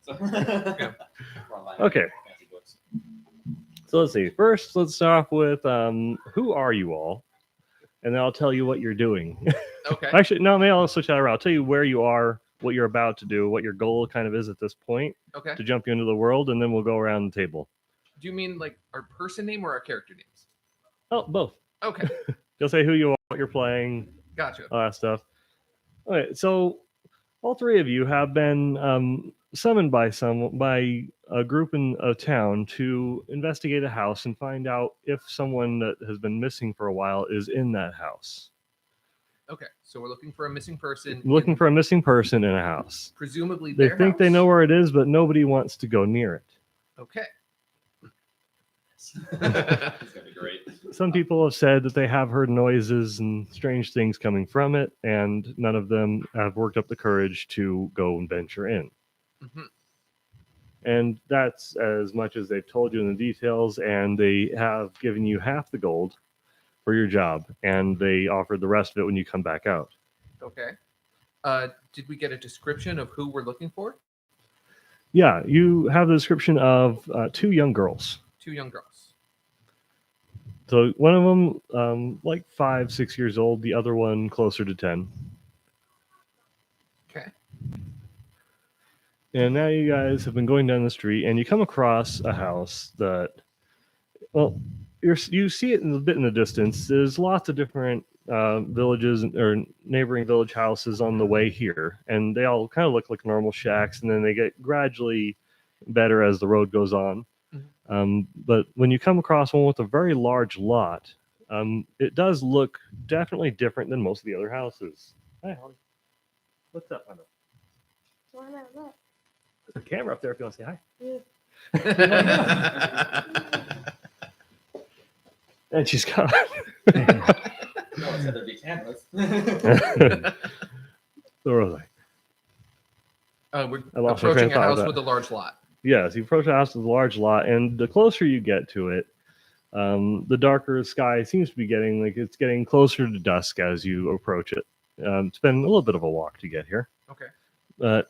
So. Yeah. Okay. So let's see. First, let's start off with who are you all? And then I'll tell you what you're doing. Okay. Actually, no, maybe I'll switch that around. I'll tell you where you are, what you're about to do, what your goal kind of is at this point Okay. to jump you into the world, and then we'll go around the table. Do you mean like our person name or our character names? Oh, both. Okay. You'll say who you are, what you're playing, Gotcha. all that stuff. Okay, so all three of you have been summoned by a group in a town to investigate a house and find out if someone that has been missing for a while is in that house. Okay. So we're looking for a missing person. Looking for a missing person in a house. Presumably They their think they house? know where it is, but nobody wants to go near it. Okay. It's gonna be great. Some people have said that they have heard noises and strange things coming from it, and none of them have worked up the courage to go and venture in. Mm-hmm. And that's as much as they've told you in the details, and they have given you half the gold for your job, and they offered the rest of it when you come back out. Okay. Did we get a description of who we're looking for? Yeah, you have the description of two young girls. 2 young girls. So one of them, like 5, 6 years old, the other one closer to 10. Okay. And now you guys have been going down the street, and you come across a house that, well, you see it a bit in the distance. There's lots of different villages or neighboring village houses on the way here, and they all kind of look like normal shacks, and then they get gradually better as the road goes on. Mm-hmm. But when you come across one with a very large lot, it does look definitely different than most of the other houses. Hi, Holly. What's up, Anna? There's a camera up there if you want to say hi. And she's gone. No one said there'd be cameras. So where was I? We're I lost my approaching train a of thought with house that. with a large lot. Yes, you approach a house with a large lot, and the closer you get to it, the darker the sky seems to be getting. Like it's getting closer to dusk as you approach it. It's been a little bit of a walk to get here, Okay. but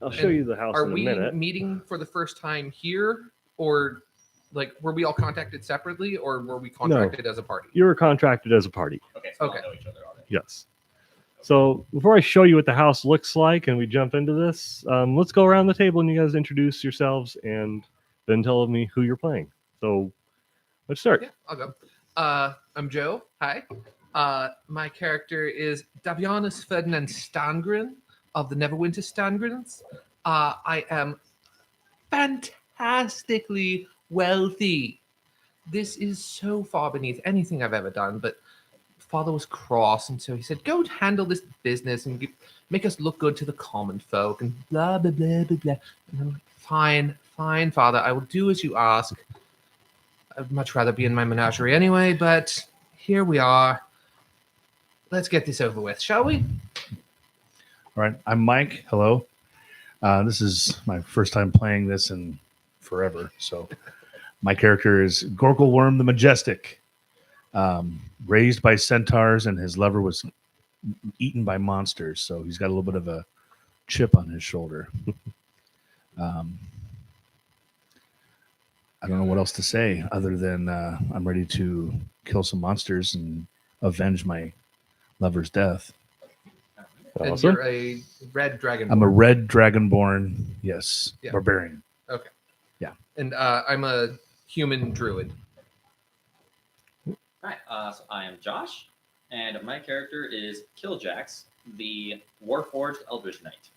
I'll show And you the house Are in a we minute. meeting for the first time here, or like were we all contacted separately, or were we contracted as a party? You were contracted as a party. Okay, so we Okay. all know each other already. Yes. So before I show you what the house looks like and we jump into this, let's go around the table and you guys introduce yourselves and then tell me who you're playing. So let's start. Yeah, I'll go. I'm Joe. Hi. My character is Davianus Ferdinand Stangren of the Neverwinter Stangrens. I am fantastically wealthy. This is so far beneath anything I've ever done, but father was cross, and so he said, go handle this business and make us look good to the common folk, and blah, blah, blah, blah, blah. And I'm like, fine, father, I will do as you ask. I'd much rather be in my menagerie anyway, but here we are. Let's get this over with, shall we? All right, I'm Mike. Hello. This is my first time playing this in forever. So my character is Gorgle Worm the Majestic, raised by centaurs, and his lover was eaten by monsters. So he's got a little bit of a chip on his shoulder. I don't know what else to say other than I'm ready to kill some monsters and avenge my lover's death. And Awesome. you're a red dragon. I'm a red dragonborn, yes, Yeah. barbarian. Okay. Yeah. And I'm a human druid. All right, so I am Josh, and my character is Killjax, the Warforged Eldritch Knight.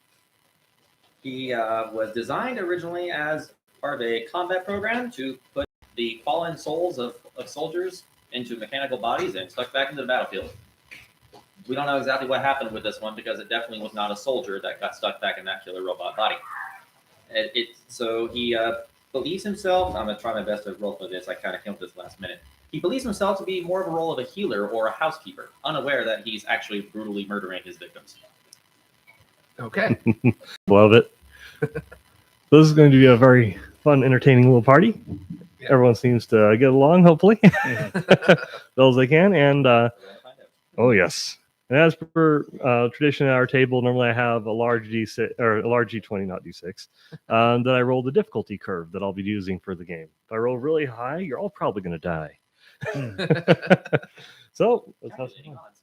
He was designed originally as part of a combat program to put the fallen souls of soldiers into mechanical bodies and stuck back into the battlefield. We don't know exactly what happened with this one because it definitely was not a soldier that got stuck back in that killer robot body. So he believes himself, I'm going to try my best to roll for this, I kind of came up with this last minute. He believes himself to be more of a role of a healer or a housekeeper, unaware that he's actually brutally murdering his victims. Okay. Love it. This is going to be a very fun, entertaining little party. Yeah. Everyone seems to get along, hopefully, as well as they can. And, oh, yes. And as per tradition at our table, normally I have a large D6 or a large D20, not D6, that I roll the difficulty curve that I'll be using for the game. If I roll really high, you're all probably going to die. So let's have some Calculating fun. odds.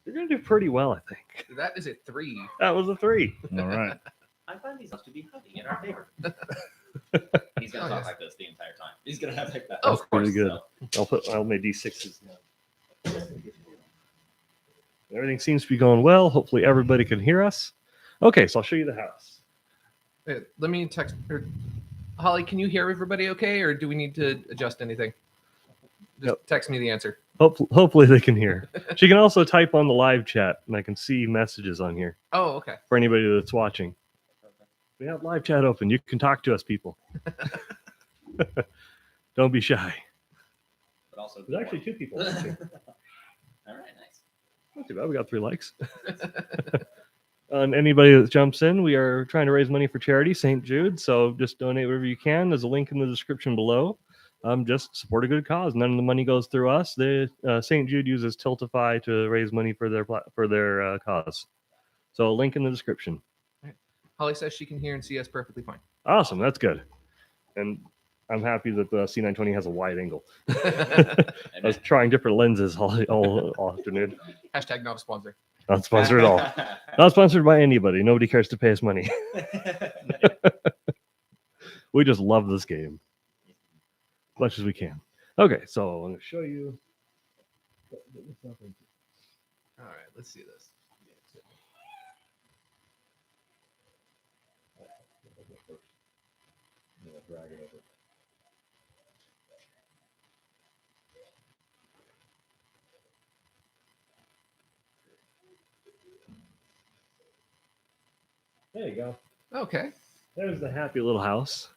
You're going to do pretty well, I think. That is a 3. That was a 3. All right. I find these odds to be heavy in our favor. He's gonna Oh, talk yes. like this the entire time. He's gonna have like that. Oh, That's of course. pretty good. So, I'll make D6s now. Everything seems to be going well. Hopefully everybody can hear us. Okay, so I'll show you the house. Wait, let me text. Holly, can you hear everybody okay, or do we need to adjust anything? Just Yep. text me the answer. Hopefully they can hear. She can also type on the live chat, and I can see messages on here Oh, okay. for anybody that's watching. We have live chat open. You can talk to us, people. Don't be shy. but also There's actually 2 people watching. All right, nice. Not too bad. We got 3 likes. And anybody that jumps in, we are trying to raise money for charity, St. Jude. So just donate whatever you can. There's a link in the description below. Just support a good cause. None of the money goes through us. The St. Jude uses Tiltify to raise money for their cause. So a link in the description. Holly says she can hear and see us perfectly fine. Awesome. That's good. And I'm happy that the C920 has a wide angle. Amen. I was trying different lenses all afternoon. Hashtag not a sponsor. Not sponsored at all. Not sponsored by anybody. Nobody cares to pay us money. We just love this game as much as we can. Okay, so I'm going to show you. All right, let's see this. There you go. Okay. There's the happy little house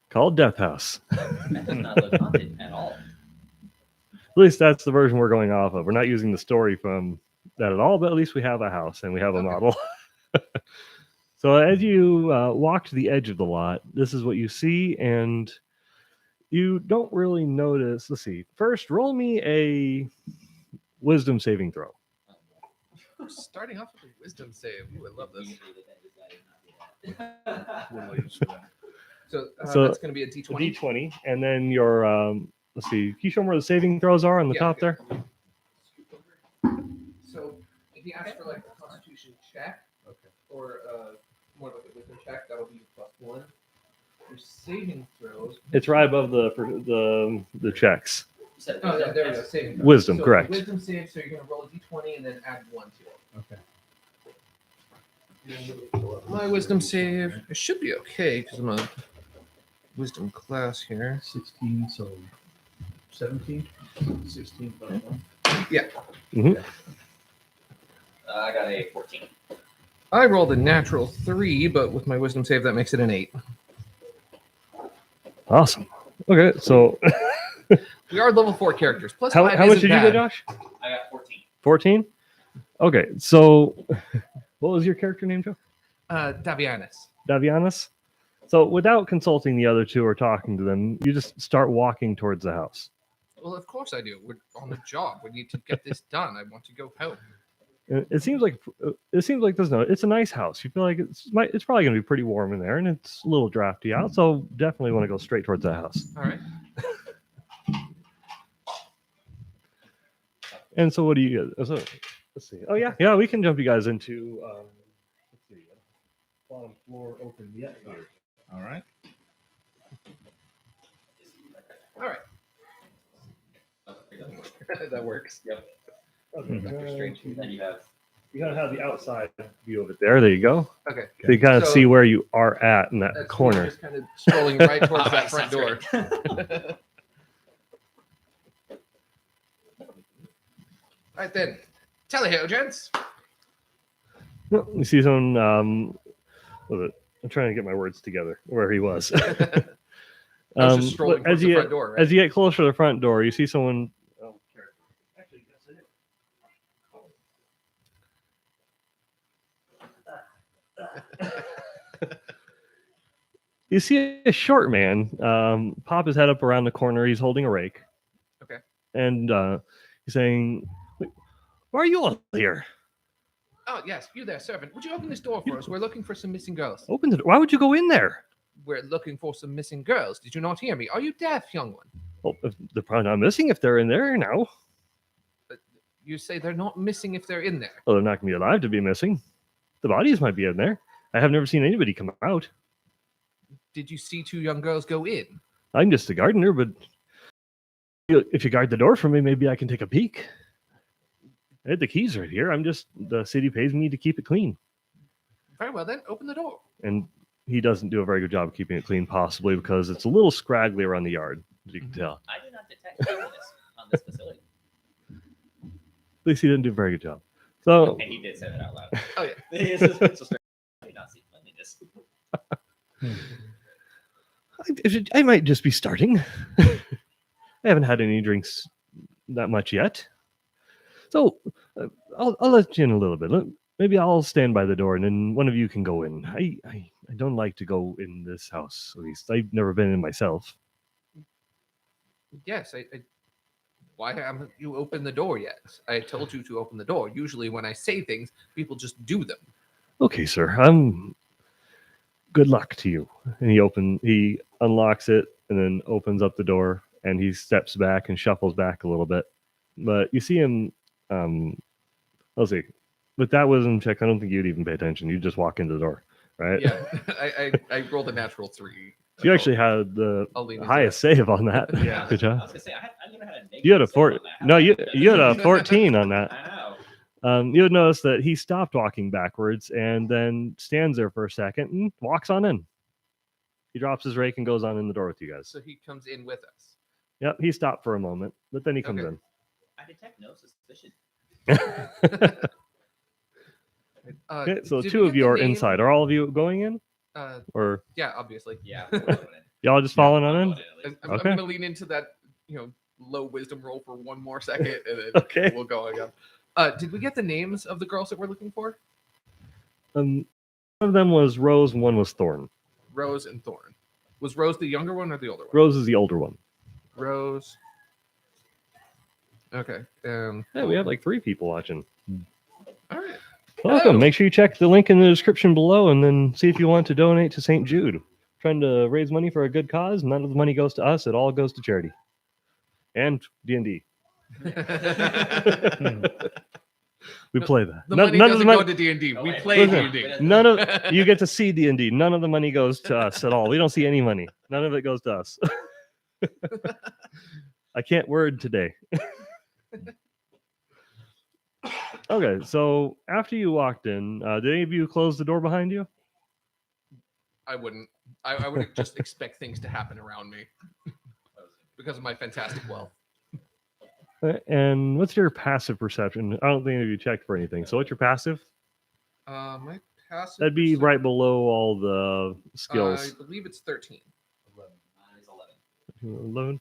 called Death House. That does not look haunted at all. At least that's the version we're going off of. We're not using the story from that at all, but at least we have a house and we have a Okay. model. So as you walk to the edge of the lot, this is what you see, and you don't really notice. Let's see. First, roll me a wisdom saving throw. We're starting off with a wisdom save. Ooh, I love this. What do I use for that? So, So, that's going to be a D20. D20, and then your let's see. Can you show them where the saving throws are on the Yeah, top yeah. there? So if you ask for like a Constitution check, Okay. or more like a wisdom check, that'll be +1. Your saving throws. It's right above the checks. Oh, yeah, there we go. Saving throws. Wisdom, So correct. Wisdom save. So you're going to roll a D20 and then add 1 to it. Okay. My wisdom save. It should be okay because I'm a wisdom class here. 16, so 17, 16 plus 1. I got a 14. I rolled a natural 3, but with my wisdom save, that makes it an 8. Awesome. Okay, so We are level 4 characters. Plus how 5 much isn't did you bad. get, Josh? I got 14. 14? Okay, so what was your character name, Joe? Davianus. Davianus? So without consulting the other 2 or talking to them, you just start walking towards the house. Well, of course I do. We're on the job. We need to get this done. I want to go home. And it seems like it's a nice house. You feel like it's probably going to be pretty warm in there, and it's a little drafty out. So definitely want to go straight towards the house. All right. And so what do you get? So, let's see. Oh yeah, we can jump you guys into let's see, bottom floor open yet here. All right. All right. That works. Yep. Okay. Dr. Strange. Then you have You gotta have the outside view of it there. There you go. Okay. So you kind of So- see where you are at in that That's corner. Just kind of scrolling right towards All that right, front sounds door. Right then. Tally ho, gents. No, you see someone. What was it? I'm trying to get my words together. Where he was. I was just strolling but as towards the you front door, right? as you get closer to the front door, you see someone. Oh, actually, yes, it is. You see a short man pop his head up around the corner. He's holding a rake. Okay. And he's saying, Why are you all here? Oh, yes, you there, servant. Would you open this door for us? We're looking for some missing girls. Open the door. Why would you go in there? We're looking for some missing girls. Did you not hear me? Are you deaf, young one? Well, they're probably not missing if they're in there now. You say they're not missing if they're in there. Well, they're not going to be alive to be missing. The bodies might be in there. I have never seen anybody come out. Did you see 2 young girls go in? I'm just a gardener, but if you guard the door for me, maybe I can take a peek. I had the keys right here. The city pays me to keep it clean. Very well, then. Open the door. And he doesn't do a very good job of keeping it clean, possibly because it's a little scraggly around the yard, as you can tell. I do not detect cleanliness on this facility. At least he didn't do a very good job. So, And he did say that out loud. Oh, yeah. It's just, I do not see cleanliness. I might just be starting. I haven't had any drinks that much yet. So, I'll let you in a little bit. Maybe I'll stand by the door and then one of you can go in. I don't like to go in this house, at least. I've never been in myself. Yes, why haven't you opened the door yet? I told you to open the door. Usually when I say things, people just do them. Okay, sir. Good luck to you. And he unlocks it and then opens up the door and he steps back and shuffles back a little bit. But you see him, let's see. With that wisdom check, I don't think you'd even pay attention. You just walk into the door, right? Yeah, I rolled a natural 3. So you actually had the I'll lean into highest save on that. Yeah. Good I job. was going to say, I never had a negative You had a save 4. on that. How No, did you I had a 14 on that. I know. You would notice that he stopped walking backwards and then stands there for a second and walks on in. He drops his rake and goes on in the door with you guys. So he comes in with us. Yep, he stopped for a moment, but then he comes Okay. I detect no suspicion. in. Okay, so did 2 we of get you the are name? inside. Are all of you going in? Or Yeah, obviously. Yeah. we're going in. y'all just following on I'm in? going in at least. I'm Okay. going to lean into that, low wisdom roll for one more second, and then Okay. we'll go again. Did we get the names of the girls that we're looking for? One of them was Rose and one was Thorn. Rose and Thorn. Was Rose the younger one or the older one? Rose is the older one. Rose. Okay. Yeah, we have like 3 people watching. All right. Welcome. Hello. Make sure you check the link in the description below and then see if you want to donate to St. Jude. Trying to raise money for a good cause. None of the money goes to us. It all goes to charity. And D&D. We play that. The None- money none of doesn't the go money- to D&D. Oh, We wait. play Listen, D&D. None of you get to see D&D. None of the money goes to us at all. We don't see any money. None of it goes to us. I can't word today. Okay, so after you walked in, did any of you close the door behind you? I wouldn't. I would just expect things to happen around me because of my fantastic wealth. And what's your passive perception? I don't think any of you checked for anything. So what's your passive? My passive. That'd be right below all the I skills. believe it's 13. 11. Mine is 11. 11.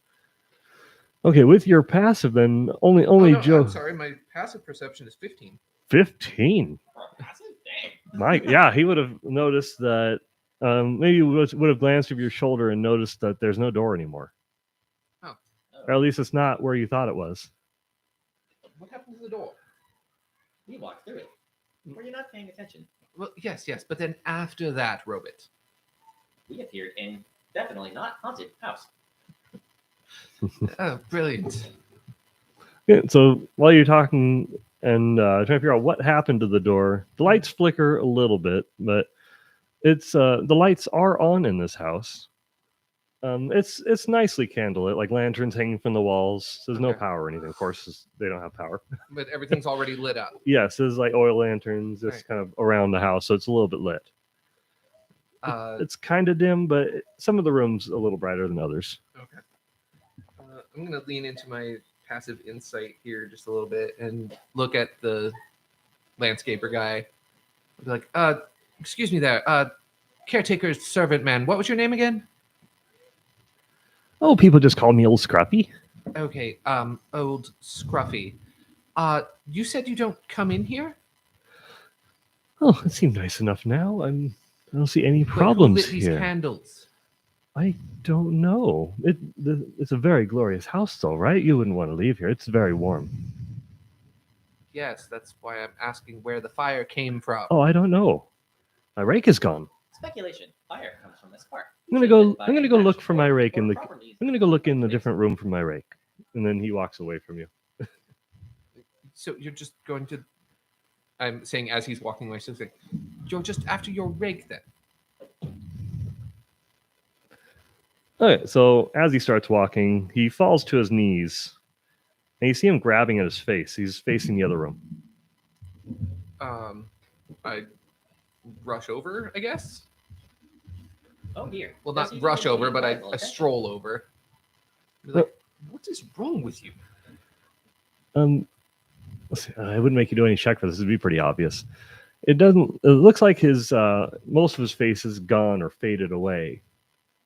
Okay, with your passive, then only Oh, no, Joe. I'm sorry. My passive perception is 15. 15. Oh, passive? Dang. Mike, yeah, he would have noticed that. Maybe you would have glanced over your shoulder and noticed that there's no door anymore. Oh. Or at least it's not where you thought it was. What happened to the door? We walked through it. Were you not paying attention? Well, yes, but then after that, Robit. We appeared in definitely not haunted house. Oh, brilliant. Yeah, so while you're talking and trying to figure out what happened to the door, the lights flicker a little bit, but it's the lights are on in this house. It's nicely candlelit, like lanterns hanging from the walls. There's no Okay. power or anything. Of course, they don't have power. But everything's already lit up. Yes, there's like oil lanterns just Right. kind of around the house, so it's a little bit lit. It's kind of dim, but some of the rooms a little brighter than others. Okay. I'm going to lean into my passive insight here just a little bit and look at the landscaper guy. I'll be like, excuse me there, caretaker's servant man. What was your name again? Oh, people just call me Old Scruffy. Okay, old Scruffy. You said you don't come in here? Oh, it seemed nice enough now. I don't see any But who problems lit these here. candles? I don't know. It's a very glorious house, though, right? You wouldn't want to leave here. It's very warm. Yes, that's why I'm asking where the fire came from. Oh, I don't know. My rake is gone. Speculation. Fire comes from this spark. I'm gonna Says go. that by I'm gonna go look match for my or- rake or in the. properly I'm gonna go look in the makes- different room for my rake, and then he walks away from you. So you're just going to. I'm saying as he's walking away, so it's like, you're just after your rake then. Okay, so as he starts walking, he falls to his knees, and you see him grabbing at his face. He's facing the other room. I rush over, I guess. Oh dear. Well, Does not he rush really over, need but I medical attention? stroll over. Be like, what is wrong with you? Let's see, I wouldn't make you do any check for this. It'd be pretty obvious. It doesn't. It looks like his most of his face is gone or faded away,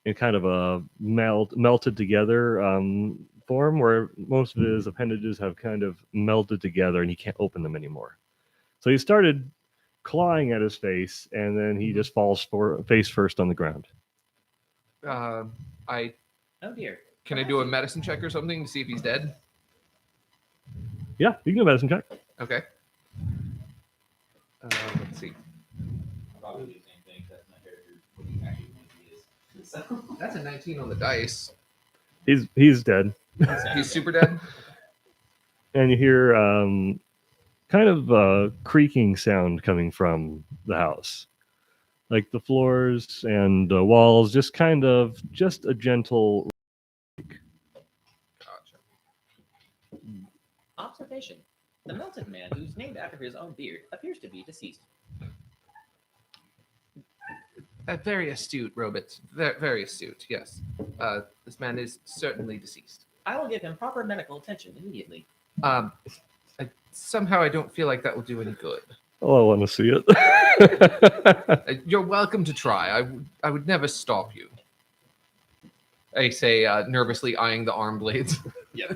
in kind of a melted together form, where most of his appendages have kind of melded together, and he can't open them anymore. So he started clawing at his face, and then he just falls face first on the ground. I Oh dear. Can I do a medicine check or something to see if he's dead? Yeah, you can do a medicine check. Okay. Let's see. Probably do the same thing. That's my character. What he actually thinks he is. So. That's a 19 on the dice. He's dead, He's super dead. and you hear kind of a creaking sound coming from the house, like the floors and walls, just a gentle. Gotcha. Observation. The melted man, who's named after his own beard, appears to be deceased. Very astute, Robert. Very astute. Yes. This man is certainly deceased. I will give him proper medical attention immediately. Somehow I don't feel like that will do any good. Oh, I want to see it. You're welcome to try. I would never stop you. I say, nervously eyeing the arm blades. Yeah.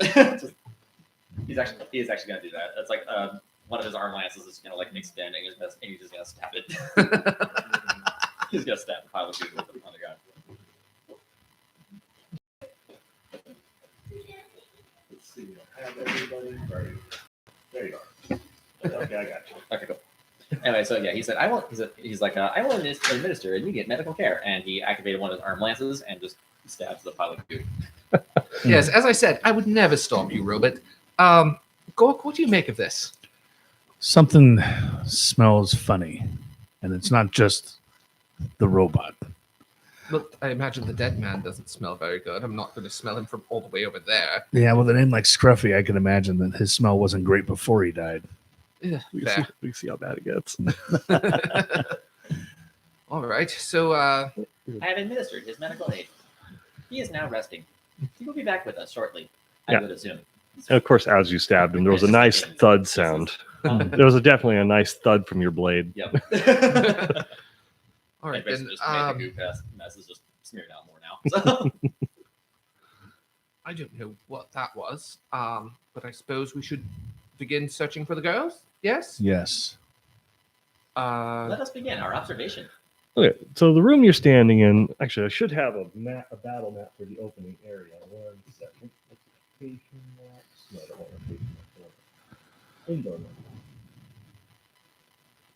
He is actually gonna do that. It's like one of his arm lances is gonna like extend, and he's just gonna stab it. He's gonna stab the pile of food with it on the ground. Let's see. I have everybody ready. There you are. Okay, I got you. Okay, cool. Anyway, so yeah, he said, "I will." He's like, "I will administer immediate medical care," and he activated one of his arm lances and just stabs the pile of food. Yes, as I said, I would never stop you, Robert. Gork, what do you make of this? Something smells funny, and it's not just the robot. Look, I imagine the dead man doesn't smell very good. I'm not going to smell him from all the way over there. Yeah, with a name like Scruffy, I can imagine that his smell wasn't great before he died. Yeah, we fair. can see how bad it gets. All right, so I have administered his medical aid. He is now resting. He will be back with us shortly, I Yeah. would assume. And of course, as you stabbed him, there was a nice thud sound. There was definitely a nice thud from your blade. Yep. all right, I basically then, just made the goo mess is just smeared out more now. So. I don't know what that was, but I suppose we should begin searching for the girls. Yes. Yes. Let us begin our observation. Okay, so the room you're standing in, actually, I should have a battle map for the opening area. 1 second. Location maps. No, I don't want location maps. I want indoor map.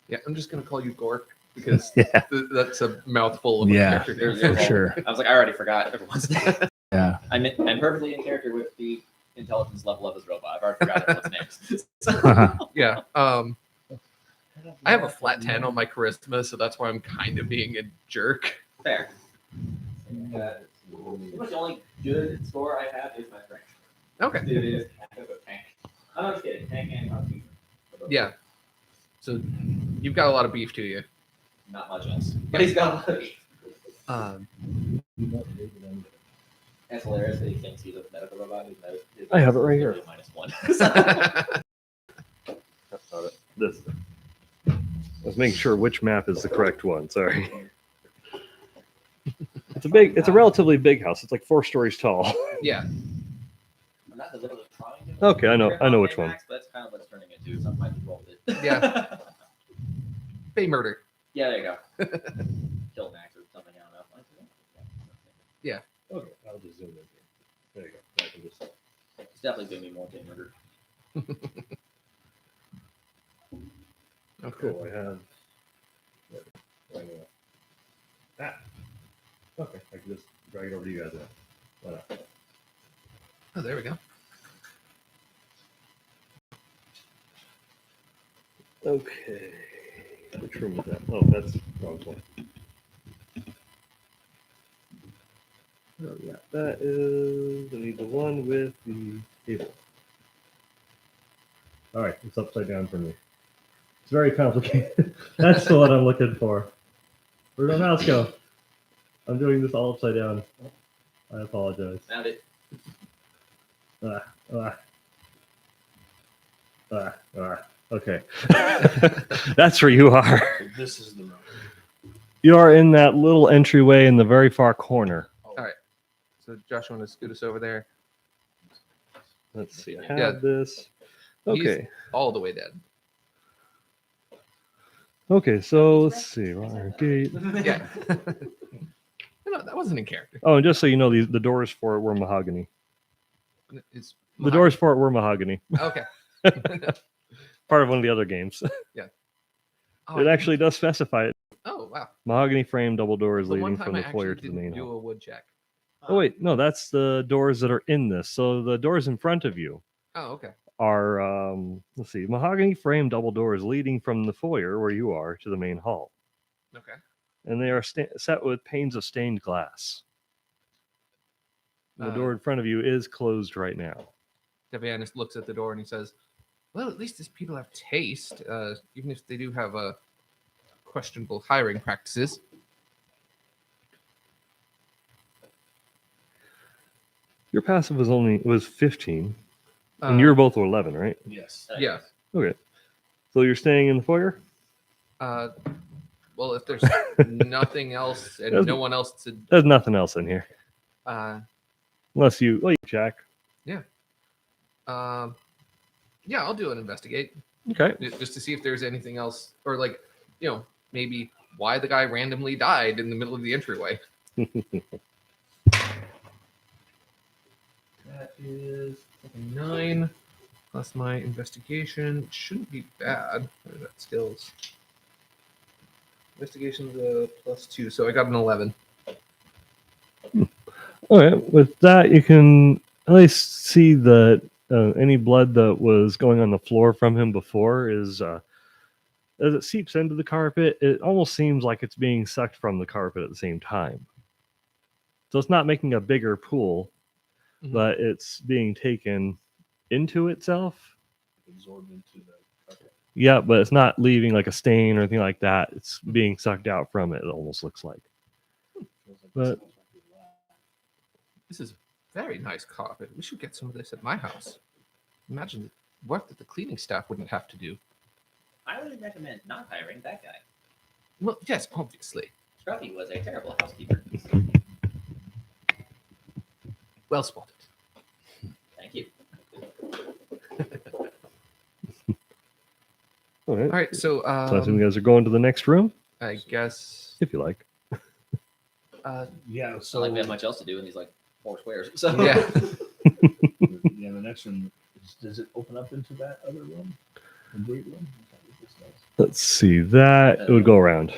Yeah, I'm just gonna call you Gork because Yeah. that's a mouthful of a Yeah, character name. for sure. I was like, I already forgot everyone's name. Yeah. I'm perfectly in character with the intelligence level of his robot. I've already forgot everyone's names. Yeah. I have a flat 10 on my charisma, so that's why I'm kind of being a jerk. Fair. Pretty much the only good score I have is my strength. Okay. It is kind of a tank. I'm not just kidding. Tank and constitution. Yeah. So you've got a lot of beef to you. Not much else. But he's got a lot of beef. That's hilarious that he thinks he's a medical robot. I have it right here. -1. That's not it. This. I was making sure which map is the correct one. Sorry. It's a relatively big house. It's like 4 stories tall. Yeah. I'm not deliberately trying to. Okay, I know which one. But that's kind of what it's turning into, so I might just roll with it. Yeah. Bay murder. Yeah, there you go. Kill Max or something, I don't know. Yeah. Okay, I'll just zoom in here. There you go. I can just... It's definitely going to be more day murder. Cool. I have. Ah. Okay. I can just drag it over to you guys now. Why not? Oh, there we go. Okay. Which room is that? Oh, that's the wrong one. Oh, yeah. That is. I need the one with the table. All right. It's upside down for me. It's very complicated. That's the one I'm looking for. Where'd my mouse go? I'm doing this all upside down. I apologize. Found it. Ah, ah. Okay. That's where you are. So this is the room. You are in that little entryway in the very far corner. So Josh, you want to scoot us over there? Let's see. I have Yeah. this. He's Okay. all the way dead. Okay, so let's see. Wire gate. Yeah. No, that wasn't in character. Oh, and just so you know, the doors for it were mahogany. It's The doors for it were mahogany. Okay. Part of one of the other games. Oh, It actually does specify it. Oh wow. Mahogany frame double doors The one leading time from I the foyer actually to the main didn't do hall. a wood check. Oh wait, no, that's the doors that are in this. So the doors in front of you Oh, okay. are let's see, mahogany frame double doors leading from the foyer where you are to the main hall, Okay. and they are set with panes of stained glass. The door in front of you is closed right now. Devianus looks at the door and he says, "Well, at least these people have taste, even if they do have questionable hiring practices." Your passive was 15, Uh, and you're both 11, right? Yes. Yeah. Okay. So you're staying in the foyer? Well, if there's nothing else and There's- no one else to, There's nothing else in here. uh, Unless you check. yeah, I'll do an investigate Okay. just to see if there's anything else, or like, maybe why the guy randomly died in the middle of the entryway. That is 9 plus my investigation. Shouldn't be bad. What are that skills? Investigation's a +2, so I got an 11. Okay. With that, you can at least see that any blood that was going on the floor from him before is, as it seeps into the carpet, it almost seems like it's being sucked from the carpet at the same time. So it's not making a bigger pool, Mhm. but it's being taken into itself. Absorbed into the carpet. Yeah, but it's not leaving like a stain or anything like that. It's being sucked out from it, it almost looks like. Feels like But- this might be loud. This is very nice carpet. We should get some of this at my house. Imagine the work that the cleaning staff wouldn't have to do. I would recommend not hiring that guy. Well, yes, obviously. Scruffy was a terrible housekeeper. Well spotted. Thank you. All right. All right, so So I assume you guys are going to the next room, I guess. if you like. Yeah. It's So not like we have much else to do in these like 4 squares. So Yeah. yeah, the next room does it open up into that other room? The great room? Is that what this does? Let's see. That would go around.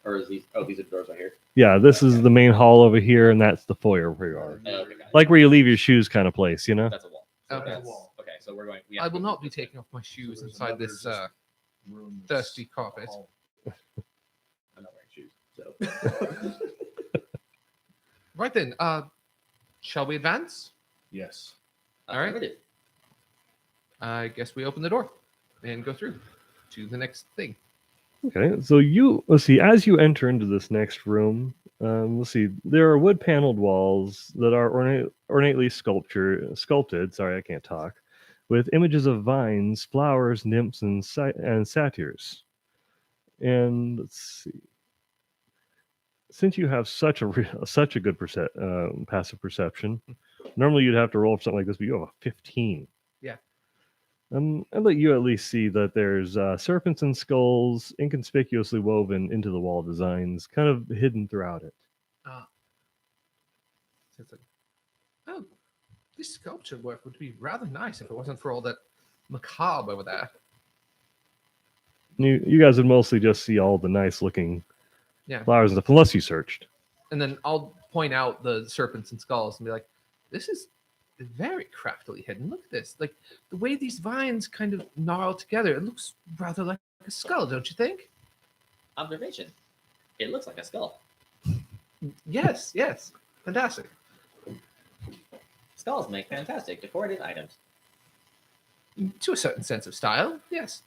Or is these? Oh, these are the doors right here. Yeah, this is the main hall over here, and that's the foyer where you are. Oh, okay, got it. Like where you leave your shoes kind of place, you know? That's a wall. Okay. That's- Okay, so we're going. we I have will to- not be taking off my shoes there's inside another this just room thirsty carpet. all- I'm not wearing shoes. So Right then, shall we advance? Yes. All right. affirmative. I guess we open the door and go through to the next thing. Okay, so let's see, as you enter into this next room, let's see, there are wood paneled walls that are ornately sculpted, sorry, I can't talk, with images of vines, flowers, nymphs, and satyrs. And let's see, since you have such a good passive perception, normally you'd have to roll for something like this, but you have a 15. Yeah. I'll let you at least see that there's serpents and skulls inconspicuously woven into the wall designs, kind of hidden throughout it. So it's like, oh, this sculpture work would be rather nice if it wasn't for all that macabre over there. You guys would mostly just see all the nice looking Yeah. flowers and stuff, unless you searched. And then I'll point out the serpents and skulls and be like, this is very craftily hidden. Look at this. Like the way these vines kind of gnarl together, it looks rather like a skull, don't you think? Observation. It looks like a skull. Yes, yes. Fantastic. Skulls make fantastic decorative items. To a certain sense of style, yes.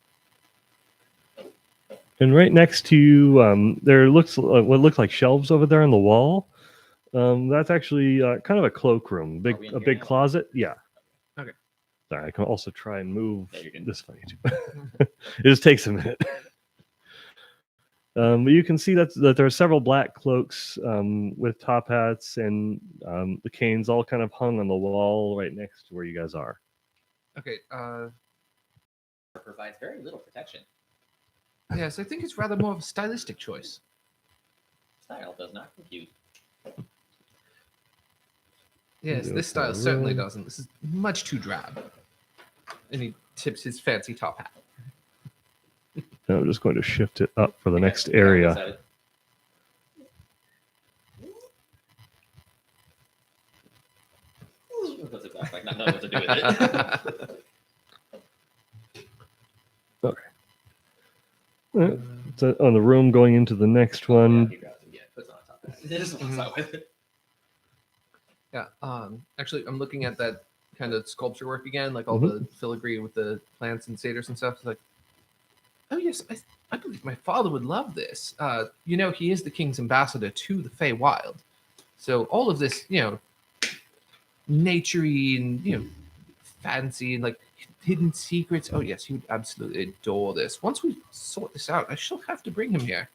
And right next to you, there looks what look like shelves over there on the wall. That's actually kind of a cloakroom, we in a here big now? closet. Yeah. Okay. Sorry, I can also try and move Yeah, you're good. this funny too. It just takes a minute. But you can see that there are several black cloaks with top hats and the canes all kind of hung on the wall right next to where you guys are. Okay, Provides very little protection. yes, I think it's rather more of a stylistic choice. Style does not compute. Yes, this style certainly doesn't. This is much too drab. And he tips his fancy top hat. And I'm just going to shift it up for the Okay, next yeah, area. decided. Puts it back, like not knowing what to do with it. So on the room going into the next Yeah, one. he grabs it. Yeah, puts it on top. It just walks out with it. Yeah. Actually, I'm looking at that kind of sculpture work again, like all the filigree with the plants and satyrs and stuff. It's like, oh yes, I believe my father would love this. You know, he is the king's ambassador to the Feywild, so all of this, you know, naturey and fancy and like hidden secrets. Oh yes, he would absolutely adore this. Once we sort this out, I shall have to bring him here.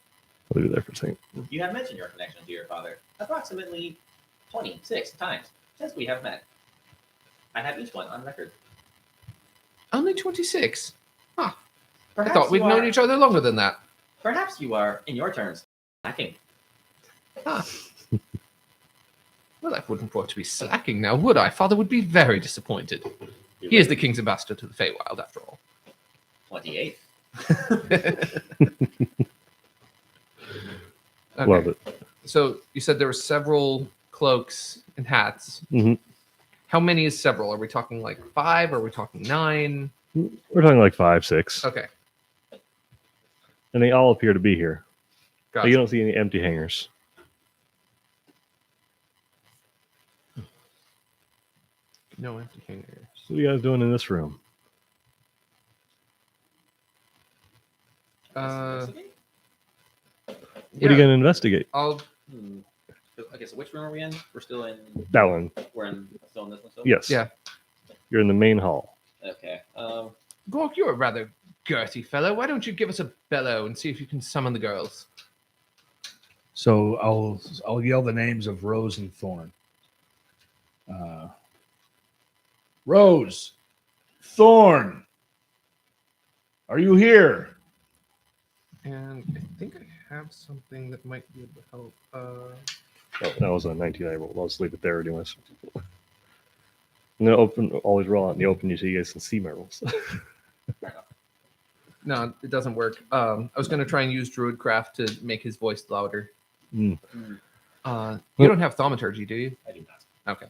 I'll leave it there for a second. You have mentioned your connection to your father approximately 26 times since we have met. I have each one on record. Only 26. I Perhaps thought we'd you known are- each other longer than that. Perhaps you are, in your terms, lacking. Ah. Well, I wouldn't want to be slacking now, would I? Father would be very disappointed. He is the king's ambassador to the Feywild, after all. 28. Okay. Love it. So you said there were several cloaks and hats. Mhm. How many is several? Are we talking like 5? Are we talking 9? We're talking like 5, 6. Okay. And they all appear to be here. Gotcha. You don't see any empty hangers. No empty hangers. What are you guys doing in this room? Investigate? What are you going to investigate? I'll Okay, so which room are we in? We're still in. That one. We're still in this one. Still? Yes. Yeah. You're in the main hall. Okay. Gork, you're a rather girthy fellow. Why don't you give us a bellow and see if you can summon the girls? So I'll yell the names of Rose and Thorn. Rose, Thorn, are you here? And I think I have something that might be able to help. Oh, that was a 19 I rolled. I'll just leave it there anyways. And then always roll out in the open so you guys can see my rolls. No, it doesn't work. I was going to try and use Druidcraft to make his voice louder. Mm. You don't have thaumaturgy, do you? I do not. Okay.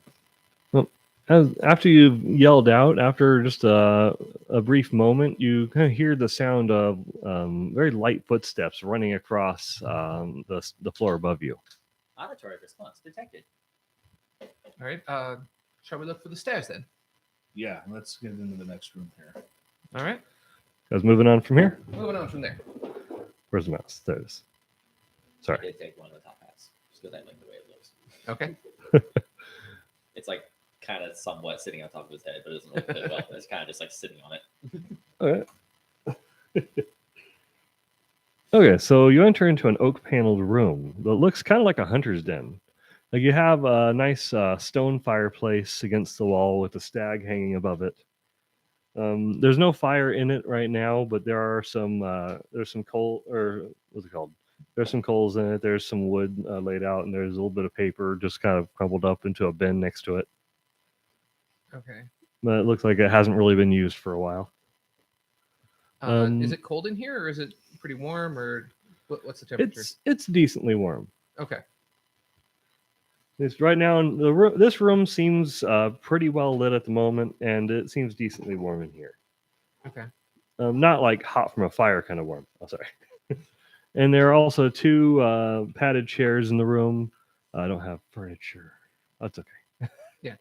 After you've yelled out, after just a brief moment, you kind of hear the sound of very light footsteps running across the floor above you. Auditory response detected. All right. Shall we look for the stairs then? Yeah, let's get into the next room here. All right. Guys, moving on from here. Moving on from there. Where's the mouse? There it is. I Sorry. did take one of the top hats just because I like the way it looks. Okay. It's like kind of somewhat sitting on top of his head, but it doesn't really fit well. It's kind of just like sitting on it. Okay. Okay, so you enter into an oak paneled room that looks kind of like a hunter's den. Like you have a nice stone fireplace against the wall with a stag hanging above it. There's no fire in it right now, but there's some coal, or what's it called? There's some coals in it. There's some wood laid out, and there's a little bit of paper just kind of crumpled up into a bin next to it. Okay. But it looks like it hasn't really been used for a while. Is it cold in here, or is it pretty warm, or what's the temperature? It's decently warm. Okay. It's right now. This room seems pretty well lit at the moment, and it seems decently warm in here. Okay. Not like hot from a fire kind of warm. Oh, sorry. And there are also two padded chairs in the room. I don't have furniture. That's okay. Yeah.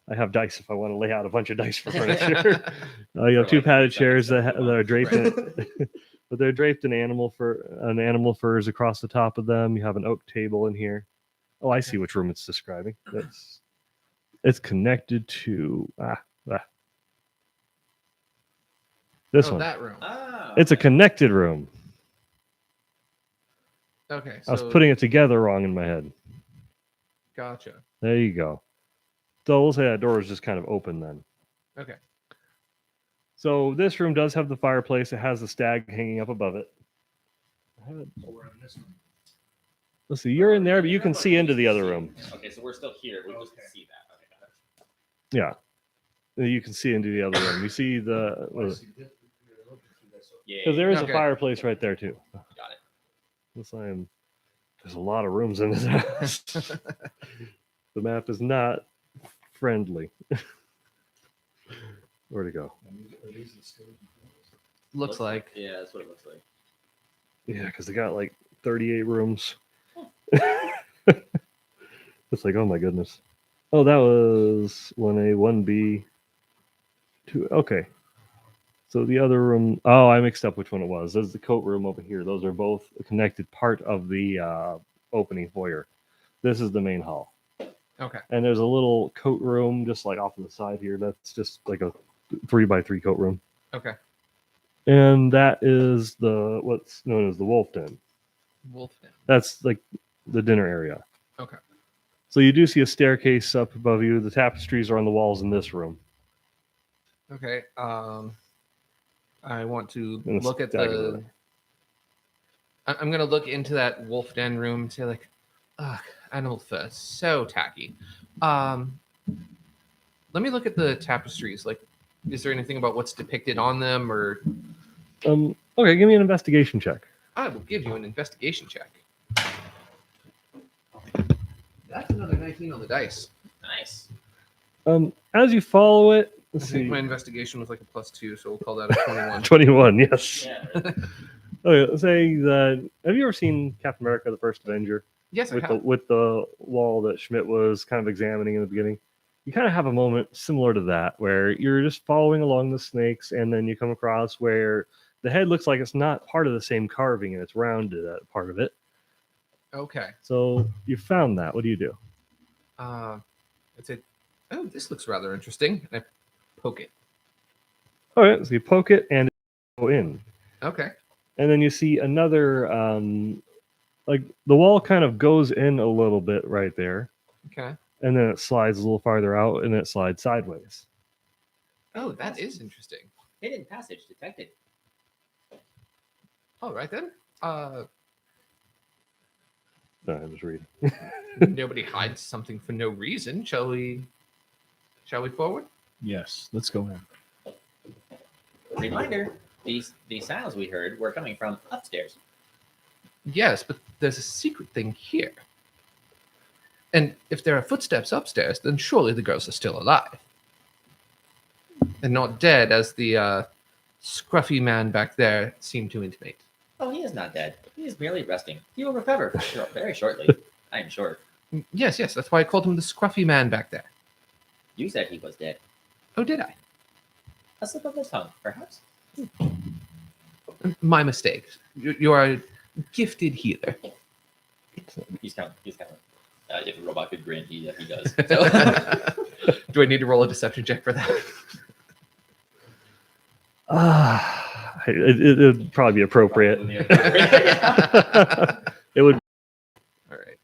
I have dice if I want to lay out a bunch of dice for furniture. You have For two like padded 3 chairs seconds, that are draped in, but they're draped in animal furs across the top of them. You have an oak table in here. Oh, I see which room it's describing. It's connected to this one. That room. Ah, It's a okay. connected room. Okay. I was putting it together wrong in my head. Gotcha. There you go. So we'll say that door is just kind of open then. Okay. So this room does have the fireplace. It has the stag hanging up above it. Let's see, you're in there, but you can see into the other room. Okay, so we're still here. We just see that. Okay, got it. Yeah. You can see into the other room. You see the Yeah, because there is Okay. a fireplace right there too. got it. There's a lot of rooms in this house. The map is not friendly. Where'd it go? Looks like. Yeah, that's what it looks like. Yeah, because they got like 38 rooms. It's like, oh my goodness. Oh, that was 1A, 1B, 2. Okay. So the other room. Oh, I mixed up which one it was. There's the coat room over here. Those are both a connected part of the opening foyer. This is the main hall. Okay. And there's a little coat room just like off to the side here. That's just like a 3x3 coat room. Okay. And that is what's known as the wolf den. Wolf Den. That's like the dinner area. Okay. So you do see a staircase up above you. The tapestries are on the walls in this room. Okay. I want to And the look at stagger the. room. I'm gonna look into that wolf den room and say like, ugh, animal fur, so tacky. Let me look at the tapestries. Like, is there anything about what's depicted on them, or Okay, give me an investigation check. I will give you an investigation check. That's another 19 on the dice. Nice. As you follow it, I let's think see. my investigation was like a +2, so we'll call that a 21. 21, yes. Yeah. Right. Okay, let's say that. Have you ever seen Captain America: The First Avenger Yes, I with have. the wall that Schmidt was kind of examining in the beginning? You kind of have a moment similar to that where you're just following along the snakes, and then you come across where the head looks like it's not part of the same carving, and it's rounded at part of it. Okay. So you found that. What do you do? I'd say, oh, this looks rather interesting. And I poke it. All right, so you poke it and go in. Okay. And then you see another, like the wall kind of goes in a little bit right there, Okay. and then it slides a little farther out, and it slides sideways. Oh, that is interesting. Hidden passage detected. All right then. No, I'm just reading. Nobody hides something for no reason. Shall we forward? Yes, let's go in. Reminder: the sounds we heard were coming from upstairs. Yes, but there's a secret thing here. And if there are footsteps upstairs, then surely the girls are still alive. And not dead, as the scruffy man back there seemed to intimate. Oh, he is not dead. He is merely resting. He will recover very shortly. I am sure. Yes, that's why I called him the scruffy man back there. You said he was dead. Oh, did I? A slip of the tongue, perhaps. My mistake. You are a gifted healer. He's counting. If a robot could grin, he does. Do I need to roll a deception check for that? It would probably be appropriate. It would. All right.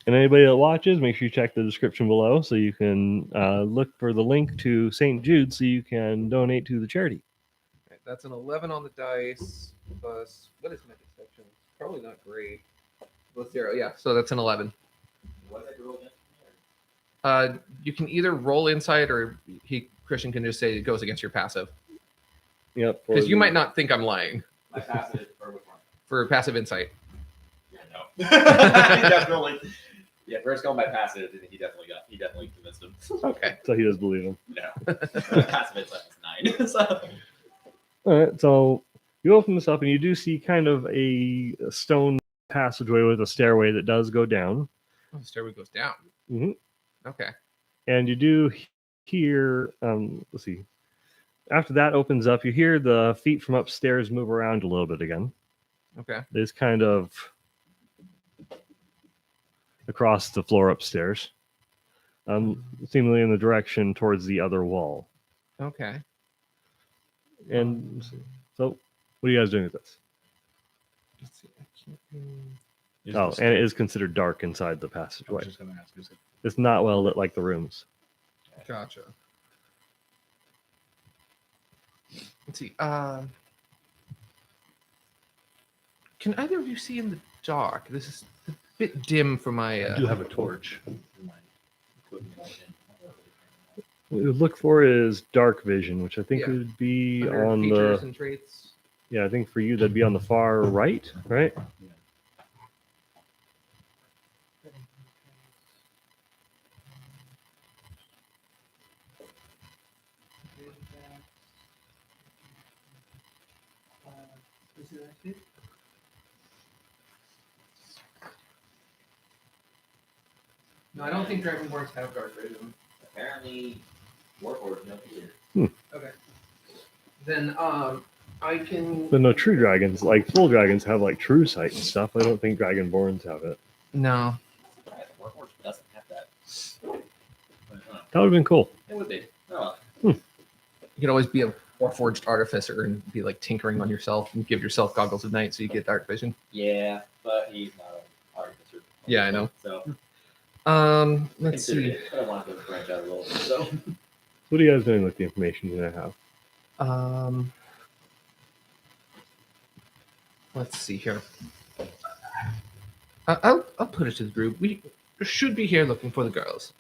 And anybody that watches, make sure you check the description below so you can look for the link to St. Jude so you can donate to the charity. Right, that's an 11 on the dice plus what is my deception? Probably not great. Plus 0, yeah. So that's an 11. You can either roll insight or Christian can just say it goes against your passive. Yep. Because you might not think I'm lying My passive or which one? for passive insight. Yeah, no. He definitely. Yeah, first going by passive, he definitely convinced him. Okay. So he does believe him. No. Passive insight is 9. So. All right. So you open this up and you do see kind of a stone passageway with a stairway that does go down. Oh, the stairway goes down. Mhm. Okay. And you do hear, let's see, after that opens up, you hear the feet from upstairs move around a little bit again. Okay. It's kind of across the floor upstairs, seemingly in the direction towards the other wall. Okay. And so, what are you guys doing with this? Let's see. I can't... Oh, and it is considered dark inside the I passageway. was just going to ask. Is it It's not well lit like the rooms. Gotcha. Let's see. Can either of you see in the dark? This is a bit dim for my. I do have a torch. What you look for is dark vision, which I think Yeah. would be under on features the. and traits. Yeah, I think for you that'd be on the far right, right? No, I don't think Dragonborns have dark vision. Apparently, Warforged no either. Okay. Then I can. But no, true dragons, like full dragons, have like true sight and stuff. I don't think dragonborns have it. No. Warforged doesn't have that. That would have been cool. It would be. Oh, You could always be a Warforged artificer and be like tinkering on yourself and give yourself goggles of night so you get dark vision. yeah, but he's not an artificer. Yeah, I know. So Let's considered see. it. I want to branch out a little bit. So What are you guys doing with the information you have? Let's see here. I'll put it to the group. We should be here looking for the girls.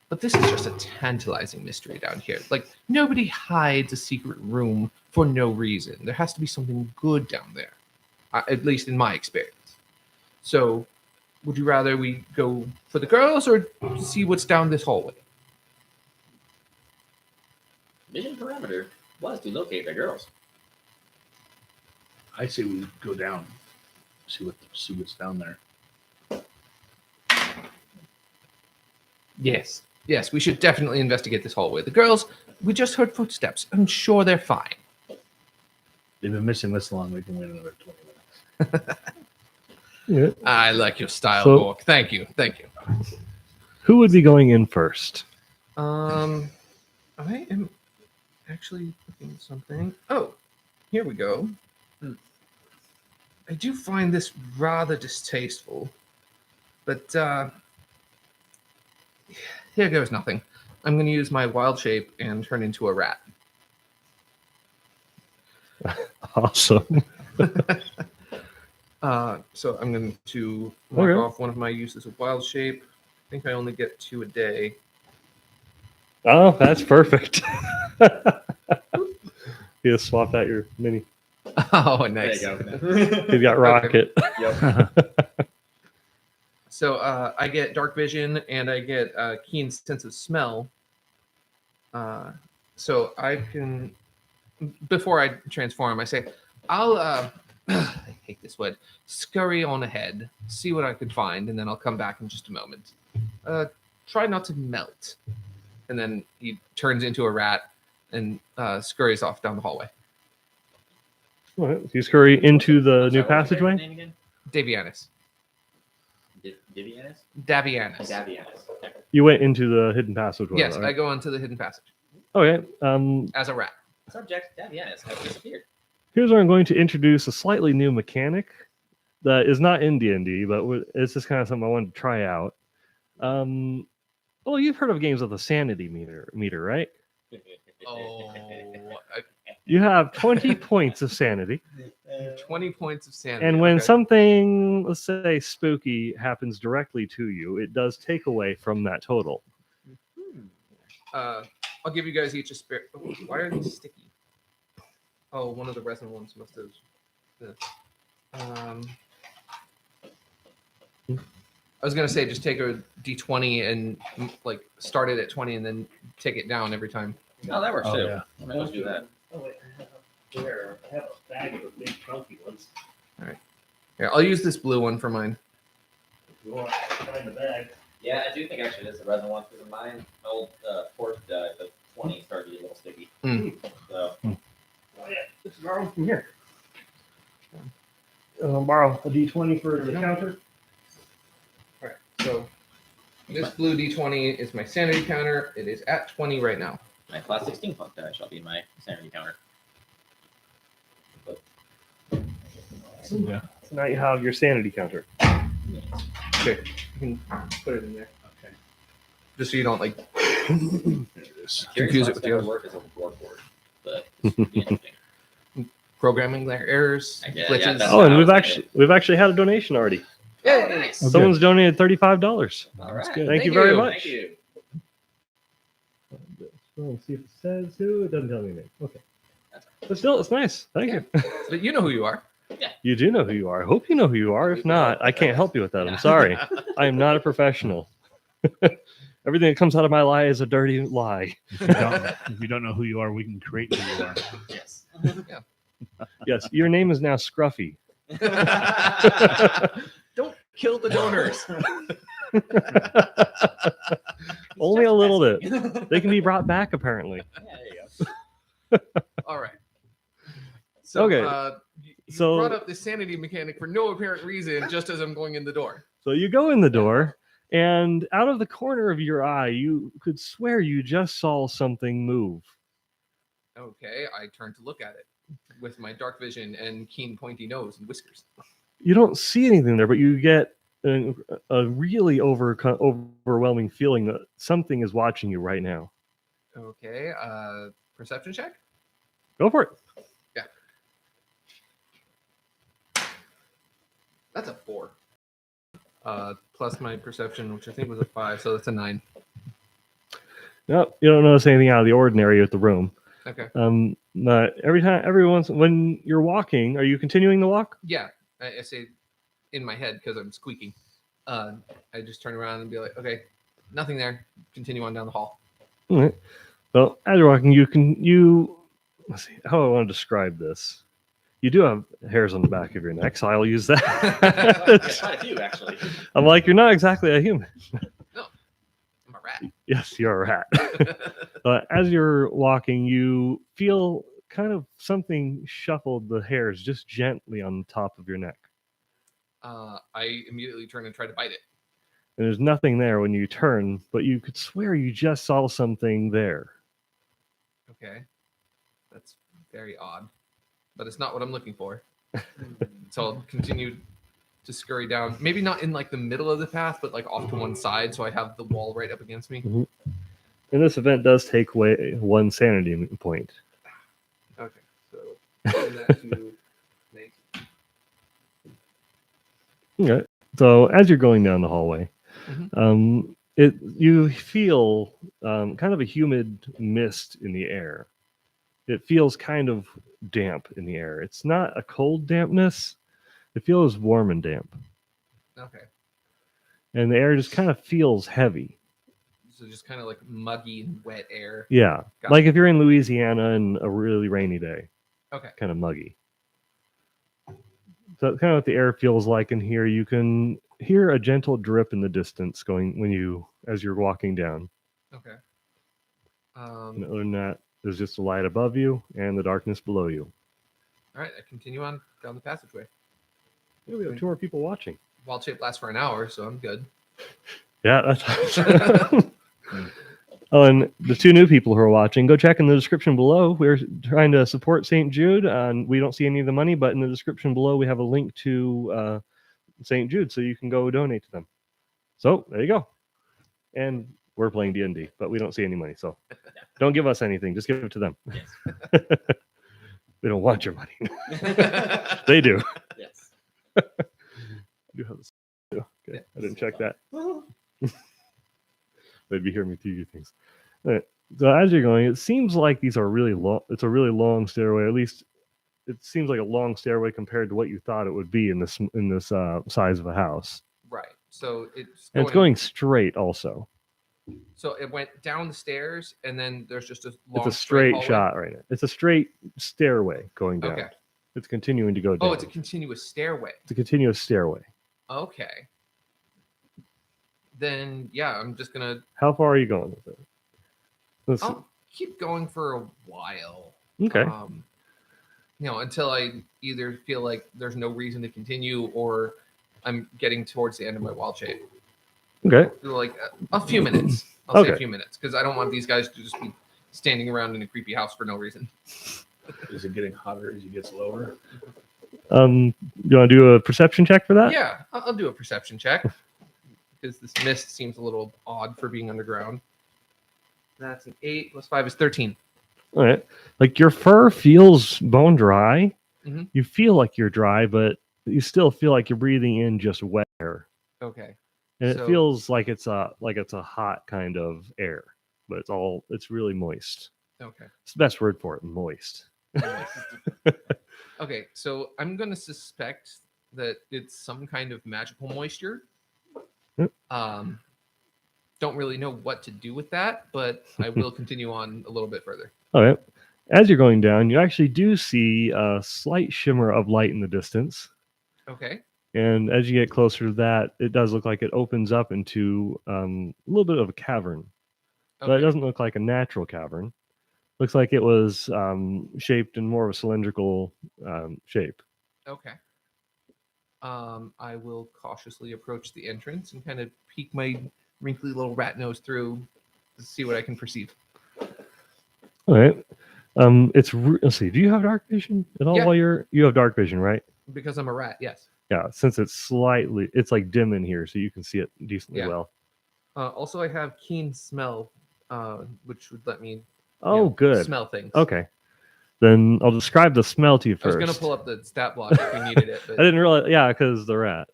But this is just a tantalizing mystery down here. Like, nobody hides a secret room for no reason. There has to be something good down there, at least in my experience. So, would you rather we go for the girls or see what's down this hallway? mission parameter was to locate the girls. I say we go down, see what's down there. Yes. Yes, we should definitely investigate this hallway. The girls, we just heard footsteps. I'm sure they're fine. They've been missing this long. We can wait another 20 minutes. Yeah. I like your style, So- Bork. Thank you. Thank you. Who would be going in first? I am actually looking at something. Oh, here we go. I do find this rather distasteful, but here goes nothing. I'm going to use my wild shape and turn into a rat. Awesome. So I'm going to mark Okay. off one of my uses of wild shape. I think I only get 2 a day. Oh, that's perfect. You just swap out your mini. Oh, nice. There you go. He's got rocket. Yep. So I get dark vision and I get a keen sense of smell. So I can, before I transform, I say, I'll, I hate this word, scurry on ahead, see what I could find, and then I'll come back in just a moment. Try not to melt. And then he turns into a rat and scurries off down the hallway. All right, you scurry into the Sorry, new what was your passageway. name again? Davianus. Divianus? Davianus. Davianus. Okay. You went into the hidden passageway. Yes, right? I go into the hidden passage Okay. as a rat. Subject Davianus has disappeared. Here's where I'm going to introduce a slightly new mechanic that is not in D&D, but it's just kind of something I wanted to try out. Well, you've heard of games with a sanity meter, right? Oh, You have 20 points of sanity, 20 points of sanity. and when okay. something, let's say, spooky happens directly to you, it does take away from that total. I'll give you guys each a spare. Why are these sticky? Oh, one of the resin ones must have. I was gonna say just take a d20 and like start it at 20 and then take it down every time. Oh, that works Oh, too. yeah. I'm gonna do that. Oh, wait, I have a bag of the big chunky ones. Here, I'll use this blue one for mine. If you want to find the bag. Yeah, I do think actually this is a resin one because mine, my old port, the 20 started to get a little sticky. So Oh, yeah. This is borrow from here. Borrow a D20 for the counter. All right, so this blue d20 is my sanity counter. It is at 20 right now. my class 16 punk die shall be my sanity counter. Yeah. So now you have your sanity counter. Okay, you can put it in there. Okay. Just so you don't like There it is. confuse it with the the other. work as a board, but this would be interesting. Programming their errors, Yeah, glitches. yeah, that's Oh, what and I was we've actually had a donation already. Oh, nice. Okay. Someone's donated $35. All That's right. good. Thank you very you. much. Thank you. Let's see if it says who. It doesn't tell me anything. Okay. But still, it's nice. Thank you. But you know who you are. You do know who you are. I hope you know who you are. If not, I can't help you with that. I'm sorry. I am not a professional. Everything that comes out of my lie is a dirty lie. If you don't know who you are, we can create who you are. Yes. Yes, your name is now Scruffy. Don't kill the donors. Only a little bit. They can be brought back, apparently. Yeah, there you go. All right. So, Okay. You So- brought up the sanity mechanic for no apparent reason, just as I'm going in the door. So you go in the door, and out of the corner of your eye, you could swear you just saw something move. Okay, I turn to look at it with my dark vision and keen pointy nose and whiskers. You don't see anything there, but you get a really overwhelming feeling that something is watching you right now. Okay, perception check? Go for it. That's a 4. Plus my perception, which I think was a 5, so that's a 9. No, you don't notice anything out of the ordinary with the room. Okay. But every once when you're walking, are you continuing to walk? Yeah, I say in my head because I'm squeaking. I just turn around and be like, okay, nothing there. Continue on down the hall. All right. Well, as you're walking, let's see how I want to describe this. You do have hairs on the back of your neck, so I'll use Yeah, that. quite a few actually. I'm like, you're not exactly a human. I'm a rat. Yes, you're a rat. But as you're walking, you feel kind of something shuffled the hairs just gently on the top of your neck. I immediately turn and try to bite it. And there's nothing there when you turn, but you could swear you just saw something there. Okay. That's very odd. But it's not what I'm looking for. So I'll continue to scurry down. Maybe not in like the middle of the path, but like off to one side so I have the wall right up against me. And this event does take away 1 sanity point. Okay. So turn that to make. Okay. So as you're going down the hallway, you feel kind of a humid mist in the air. It feels kind of damp in the air. It's not a cold dampness. It feels warm and damp. Okay. And the air just kind of feels heavy. So just kind of like muggy and wet air. Yeah. Got Like if you're in Louisiana and a really rainy day. Okay. Kind of muggy. So that's kind of what the air feels like in here. You can hear a gentle drip in the distance going as you're walking down. Okay. And other than that, there's just a light above you and the darkness below you. All right. I continue on down the passageway. Yeah, we have 2 more people watching. Wild shape lasts for an hour, so I'm good. Yeah, that's Oh, and the 2 new people who are watching, go check in the description below. We're trying to support St. Jude, and we don't see any of the money, but in the description below, we have a link to St. Jude, so you can go donate to them. So there you go. And we're playing D&D, but we don't see any money, so don't give us anything. Just give it to them. Yes. They don't want your money. They do. Yes. I do have this. Okay, Yeah, I didn't check that. They'd be hearing me through things. All right. So as you're going, it seems like these are really long. It's a really long stairway. At least it seems like a long stairway compared to what you thought it would be in this size of a house. Right. So And it's going straight also. So it went down the stairs, and then there's just a long It's a straight hallway? shot right now. It's a straight stairway going down. Okay. It's continuing to go down. Oh, it's a continuous stairway. It's a continuous stairway. Okay. Then yeah, I'm just gonna. How far are you going with it? Let's I'll keep going for a while. okay. Until I either feel like there's no reason to continue, or I'm getting towards the end of my wild shape. Okay. Like a few minutes. I'll say Okay. a few minutes, because I don't want these guys to just be standing around in a creepy house for no reason. Is it getting hotter as he gets lower? You want to do a perception check for that? Yeah, I'll do a perception check, because this mist seems a little odd for being underground. That's an 8 plus 5 is 13. All right. Like your fur feels bone dry. Mhm. You feel like you're dry, but you still feel like you're breathing in just wet air. Okay. And it So- feels like it's a hot kind of air, but it's really moist. Okay. It's the best word for it, moist. Okay, so I'm going to suspect that it's some kind of magical moisture. Yep. Don't really know what to do with that, but I will continue on a little bit further. All right. As you're going down, you actually do see a slight shimmer of light in the distance. Okay. And as you get closer to that, it does look like it opens up into a little bit of a cavern. But it Okay. doesn't look like a natural cavern. Looks like it was shaped in more of a cylindrical shape. Okay. I will cautiously approach the entrance and kind of peek my wrinkly little rat nose through to see what I can perceive. All right. Let's see. Do you have dark vision at all? Yeah. While you have dark vision, right? Because I'm a rat, yes. Yeah. Since it's like dim in here, so you can see it decently Yeah. well. Also, I have keen smell, which would let me Oh, good. smell things. Okay. Then I'll describe the smell to you I was first. going to pull up the stat block if we needed it, but I didn't realize. Yeah, because the rat.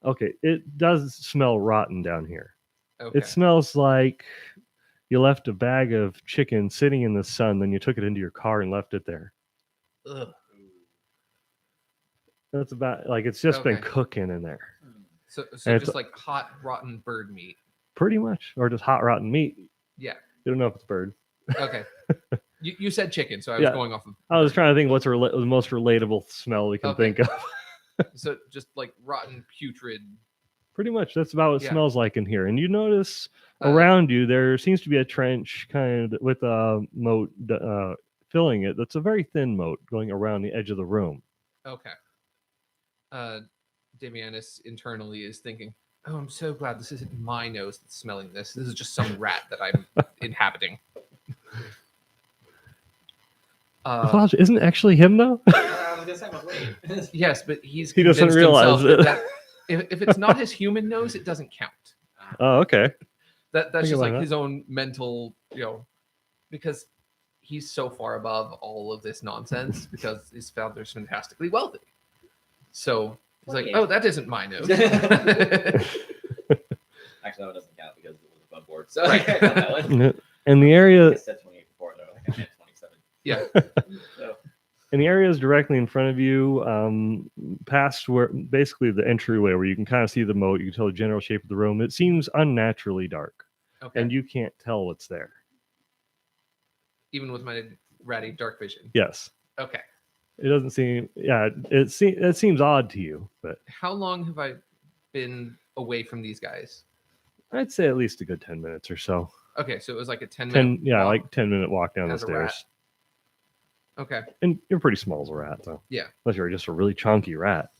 Okay. It does smell rotten down here. okay. It smells like you left a bag of chicken sitting in the sun, then you took it into your car and left it there. Ugh. That's about like it's just been Okay. cooking in there. So And just like hot, rotten bird meat. Pretty much. Or just hot rotten meat. Yeah. You don't know if it's bird. Okay. You said chicken, so I was Yeah. going off of. I was trying to think what's the most relatable smell we can Okay. think of. So just like rotten, putrid. Pretty much. That's about what it Yeah. smells like in here. And you notice Uh, around you there seems to be a trench kind of with a moat filling it. That's a very thin moat going around the edge of the room. Okay. Damianis internally is thinking, "Oh, I'm so glad this isn't my nose that's smelling this. This is just some rat that I'm inhabiting." Isn't it actually him though? I was gonna say, but wait. Yes, but he's He doesn't convinced realize himself it. that if it's not his human nose, it doesn't count. Oh, okay. That's Think just about like that. his own mental, because he's so far above all of this nonsense because his founder's fantastically wealthy. So he's like, Okay. "Oh, that isn't my nose." Actually, that one doesn't count because it was above board. So Right. I got that one. And the I area said 28 before though. I think I meant 27. Yeah. So and the area is directly in front of you, past where basically the entryway where you can kind of see the moat. You can tell the general shape of the room. It seems unnaturally dark, Okay. and you can't tell what's there. Even with my ratty dark vision. Yes, Okay. it doesn't seem. Yeah, it seems odd to you, but How long have I been away from these guys? I'd say at least a good 10 minutes or so. Okay, so it was like a 10-minute 10, yeah, walk like 10-minute walk down the as a rat. stairs. Okay. And you're pretty small as a rat, though. Yeah. Unless you're just a really chunky rat.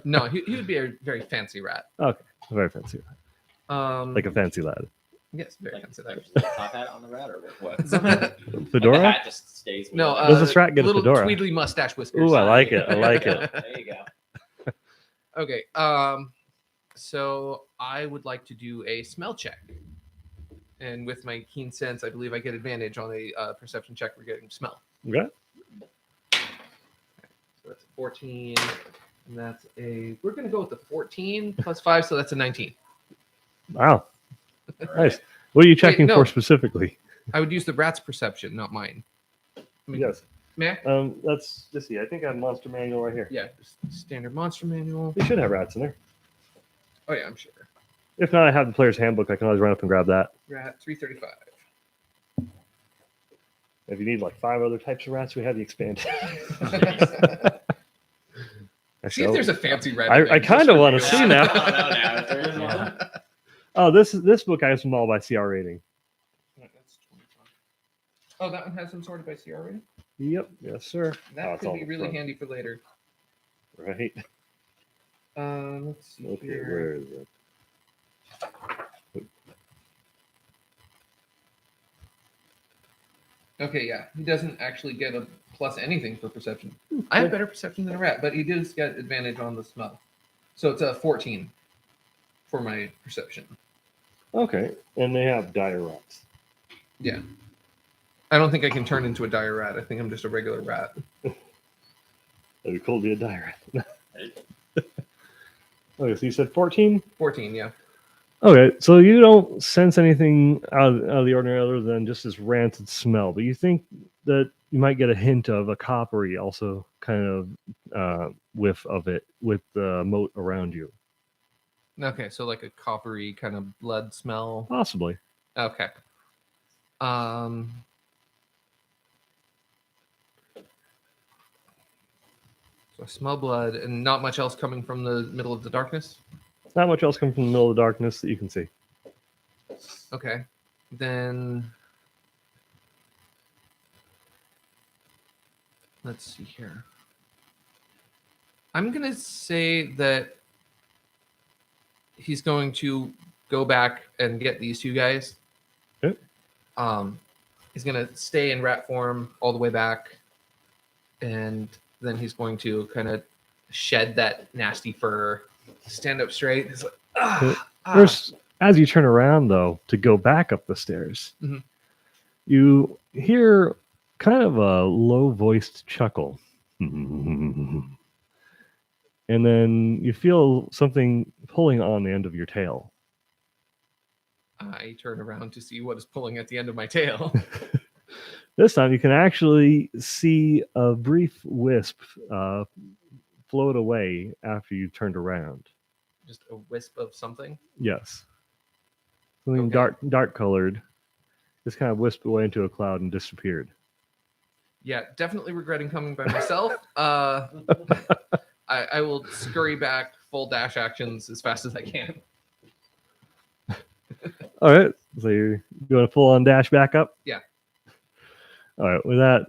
No, he would be a very fancy rat. A very fancy rat. Like a fancy lad. yes, very like, fancy like rat. the top hat on the rat or what? Fedora? Like the hat just stays. with No, it. Does this rat get a little fedora? tweedly mustache whiskers. Ooh, I like it. I like it. There you go. Okay. So I would like to do a smell check, and with my keen sense, I believe I get advantage on a perception check for getting smell. Okay. So that's a 14, and that's a. We're gonna go with the 14 plus 5, so that's a 19. Wow. Nice. What are you checking no. for specifically? I would use the rat's perception, not mine. I mean, Yes. May I? Let's just see. I think I have Monster Manual right here. Yeah, just standard monster manual. We should have rats in there. Oh yeah, I'm sure. If not, I have the player's handbook. I can always run up and grab that. Rat 335. If you need like 5 other types of rats, we have the expanded. See if there's a fancy rat. I kind of want to see now. I don't know now if there is one. Oh, this book I have them all by CR rating. That's 25. Oh, that one has them sorted by CR rating? Yep. Yes, sir. That Oh, it's could all be in really front. handy for later. Right. Let's see Okay, here. where is it? Okay, yeah. He doesn't actually get a plus anything for perception. I have better perception than a rat, but he does get advantage on the smell. So it's a 14 for my perception. Okay, and they have dire rats. Yeah. I don't think I can turn into a dire rat. I think I'm just a regular rat. That'd be cool to be a dire rat. Okay, so you said 14? 14, yeah. Okay, so you don't sense anything out of the ordinary other than just this rancid smell, but you think that you might get a hint of a coppery also kind of whiff of it with the moat around you. Okay, so like a coppery kind of blood smell. Possibly. Okay. So I smell blood and not much else coming from the middle of the darkness. Not much else coming from the middle of the darkness that you can see. Okay. Then let's see here. I'm gonna say that he's going to go back and get these two guys. Okay. He's gonna stay in rat form all the way back, and then he's going to kind of shed that nasty fur, stand up straight. He's like, First, as you turn around, though, to go back up the stairs, Mhm. you hear kind of a low-voiced chuckle. And then you feel something pulling on the end of your tail. I turn around to see what is pulling at the end of my tail. This time, you can actually see a brief wisp float away after you turned around. Just a wisp of something. Yes. Something Okay. dark colored. Just kind of wisped away into a cloud and disappeared. Yeah, definitely regretting coming by myself. I will scurry back, full dash actions as fast as I can. All right. So you want to full on dash back up? Yeah. All right. With that,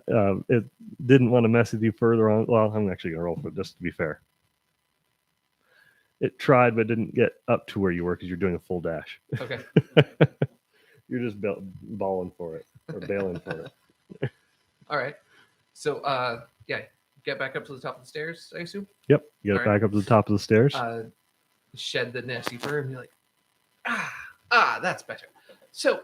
it didn't want to mess with you further on. Well, I'm actually going to roll for it just to be fair. It tried, but didn't get up to where you were because you're doing a full dash. Okay. You're just balling for it or bailing for it. All right. So, yeah, get back up to the top of the stairs, I assume. Yep. You get All it back up to the top of the stairs. Shed the nasty fur and be like, that's better. So,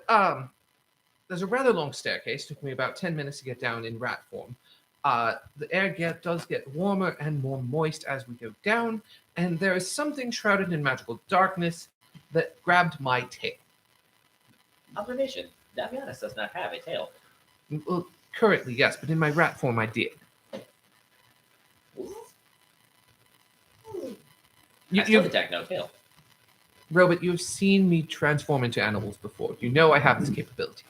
there's a rather long staircase. Took me about 10 minutes to get down in rat form. The air does get warmer and more moist as we go down, and there is something shrouded in magical darkness that grabbed my tail. Observation. Davianus does not have a tail. Well, currently, yes, but in my rat form, I did. I still detect no tail. Robert, you've seen me transform into animals before. You know I have this capability.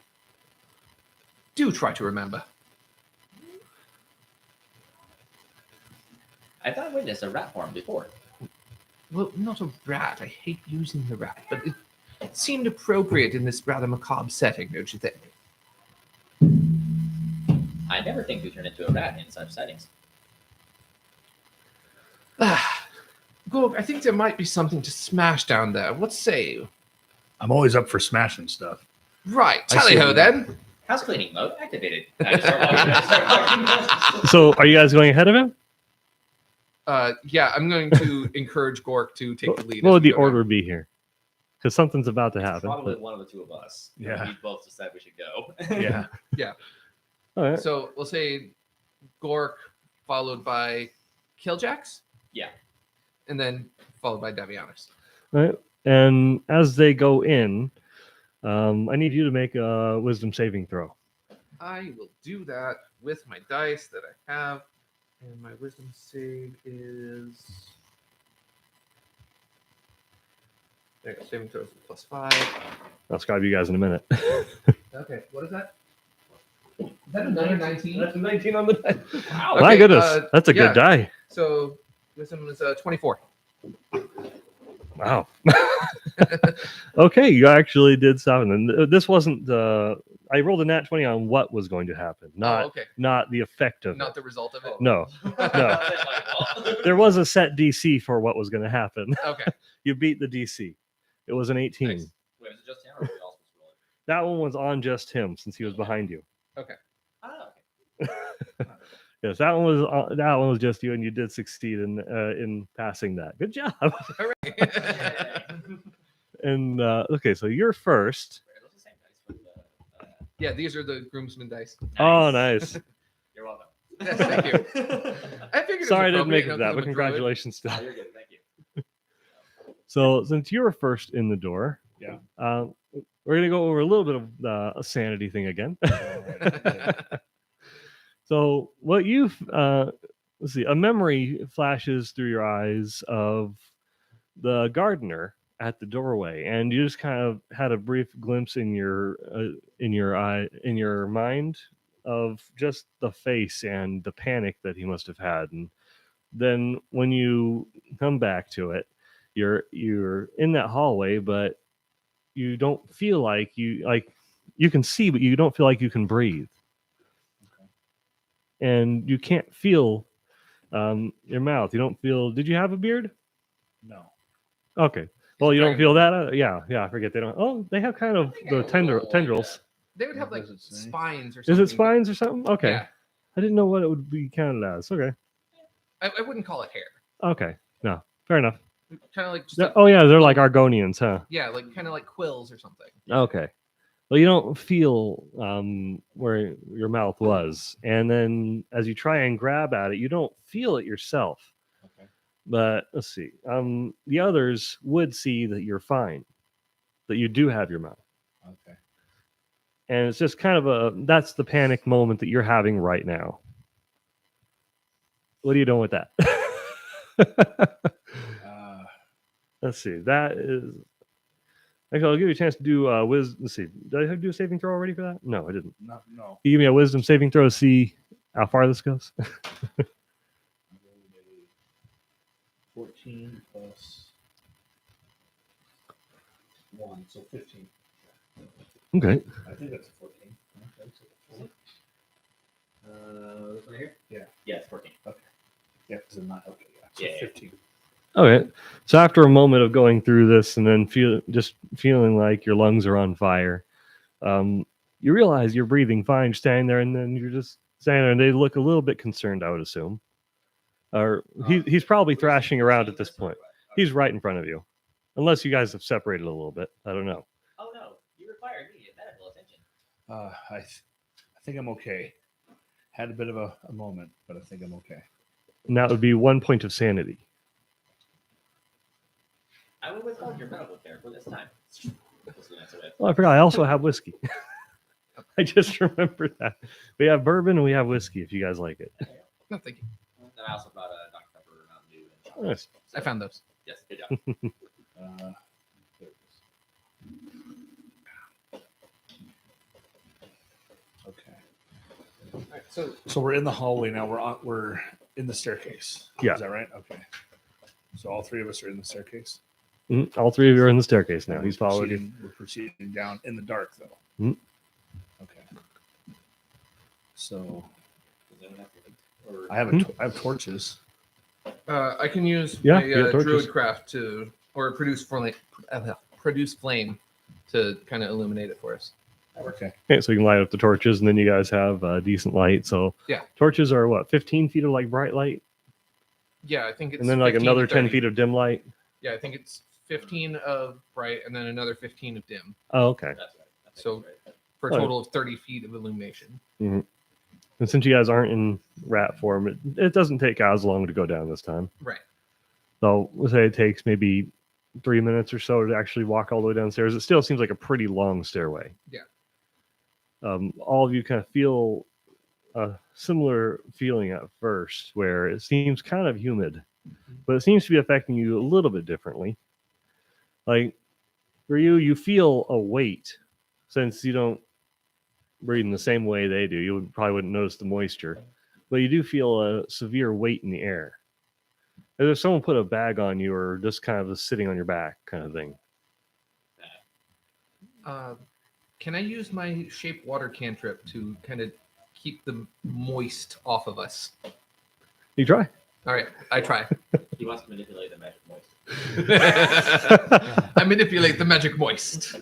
Do try to remember. I thought I witnessed a rat form before. Well, not a rat. I hate using the rat, but it seemed appropriate in this rather macabre setting, don't you think? I never think to turn into a rat in such settings. Gorg, I think there might be something to smash down there. What say you? I'm always up for smashing stuff. Right, I see tally-ho you. then. House cleaning mode activated. I just start walking. So are you guys going ahead of him? Yeah, I'm going to encourage Gork to take the lead. What as would we the go down. order be here? Because something's about to happen. Probably but- one of the two of us. Yeah. We both decide we should go. Yeah. All right. So we'll say Gork followed by Killjax. Yeah. And then followed by Davianus. Right. And as they go in, I need you to make a wisdom saving throw. I will do that with my dice that I have, and my wisdom save is. There you go. Saving throws +5. I'll describe you guys in a minute. Okay, what is that? Is that another 19? That's a 19 on the die. Wow. My Okay, goodness, that's a yeah. good die. So wisdom is 24. Wow. Okay, you actually did something. And this wasn't I rolled a nat 20 on what was going to happen, not Oh, okay. not the effect of Not it. the result of it. No. No. There was a set DC for what was going to happen. Okay. You beat the DC. It was an 18. Nice. Wait, was it just him or were we all supposed to roll it? That one was on just him since he was behind you. Oh, okay. Yes, that one was just you, and you did succeed in passing that. Good job. All right. Yay. And okay, so you're first. Wait, are those the same dice for the, Yeah, these are the groomsman dice. Oh, nice. You're welcome. Yes, thank you. I figured. It was Sorry I didn't make appropriate, it you know, 'cause that, I'm but a druid. congratulations. Oh, you're good. Thank you. So since you were first in the door, Yeah. we're gonna go over a little bit of a sanity thing again. So what you've let's see, a memory flashes through your eyes of the gardener at the doorway, and you just kind of had a brief glimpse in your mind of just the face and the panic that he must have had. And then when you come back to it, you're in that hallway, but you don't feel like you can see, but you don't feel like you can breathe. And you can't feel your mouth. You don't feel. Did you have a beard? No. Okay. Well, you don't feel that. Yeah. I forget they don't. Oh, they have kind of the tendrils. They would have like What does it say? spines or Is something. it spines or something? Okay. Yeah. I didn't know what it would be counted as. Okay. I wouldn't call it hair. Okay. No. Fair enough. Kind of like just. Oh yeah, they're like Argonians, huh? Yeah, like kind of like quills or something. Okay. Well, you don't feel where your mouth was, and then as you try and grab at it, you don't feel it yourself. Okay. But let's see. The others would see that you're fine, that you do have your mouth, Okay. and it's just kind of that's the panic moment that you're having right now. What are you doing with that? Let's see. That is. Actually, I'll give you a chance to do wisdom. Let's see. Did I have to do a saving throw already for that? No, I didn't. No. Can you give me a wisdom saving throw to see how far this goes? 14 plus 1, so 15. Okay. I think that's a 14. This one here? Yeah. Yeah, it's 14. Yeah, because I'm not. Okay, yeah. So Yeah. 15. Okay. So after a moment of going through this and then feeling like your lungs are on fire, you realize you're breathing fine, standing there, and then you're just standing there, and they look a little bit concerned, I would assume. Or he's probably thrashing around at this point. He's right in front of you, unless you guys have separated a little bit. I don't know. Oh no, you require immediate medical attention. I think I'm okay. Had a bit of a moment, but I think I'm okay. And that would be 1 point of sanity. I will withhold your medical care for this time. Oh, I forgot. I also have whiskey. I just remembered that. We have bourbon and we have whiskey if you guys like it. No, thank you. And I also brought a Dr. Pepper, Mountain Dew, and chocolate. Nice. I found those. Yes, good job. There it is. Okay. All right, so So we're in the hallway now. We're in the staircase. Yeah. Is that right? Okay. So all three of us are in the staircase. Mhm. All three of you are in the staircase now. And He's followed you. We're proceeding down in the dark, though. Mhm. Okay. So Does anyone have to- or- I have torches. I can use Yeah, my you got torches. druid craft to produce flame to kind of illuminate it for us. Okay. Okay, so you can light up the torches, and then you guys have decent light. So Yeah. torches are what, 15 feet of like bright light, Yeah, I think it's and then like 15 to another 10 30. feet of dim light. Yeah, I think it's 15 of bright and then another 15 of dim Oh, okay. That's right. I think So- that's right. for a Oh. total of 30 feet of illumination. And since you guys aren't in rat form, it doesn't take as long to go down this time. Right. So we'll say it takes maybe 3 minutes or so to actually walk all the way downstairs. It still seems like a pretty long stairway. Yeah. All of you kind of feel a similar feeling at first, where it seems kind of humid, but it seems to be affecting you a little bit differently. Like for you, you feel a weight since you don't breathe in the same way they do. Probably wouldn't notice the moisture, but you do feel a severe weight in the air. As if someone put a bag on you or just kind of sitting on your back kind of thing. Can I use my shape water cantrip to kind of keep the moist off of us? You try. All right, I try. He wants to manipulate the magic moist. I manipulate the magic moist.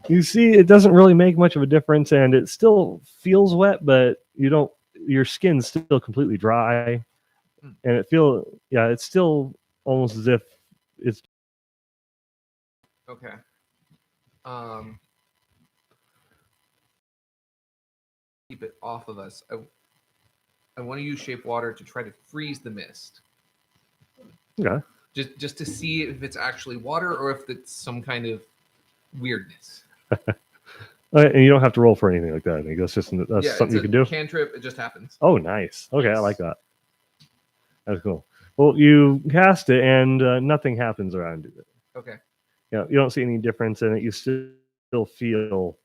You see, it doesn't really make much of a difference, and it still feels wet, but you don't. Your skin's still completely dry, and it's still almost as if it's. Okay. Keep it off of us. I want to use shape water to try to freeze the mist. Okay. Just to see if it's actually water or if it's some kind of weirdness. And you don't have to roll for anything like that. I think that's just something you can do. Cantrip, it just happens. Oh, nice. Okay, I like that. That's cool. Well, you cast it, and nothing happens around you. Okay. Yeah, you don't see any difference in it. You still feel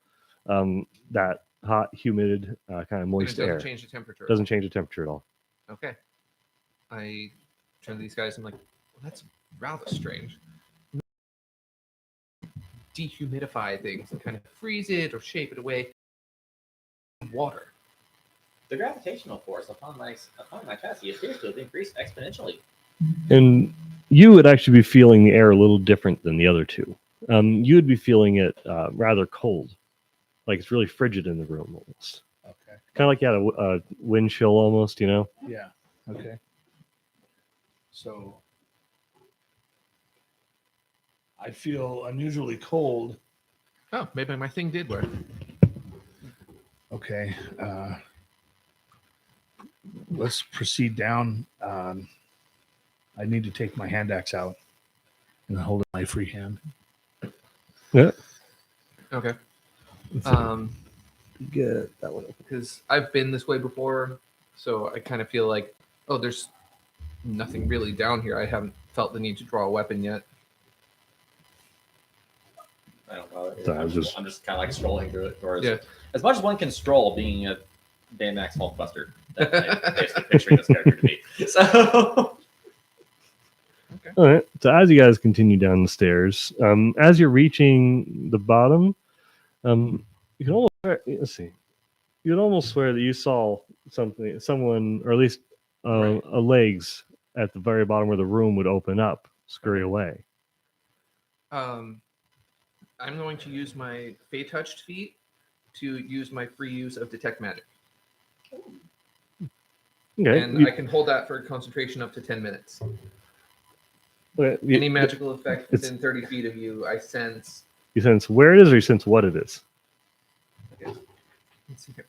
that hot, humid, kind of moist And it air. doesn't change the temperature. Doesn't change the temperature at all. Okay. I turn to these guys. I'm like, well, that's rather strange. Dehumidify things and kind of freeze it or shape it away. Water. The gravitational force upon my chassis appears to have increased exponentially. And you would actually be feeling the air a little different than the other two. You would be feeling it rather cold, like it's really frigid in the room almost. Okay. Kind of like you had a wind chill almost, you know? Yeah. Okay. So I feel unusually cold. Oh, maybe my thing did work. Okay. Let's proceed down. I need to take my hand axe out and hold it in my free hand. Yeah. Okay. Get that one. Because I've been this way before, so I kind of feel like, oh, there's nothing really down here. I haven't felt the need to draw a weapon yet. I don't know. So I'm just kind of like strolling through it. Or Yeah. as much as one can stroll, being a Baymax Hulkbuster. That's basically picturing this character to be. So. All right. So as you guys continue down the stairs, as you're reaching the bottom, you can almost let's see. You can almost swear that you saw someone, or at least a legs at the very bottom where the room would open up, scurry away. I'm going to use my Fey Touched feat to use my free use of Detect Magic. Okay. And I can hold that for concentration up to 10 minutes. Any magical effect within 30 feet of you, I sense. You sense where it is, or you sense what it is? Okay. Let's see here.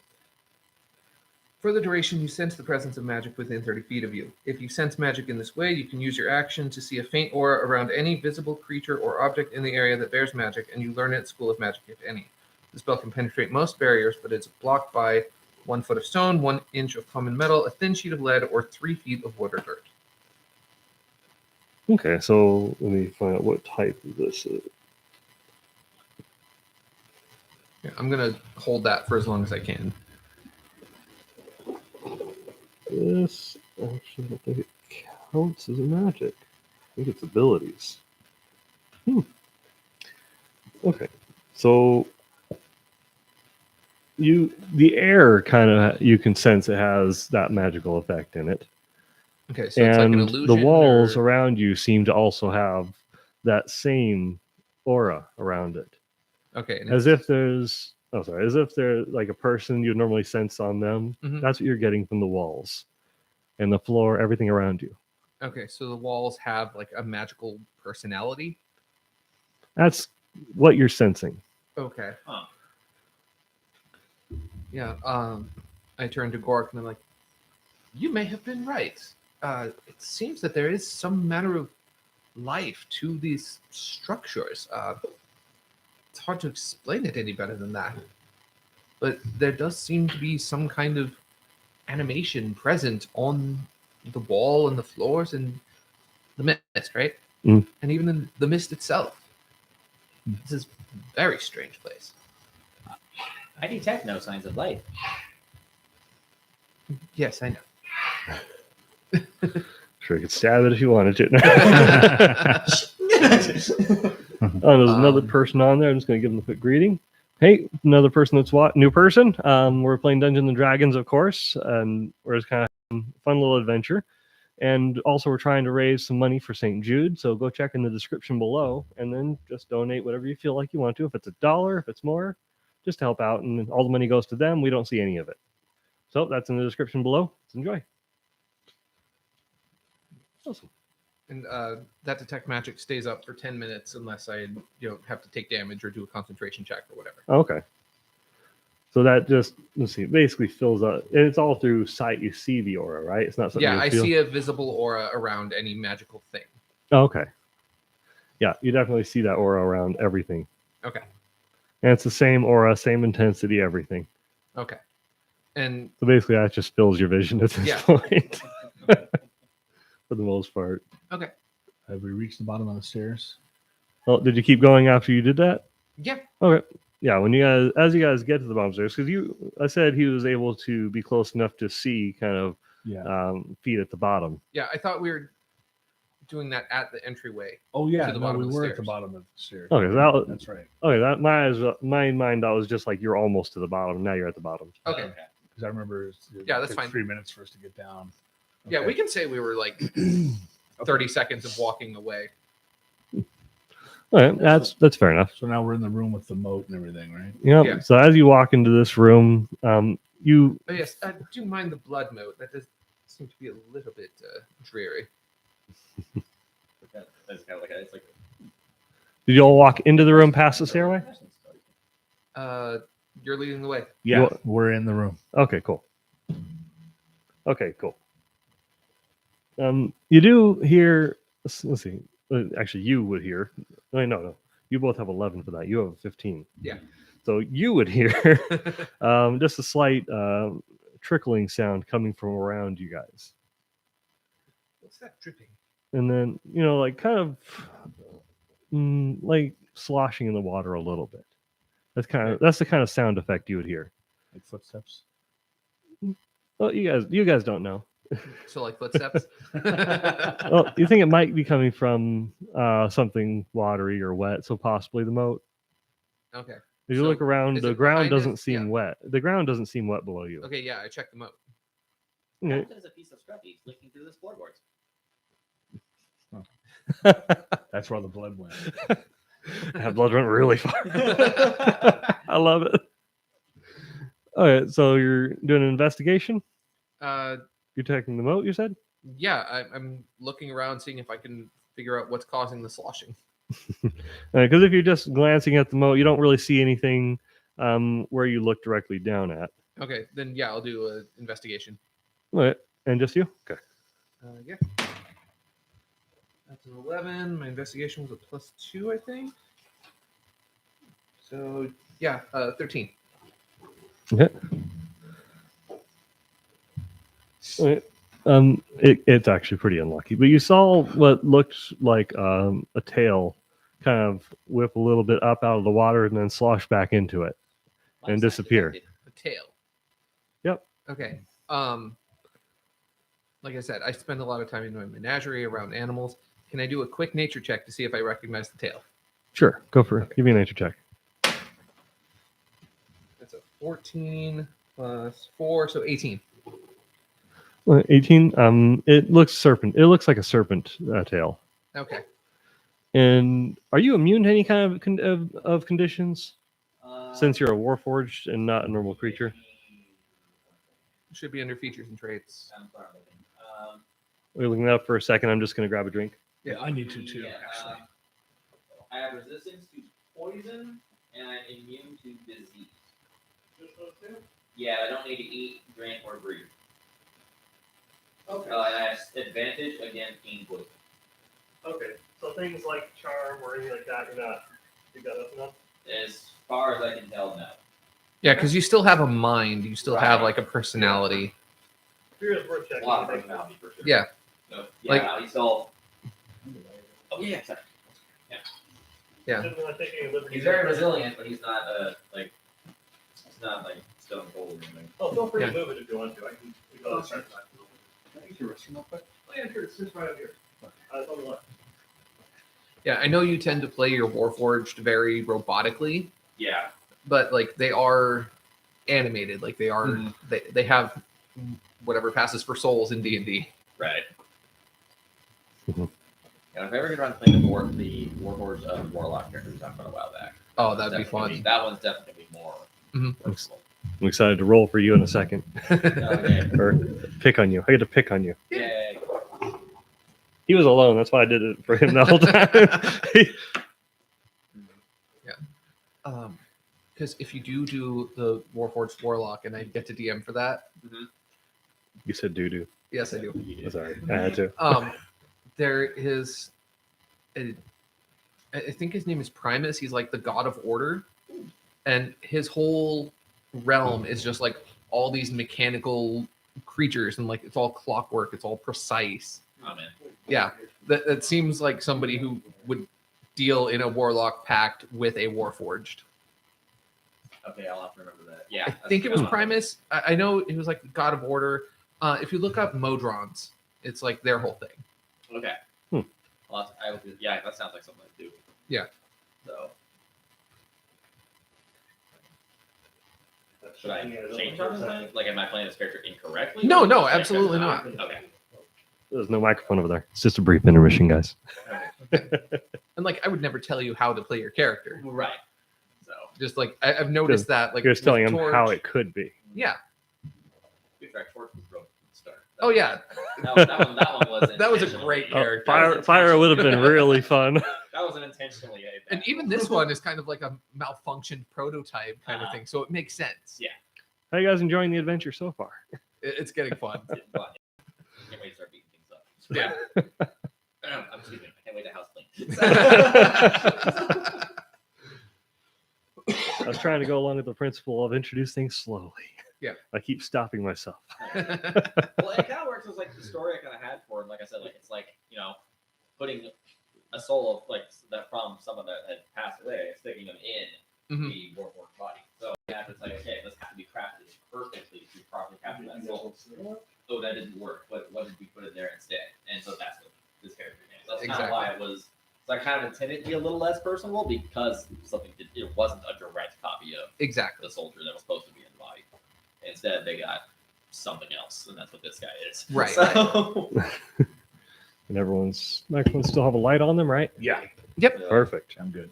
For the duration, you sense the presence of magic within 30 feet of you. If you sense magic in this way, you can use your action to see a faint aura around any visible creature or object in the area that bears magic, and you learn it at School of Magic, if any. The spell can penetrate most barriers, but it's blocked by 1 foot of stone, 1 inch of common metal, a thin sheet of lead, or 3 feet of wood or dirt. Okay, so let me find out what type of this is. Yeah, I'm going to hold that for as long as I can. This actually, I don't think it counts as a magic. I think it's abilities. Okay, so the air kind of, you can sense it has that magical effect in it. Okay, so it's like an illusion. The walls around you seem to also have that same aura around it. Okay, as if there's like a person you'd normally sense on them. Mhm. That's what you're getting from the walls and the floor, everything around you. Okay, so the walls have like a magical personality. That's what you're sensing. Okay. Huh. Yeah. I turn to Gork and I'm like, you may have been right. It seems that there is some manner of life to these structures. It's hard to explain it any better than that. But there does seem to be some kind of animation present on the wall and the floors and the mist, right? Mm. And even in the mist itself. This is a very strange place. I detect no signs of life. Yes, I know. Sure, you could stab it if you wanted to. Oh, there's another person on there. I'm just going to give them a quick greeting. Hey, another person that's new person. We're playing Dungeons and Dragons, of course, and we're just kind of having a fun little adventure. And also, we're trying to raise some money for St. Jude. So go check in the description below, and then just donate whatever you feel like you want to. If it's $1, if it's more, just to help out, and all the money goes to them. We don't see any of it. So that's in the description below. Let's enjoy. Awesome. And that detect magic stays up for 10 minutes unless I have to take damage or do a concentration check or whatever. Okay. So that just, let's see, basically fills up. And it's all through sight. You see the aura, right? It's not something Yeah, you I feel. see a visible aura around any magical thing. Oh, okay. Yeah, you definitely see that aura around everything. Okay. And it's the same aura, same intensity, everything. Okay. And So basically, that just fills your vision at this Yeah. point. For the most part. okay. Have we reached the bottom of the stairs? Well, did you keep going after you did that? Yeah. Okay. Yeah, when as you guys get to the bottom stairs, because I said he was able to be close enough to see kind of Yeah. feet at the bottom. Yeah, I thought we were doing that at the entryway. Oh yeah. to the No, bottom we of the were at the stairs. bottom of the stairs. Okay, so That's right. okay, that my mind that was just like you're almost to the bottom. Now you're at the bottom. Okay. Because I remember it Yeah, that's took fine. 3 minutes for us to get down. Yeah, Okay. we can say we were like 30 seconds of walking away. All right, that's fair enough. So now we're in the room with the moat and everything, right? Yep. Yeah. So as you walk into this room, you Oh, yes, I do mind the blood moat. That does seem to be a little bit dreary. That's kind of like it's like. did you all walk into the room past the stairway? You're leading the way. Yeah, Well- we're in the room. Okay, cool. Okay, cool. You do hear. Let's see. Actually, you would hear. Wait, no. You both have 11 for that. You have 15. Yeah. So you would hear just a slight trickling sound coming from around you guys, What's that dripping? and then like kind of like sloshing in the water a little bit. That's the kind of sound effect you would hear. Like footsteps. Well, you guys don't know. So like footsteps? Well, you think it might be coming from something watery or wet, so possibly the moat. Okay. If you So, look around, is the it ground behind us? doesn't seem Yeah. wet. The ground doesn't seem wet below you. Okay, yeah, I checked them out. Okay. There's a piece of scruffy flicking through this floorboards. That's where the blood went. That blood went really far. I love it. All right, so you're doing an investigation. You're checking the moat. You said. Yeah, I'm looking around, seeing if I can figure out what's causing the sloshing. Because if you're just glancing at the moat, you don't really see anything where you look directly down at. Okay, then yeah, I'll do an investigation. All right, and just you. Okay. Yeah. That's an 11. My investigation was a +2, I think. So yeah, 13. Okay. All right. It's actually pretty unlucky, but you saw what looked like a tail kind of whip a little bit up out of the water and then slosh back into it. And disappear. A tail. Yep. Okay. Like I said, I spend a lot of time in my menagerie around animals. Can I do a quick nature check to see if I recognize the tail? Sure, go for it. Okay. Give me a nature check. That's a 14 + 4, so 18. 18. It looks It looks like a serpent tail. Okay. And are you immune to any kind of conditions? Since you're a warforged and not a normal creature. Should be under features and traits. We're looking that up for a second. I'm just going to grab a drink. Yeah, I need to too. Yeah, Actually. I have resistance to poison and I'm immune to disease. Just those two? Yeah, I don't need to eat, drink, or breathe. Okay. And I have advantage against being poisoned. Okay, so things like charm or anything like that, you got nothing else? As far as I can tell, no. Yeah, because you still have a mind. You still have Right. like a personality. Fear is worth A checking. lot of personality for sure. Yeah. So, Like- no, he's all. Oh yeah, sorry. Yeah. He's very resilient, but he's not like he's not like stone cold or anything. Oh, feel free Yeah. to move it if you want to. I can go to the Can I use your restroom real quick? Oh, yeah, sure. It's just right over here. It's on the left. Yeah, I know you tend to play your Warforged very robotically, Yeah. but like they are animated, like they are they have whatever passes for souls in D&D. Right. Mhm. Yeah, if I ever get around to playing the Warforged Warlock character we talked about a while back. Oh, that'd be Definitely fun. that one's definitely more Mhm. personal. I'm excited to roll for you in a second, Okay. or pick on you. I get to pick on you. Yay. He was alone. That's why I did it for him the whole time. Because if you do the Warforged Warlock and I get to DM for that, You said doo doo. yes, I do. Sorry, I had to. There is, I think his name is Primus. He's like the god of order, and his whole realm is just like all these mechanical creatures, and like it's all clockwork. It's all precise. Oh man. Yeah, that seems like somebody who would deal in a Warlock pact with a Warforged. Okay, I'll have to remember that. Yeah. I think it was Primus. I know it was like the god of order. If you look up Modrons, it's like their whole thing. Okay. Hmm. Yeah, that sounds like something I do. Yeah. So. Should I change on this? Like, am I playing this character incorrectly? No, Or no, should I absolutely correct not. it? Okay. There's no microphone over there. It's just a brief intermission, guys. And like I would never tell you how to play your character. Right. So. Just like I've noticed that, like You're just telling with him Torch- how it could be. Yeah. Good track. Torch was broken from the start. Oh yeah. That one was. That was a intentionally- great Oh, character. fire would have been really fun. That wasn't intentionally. And even this one is kind of like a malfunctioned prototype kind of thing, so it makes sense. Yeah. How you guys enjoying the adventure so far? It's getting fun. But, can't wait to start beating things up. Yeah. I'm just kidding. I can't wait to house clean. I was trying to go along with the principle of introduce things slowly. Yeah. I keep stopping myself. Well, it kind of works as like the story I kind of had for him. Like I said, like it's like putting a soul of like that from someone that had passed away, sticking them in Mhm. the Warforged body. So you have to say, okay, this has to be crafted perfectly to properly capture that soul. Oh, that didn't work. What did we put in there instead? And so that's what this character is. That's kind of why it was. So I kind of intended to be a little less personable because it wasn't a direct copy of Exactly. the soldier that was supposed to be in the body. Instead, they got something else, and that's what this guy is. Right. So, And everyone's microphones still have a light on them, right? Yeah, Perfect. I'm good.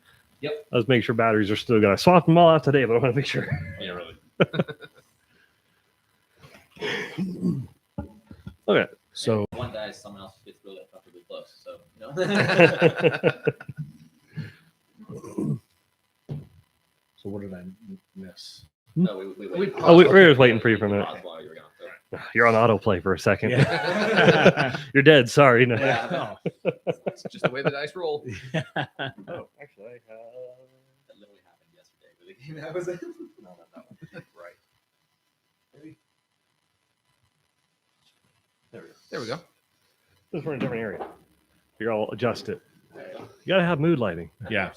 Let's make sure batteries are still good. I swapped them all out today, but I want to make sure. Yeah, really. Okay. So If one dies, someone else gets really uncomfortably close. So, so what did I miss? no, we waited. Oh, we were just waiting for you for a minute. While you were gone, so. You're on autoplay for a second. Yeah. You're dead. Sorry. No. Yeah. It's just the way the dice roll. Oh, actually, I have. That literally happened yesterday with the game I was in. No, not that one. Right. Maybe. There we go. There we go. This we're in a different area. You're all adjust it. You gotta have mood lighting. Yeah.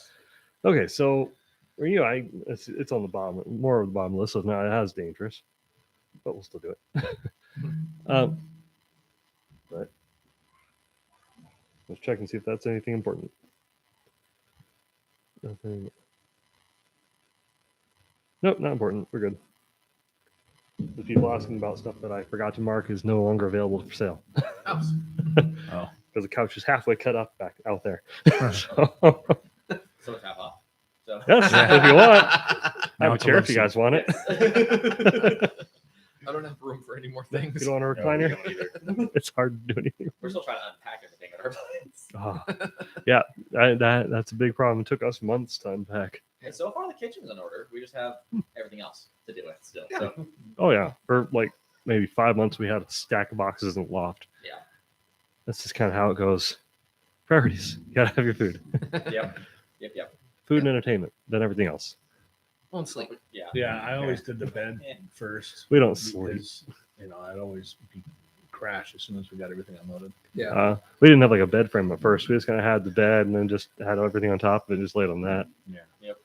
Okay, so for you, it's on the bottom, more of the bottom list, so it's not as dangerous, but we'll still do it. But let's check and see if that's anything important. Nothing. Nope, not important. We're good. The people asking about stuff that I forgot to mark is no longer available for sale Oh. Oh. because the couch is halfway cut up back out there. So, So it's half off. So. yes, if you want, I have Now a it's a chair if you lip guys want it. I don't have room for any more You things. don't want a No, we recliner? don't either. It's hard to do anything. We're still trying to unpack everything at our place. Oh, yeah, that's a big problem. It took us months to unpack. And so far, the kitchen's in order. We just have everything else to do with still. So, Oh yeah, for like maybe 5 months we had a stack of boxes in the loft. yeah. That's just kind of how it goes. Priorities. You gotta have your food, Yep. food and entertainment, then everything else. Won't sleep. Yeah. Yeah, I always did the bed Yeah. first. We don't sleep. because I'd always crash as soon as we got everything unloaded. Yeah. We didn't have like a bed frame at first. We just kind of had the bed and then just had everything on top of it and just laid on that. Yeah. Yep.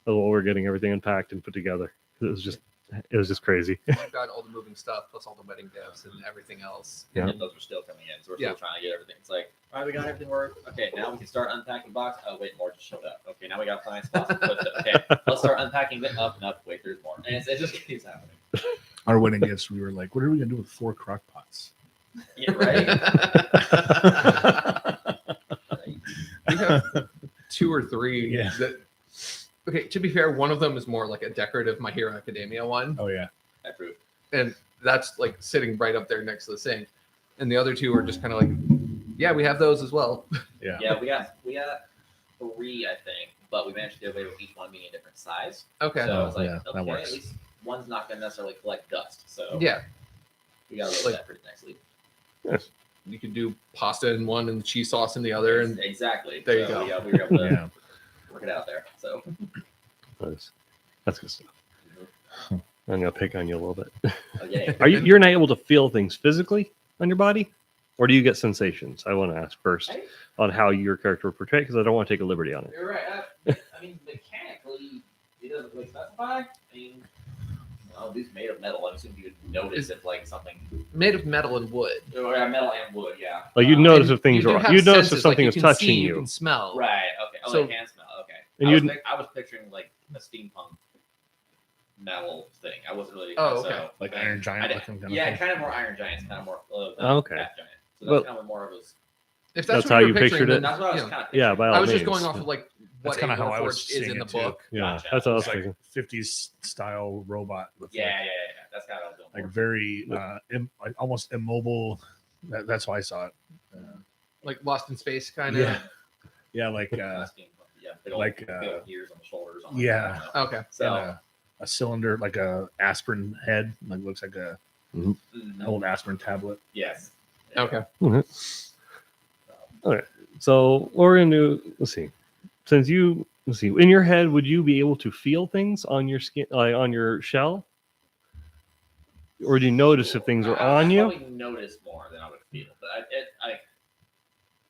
While we're getting everything unpacked and put together. It was just crazy. I've got all the moving stuff plus all the wedding gifts and everything else. Yeah. And those are still coming in, so we're Yeah. still trying to get everything. It's like, all right, we got everything worked. Okay, now we can start unpacking the box. Oh, wait, more just showed up. Okay, now we got fine spots. Okay, let's start unpacking it up and up. Wait, there's more. And it just keeps happening. Our wedding gifts, we were like, what are we gonna do with 4 crock pots? Yeah, right. Right. We have 2 or 3 Yeah. that. Okay, to be fair, one of them is more like a decorative My Hero Academia one, Oh yeah. I approve. and that's like sitting right up there next to the sink. And the other 2 are just kind of like, yeah, we have those as well. Yeah. Yeah, we got 3, I think, but we managed to get away with each one being a different size. Okay. So I was like, Yeah, that okay, works. at least one's not going to necessarily collect dust. So Yeah, we got away with that pretty nicely. you could do pasta in one and cheese sauce in the other, and Exactly. There you So go. We were able to Yeah. work it out there. So That's good stuff. I'm gonna pick on you a little bit. yeah. You're not able to feel things physically on your body, or do you get sensations? I want to ask first on how your character would portray, because I don't want to take a liberty on it. You're right. I mean, mechanically, it doesn't really specify. I mean, these made of metal. I'm assuming you would notice if like something. made of metal and wood. Or metal and wood, yeah. Like you'd notice And if things you do are. have You'd notice if senses, something like is you can touching see, you. You can smell. Right. Okay. Oh, So- they can smell. Okay. And I was picturing like a steampunk metal thing. I wasn't really. Oh, so, okay. Like I- Iron Giant I- looking kind yeah, of thing. kind of more Iron Giants, kind of more. Okay. Fat Giant. So that's Well- kind of more of his. If That's that's, how what you were pictured picturing, it? then, That's what I was you know, kind of. Yeah, by all I was just means. going off of like what That's a kinda how I was Warforged is seeing in the it, too. book. Yeah, Gotcha. that's what I was Like thinking. 50s style robot with Yeah. That's kind of what I was like doing. very like almost immobile. That's why I saw it. Like Lost in Space kind of. Yeah. Yeah, like Yeah, big old, like, big old ears on the shoulders. On yeah. The, Okay. so and a cylinder, like a aspirin head, like looks like a mhm. old aspirin tablet. Yes. Okay. So we're going to let's see. In your head, would you be able to feel things on your skin, like on your shell, or do you notice if things are on you? Probably notice more than I would feel, but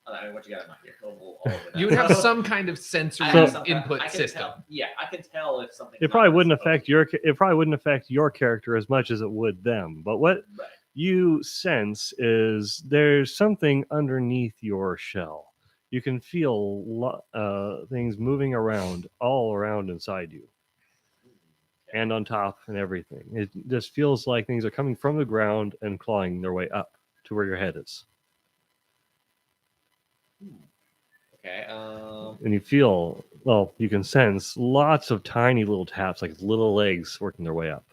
I mean, what you got in my ear? All over that. You would have some kind of sensory I have some- input I can system. Tell, yeah, I can tell if something. It probably wouldn't affect your character as much as it would them. But what Right. you sense is there's something underneath your shell. You can feel things moving around, all around inside you, and on top and everything. It just feels like things are coming from the ground and clawing their way up to where your head is. Okay. And you feel, well, you can sense lots of tiny little taps, like little legs working their way up.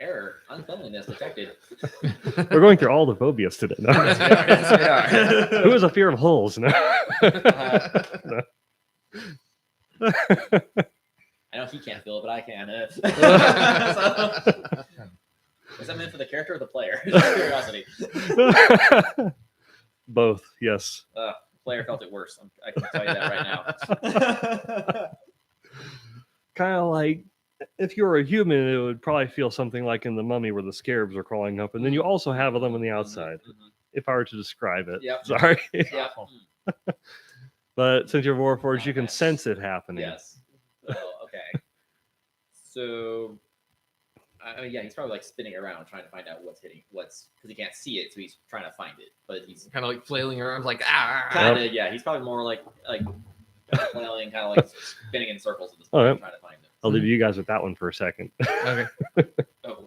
Error. Uncleanliness detected. We're going through all the phobias today. No? Yes, we are. Who has a fear of holes? No. I know he can't feel it, but I can. Is that meant for the character or the player? Just curiosity. Both, yes. Player felt it worse. I can tell you that right now. Kind of like if you were a human, it would probably feel something like in the Mummy where the scarabs are crawling up, and then you also have them on the outside. Mhm. If I were to describe it, Yep. sorry. Yeah. But since you're Warforged, you can sense it happening. Yes. Oh, okay. So, yeah, he's probably like spinning around trying to find out because he can't see it, so he's trying to find it. But he's Kind of like flailing around, like ah. kind of yeah. He's probably more like flailing, kind of like spinning in circles at this point, All right. trying to find it. I'll leave you guys with that one for a second. Okay. Oh,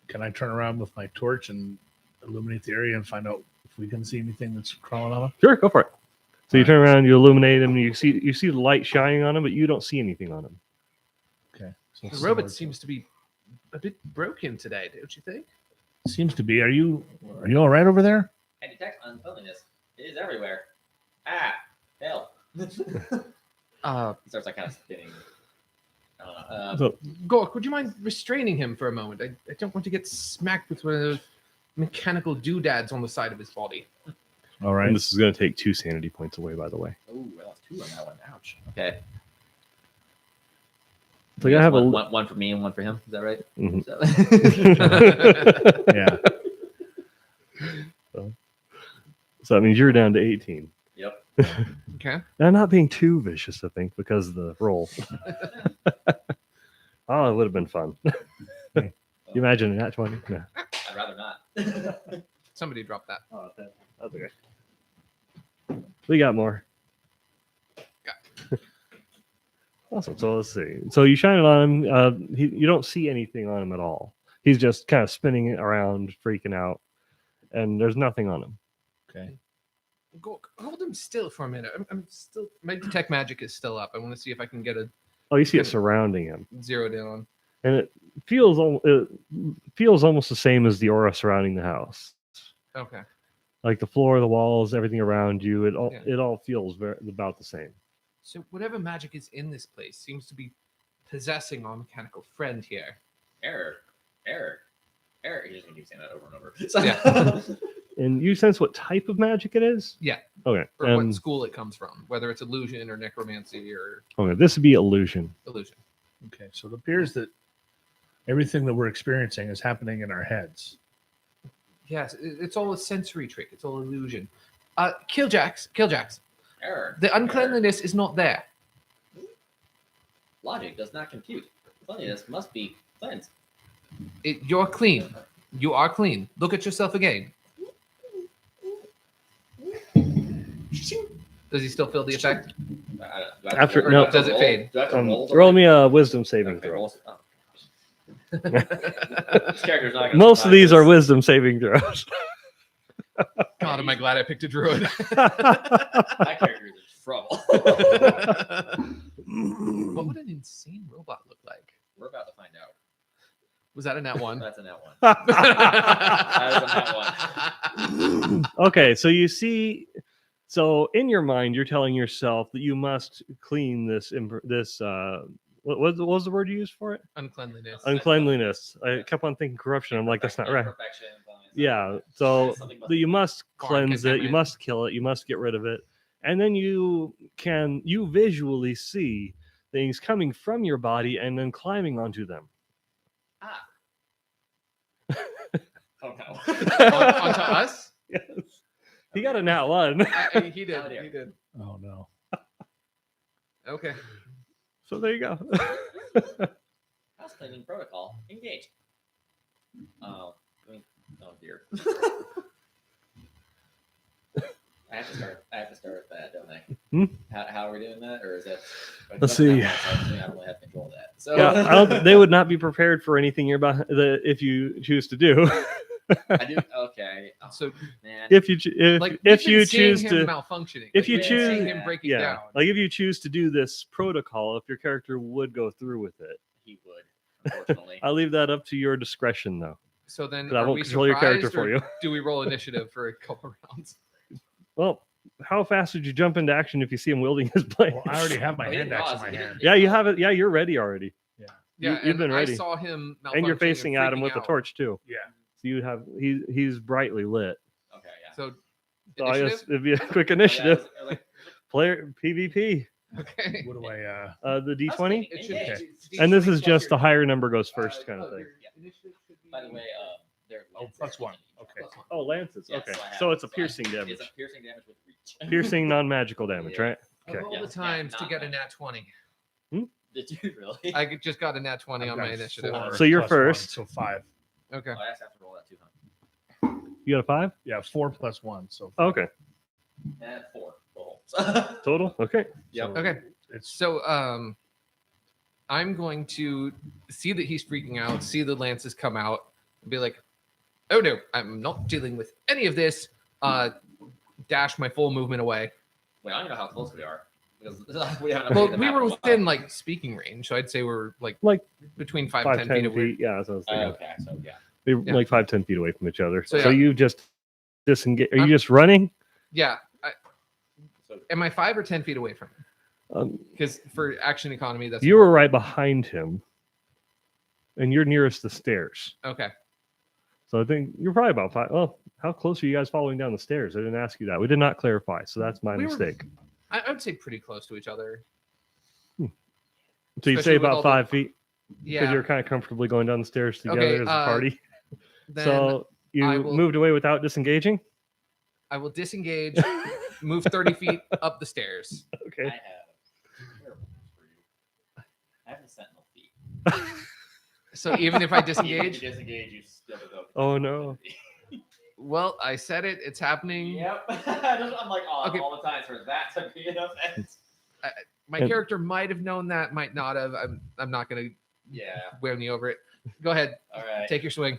Can I turn around with my torch and illuminate the area and find out if we can see anything that's crawling on it? Sure, go for it. So you turn around, you illuminate him, you see the light shining on him, but you don't see anything on him. Okay. So The robot seems to be a bit broken today, don't you think? seems to be. Are you all right over there? I detect uncleanliness. It is everywhere. Ah, hell. He starts like kind of spinning. I don't know. So Gork, would you mind restraining him for a moment? I don't want to get smacked with one of those mechanical doodads on the side of his body. All and right. this is going to take 2 sanity points away, by the way. Ooh, I lost 2 on that one. Ouch. Okay. So you have one for me and one for him. Is that right? Mhm. So- Yeah. So that means you're down to 18. Yep. Okay. I'm not being too vicious, I think, because of the roll. Oh, it would have been fun. You imagine that 20? No. I'd rather not. Somebody dropped that. Oh, that's okay. We got more. Awesome. So let's see. So you shine it on him. You don't see anything on him at all. He's just kind of spinning around, freaking out, and there's nothing on him. Okay. Hold him still for a minute. I'm still. My detect magic is still up. I want to see if I can get a Oh, you see it surrounding him, zeroed in on. and it feels almost the same as the aura surrounding the house. Okay. Like the floor, the walls, everything around you. Yeah. It all feels about the same. So whatever magic is in this place seems to be possessing our mechanical friend here. Error. He just keeps saying that over and over. Yeah. And you sense what type of magic it is? Yeah. Okay. Or what school it comes from, whether it's illusion or necromancy or Okay. This would be illusion. illusion. Okay. So it appears that everything that we're experiencing is happening in our heads. Yes, it's all a sensory trick. It's all illusion. Killjax. Error. The uncleanliness is not there. Logic does not compute. Cleanliness must be cleansed. You're clean. You are clean. Look at yourself again. Does he still feel the effect? After- Or no. does it fade? Do I have to roll to Roll me a wisdom saving Okay, throw. roll. Oh. This character's not gonna Most of survive these are this. wisdom saving throws. God, am I glad I picked a druid. That character is in trouble. What would an insane robot look like? We're about to find out. Was that a nat one? That's a net one. That is a net one. Okay, so you see, so in your mind, you're telling yourself that you must clean this. What was the word you used for it? Uncleanliness. Uncleanliness. I kept on thinking corruption. I'm like, that's not right. Perfection, cleanliness. Yeah. So Something must that you must Foreign cleanse it. You contaminant. must kill it. You must get rid of it, and then you visually see things coming from your body and then climbing onto them. Ah. Oh no. Onto us? Yes. He got a nat one. He did. Oh, dear. He did. Oh no. Okay. So there you go. House cleaning protocol engaged. Oh, dear. I have to start with that, don't I? Hmm? How are we doing that, or is that? Let's see. I don't really have control of that. So Yeah, they would not be prepared for anything you're about if you choose to do. I do. Okay. Oh, So, man. if you like, if we've you been seeing choose him to malfunctioning, if you we've been seeing choose- him breaking yeah, down. like if you choose to do this protocol, if your character would go through with it, He would, unfortunately. I'll leave that up to your discretion though. So then, 'Cause I are won't we control your character surprised, for or you. Do we roll initiative for a couple rounds? Well, how fast would you jump into action if you see him wielding his blade? Well, I already have my Oh, he hand didn't axe in pause. my He hand. didn't- Yeah, you have it. Yeah, you're ready already, Yeah, you've and been ready. I saw him, and you're malfunctioning facing at him freaking with the out. torch too. Yeah. So you have he's brightly lit. Okay, yeah. So, So I guess initiative. it'd be a quick Oh, yeah, initiative. I was like, Player PvP. Okay. What do I The D20, It should Okay. be and this is D20 just the plus higher number goes first kind of your- thing. yeah, initiative should be- by the way, they're Oh, plus one. Okay. plus one. Oh, lances. Yes, Okay, I have so it. it's a So piercing It's damage. a piercing damage with reach. Piercing non-magical damage, Yeah. right? Of Okay. all Yeah, the times to not get a bad. nat 20, Did you really? I just got a nat 20 I've on got my initiative. 4 So you're plus 1, first. so 5. Okay. Oh, I actually have to roll that too, huh? You got a 5? Yeah, 4 plus 1. So Oh, okay. And 4 rolls. Total. Okay. Yep. Okay. it's So, I'm going to see that he's freaking out, see the lances come out, and be like, "Oh no, I'm not dealing with any of this." Dash my full movement away. Wait, I don't know how close we are. Because we haven't Well, updated the we map were in a while. within like speaking range, so I'd say we're like between 5 and 10 feet away. Yeah, that's what I was thinking. Okay, so yeah. They're Yeah. like 5-10 feet away from each other. So, So, yeah. you just disengage. Are you I'm- just running? Yeah. So Am I 5 or 10 feet away from him? Because for action economy, that's You were right behind him, and you're nearest the stairs. okay. So I think you're probably about 5. Well, how close are you guys following down the stairs? I didn't ask you that. We did not clarify, so that's my We were- mistake. I would say pretty close to each other. So you Especially say with all about the- 5 feet because Yeah. you're kind of comfortably going down the stairs together Okay, as a party. Then So you I will- moved away without disengaging. I will disengage, move 30 feet up the stairs. I Okay. have terrible news for you. I have the sentinel feet. So even if I Even if disengage, you disengage, you still go. Oh, no. well, I said it. It's happening. Yep. I'm like on Okay. all the time for that to be an event. My And- character might have known that, might not have. I'm not gonna Yeah. wear me over it. Go ahead, All right. take your swing.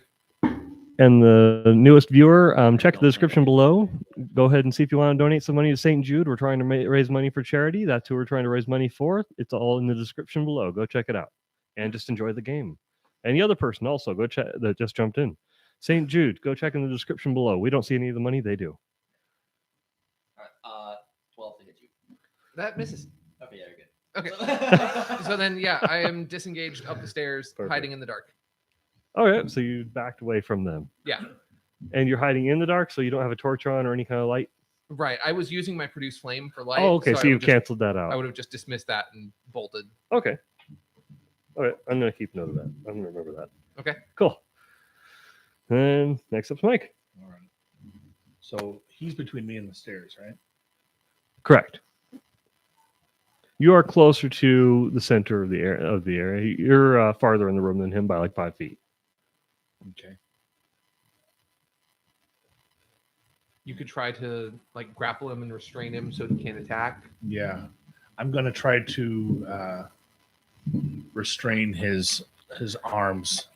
And the newest viewer, check the description below. Go ahead and see if you want to donate some money to St. Jude. We're trying to raise money for charity. That's who we're trying to raise money for. It's all in the description below. Go check it out and just enjoy the game. And the other person also go check that just jumped in. St. Jude, go check in the description below. We don't see any of the money, they do. All right. 12 to hit you. That misses. Okay, yeah, you're good. Okay. So then, yeah, I am disengaged up the stairs, Perfect. hiding in the dark. Okay, so you backed away from them. Yeah. And you're hiding in the dark, so you don't have a torch on or any kind of light? Right. I was using my produce flame for light. Oh, okay, so I you would just- canceled that I out. would have just dismissed that and bolted. Okay. All right, I'm going to keep note of that. I'm going to remember that. Okay. Cool. And next up's Mike. All right. So he's between me and the stairs, right? Correct. You are closer to the center of the area. You're farther in the room than him by like 5 feet. Okay. You could try to like grapple him and restrain him so he can't attack. Yeah. I'm gonna try to restrain his arms,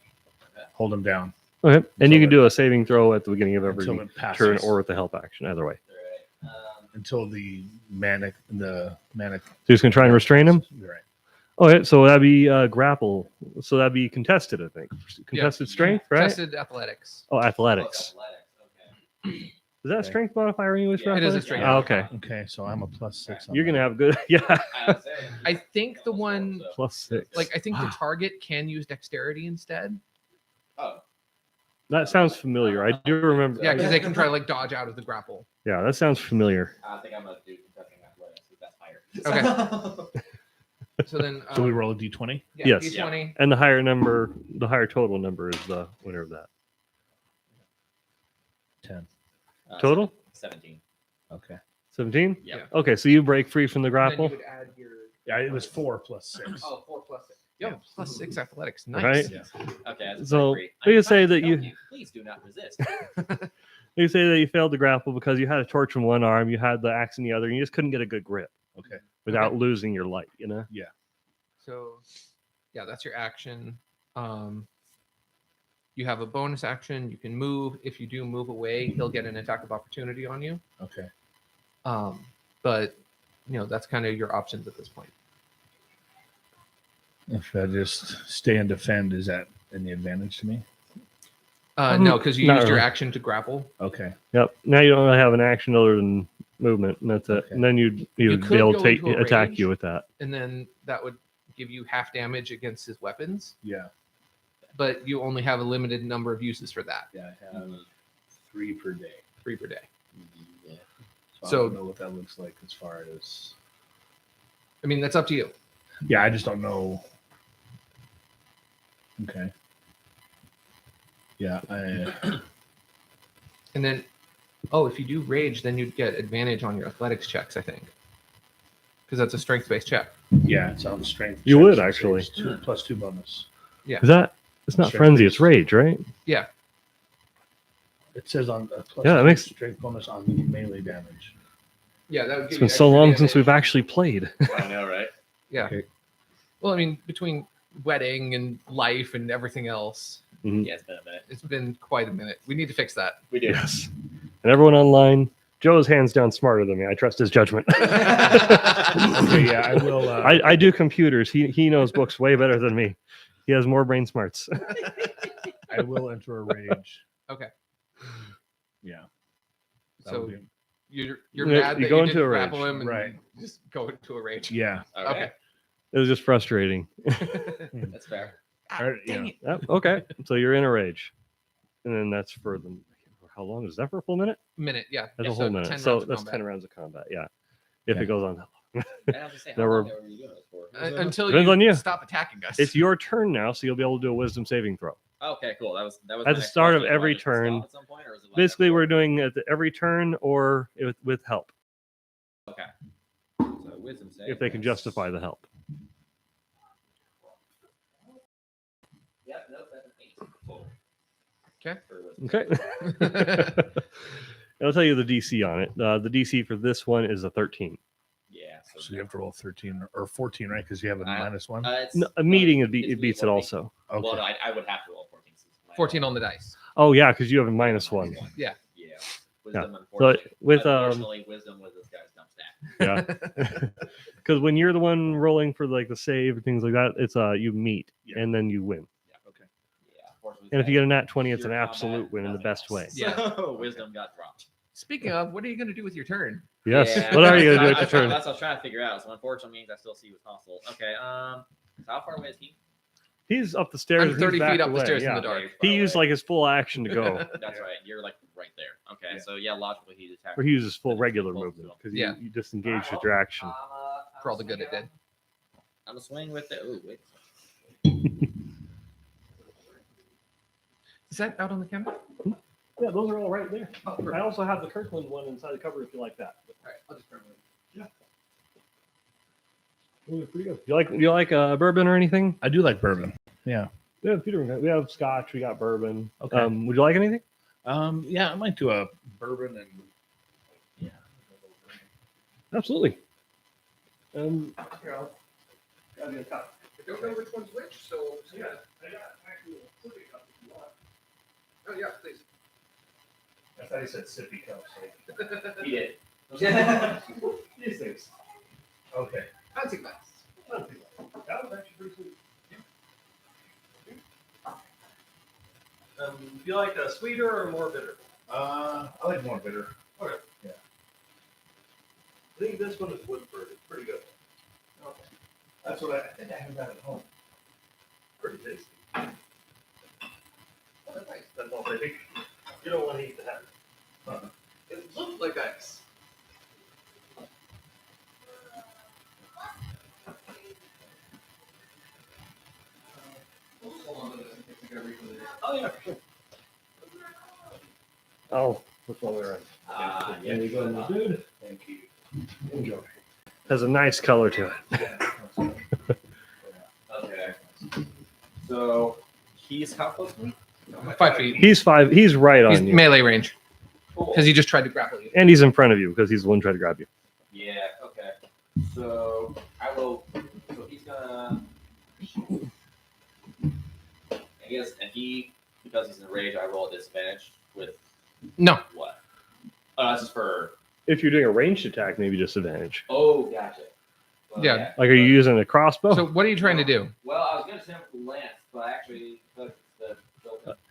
hold him down Okay. And you So can do a saving throw at the beginning of every until it passes. turn or with the help action, either way. All right. Until the manic. So you're just going to try and restrain him? You're right. Okay, so that'd be grapple. So that'd be contested, I think. Contested strength, right? Tested athletics. Oh, Oh, athletics. athletics. Is that a Okay. strength modifier anyways for Yeah, it is a athletics? strength Oh, okay. Okay, so I'm a +6. On You're going to that. have good. Yeah. Okay. I was saying, I think the one, +6. like, I think the target can use dexterity instead. Oh. That sounds familiar. I do remember. Yeah, because they can try to like dodge out of the grapple. Yeah, that sounds familiar. I think I'm gonna do contesting athletics because that's higher. Okay. So then, So we roll a d20. yeah, Yes. D20. And the higher total number is the winner of that. 10. Total? 17. Okay. 17? Yeah. Okay, so you break free from the And then you grapple. would add your Yeah, it was 4 + 6. Oh, 4 + 6. Yo, Yeah. +6 athletics. Nice. Right? Yeah. Okay. That's So, great. we I'm could say trying to that help you- Please do not resist. You say that you failed to grapple because you had a torch in one arm, you had the axe in the other, and you just couldn't get a good grip Okay. without losing your light, you know? So, yeah, that's your action. You have a bonus action. You can move. If you do move away, he'll get an attack of opportunity on you. Okay. But that's kind of your options at this point. If I just stay and defend, is that any advantage to me? No, because you Not used your really. action to grapple. Okay. Yep. Now you don't really have an action other than movement, and that's it. Okay. And then you'd You be could able to go take, into a attack rage. you with that. And then that would give you half damage against his weapons. Yeah. But you only have a limited number of uses for that. Yeah, I have 3 per day. 3 per day. Yeah. So, So- I don't know what that looks like as far as. I mean, that's up to you. Yeah, I just don't know. Okay. Yeah, And then, if you do rage, then you'd get advantage on your athletics checks, I think. Because that's a strength-based check. yeah, it's on strength. You checks, would, so actually. it's 2 + 2 bonus. Yeah. Is that? It's not Strength frenzy, based. it's rage, right? Yeah. It says on a +2 Yeah, that makes- strength bonus on melee damage. Yeah, that would give It's you been so extra long since damage. we've actually played. I know, right? Yeah. Okay. Well, I mean, between wedding and life and everything else, Yeah, it's been a minute. it's been quite a minute. We need to fix that. We did. Yes. And everyone online, Joe is hands down smarter than me. I trust his judgment. Okay, yeah, I will. I do computers. He knows books way better than me. He has more brain smarts. I will enter a rage. Okay. Yeah. That So would be- you're Yeah, mad you that go you into didn't a grapple rage. him and Right. just go into a rage. yeah. Okay. It was just frustrating. That's fair. All right, Dang yeah. it. Yep, okay. So you're in a rage. And then that's for the. How long is that for? A full minute? Minute, yeah. That's Yeah, a whole so minute. 10 So rounds of that's combat. 10 rounds of combat. Yeah. If Okay. it goes on that long. I have to say, how There were- long were you doing this for? Until Depends on you you. stop attacking us. It's your turn now, so you'll be able to do a wisdom saving throw. Okay, cool. That was At my the next start of question. Do I every just stop turn, at some point, or is it like Basically, after we're all? doing it at every turn or with help, Okay. So wisdom save. if they can justify the help. Yep, nope, that's an 8 total. Okay. For wisdom. Okay. I'll tell you the DC on it. The DC for this one is a 13. Yeah. So you have to roll 13 or 14, right? Because you have a -1. It's, No, a meeting, it's it beats it me. also. Okay. Well, no, I would have to roll 14. Since my 14 on the dice. Oh, yeah, because you have a -1. Yeah. Yeah. Wisdom, So unfortunately. with Unfortunately, wisdom was this guy's dumb stat. yeah, because when you're the one rolling for like the save and things like that, it's you meet Yeah. and then you win. Okay. Yeah. Unfortunately, And if you get a nat 20, it's an pure absolute combat, win in the nothing best else. way. Yeah. So, wisdom got dropped. Speaking of, what are you going to do with your turn? Yes. Yeah, What are you gonna do that's with your turn? That's what I was trying to figure out. So unfortunately means I still see what's hostile. Okay. So how far away is he? He's up the stairs. I'm he's 30 feet back up the away, stairs in yeah. the dark. Okay, He far used away. like his full action to go, That's right. You're like right there. Okay. Yeah. So yeah, logically he's attacked. or he uses full Then it's regular close to movement him. because Yeah. you disengaged with your action. For all the good it did. I'm gonna swing with the. Oh wait. Is that out on the camera? Yeah, those are all right there. Oh, perfect. I also have the Kirkland one inside the cover if you like that. All right, I'll just grab one. Pretty good. You like bourbon or anything? I do like bourbon. Yeah. We have Peter. We have Scotch. We got bourbon. Okay. Would you like anything? Yeah, I might do a bourbon and yeah. Absolutely. Here, I'll grab you a cup. I don't know which one's which, so I got actually a sippy cup if you want. Oh, yeah, please. I thought he said sippy cup. He did. These things. Okay. Fancy glass. That was actually pretty sweet. Do you like a sweeter or more bitter? I like more bitter. Okay. Yeah. I think this one is Woodford. It's pretty good. Okay. That's what I think I have that at home. Pretty tasty. Oh, that's nice. That's all I think. You don't want to eat that. It looks like ice. Hold on to this in case I gotta reach for the- Oh yeah, for sure. Oh, which one we're in? Yeah. There you go, my dude. Thank you. Enjoy. Has a nice color to it. Okay. So he's how close to me? 5 feet. He's 5. He's right He's on you, melee range Cool. because he just tried to grapple you. and he's in front of you because he's the one trying to grab you. Yeah. Okay. So I will. So he's gonna. I guess, and he, because he's in a rage, I roll a disadvantage with No. what? Oh, this is for. If you're doing a ranged attack, maybe disadvantage. Oh, gotcha. Well, Yeah. Like, are you using a crossbow? So what are you trying to do? Well, I was gonna say with the lance, but actually, the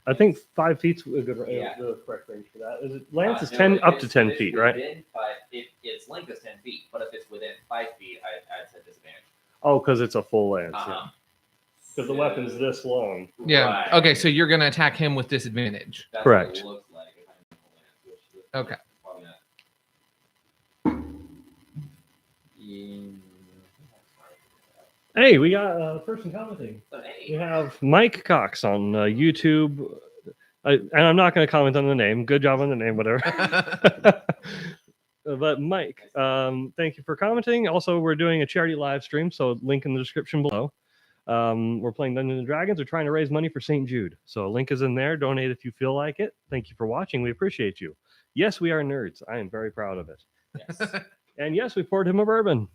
I think 5 feet's a good Yeah. the correct range for that. Is it lance is no, 10 if up it's- to 10 if it's feet, right? within its length is 10 feet, but if it's within 5 feet, I'd say disadvantage. Oh, because it's a full lance. Uh-huh. Because the weapon's this long. Yeah. Right. Okay, so you're gonna attack him with disadvantage. That's Correct. What it looks like if I'm in the lance, which is Okay. probably not. Hey, we got a person commenting. But We hey, have Mike Cox on YouTube. And I'm not going to comment on the name. Good job on the name, whatever. But Mike, thank you for commenting. Also, we're doing a charity live stream, so link in the description below. We're playing Dungeons and Dragons. We're trying to raise money for St. Jude. So a link is in there. Donate if you feel like it. Thank you for watching. We appreciate you. Yes, we are nerds. I am very proud of it. yes. And yes, we poured him a bourbon.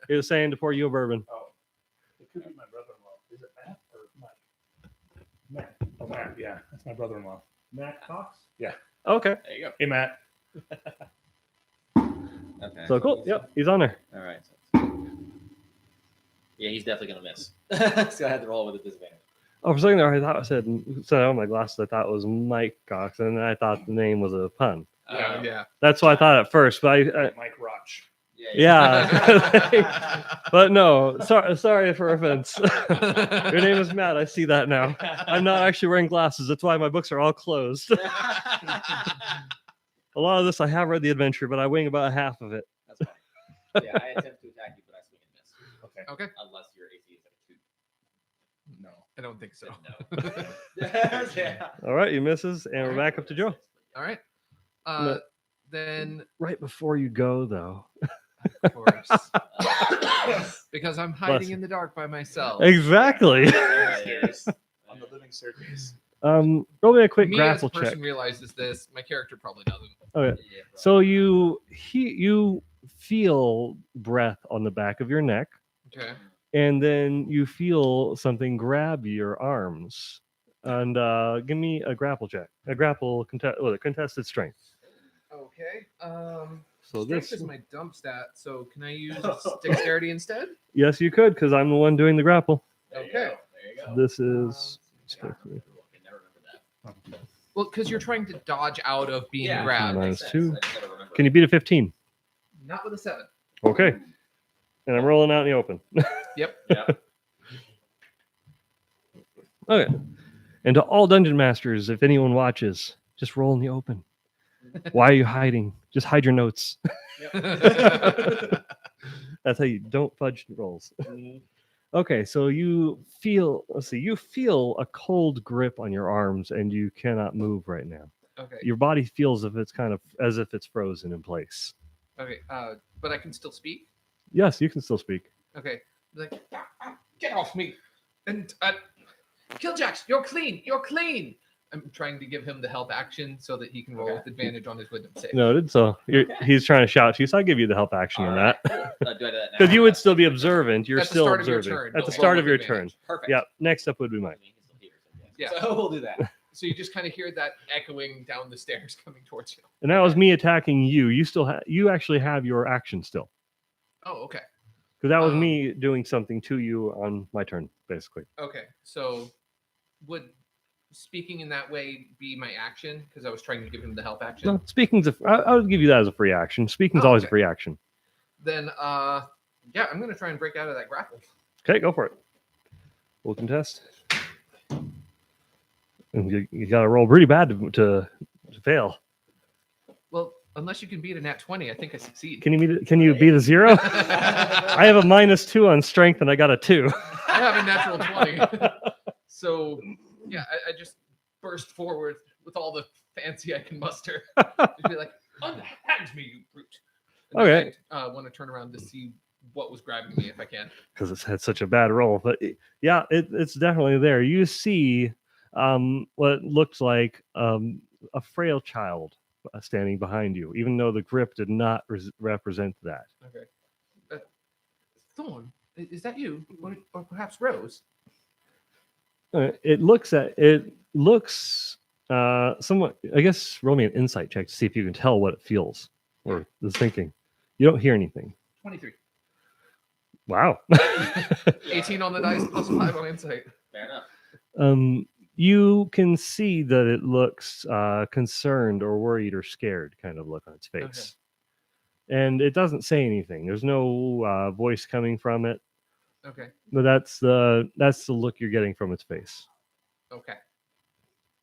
He was saying to pour you a bourbon. Oh, it could be my brother-in-law. Is it Matt or Mike? Matt. Oh, Matt. Yeah, that's my brother-in-law. Matt Cox? Yeah. Okay. There you go. Hey, Matt. Okay. So cool. Yep, he's on there. All right. Yeah, he's definitely gonna miss. So I had to roll with a disadvantage. Oh, for a second there, I thought I said on my glasses. I thought it was Mike Cox, and then I thought the name was a pun. yeah. That's what I thought at first, but Mike Roch. yeah. But no, sorry for offense. Your name is Matt. I see that now. I'm not actually wearing glasses. That's why my books are all closed. A lot of this I have read the adventure, but I wing about half of it. That's Yeah, I attempt to attack you, but I swing and miss. Okay. Okay. Unless your AC is like a 2. No. I don't think so. No. Yeah. All right, you misses, and we're back up to Joe. All right. No. Then, Right before you go, though. of course, because I'm hiding you. in the dark by myself. Exactly. Downstairs on the living staircase. Roll me a quick Me as a grapple check. person realizes this. My character probably doesn't. Okay. Yeah, So you feel breath on the back of your neck, Okay. and then you feel something grab your arms. And give me a grapple check. A grapple contested strength. Okay. So Strength this, is my dump stat. So can I use dexterity instead? yes, you could, because I'm the one doing the grapple. Okay. There you go. This is. I can never remember that. Well, because you're trying to dodge out of being Yeah, grabbed. Minus makes 2. sense. I just never remember. Can you beat a 15? Not with a 7. Okay. And I'm rolling out in the open. Yep. Yeah. Okay. And to all dungeon masters, if anyone watches, just roll in the open. Why are you hiding? Just hide your notes. That's how you don't fudge rolls. Okay, so you feel, you feel a cold grip on your arms and you cannot move right now. Okay. Your body feels as if it's frozen in place. Okay. But I can still speak. Yes, you can still speak. Okay. Like, get off me! And Killjax, you're clean. You're clean. I'm trying to give him the help action so that he can roll with advantage on his wisdom save. Noted. So he's trying to shout to you, so I'll give you the help action on that. Do I do that now? Because you would still be observant. You're At the still start of your observing. turn, At the roll start with of your advantage. turn. Perfect. Yeah. Next up would be Mike. Yeah. So we'll do that. So you just kind of hear that echoing down the stairs coming towards you. And that was me attacking you. You actually have your action still. Oh, okay. Because that was me doing something to you on my turn, basically. Okay. So would speaking in that way be my action? Because I was trying to give him the help action. No, I'll give you that as a free action. Speaking's Oh, always a okay. free action. Then, yeah, I'm going to try and break out of that grapple. Okay, go for it. We'll contest. And you got to roll pretty bad to fail. Well, unless you can beat a nat 20, I think I succeed. Can you beat a 0? I have a -2 on strength, and I got a 2. I have a natural 20. So, yeah, I just burst forward with all the fancy I can muster. Just be like, unhand me, you brute. And then Okay. I want to turn around to see what was grabbing me if I can. Because it's had such a bad roll. But yeah, it's definitely there. You see what looks like a frail child standing behind you, even though the grip did not represent that. Okay. Thorn, is that you? Or perhaps Rose? It looks somewhat. I guess roll me an insight check to see if you can tell what it feels or is thinking. You don't hear anything. 23. Wow. 18 on the dice plus 5 on insight. Fair enough. You can see that it looks concerned or worried or scared kind of look on its face. And it doesn't say anything. There's no voice coming from it. Okay. But that's the look you're getting from its face. Okay.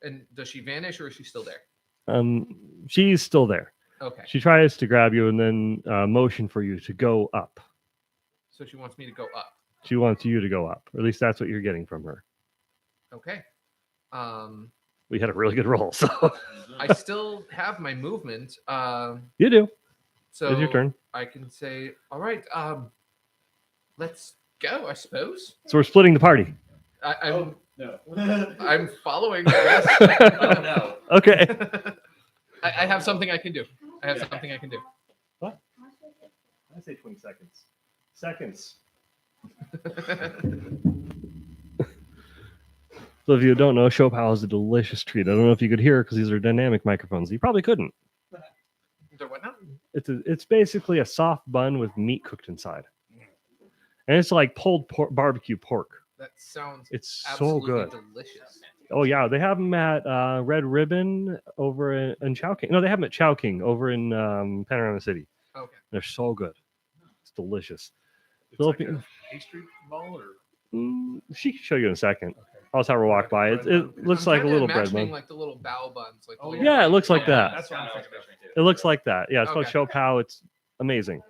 And does she vanish or is she still there? She's still there. Okay. She tries to grab you and then motion for you to go up. So she wants me to go up. She wants you to go up. Or at least that's what you're getting from her. Okay. We had a really good roll, so I still have my movement. you do. So It's your turn. I can say, all right, let's go, I suppose. So we're splitting the party. I'm No. I'm following. I guess. Oh no. Okay. I have something I can do. I have something I can do. What? I say 20 seconds. Seconds. So if you don't know, Chopal is a delicious treat. I don't know if you could hear because these are dynamic microphones. You probably couldn't. So what now? It's basically a soft bun with meat cooked inside, and it's like pulled barbecue pork. That sounds It's so absolutely good. delicious. Oh yeah, they have them at Red Ribbon over in Chowking. No, they have them at Chowking over in Panorama City. Okay. They're so good. It's delicious. It's like Philippine- a pastry ball or She can show you in a second. okay. I'll just have her walk by. It looks like a little bread bun. bun. Like the little bao buns. Like the Oh, little- Yeah, it looks like that. That's what I'm Kinda thinking of. picturing too. It looks like that. Yeah, it's called Okay. Chopal. It's amazing.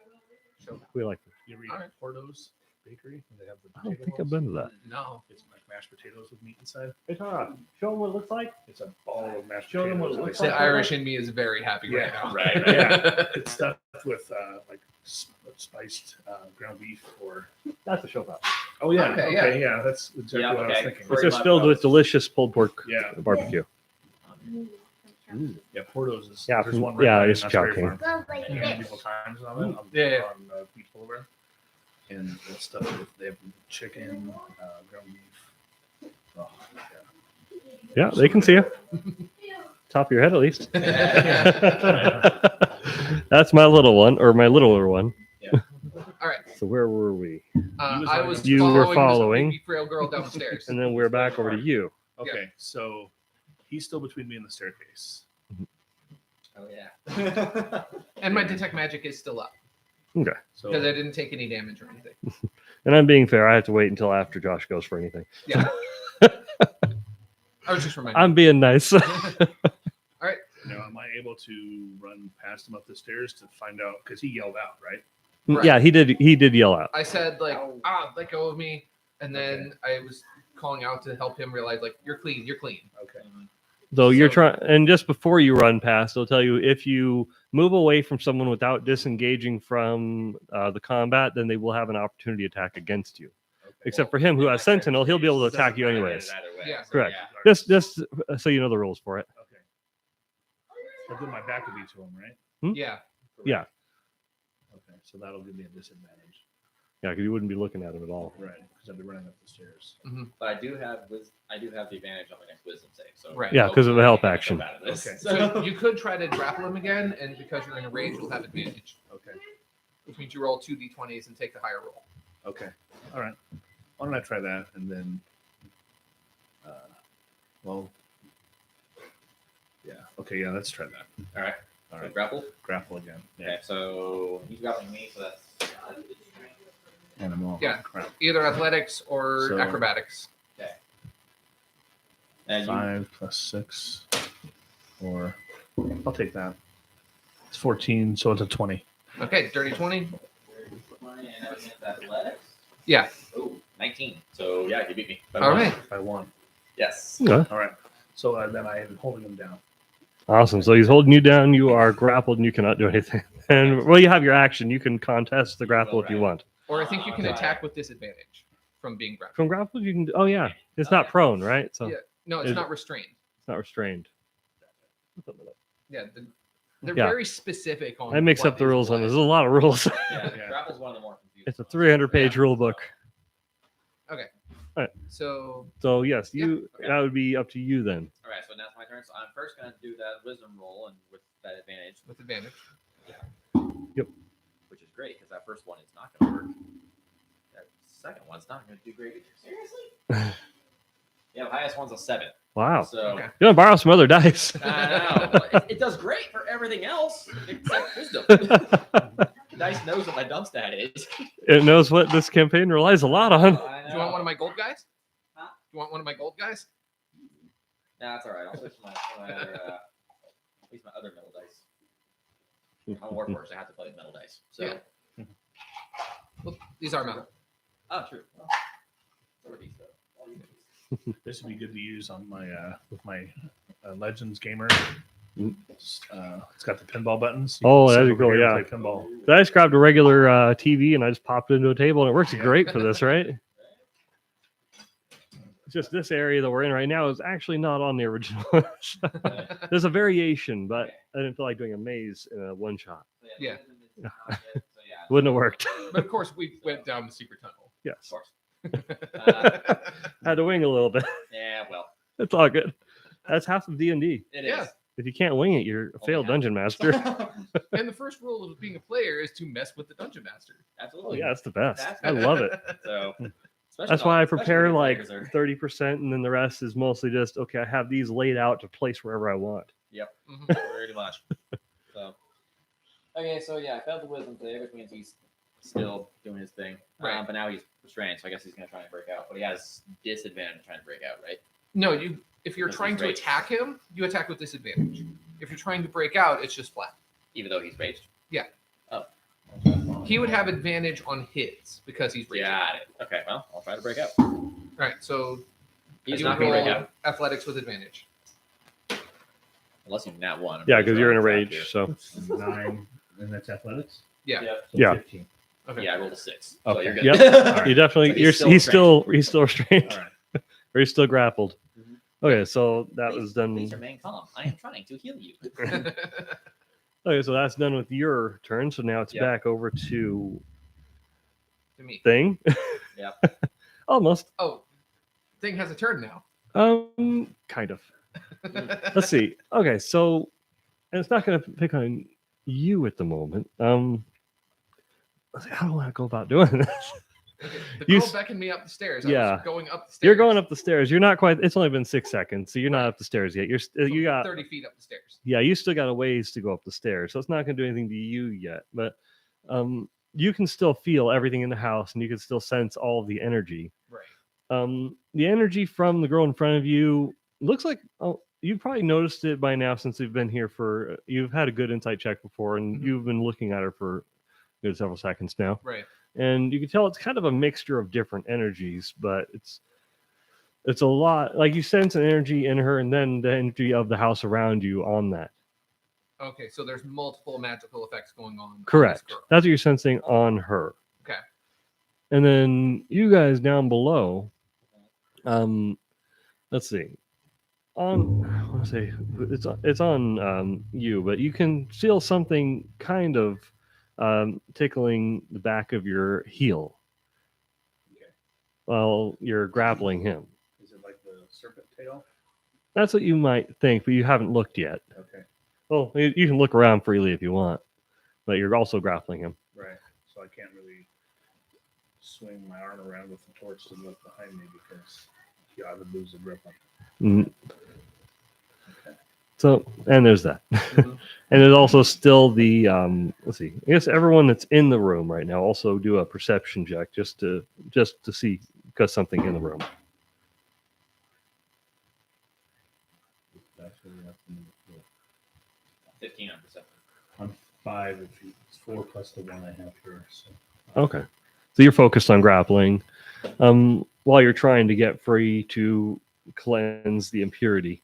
show. We like it. You ever eat All at right. Porto's Bakery? They have the I don't potato think I've balls? been to that. No. It's like mashed potatoes with meat inside. Hey, show them what it looks like. It's a ball of mashed Show them what potatoes. it looks The like. Irish in me is very happy right Yeah. now. Right. Yeah. It's stuffed with like spiced ground beef or. That's a show pop. Oh yeah. Okay, Okay. Yeah. That's exactly Yeah, what I was okay. thinking. It's Pretty just much filled what I with was- delicious pulled pork Yeah. barbecue. Yeah. Porto's is. Yeah, There's from- one right yeah, by it's Knott's Berry Chowking. Farm. And Yeah. multiple times on it. Yeah. On Beach Boulevard. And it's stuffed with they have chicken, ground beef. Oh, Yeah, they can see you. Top of your head, at least. That's my little one, or my littler one. All right. So where were we? I was You were following following. this frail girl down the stairs. And then we're back over to you. Okay, so he's still between me and the staircase. Oh yeah. And my detect magic is still up Okay. So because I didn't take any damage or anything. And I'm being fair. I have to wait until after Josh goes for anything. Yeah. I was just reminding. I'm being nice. now, am I able to run past him up the stairs to find out? Because he yelled out, right? Right. Yeah, he did. He did yell out. I said like, let go of me, and then I was calling out to help him realize like, you're clean, you're clean. Okay. Though you're So- trying, and just before you run past, they'll tell you if you move away from someone without disengaging from the combat, then they will have an opportunity attack against you. Okay. Except for him who has Sentinel, he'll be able to attack you anyways. Yeah. Correct. Yeah. Just so you know the rules for it. Okay. But then my back will be to him, right? Yeah. Yeah, Okay. So that'll give me a disadvantage. yeah, because you wouldn't be looking at him at all. Right. Because I'll be running up the stairs. But I do have the advantage on my next wisdom save. So Right. Yeah, 'cause of the help hopefully I action. can come out of this. Okay. So you could try to grapple him again, and because you're in a range, you'll have advantage, Okay. which means you roll 2d20s and take the higher roll. Okay. All right. Why don't I try that and then, well, yeah. Okay. Yeah. Let's try that. All right. All So right. grapple. Grapple again. Yeah. Okay. So he's grappling me. So that's And I'm all Yeah. crap. Either athletics or So- acrobatics. okay. And you, 5 plus 6. Or I'll take that. It's 14, so it's a 20. Okay, dirty 20. and everything is athletics. Yeah. Oh, 19. So yeah, you beat me. By All one. right. By 1. Yes. Okay. All right. So then I am holding him down. Awesome. So he's holding you down. You are grappled, and you cannot do anything. And well, you have your action. You can contest the grapple if you want. Or I think you can Okay. attack with disadvantage from being grappled. From grapple, you can. Oh yeah, it's not prone, right? So Yeah. No, it's Is- not restrained. it's not restrained. Yeah. They're Yeah. very specific on. I mix what up the is rules on what. this. There's a lot of rules. Yeah. Yeah. Grapple's one of the more confusing. It's a ones. 300-page Yeah. rule book. So So yes, Yeah. you Okay. that would be up to you then. All right. So now it's my turn. So I'm first going to do that wisdom roll, and with that advantage, with advantage. which is great because that first one is not going to work. That second one's not going to do great either. Seriously? Yeah, the highest one's a 7. Wow. So Okay. You want to borrow some other dice? I know. But it does great for everything else except wisdom. The dice knows what my dump stat is. It knows what this campaign relies a lot on. I Do you want one know. of my gold guys? Huh? Do you want one of my gold guys? Nah, that's all right. I'll switch my other, at least my other metal dice. I'm a warforged. I have to play with metal dice. So, Yeah. Well, these are metal. oh, true. Well, so are these, though. This would be good to use on my with my Legends gamer. Mm. It's got the pinball buttons. Oh, sit that'd be over cool, here and yeah. Play pinball. I just grabbed a regular TV and I just popped it into a table, and it works Yeah. great for this, right? It's just this area that we're in right now is actually not on the original. There's a variation, but I didn't feel like doing a maze in a one shot. So, Yeah. wisdom is not yet, so yeah. Wouldn't have worked. But of course, we went down the secret tunnel. Of Yes. course. Had to wing a little bit. Yeah, well, It's all good. That's half of D&D. it is. Yeah. If you can't wing it, you're a failed yeah. dungeon master. And the first rule of being a player is to mess with the dungeon master. Oh Absolutely. yeah, that's the best. That's I love it. So, especially That's why I especially prepare when the like players are- 30%, and then the rest is mostly just okay. I have these laid out to place wherever I want. Mhm. pretty much. So, okay, so yeah, I failed the wisdom save, which means he's still doing his thing. Right. But now he's restrained, so I guess he's going to try and break out. But he has disadvantage trying to break out, right? No, if you're This is trying to raged. attack him, you attack with disadvantage. If you're trying to break out, it's just flat. Even though he's raged. Yeah. Oh. He would have advantage on his because he's reaching. Got it. Okay, well, I'll try to break out. All right, so He's you not would going to break roll out athletics with advantage. unless you nat one. I'm Yeah, pretty because sure you're in a I'm rage. trapped So 9, and that's athletics. Yeah. here. So Yeah. 15. Okay. Yeah, I rolled a 6. So Okay. you're good. Yep. right. you definitely So he's he's still still restrained, All right. or he's still grappled. Mhm. Okay, so that Please- was done. Please remain calm. I am trying to heal you. Okay, so that's done with your turn. So now it's Yep. back over to To me. Thing. Yep. Almost. Oh, thing has a turn now. Kind of. Let's see. Okay, so and it's not going to pick on you at the moment. Let's see, how do I go about doing this? Okay. The You girl s- beckoned me up the stairs. I Yeah. was going up the stairs. You're going up the stairs. You're not quite. It's only been 6 seconds, so you're not up the stairs yet. You got 30 feet up the stairs. Yeah, you still got a ways to go up the stairs, so it's not going to do anything to you yet. But you can still feel everything in the house, and you can still sense all of the energy. Right. The energy from the girl in front of you looks like you've probably noticed it by now since you've been here for. You've had a good insight check before, and Mhm. you've been looking at her for a good several seconds now. Right. And you can tell it's kind of a mixture of different energies, but it's a lot. Like you sense an energy in her, and then the energy of the house around you on that. Okay, so there's multiple magical effects going on. Correct. this girl. That's what you're sensing on her. Okay. And then you guys down below, let's see. I want to say it's on you, but you can feel something kind of tickling the back of your heel Okay. while you're grappling him. Is it like the serpent tail? That's what you might think, but you haven't looked yet. Okay. Well, you can look around freely if you want, but you're also grappling him. Right. So I can't really swing my arm around with the torch to look behind me because I would lose the grip on it. Mm. Okay. So, and there's that. Mhm. And there's also still the let's see. I guess everyone that's in the room right now also do a perception check just to see because something in the room. Actually, that's in the 15 on perception. I'm 5. It's 4 plus the 1 I have here. So Okay. So you're focused on grappling while you're trying to get free to cleanse the impurity.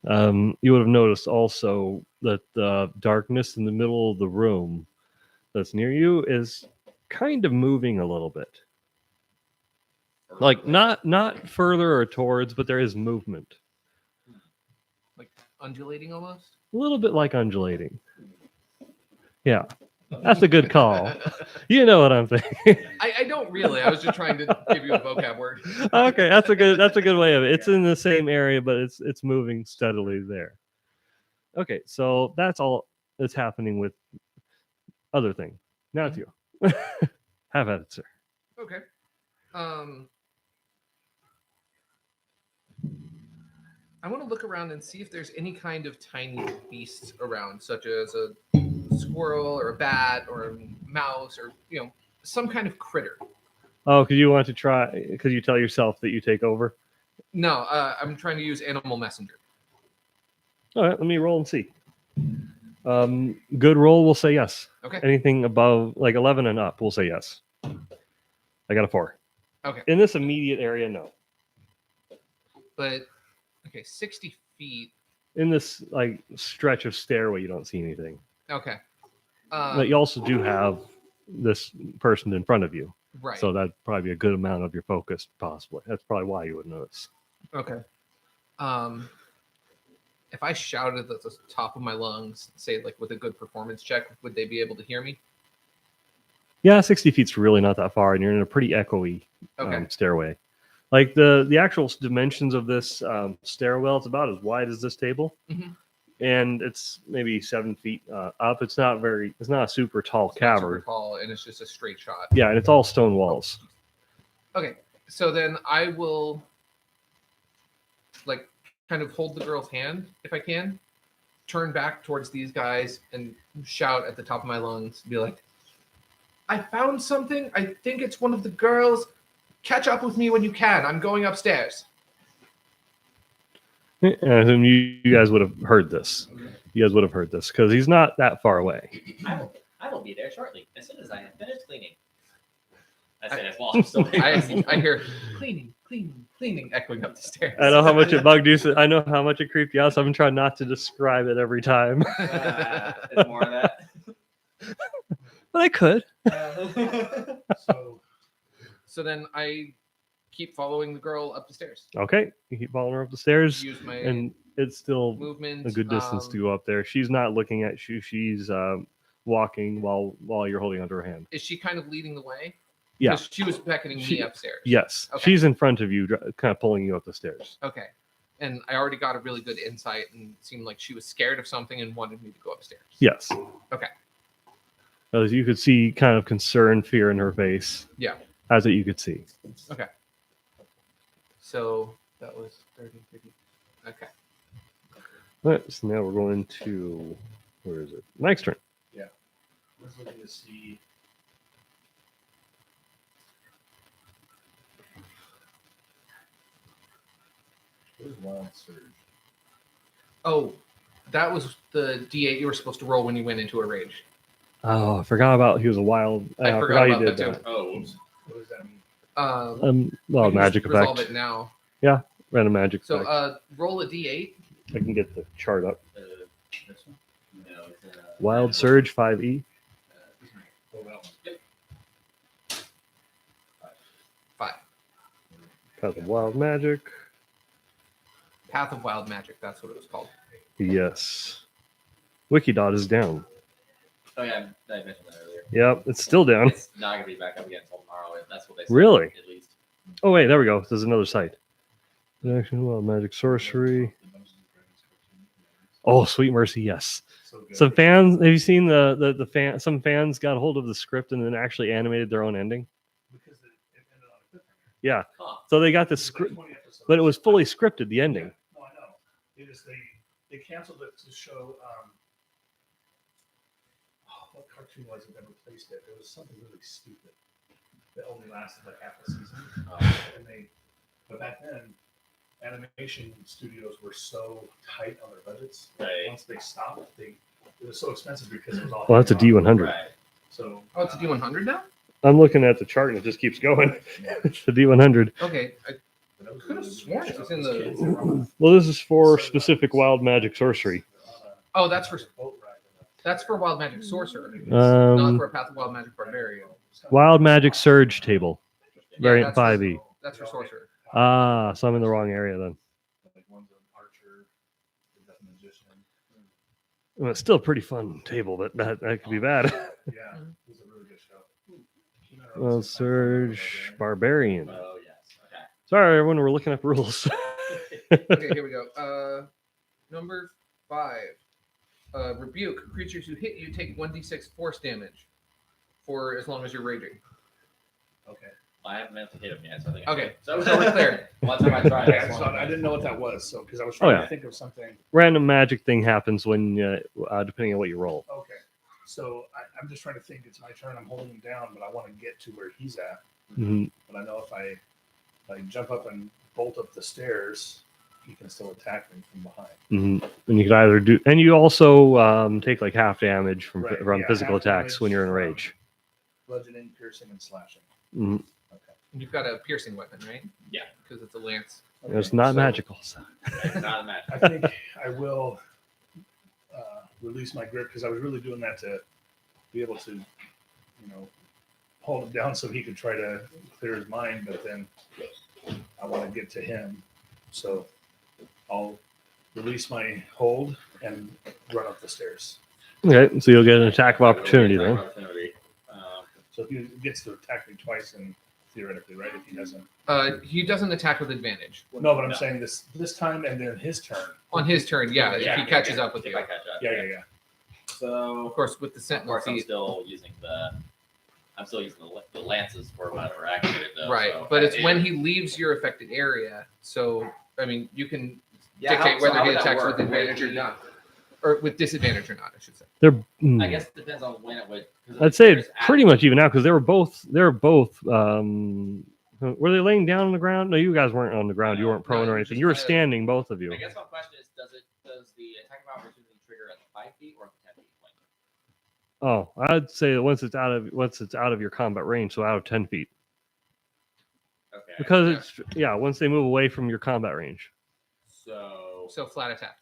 You would have noticed also that the darkness in the middle of the room that's near you is kind of moving a little bit. Like not further or towards, but there is movement. Like undulating almost. A little bit like undulating. Yeah. That's a good call. You know what I'm thinking. I don't really. I was just trying to give you a vocab word. Okay, that's a good way of it. It's in the same area, but it's moving steadily there. Okay, so that's all that's happening with other thing. Now it's you. Have at it, sir. Okay. I want to look around and see if there's any kind of tiny beasts around, such as a squirrel or a bat or a mouse or some kind of critter. Oh, because you want to try? Because you tell yourself that you take over. No, I'm trying to use animal messenger. All right, let me roll and see. Good roll will say yes. Okay. Anything above like 11 and up will say yes. I got a 4. Okay. In this immediate area, no. But okay, 60 feet. In this like stretch of stairway, you don't see anything. Okay. But you also do have this person in front of you, Right. so that'd probably be a good amount of your focus, possibly. That's probably why you would notice. Okay. If I shouted at the top of my lungs, say like with a good performance check, would they be able to hear me? Yeah, 60 feet's really not that far, and you're in a pretty echoey Okay. stairway. Like the actual dimensions of this stairwell, it's about as wide as this table, Mhm. and it's maybe 7 feet up. It's not a super tall It's not super cavern. tall, and it's just a straight shot. Yeah, and it's all stone walls. Okay, so then I will like kind of hold the girl's hand if I can, turn back towards these guys and shout at the top of my lungs, be like, I found something. I think it's one of the girls. Catch up with me when you can. I'm going upstairs. And I assume you guys would have heard this. You guys would have heard this because he's not that far away. I'm I will be there shortly, as soon as I have finished cleaning. I said as well. I'm still I hear cleaning echoing up the stairs. I know how much it bugged you. So I know how much it creeped you out. So I'm trying not to describe it every time. It's more of that. But I could. So So then I keep following the girl up the stairs. Okay, you keep following her up the stairs, Use my and it's still movement. a good distance to go up there. She's not looking at you. She's walking while you're holding onto her hand. Is she kind of leading the way? Yeah. 'Cause she was beckoning me upstairs. Yes, Okay. she's in front of you, kind of pulling you up the stairs. Okay. And I already got a really good insight and it seemed like she was scared of something and wanted me to go upstairs. Yes. Okay. As you could see, kind of concern, fear in her face. Yeah. As you could see. Okay. So that was 30, 50. Okay. All right, so now we're going to, where is it? Mike's turn. I was looking to see. Where's Wild Surge? Oh, that was the D8 you were supposed to roll when you went into a rage. Oh, I forgot about he was a wild. I forgot you about did that too. Oh, whoops. What does that mean? Well, we can magic just resolve effect. it now. Random magic So effect. roll a D8. I can get the chart up. This one? No, it's Wild Surge 5e. Oh, that one. Yep. 5. Path of Wild Magic. Path of Wild Magic. That's what it was called. Yes. Wikidot is down. Oh yeah, I mentioned that earlier. Yep, it's still down. It's not gonna be back up again until tomorrow. That's what they said. Really? At least. Oh wait, there we go. There's another site. Action, Wild Magic, Sorcery. Oh, Sweet Mercy, yes. So good. Some fans, have you seen the fan? Some fans got hold of the script and then actually animated their own ending. Because it ended on a cliffhanger. Yeah, Huh. so they got the It was like script, 20 episodes. but it was fully scripted. The ending. Yeah. No, I know. It is they canceled it to show what cartoon was it that replaced it? It was something really stupid that only lasted like half a season. But back then, animation studios were so tight on their budgets. Right. Once they stopped, it was so expensive because it was all. Well, that's a D100. Right. So Oh, it's a D100 now? I'm looking at the chart and it just keeps going. yeah. It's the D100. Okay. I But that was could have really sworn good it was show. in Those the. kids were on Well, this is for specific Wild Magic Sorcery. Oh, that's for boat ride. that's for Wild Magic Sorcerer. Not Um, for a Path of Wild Magic Barbarian. Wild Magic Surge table, variant that's- 5e. That's for Sorcerer. Ah, so I'm in the wrong area then. Like one's an archer, one's a magician. Well, it's still a pretty fun table, but that could be bad. Yeah, it was a really good show. Well, Surge Barbarian. Oh yes. Okay. Sorry, everyone, we're looking up rules. Okay, here we go. Number 5. Rebuke. Creatures who hit you take 1d6 force damage for as long as you're raging. Okay. I haven't meant to hit him yet, so I think. Okay, So so we're clear. One time I tried. Yeah, That's so one. I didn't know what that was, so because I was trying yeah. to think of something. Random magic thing happens when, depending on what you roll. Okay, so I'm just trying to think. It's my turn. I'm holding him down, but I want to get to where he's at. Mhm. But I know if I jump up and bolt up the stairs, he can still attack me from behind. Mhm. And you could either do, and you also take like half damage from Right, from yeah, physical half attacks when damage you're in from rage. Bludgeoning, piercing, and slashing. Mhm. Okay. You've got a piercing weapon, right? Yeah. Because it's a lance. It's not so magical. So. It's not a match. I think I will release my grip because I was really doing that to be able to, hold him down so he could try to clear his mind. But then I want to get to him, so I'll release my hold and run up the stairs. Okay, so you'll get an attack of opportunity then. Opportunity. So if he gets to attack me twice, and theoretically, right? If he doesn't, He doesn't attack with advantage. no. But I'm No. saying this time, and then his turn. On his turn, yeah, if he catches yeah, up with if you. I catch up. Yeah. So Of course, with the of sentinel course I'm feet. still using the lances for whatever activated though. Right, so but it's I- when he leaves your affected area. So, I mean, you can Yeah, dictate how- so whether how he would that attacks work? with advantage or not. Or with disadvantage or not, I should say. They're, I guess it depends on when it would. 'cause I'd say there's it's pretty much even out because they were both. Were they laying down on the ground? No, you guys weren't on the ground. You No, weren't prone no, or you anything. just You were kinda- standing, both of you. I guess my question is, does the attack of opportunity trigger at the 5 feet or at the 10 feet point? Oh, I'd say once it's out of your combat range, so out of 10 feet. Okay. Because once they move away from your combat range. So. So flat attack,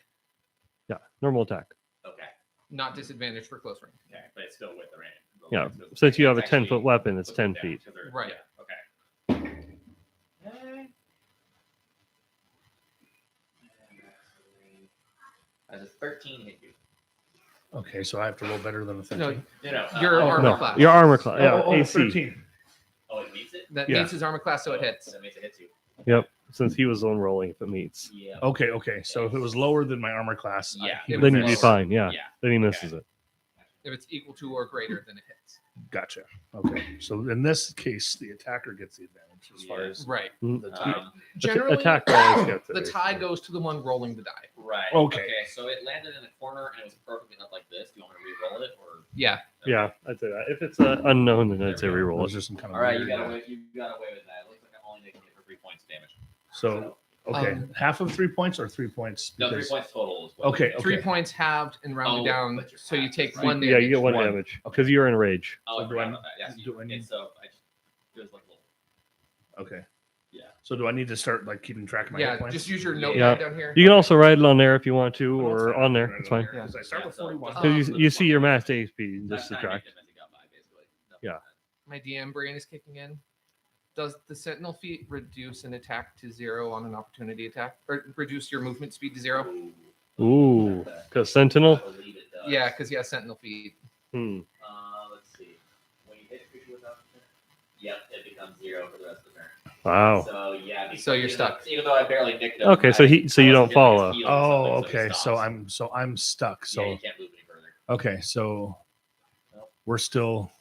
Yeah, normal attack. Okay. not disadvantage for close range. Okay, but it's still with the range. Yeah, since you have a 10-foot weapon, it's 10 down, feet. 'cause they're- Right. Yeah, okay. Okay. As a 13 hit you. Okay, so I have to roll better than a 13. No, You know, Your armor No, class. your armor class. Yeah, Oh, AC. 13. Oh, it meets it? that Yeah. meets his armor class, so it hits. That means it hits you. Yep. Since he was the one rolling, if it meets, Yeah. Okay. So if it was lower than my armor class, Yeah. he would then was you'd be miss. fine. Yeah. Yeah. Then he misses it. If it's equal to or greater, then it hits. Gotcha. Okay. So in this case, the attacker gets the advantage as far Yeah. as Right. the tie. Generally, attack always gets it. the tie basically. goes to the one rolling the die. Right. Okay. So it landed in a corner and it was perfectly up like this. Do you want me to re-roll it or? Yeah. Yeah, I'd say that. If it's unknown, then I'd say There we go. reroll Those it. are some kind of All right, weird- you got away. You got away with that. It looks like I'm only making it for 3 points damage. So okay, half of 3 points or 3 points? No, 3 Because- points total. Is what Okay, it is. 3 points halved and rounded Oh, down, but you're so you half. take Right. one damage. Yeah, you get one One. damage because you're in rage. Oh, So I do I- forgot about that. Yes, do I need- so I just it was like a little. Okay. Yeah. So do I need to start like keeping track of my hit Yeah, points? just use your note Yeah. pad down here. You can also write it on there if you want to, What else or do I on have there. to It's write fine. on there? 'Cause I start with 41. Because you see your max HP and just That's kinda subtract. make them as he got by, basically. Yeah. My DM brain is kicking in. Does the Sentinel feat reduce an attack to 0 on an opportunity attack, or reduce your movement speed to 0? Ooh, because Sentinel. I believe it does. Yeah, because Sentinel feat. Let's see. When you hit a creature without the turn, yep, it becomes 0 for the rest of the turn. Wow. So yeah. because So you're even stuck. though- Even though I barely nicked him. Okay, so you I don't wasn't follow. getting his heal or Oh, something, okay. he So stops. I'm stuck. So Yeah, you can't move any further. okay, so Nope. we're still.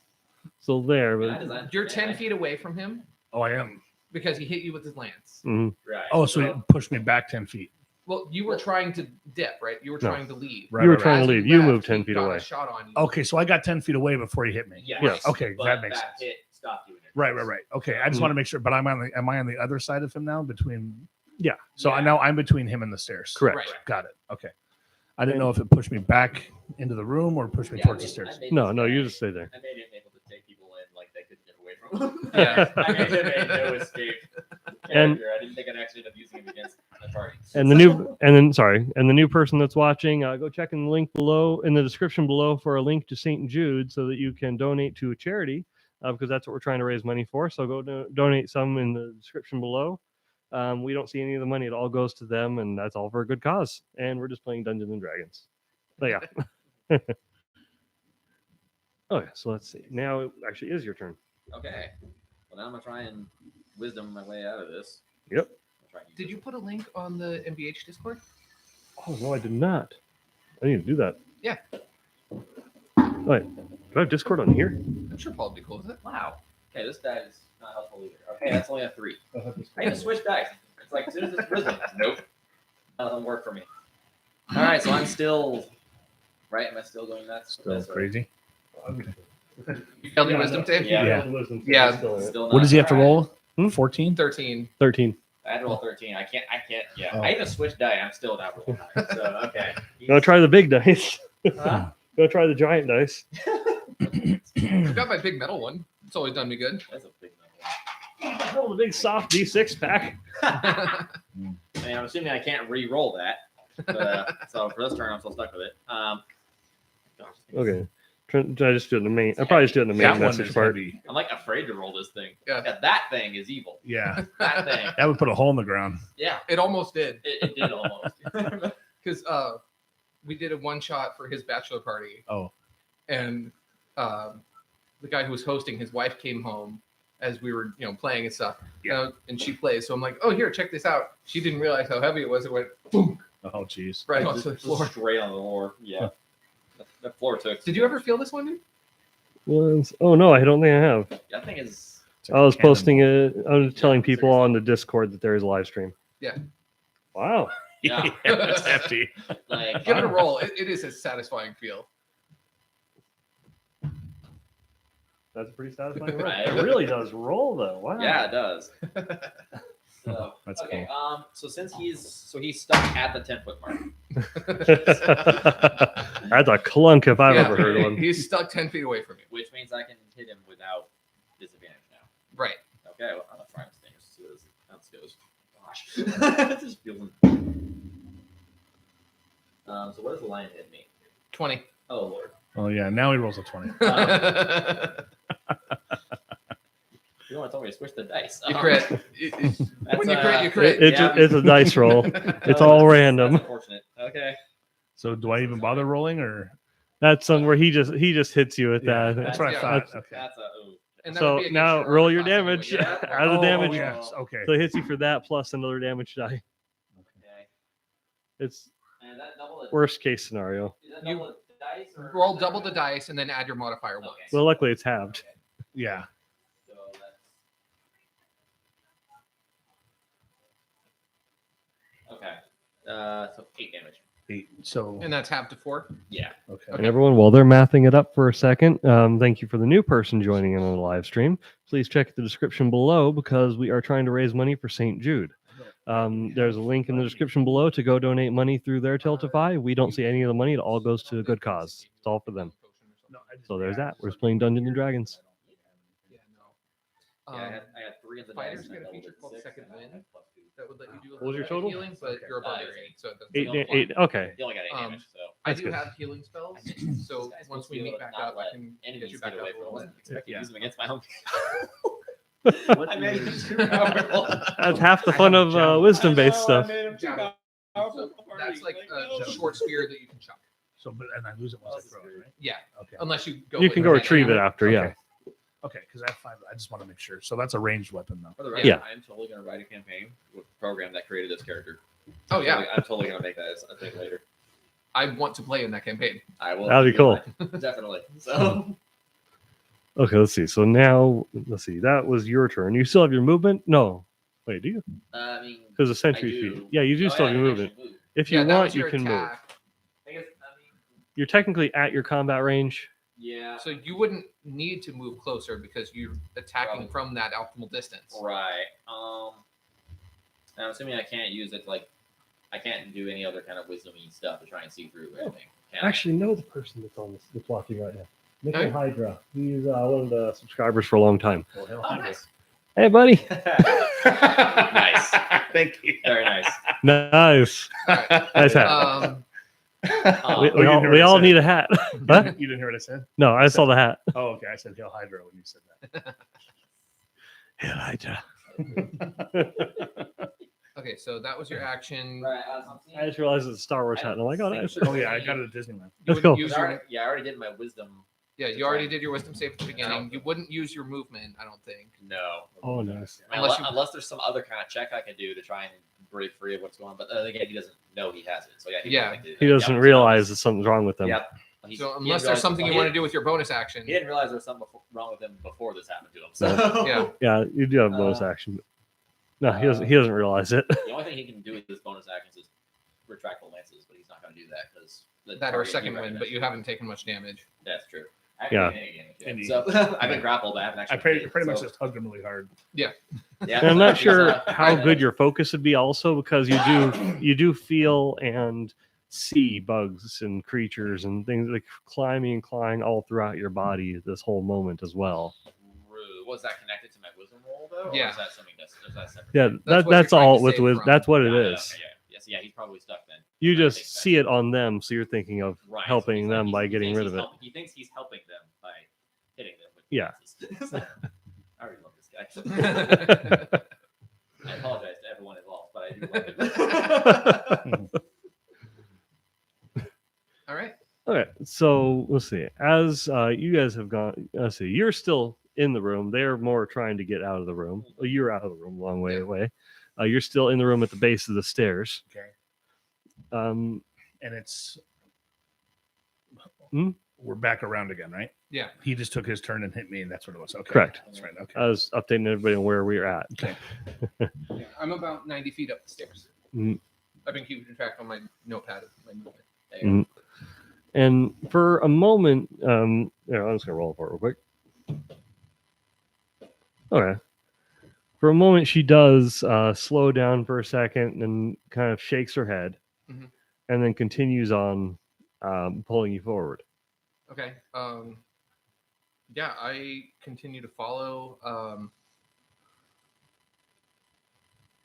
Still there, Yeah, I but designed- You're yeah, 10 I- feet away from him Oh, I am. because he hit you with his lance. mhm. Right. Oh, so you pushed me back 10 feet. Well, you were trying to dip, right? You were No. trying to leave. Right, you were right, trying As to leave. You left, moved 10 he feet got away. A shot on you. Okay, so I got 10 feet away before he hit me. Yes. Yes. Okay, But that makes that sense. hit stopped you in your Right. tracks. Okay, I just Mhm. want to make sure. But am I on the other side of him now? Between. Yeah. So Yeah. now I'm between him and the stairs. Correct. Right. Got it. Okay. I didn't know if it pushed me back into the room or pushed me Yeah, towards the I stairs. made No, this no, you guy- just stay there. I made him able to take people in like they couldn't get away from him. Yeah. I made him a no escape And- character. I didn't think I'd actually end up using him against the party. And the new person that's watching, go check in the link below in the description below for a link to St. Jude so that you can donate to a charity because that's what we're trying to raise money for. So go donate some in the description below. We don't see any of the money; it all goes to them, and that's all for a good cause. And we're just playing Dungeons and Dragons. But yeah. Oh yeah. So let's see. Now it actually is your turn. Okay. Well, now I'm gonna try and wisdom my way out of this. Yep. I'll try and use Did you put a link on the MVH Discord? Oh no, I did not. I need to do that. Yeah. Wait, do I have Discord on here? I'm sure Paul would be cool with it. Wow. Okay, this die is not helpful either. Okay, that's only a 3. I even switch dice. It's like as soon as it's wisdom, nope. That doesn't work for me. All right, so I'm still right. Am I still going nuts? Still That's right. crazy. You failed your wisdom save? Yeah. Yeah. Still not. What does he have to All right. roll? 14. 13. 13. I had to roll 13. I can't. Yeah. Oh. I even switched die. I'm still not rolling. So okay. Go try the big dice. Huh? Go try the giant dice. I got my big metal one. It's always done me good. That's a big number. Roll the big soft D6 pack. I mean, I'm assuming I can't re-roll that. But, so for this turn, I'm still stuck with it. Gosh, Okay. I just do it in the main. I probably just do it in the main That one message is part. heavy. I'm like afraid to roll this thing. Yeah. That thing is evil. Yeah, That thing. that would put a hole in the ground. Yeah. It almost did. It did almost. Because we did a one shot for his bachelor party. Oh. And the guy who was hosting, his wife came home as we were, playing and stuff. Yeah. And she plays. So I'm like, oh, here, check this out. She didn't realize how heavy it was. It went boom Oh, jeez. right Just- onto the just floor. Straight on the floor. Yeah. The floor took. Did you ever feel this one, dude? Oh no, I don't think I have. That thing is. It's like I was a cannon. posting it. I was telling Yeah, people seriously. on the Discord that there is a live stream. Yeah. Wow. Yeah. Yeah, that's hefty. Like. Give it a roll. It is a satisfying feel. That's a pretty satisfying roll. Right. It really does roll though. Wow. Yeah, it does. So, That's okay. cool. So since he's stuck at the 10-foot mark. That's a clunk if I've Yeah, ever heard one. He's stuck 10 feet away from you. Which means I can hit him without disadvantage now. Right. Okay, well, I'll try this thing. See how this goes. Gosh. Just feeling. So what does the lion hit me? 20. Oh, Lord. Oh yeah, now he rolls a 20. You want to tell me to switch the dice. You crit. When you crit, you It, crit. it's a dice roll. It's all random. That's unfortunate. Okay. So do I even bother rolling or? That's something where he just hits you with Yeah, that. that's what I Yeah. thought. That's- Okay. That's a. Ooh. And that So would be against now your roll armor your class anyway, damage. yeah. Add the damage. yes. Okay. So it hits you for that plus another damage die. Okay. It's And that double. worst case scenario. Is that double the dice? Or Roll double the dice and then add your modifier once. Okay. Well, luckily it's halved. Okay. Yeah. So that's. Okay. So 8 damage. 8. So And that's half to 4. Yeah. okay. And everyone, while they're mathing it up for a second, thank you for the new person joining in on the live stream. Please check the description below because we are trying to raise money for St. Jude. There's a link in the description below to go donate money through their Tiltify. We don't see any of the money. It all goes to a good cause. It's all for them. So there's that. We're just playing Dungeons and Dragons. Yeah, no. Yeah, I had 3 of the dice. Fighters and I get a doubled feature it to called 6, Second and I Wind. had +2. That would let you do a What was your little bit of total? healing, but Okay. you're a barbarian, so it doesn't Eight, go flying. eight. Okay. You only got 8 Um, damage, so. I That's do good. have healing spells, so This guy's once supposed we to be meet able back to not up, I let can get enemies you back get up away a from little him. bit. I expect to Yeah. use them against my own. What I made him is- too powerful. That's half the I fun have of javelin. wisdom-based I stuff. made him too Javelin. powerful So for that's me. like no. a short spear that you can chuck. So, but and I lose it once Well, I throw it, right? Yeah, Okay. unless you go. You with can your go hand retrieve it hammer. after, yeah. Okay. Okay, because I have 5. I just want to make sure. So that's a ranged weapon, though. For the record, Yeah. I'm totally going to write a campaign with the program that created this character. Oh yeah, I'm totally going to make that as a thing later. I want to play in that campaign. I will. That'd be cool. Definitely. So. Okay, let's see. So now, let's see. That was your turn. You still have your movement? No. Wait, do you? I mean, Because the I sentry do. feet. Yeah, you do still have I your can movement. actually move. If Yeah, you that want, was you your can move. attack. I guess, You're technically at your combat range. yeah. So you wouldn't need to move closer because you're attacking Probably. from that optimal distance. Right. I'm assuming I can't use it like I can't do any other kind of wisdom-y stuff to try and see through anything. Can I? Actually, know the person that's on this that's watching right now. Nickel Okay. Hydra. He's one of the subscribers for a long time. Well, hell, Oh, nice. Hey, buddy. Nice. Thank you. Very nice. Nice. Nice hat. Um, Oh, we you didn't hear we what I all said. need a hat. Huh? You didn't hear what I said? No, I saw the hat. Oh, okay. I said Hail Hydra when you said Hail Hydra. that. okay, so that was your action. right. I just realized it's a Star Wars hat, and I'm like, oh, nice. Oh yeah, I got it at Disneyland. You That's wouldn't cool. use I your, already, yeah, I already did my wisdom. yeah, you already did your wisdom save at the beginning. You wouldn't use your movement, I don't think. No. Oh, nice. I mean, Unless unless, you- there's some other kind of check I can do to try and break free of what's going on. But again, he doesn't know he has it. So yeah, Yeah. He doesn't realize that something's wrong with him. Yep. So unless there's something you want to do with your bonus action, He didn't realize there was something wrong with him before this happened to him. So yeah. Yeah, you do have bonus action. No, he doesn't. He doesn't realize it. the only thing he can do with his bonus actions is retract the lances, but he's not going to do that because That or second wind, but you haven't taken much damage. That's true. Yeah. Indeed. So I've been grappled, but I haven't I actually. pretty much so, just hugged him really hard. Yeah. And I'm not sure how I- good your focus would be, also because you do feel and see bugs and creatures and things like climbing and clawing all throughout your body this whole moment as well. Was that connected to my wisdom roll though? Or Yeah. is that something that's separate? Yeah, That's what that's you're trying all to with save from. that's what it Got is. Okay, yeah. Yes, yeah, he's probably stuck then. You I think just see it on them, so you're thinking of Right. helping he's them he by getting thinks rid he's of it. He thinks he's helping them by hitting them with Yeah. lances. I already love this guy. I apologize to everyone involved, but I do love him. All right. Okay, so let's see. As you guys have gone, let's see. You're still in the room. They're more trying to get out of the room. Well, you're out of the room, a long way Yeah. away. You're still in the room at the base of the stairs. Okay. Um, And it's Hmm? we're back around again, right? Yeah. He just took his turn and hit me, and that's what it was. Okay. Correct. That's right. Okay. I was updating everybody on where we're at. Okay. Yeah, I'm about 90 feet up the stairs. Mhm. I've been keeping track on my notepad of my movement. There you go. Mhm. And for a moment, I'm just gonna roll for it real quick. Okay. For a moment, she does slow down for a second and kind of shakes her head, Mhm. and then continues on pulling you forward. Okay. Yeah, I continue to follow.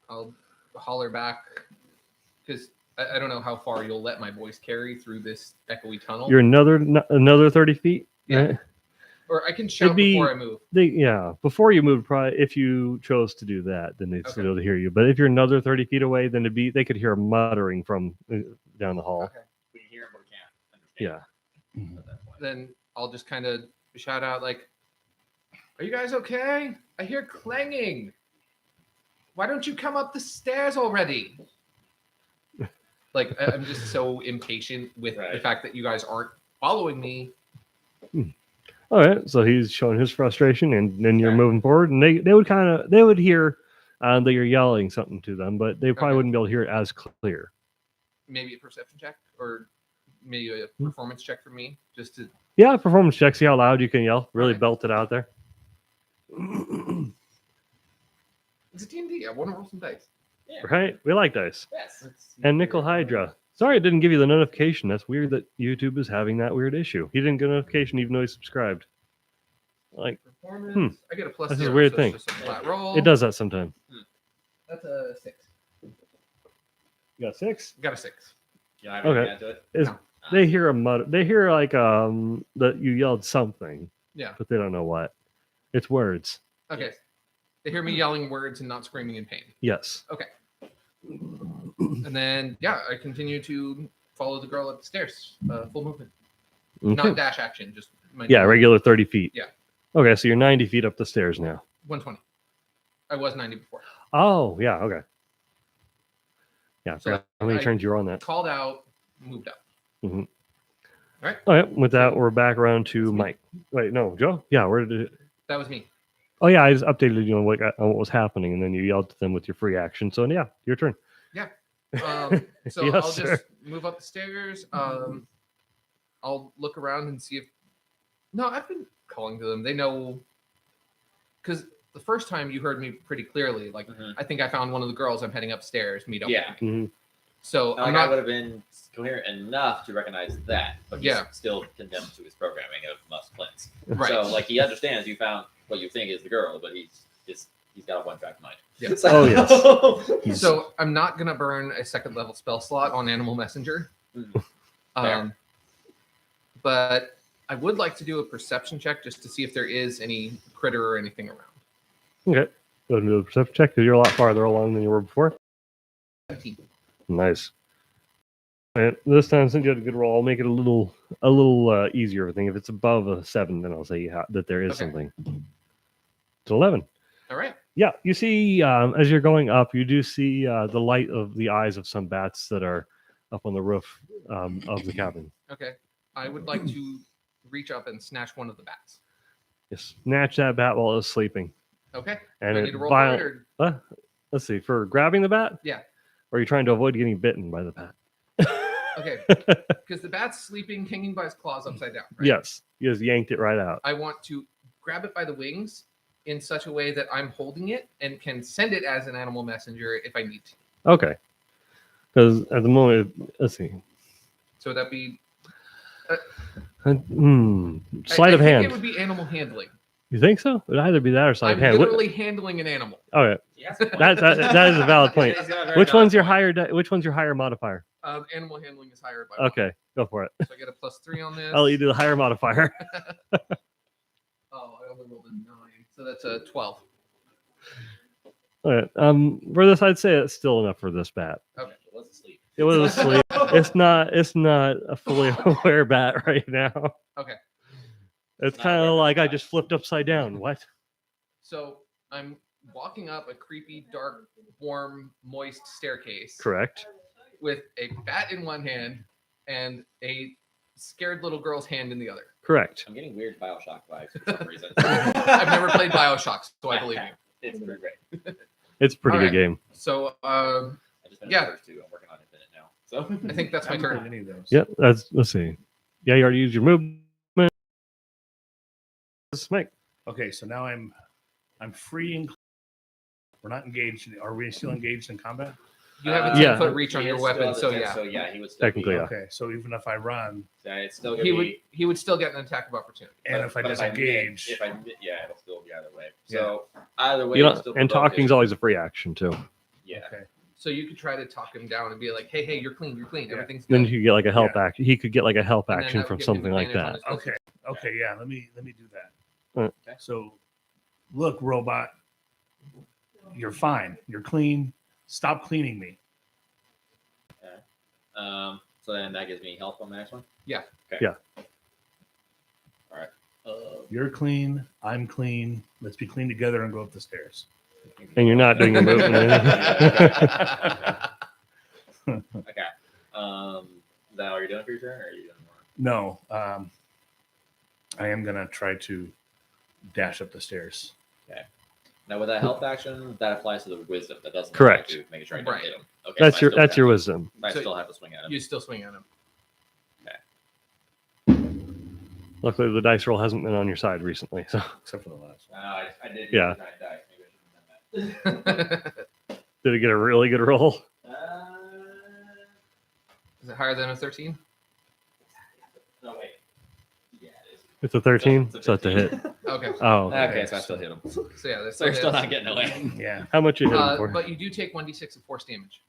I'll holler back because I don't know how far you'll let my voice carry through this echoey tunnel. You're another 30 feet. Yeah. Right? Or I can shout before I move. Before you move, probably if you chose to do that, then they'd still be able to hear you. But if you're another 30 feet away, then they could hear muttering from down the hall. Okay. We can hear it, but we can't understand. Yeah. At that point. Then I'll just kind of shout out like, "Are you guys okay? I hear clanging. Why don't you come up the stairs already?" Like I'm just so impatient with the fact that you guys aren't following me. All right, so he's showing his frustration, and then you're moving forward, and they would hear that you're yelling something to them, but they probably wouldn't be able to hear it as clear. Maybe a perception check, or maybe a performance check for me, just to. Yeah, performance check. See how loud you can yell. Really belt it out there. It's a D&D. I want to roll some dice. Yeah. Right? We like dice. Yes. And Nickel Hydra. Sorry, I didn't give you the notification. That's weird that YouTube is having that weird issue. He didn't get a notification even though he subscribed. Like, performance. I get a plus. That's 0, a weird so thing. It's just a flat roll. it does that sometimes. That's a 6. You got 6? Got a 6. You don't have anything to add to it? No. They hear a mutter. They hear like that you yelled something. Yeah. But they don't know what. It's words. Okay. They hear me yelling words and not screaming in pain. Yes. Okay. And then, I continue to follow the girl up the stairs. Full movement. Okay. Not dash action, just my Regular 30 feet. Yeah. Okay, so you're 90 feet up the stairs now. 120. I was 90 before. Oh, yeah, okay. Yeah, So how many I turns you're on that? Called out, moved up. Mm-hmm. All right. All right, with that, we're back around to Mike. Wait, no, Joe? Yeah, where did it? That was me. Oh, yeah, I just updated you on what was happening, and then you yelled to them with your free action. So, yeah, your turn. Yeah. Yes, So I'll sir. just move up the stairs. I'll look around and see if. No, I've been calling to them. They know. Because the first time you heard me pretty clearly. Like, I think I found one of the girls. I'm heading upstairs. Meet up. Yeah. Mm-hmm. So I would have been coherent enough to recognize that, but he's still condemned to his programming of must cleanse. Right. So, like, he understands you found what you think is the girl, but he's got a one-track mind. Yeah. Oh, yes. So I'm not gonna burn a second level spell slot on Animal Messenger. But I would like to do a perception check just to see if there is any critter or anything around. Okay. Go ahead and do the perception check because you're a lot farther along than you were before. 17. Nice. And this time, since you had a good roll, I'll make it a little easier. I think if it's above a 7, then I'll say that there is something. It's 11. All right. Yeah, you see, as you're going up, you do see the light of the eyes of some bats that are up on the roof of the cabin. Okay. I would like to reach up and snatch one of the bats. Yes, snatch that bat while it's sleeping. Okay. And Do I need to roll for it, or? Let's see, for grabbing the bat? Yeah. Or are you trying to avoid getting bitten by the bat? Okay. Because the bat's sleeping, hanging by his claws upside down. Right? Yes, you just yanked it right out. I want to grab it by the wings in such a way that I'm holding it and can send it as an animal messenger if I need to. Okay. Because at the moment, let's see. So would that be sleight of hand. It would be animal handling. You think so? It would either be that or sleight of hand. Literally handling an animal. Okay. Yes. That is a valid point. Which one's your higher modifier? Animal handling is higher by Okay, go for it. So I get a +3 on this. I'll let you do the higher modifier. Oh, I only rolled a 9, so that's a 12. All right. For this, I'd say it's still enough for this bat. Okay. It was asleep. It was asleep. It's not a fully aware bat right now. Okay. It's kind of like I just flipped upside down. What? So I'm walking up a creepy, dark, warm, moist staircase. Correct. With a bat in one hand and a scared little girl's hand in the other. Correct. I'm getting weird Bioshock vibes for some reason. I've never played Bioshock, so I believe you. It's pretty great. It's a pretty All good right. game. So, I just finished the first 2. I'm working on Infinite now. So I think that's my I haven't turn. played any of those. Yeah, let's see. Yeah, you already used your movement. Mike. Okay, so now I'm free and we're not engaged. Are we still engaged in combat? You have a Yeah. 10-foot reach on He your is weapon, still so at 10, yeah. So yeah, he would still Technically, be, yeah. Okay, so even if I run yeah, it's still gonna He would still get an attack of opportunity. and if I disengage, if I yeah, it'll still be either way. So either way, You it'll know, still and provoke talking's his- always a free action too. yeah. okay, So you could try to talk him down and be like, "Hey, you're clean. You're clean. Yeah. Everything's good." Then you could get like a help Yeah. action. He could get like a help And then action that would from give him something like advantage on that. his wisdom. okay, yeah. Let me do that. Okay. So, look, robot, you're fine. You're clean. Stop cleaning me. So then that gives me health on the next one. Yeah. Okay. Yeah. All right. You're clean. I'm clean. Let's be clean together and go up the stairs. And you're not doing a movement. or anything. Okay. Is that all you're doing for your turn, or are you doing more? No, I am gonna try to dash up the stairs. Now with that health action, that applies to the wisdom. That doesn't apply Correct. to making sure I don't Right. hit him. Okay. That's so I your still that's have- your wisdom. I So still have to swing at him. You still swing at him. Luckily, the dice roll hasn't been on your side recently. So Except for the last one. I did. Yeah. Use 9 dice. Maybe I shouldn't have done that. did it get a really good roll? Is it higher than a 13? No wait. Yeah, it is. It's a 13, It's a so it's a hit. 15. Okay. Oh, Okay, so I still hit him. So yeah, that's So you're still not getting away. Yeah. how much you hit him for? But you do take 1d6 of force damage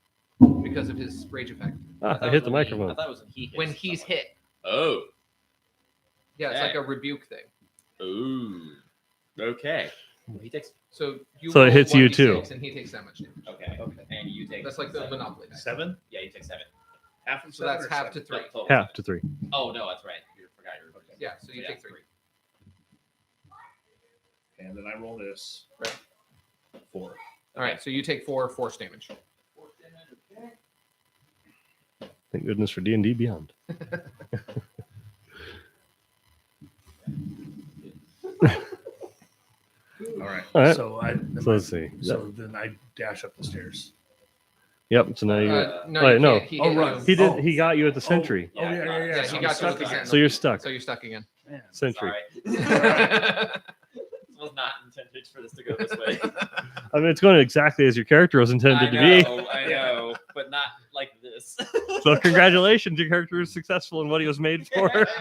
because of his rage effect. Ah, I thought hit it the was when I microphone. thought it was when he hits When he's someone. hit. Oh. Yeah, it's Okay. like a rebuke thing. Ooh. Okay. He takes. So you So it roll hits you 1d6 too. And he takes that much damage. Okay. And you take. That's like the 7. Monopoly dice. 7? Yeah, you take 7. Half of So 7 that's or half 7? to 3. Total Half 7. to 3. Oh no, that's right. You forgot you were. Yeah, so you take 3. And then I roll this. Right. 4. All right, so you take 4 force damage. Thank goodness for D&D Beyond. All right. All right. So So let's see. So then I dash up the stairs. Yep. So now you. No, Wait, you no. can't. He Oh, hit run. you. He did. Oh. He got you at the sentry. Oh, yeah. Yeah, So he I'm got you stuck with the again. So you're stuck. So you're stuck again. Man. Sentry. Sorry. This was not intended for this to go this way. I mean, it's going exactly as your character was intended to be. I know, but not like this. So congratulations, your character is successful in what he was made for. Yay. I think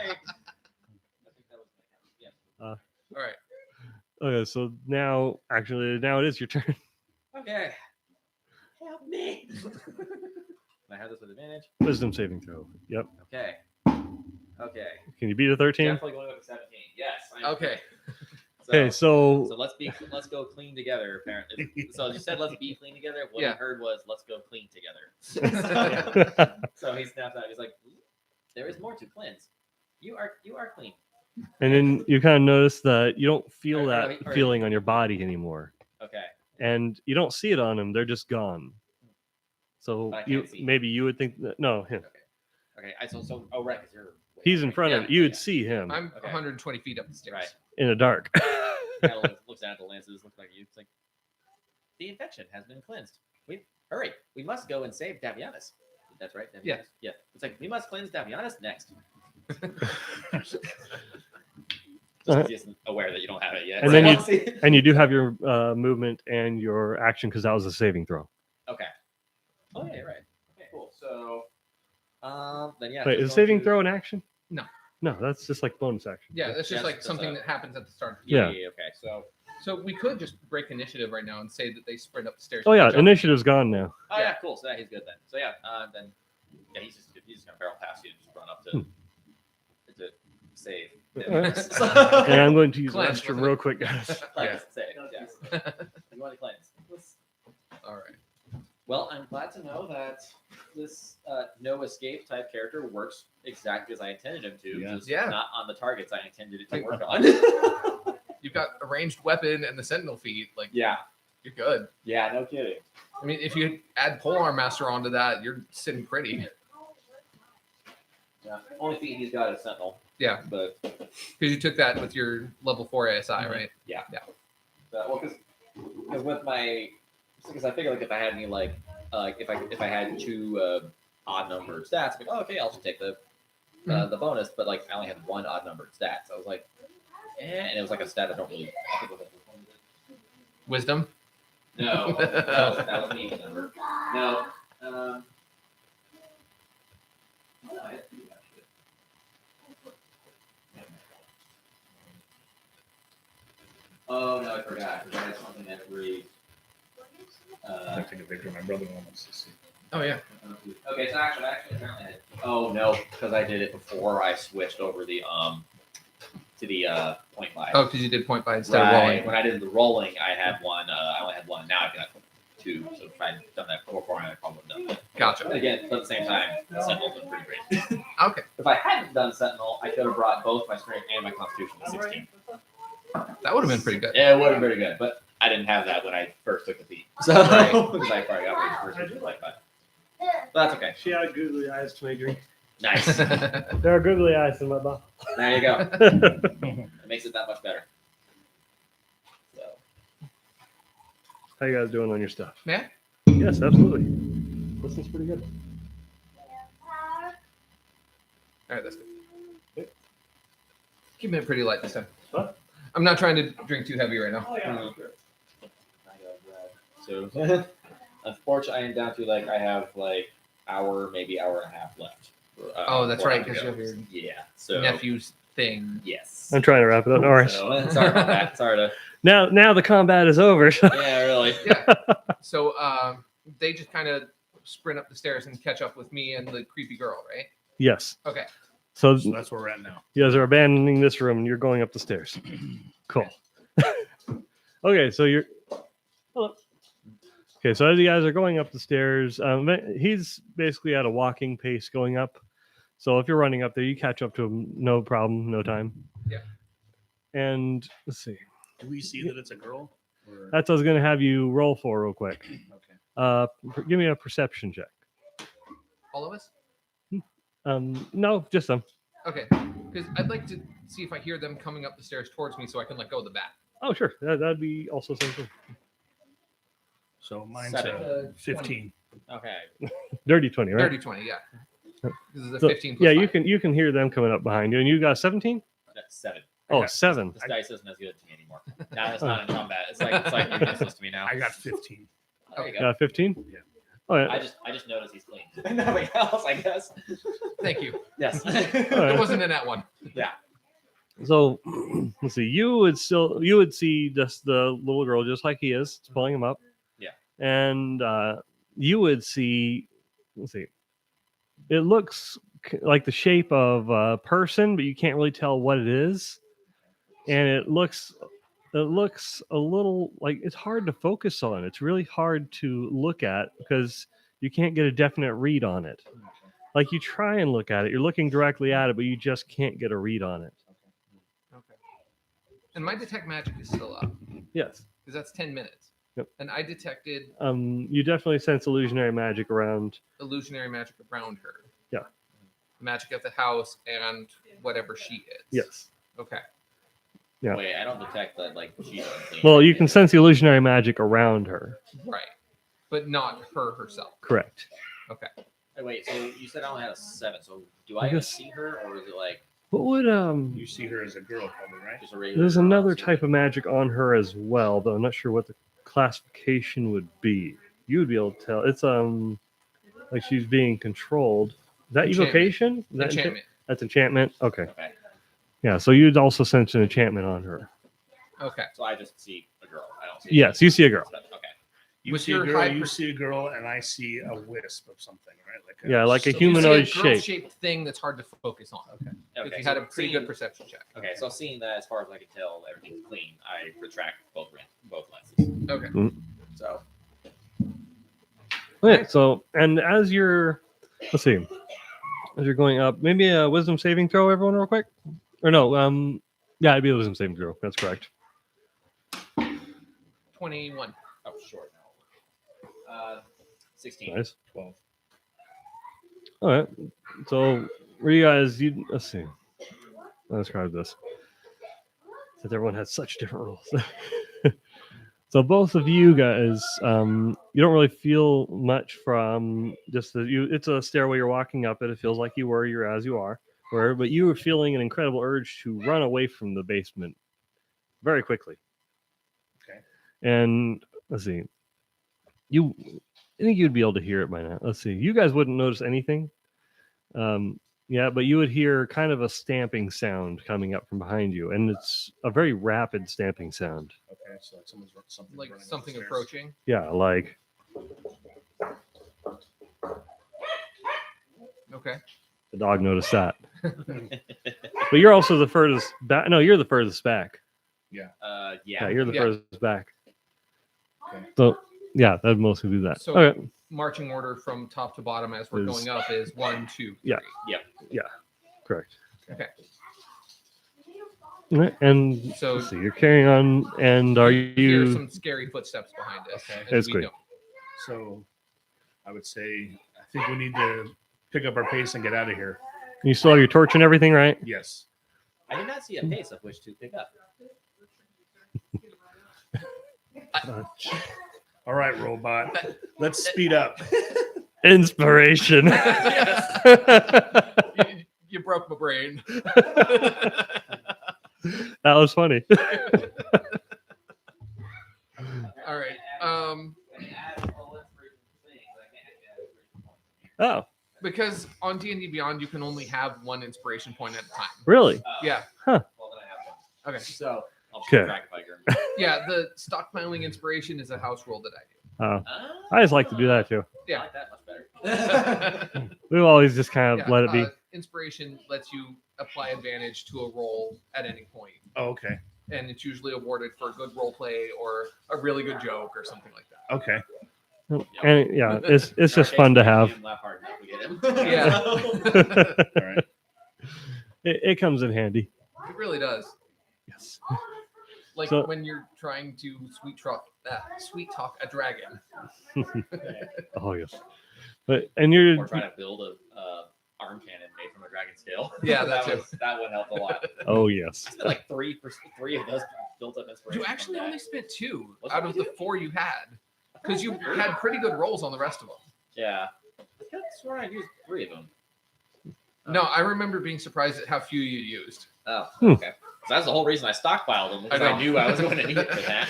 that was yeah. All right. Okay, so now it is your turn. Okay. Help me. Can I have this with advantage? Wisdom saving throw. Yep. Okay. Okay. Can you beat a 13? Definitely going with a 17. Yes. Okay. Okay, So so let's go clean together. Apparently, so you said let's be clean together. What Yeah. I heard was let's go clean together. So he snaps out. He's like, "There is more to cleanse. You are clean." and then you kind of notice that you don't feel Or- that or- feeling on your body anymore, Okay. and you don't see it on him. They're just gone. So I can't you see. maybe you would think that no, him. Okay. So oh right, because you're. He's in front of Yeah. you. You'd see him I'm Okay. 120 feet up the stairs. Right. in the dark. Kind of looks down at the lances. Looks like you. It's like the infection has been cleansed. Hurry. We must go and save Davianus. That's right. Davianus? Yeah. Yeah. It's like we must cleanse Davianus next. Uh-huh. He isn't aware that you don't have it yet. And then Right. you- And you do have your movement and your action because that was a saving throw. Okay. Oh yeah, right. Okay, cool. So, then yeah. Wait, just is going saving to- throw an action? No. No, that's just like bonus action. Yeah, that's just Yes, like that's something a- that happens at the start. Yeah. Yeah. Okay. So. We could just break initiative right now and say that they sprint up the stairs. Oh yeah, Jump. initiative's gone now. Oh Yeah. yeah, cool. So yeah, he's good then. So yeah, then yeah, he's just gonna barrel past you and just run up to save. And I'm going to use Cleanse, Lestrum wasn't it? real quick, guys. Cleanse, save. Yes. You want to cleanse? All right. Well, I'm glad to know that this no escape type character works exactly as I intended him to. Yeah. Just Yeah. not on the targets I intended it to work on. You've got a ranged weapon and the sentinel feet. Like, Yeah. you're good. Yeah, no kidding. I mean, if you add polearm master onto that, you're sitting pretty. Yeah. Only feat he's got is Sentinel. Yeah. But Because you took that with your level 4 ASI, right? well, because with my because I figure like if I had any like if I had 2 odd numbered stats, I'd be like, oh, okay, I'll just take the bonus. But like I only had 1 odd numbered stat, so I was like, and it was like a stat I don't really. I think it was Wisdom. no, that was an even number. No, Oh, I had two, actually. Oh no, I forgot. I had something every. I have to take a picture. My brother wants to see. Oh yeah. Okay, so actually, apparently I had. Oh no, because I did it before I switched over the to the 0.5. Oh, because you did point by instead of Right. rolling. When I did the rolling, I had one. I only had one. Now I've got two. So if I'd done that before, I probably would have done. Gotcha. But again, but at the same time, Sentinel's been pretty great. Okay. If I hadn't done Sentinel, I could have brought both my strength and my constitution to 16. That would have been pretty good. Yeah, it would have been pretty good, but I didn't have that when I first took the feat. So Right. because I probably got first version like that. But that's okay. She had googly eyes to my drink. Nice. There are googly eyes in my bottle. There you go. It makes it that much better. So How you guys doing on your stuff? Yeah. Yes, absolutely. This is pretty good. All right, that's good. Keeping it pretty light this time. What? I'm not trying to drink too heavy right now. Oh yeah. So unfortunately, I am down to like I have like hour, maybe hour and a half left. Oh, that's before I right, have to 'cause go. you have your yeah. So Nephew's thing. yes. I'm trying to wrap it up. All right. So, sorry about that. Sorry to. Now the combat is over. Yeah, really. Yeah. So they just kind of sprint up the stairs and catch up with me and the creepy girl, right? Yes. Okay. So So that's where we're at now. you guys are abandoning this room and you're going up the stairs. Cool. Okay, so you're. Hello. Okay, so as you guys are going up the stairs, he's basically at a walking pace going up. So if you're running up there, you catch up to him, no problem, no time. Yeah. And let's see. Do we see that it's a girl? Or... That's what I was going to have you roll for real quick. Okay. Give me a perception check. All of us? No, just them. Okay. Because I'd like to see if I hear them coming up the stairs towards me so I can let go of the bat. Oh, sure. That'd be also something. So mine's 15. Okay. Dirty 20, right? Dirty 20, yeah. This is a So, 15 plus yeah, 5. you can hear them coming up behind you, and you got 17. That's 7. Oh, Okay. 7. This dice isn't as good to me anymore. Now it's not in combat. It's like you're useless to me now. I got 15. There you go. 15. Yeah. Oh yeah. I just noticed he's clean. Nothing else, I guess. Thank you. Yes. All It right. wasn't in that one. So let's see. You would see just the little girl just like he is, pulling him up. Yeah. And you would see. Let's see. It looks like the shape of a person, but you can't really tell what it is. And it looks a little like it's hard to focus on. It's really hard to look at because you can't get a definite read on it. Like you try and look at it, you're looking directly at it, but you just can't get a read on it. Okay. And my detect magic is still up Yes. because that's 10 minutes. Yep. And I detected You definitely sense illusionary magic around. illusionary magic around her. Yeah. Magic of the house and whatever she is. Yes. Okay. Yeah. Wait, I don't detect that like she's unclean. Well, you can sense the illusionary magic around her. Right. But not her herself. Correct. Okay. Hey, wait, so you said I only had a 7. So do I I guess- see her, or is it like What would You see her as a girl, probably, right? just a regular? There's girl? another type of magic on her as well, though I'm not sure what the classification would be. You would be able to tell. It's like she's being controlled. Is that Enchantment. evocation? Is that Enchantment. That's enchantment. Okay. Okay, Yeah. So you'd also sense an enchantment on her. Okay. so I just see a girl. I don't see. Yes, you see a girl. Okay. You With see a your girl, high you per- see a girl, and I see a wisp of something, right? Yeah, like a So humanoid you see a shape. girl-shaped thing that's hard to focus on. Okay. If Okay, you had so a pretty seeing- good perception check. Okay, so seeing that, as far as I can tell, everything's clean. I retract both lenses. Okay. So Okay. So, and as you're, let's see, as you're going up, maybe a wisdom saving throw, everyone, real quick. Or no, yeah, it'd be a wisdom saving throw. That's correct. 21. oh, short. 16. Nice. 12. All right. So, were you guys? Let's see. I'll describe this. Since everyone has such different rules. So both of you guys, you don't really feel much from just it's a stairway you're walking up it. It feels like you're as you are, but you were feeling an incredible urge to run away from the basement very quickly. Okay. And let's see. I think you'd be able to hear it by now. Let's see. You guys wouldn't notice anything. Yeah, but you would hear kind of a stamping sound coming up from behind you, and it's a very rapid stamping sound. Okay, so like something Like running up something the stairs. approaching. Yeah, like Okay. the dog noticed that. But you're also the furthest back. No, you're the furthest back. Yeah. Yeah, you're the Yeah. furthest back. Okay. So yeah, that'd mostly do that. So Okay. marching order from top to bottom as we're Is- going up is 1, 2, 3. Yeah. Correct. Okay. Right, and So let's see, you're carrying on, and are we hear you? some scary footsteps behind us. Okay. and That's we great. don't. So I would say I think we need to pick up our pace and get out of here. You still have your torch and everything, right? Yes. I did not see a pace of which to pick up. All right, robot. Let's speed up. Inspiration. You broke my brain. That was funny. All right. Oh, Because on D&D Beyond, you can only have one inspiration point at a time. really? Yeah. Well, then I have one. Okay. So I'll Okay. track if I can. Yeah. The stockpiling inspiration is a house rule that I do. I just like to do that too. Yeah. I like that much better. We've always just kind of Yeah, let it be. Inspiration lets you apply advantage to a roll at any point, Oh, okay. and it's usually awarded for a good role play or a really good joke or something like that. Okay. And yeah, it's In our just case, fun to we have. didn't laugh hard enough to get him. Yeah. All right. It comes in handy. It really does. Yes. Like So- when you're trying to sweet talk a dragon. Oh yes. And you're Or trying to build a arm cannon made from a dragon scale. Yeah, that too. That one helped a lot. oh yes. I spent like three of those built up inspiration. You actually from only that. spent 2 Was out it of the two? 4 you had, because you had pretty good rolls on the rest of them. Yeah. I could swear I used 3 of them. No, I remember being surprised at how few you used. Oh, Hmm. okay. So that's the whole reason I stockpiled them, because I I, know. knew I was going to need it for that.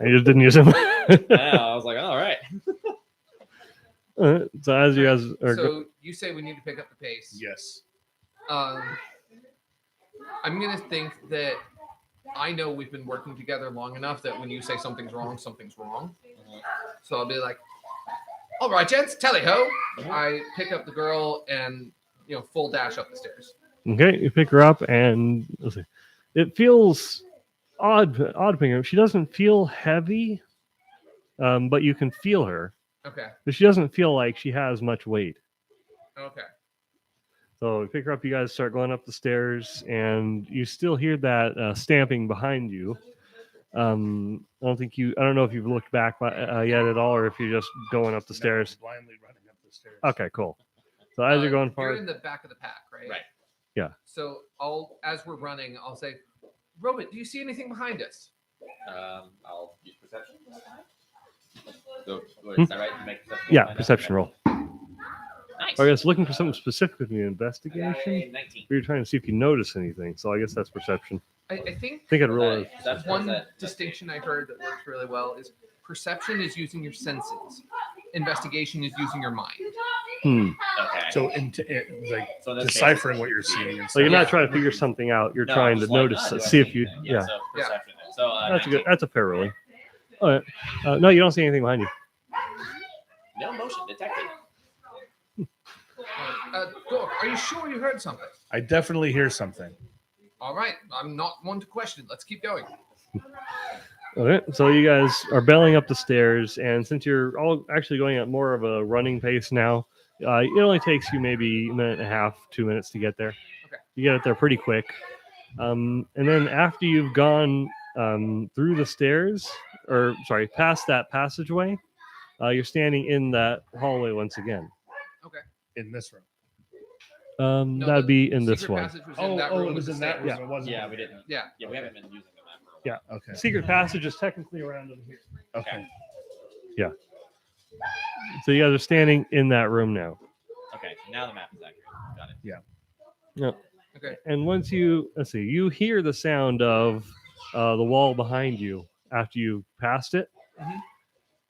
I just didn't use them. I know, I was like, all right. So as you guys are So you say we need to pick up the pace. Yes. I'm gonna think that I know we've been working together long enough that when you say something's wrong, something's wrong. So I'll be like, "All right, gents, tally ho!" I pick up the girl and full dash up the stairs. okay, you pick her up, and let's see. It feels odd picking her up. She doesn't feel heavy, but you can feel her. Okay. But she doesn't feel like she has much weight. Okay. So you pick her up, you guys start going up the stairs, and you still hear that stamping behind you. I don't know if you've looked back yet at all, or if you're just going up the stairs. Blindly running up the stairs. Okay, cool. So as you're going You're forward, in the back of the pack, right? Right. Yeah. So as we're running, I'll say, "Robot, do you see anything behind us?" I'll use perception. Is that right? You make perception roll yeah, behind that? perception roll. Nice. I guess looking for something specific with your investigation. I got a 19. Or you're trying to see if you notice anything. So I guess that's perception. I think Think I'd Was roll. that- that's one that- distinction I heard that works really well is perception is using your senses. Investigation is using your mind. Hmm. Okay. So like So in this case- deciphering what you're seeing. And So you're Yeah. not trying to figure something out. You're No, trying I'm to just like, notice, do I see if see you. anything? Yeah, So perception. So that's a 19. good. That's a fair rolling. All right. No, you don't see anything behind you. No motion detected. Dork, are you sure you heard something? I definitely hear something. All right, I'm not one to question. Let's keep going. Okay, so you guys are bailing up the stairs, and since you're all actually going at more of a running pace now, it only takes you maybe a minute and a half, 2 minutes to get there. Okay. You get it there pretty quick. And then after you've gone through the stairs, past that passageway, you're standing in that hallway once again. In this room. No, That'd the be in this secret one. passage was in that room it with was the in that room. stairs. It wasn't. Yeah, we didn't. Yeah. Yeah, we haven't been using them for a Yeah. Okay. Secret passage is technically around over here. Okay. So you guys are standing in that room now. Okay, so now the map is accurate. Got it. Okay. And once you hear the sound of the wall behind you after you passed it. Mhm.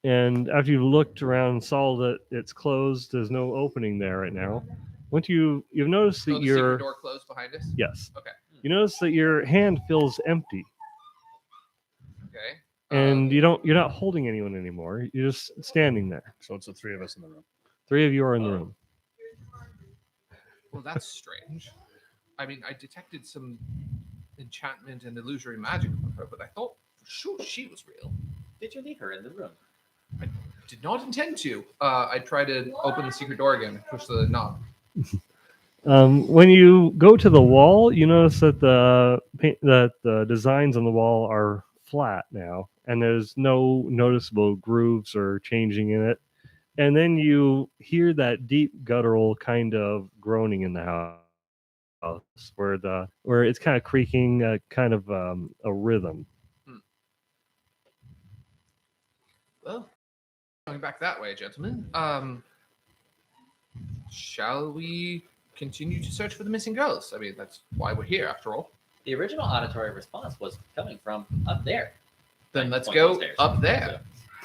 And after you've looked around and saw that it's closed, there's no opening there right now. Once you've noticed that Oh, the secret your door closed behind us. yes, Okay. you notice that your hand feels empty, Okay. and you're not holding anyone anymore. You're just standing there. So it's the three of us in the room. 3 of you are in the room. Well, that's strange. I mean, I detected some enchantment and illusory magic on her, but I thought for sure she was real. Did you leave her in the room? Did not intend to. I tried to open the secret door again, push the knob. When you go to the wall, you notice that the designs on the wall are flat now, and there's no noticeable grooves or changing in it. And then you hear that deep guttural kind of groaning in the house, where it's kind of creaking, kind of a rhythm. Well, going back that way, gentlemen. Shall we continue to search for the missing girls? I mean, that's why we're here, after all. The original auditory response was coming from up there. Then let's Point go upstairs. up there.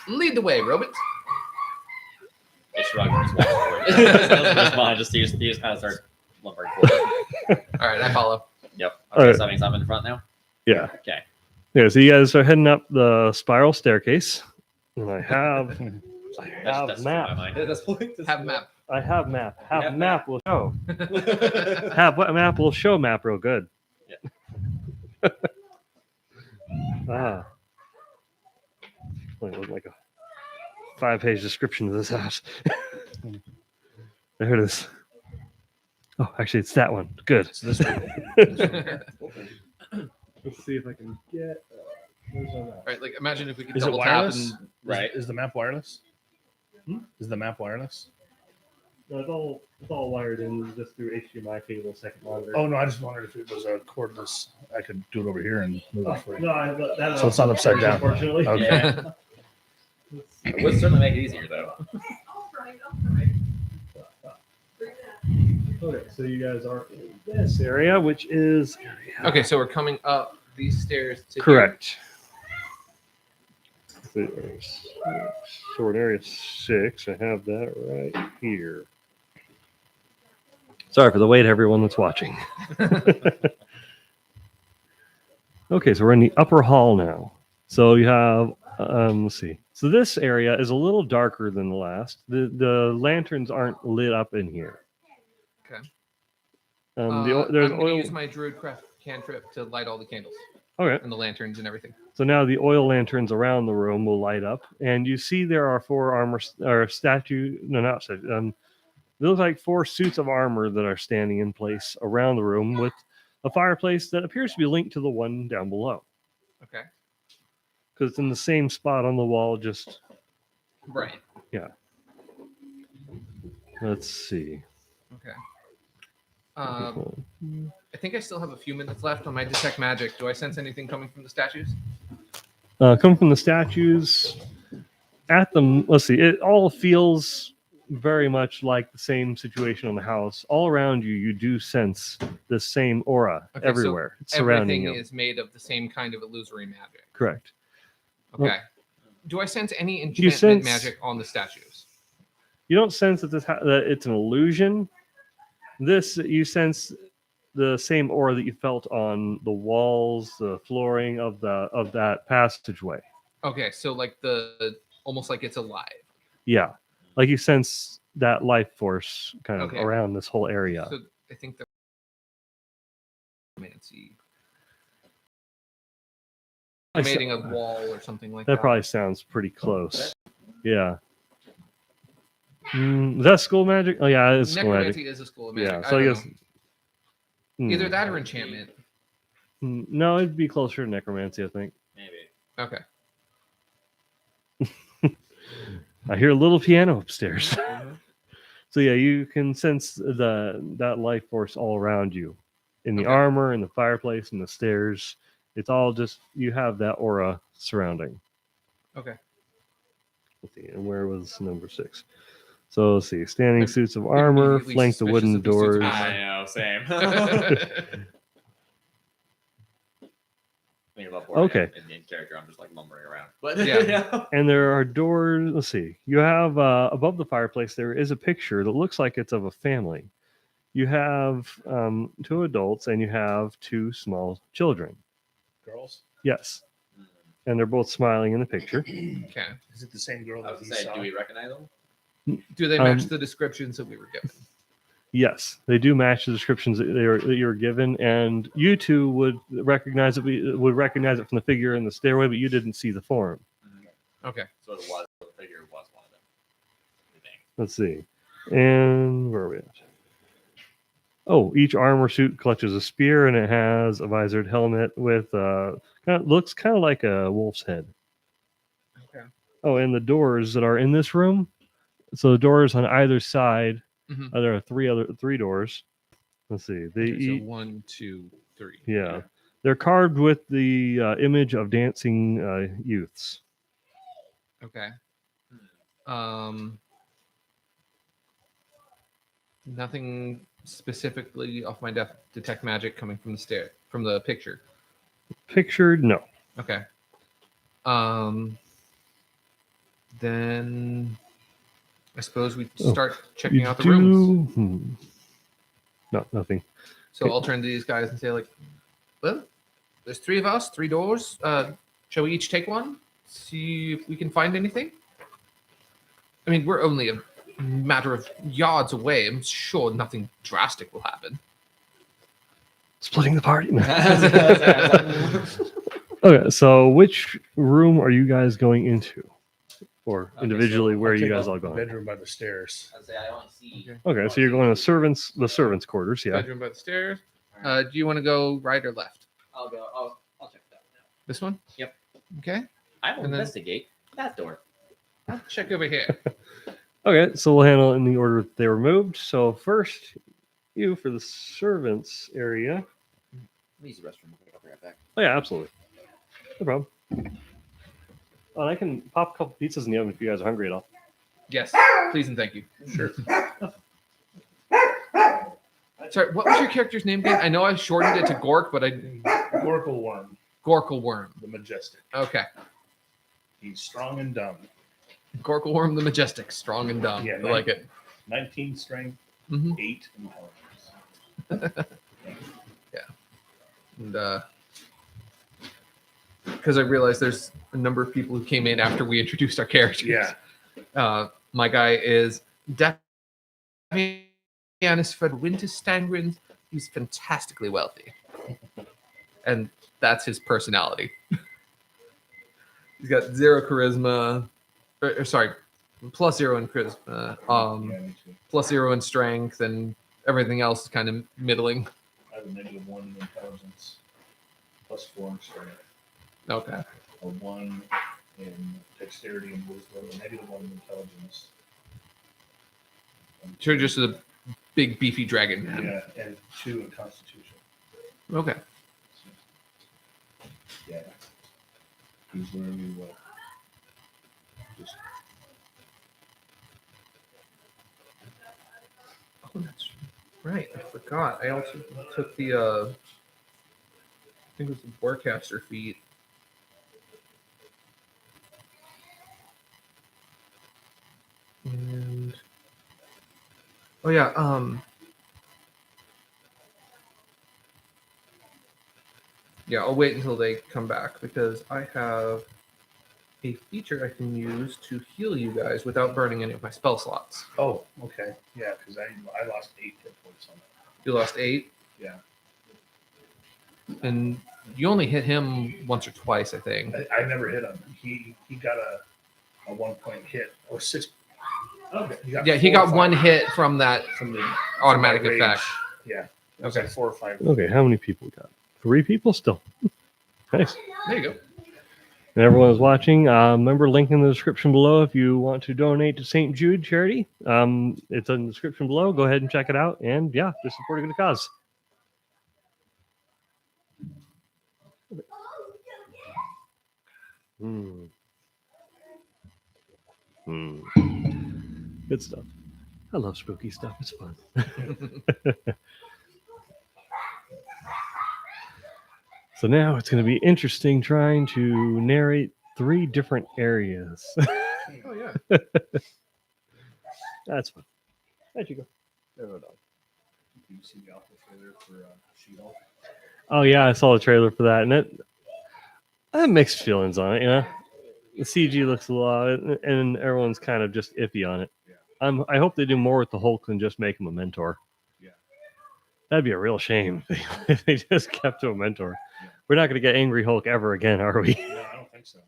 Lead the way, Robert. They shrug and just walk forward. He just kind of starts lumbering forward. All right, I follow. Yep. All Okay, right. so that means I'm in front now. Yeah. Okay. Yeah. So you guys are heading up the spiral staircase, and I have That's map. my mind at this point. Have map. I have map. Have have map will show. Have what map will show map real good. Yeah. Ah. Like a 5-page description of this house. There it is. Oh, actually, it's that one. Good. It's this one. Let's see if I can get. Where's my map? Right, like imagine if we could Is it double tap wireless? and Right. Is the map wireless? Hmm? Is the map wireless? No, it's all wired in just through HDMI cable, second monitor. Oh no, I just wondered if it was a cordless. I could do it over here and move it for you. no, that So it's not upside down. Unfortunately. Okay. Yeah. It would certainly make it easier, though. Okay, so you guys are in this area, which is okay, so we're coming up these stairs to correct. So we're in area 6. I have that right here. Sorry for the wait, everyone that's watching. Okay, so we're in the upper hall now. So you have, let's see. So this area is a little darker than the last. The lanterns aren't lit up in here. Okay. There's I'm going to oil. use my Druidcraft cantrip to light all the candles Okay. and the lanterns and everything. So now the oil lanterns around the room will light up, and you see there are 4 armor or statue. No, not statue. They look like 4 suits of armor that are standing in place around the room with a fireplace that appears to be linked to the one down below Okay. because it's in the same spot on the wall. Just Right. let's see. Okay. I think I still have a few minutes left on my detect magic. Do I sense anything coming from the statues? Come from the statues at them. Let's see. It all feels very much like the same situation on the house. All around you, you do sense the same aura Okay, so everywhere. It's surrounding Everything you. is made of the same kind of illusory magic. Correct. Okay. Do I sense any You enchantment sense- magic on the statues? You don't sense that that it's an illusion. This you sense the same aura that you felt on the walls, the flooring of that passageway. Okay, so like almost like it's alive. Yeah, like you sense that life force kind of Okay. around this whole area. So I think that Mancy I s- animating a wall or something like that. That probably sounds pretty close. Yeah. Is that school magic? Oh yeah, it's school Necromancy magic. is a school of magic. Yeah, so I don't guess know. Either that or enchantment. No, it'd be closer to necromancy, I think. Maybe. Okay. I hear a little piano upstairs. Mm-hmm. So yeah, you can sense that life force all around you, in the Okay. armor, in the fireplace, in the stairs. It's all just you have that aura surrounding. Okay. Let's see, and where was number 6? So let's see, standing I'm suits of armor, immediately flank the suspicious wooden of these suits of doors. armor. I know, same. When you're about Okay. In character, I'm just like mumbling around. But Yeah. you know. And there are doors. Let's see. You have above the fireplace, there is a picture that looks like it's of a family. You have 2 adults and you have 2 small children. Girls. Yes. And they're both smiling in the picture. Okay. Is it the same girl I that was he saying, saw? do we recognize them? Do they match the descriptions that we were given? Yes, they do match the descriptions that you were given, and you two would recognize it. Would recognize it from the figure in the stairway, but you didn't see the form. Okay. So it was the figure was one of them. I think. Let's see, and where are we at? Oh, each armor suit clutches a spear, and it has a visored helmet with looks kind of like a wolf's head. Okay. Oh, and the doors that are in this room. So the doors on either side. Mhm. There are three doors. Let's see. Okay, so 1, 2, 3. Yeah. They're carved with the image of dancing youths. Okay. Nothing specifically off my detect magic coming from the picture. Pictured? No. Okay. Then I suppose we start checking out the rooms. No, nothing. So Okay. I'll turn to these guys and say, like, well, there's 3 of us, 3 doors. Shall we each take one? See if we can find anything? I mean, we're only a matter of yards away. I'm sure nothing drastic will happen. Splitting the party. Okay, so which room are you guys going into? Or Okay, individually, so where are I'll you check guys out all the going? bedroom by the stairs. I'd say I don't see. Okay, so you're going to the servants' quarters, yeah. Bedroom by the stairs. Do you want to go right or left? I'll go. I'll check that one out. This one? Yep. Okay. I will And then- investigate that door. I'll check over here. Okay, so we'll handle it in the order that they were moved. So first, you for the servants area. Let me use the restroom. I'll be right back. Oh yeah, absolutely. No problem. Oh, and I can pop a couple pizzas in the oven if you guys are hungry at all. Yes, please and thank you. Sure. Sorry, what was your character's name again? I know I shortened it to Gork, but I Gorkle Worm, Gorkle Worm. the Majestic. Okay. He's strong and dumb. Gorkle Worm the Majestic, strong and dumb. Yeah, I like it. 19 strength, hmm 8 intelligence. And because I realized there's a number of people who came in after we introduced our characters. Yeah. My guy is Davianus Fred Wintersteingrins. He's fantastically wealthy. And that's his personality. He's got 0 charisma. Or sorry, +0 in charisma. Yeah, me too. +0 in strength, and everything else is kind of middling. I have a -1 in intelligence, +4 in strength, Okay. a 1 in dexterity and wisdom, a -1 in intelligence. So you're just a big beefy dragon man. Yeah, and 2 in constitution. Okay. Yeah. He's learning me well. Just Oh, that's right. I forgot. I also took the I think it was the Warcaster feat. And oh yeah, yeah, I'll wait until they come back because I have a feature I can use to heal you guys without burning any of my spell slots. Oh, okay. Yeah, because I lost 8 hit points on that. You lost 8, Yeah. and you only hit him once or twice, I think. I never hit him. He got a 1-point hit or 6. Okay. Yeah, he got 1 hit from that from the automatic from my rage. effect. Yeah. It was Okay. like 4 or 5. Okay, how many people we got? 3 people still. Nice. There you go. And everyone is watching. Remember, link in the description below if you want to donate to St. Jude charity. It's in the description below. Go ahead and check it out. And yeah, just support a good cause. Good stuff. I love spooky stuff. It's fun. So now it's going to be interesting trying to narrate 3 different areas. Oh yeah. That's fun. There you go. There we go. You see the alpha trailer for She-Hulk? Oh yeah, I saw the trailer for that, and I have mixed feelings on it. You know, the CG looks a lot, and everyone's kind of just iffy on it. Yeah. I hope they do more with the Hulk than just make him a mentor. Yeah. That'd be a real shame if they just kept him a mentor. Yeah. We're not going to get Angry Hulk ever again, are we? No, I don't think so.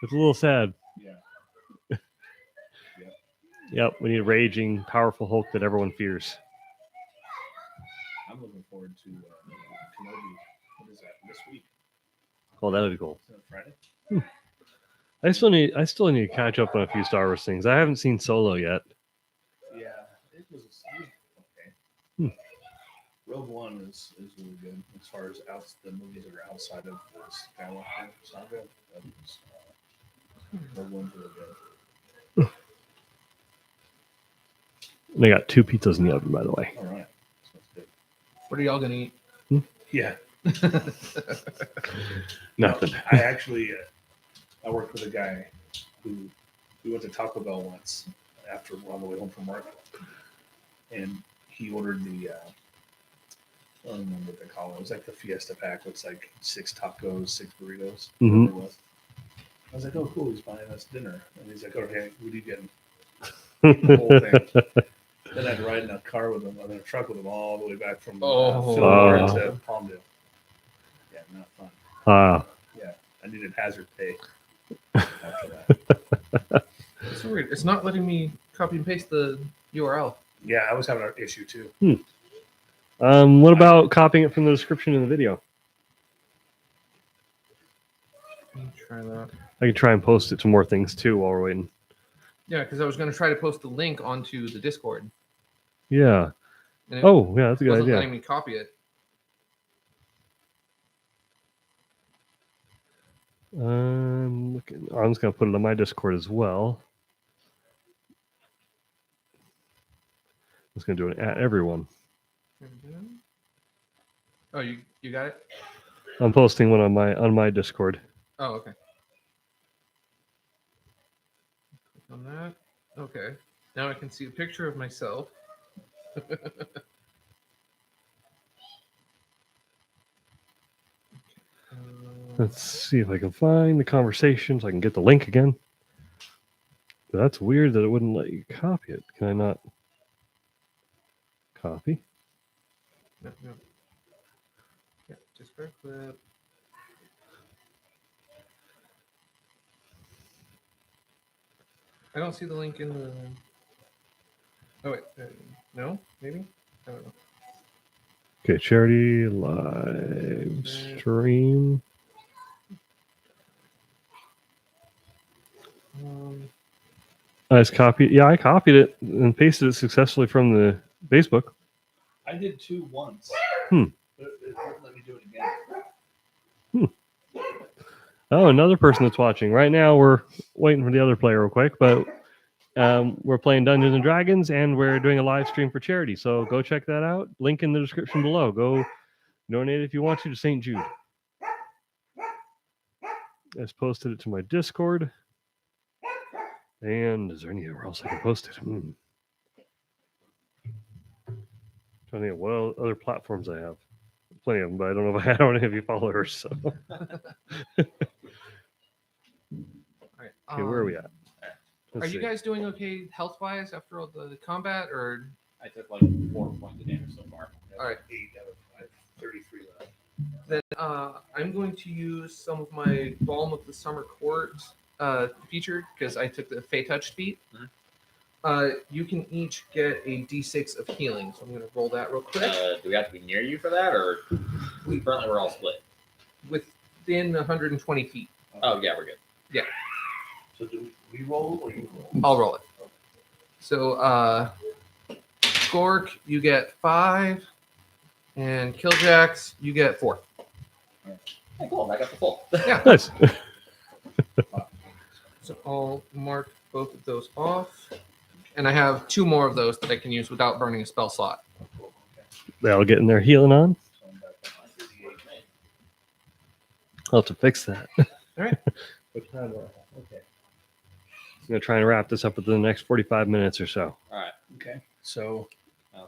It's a little sad. Yeah. Yep, we need a raging, powerful Hulk that everyone fears. I'm looking forward to Kenobi. What is that? This week? Oh, that would be cool. Is that Friday? I still need to catch up on a few Star Wars things. I haven't seen Solo yet. Yeah, it was okay. Rogue One is really good as far as the movies that are outside of the Skywalker saga. Rogue One's really good. They got 2 pizzas in the oven, by the way. All right, sounds good. What are y'all gonna eat? Yeah, Nothing. I actually I worked with a guy who we went to Taco Bell once after on the way home from work, and he ordered the I don't remember what they call it. It was like the Fiesta pack. It's like 6 tacos, 6 burritos. Mhm. Whatever it was. I was like, oh, cool. He's buying us dinner, and he's like, okay, what are you getting? The whole thing. Then I'd ride in a car with him, in a truck with him all the way back from Fillmore to Palmdale. Yeah, not fun. Yeah, I needed hazard pay after that. It's weird. It's not letting me copy and paste the URL. Yeah, I was having an issue too. What about copying it from the description in the video? Let me try that. I can try and post it to more things too while we're waiting. Yeah, because I was going to try to post the link onto the Discord. Yeah. And it Oh, yeah, that's a good wasn't idea. letting me copy it. I'm just gonna put it on my Discord as well. I'm just gonna do it at everyone. Oh, you got it? I'm posting one on my Discord. Oh, okay. Click on that. Okay. Now I can see a picture of myself. Let's see if I can find the conversation so I can get the link again. That's weird that it wouldn't let you copy it. Can I not copy? No. Yeah, just for a clip. I don't see the link in the. Oh wait, no, maybe. I don't know. Okay, charity live stream. I just copied. Yeah, I copied it and pasted it successfully from the Facebook. I did 2 once. Hmm. But it wouldn't let me do it again. Oh, another person that's watching. Right now, we're waiting for the other player real quick, but we're playing Dungeons and Dragons, and we're doing a live stream for charity. So go check that out. Link in the description below. Go donate if you want to St. Jude. I just posted it to my Discord. And is there anywhere else I can post it? Trying to think of what other platforms I have. Plenty of them, but I don't know if I don't have any followers. So. All right. Okay, where are we at? Are you guys doing okay health-wise after all the combat, or? I took like 4 points of damage so far. All right. 8 out of 33 left. Then I'm going to use some of my Balm of the Summer Court feature because I took the Fey Touch feat. You can each get a D6 of healing, so I'm going to roll that real quick. Do we have to be near you for that, or currently we're all split? Within 120 feet. Oh yeah, we're good. Yeah. So do we roll or you roll? I'll roll it. So, Skork, you get 5, and Killjax, you get 4. Hey, cool. I got the full. Yeah. Nice. So I'll mark both of those off, and I have 2 more of those that I can use without burning a spell slot. They'll get in there healing on. So I'm back on my 38. I'll have to fix that. All right. What time do I have? Okay. I'm gonna try and wrap this up within the next 45 minutes or so. All right. Okay. So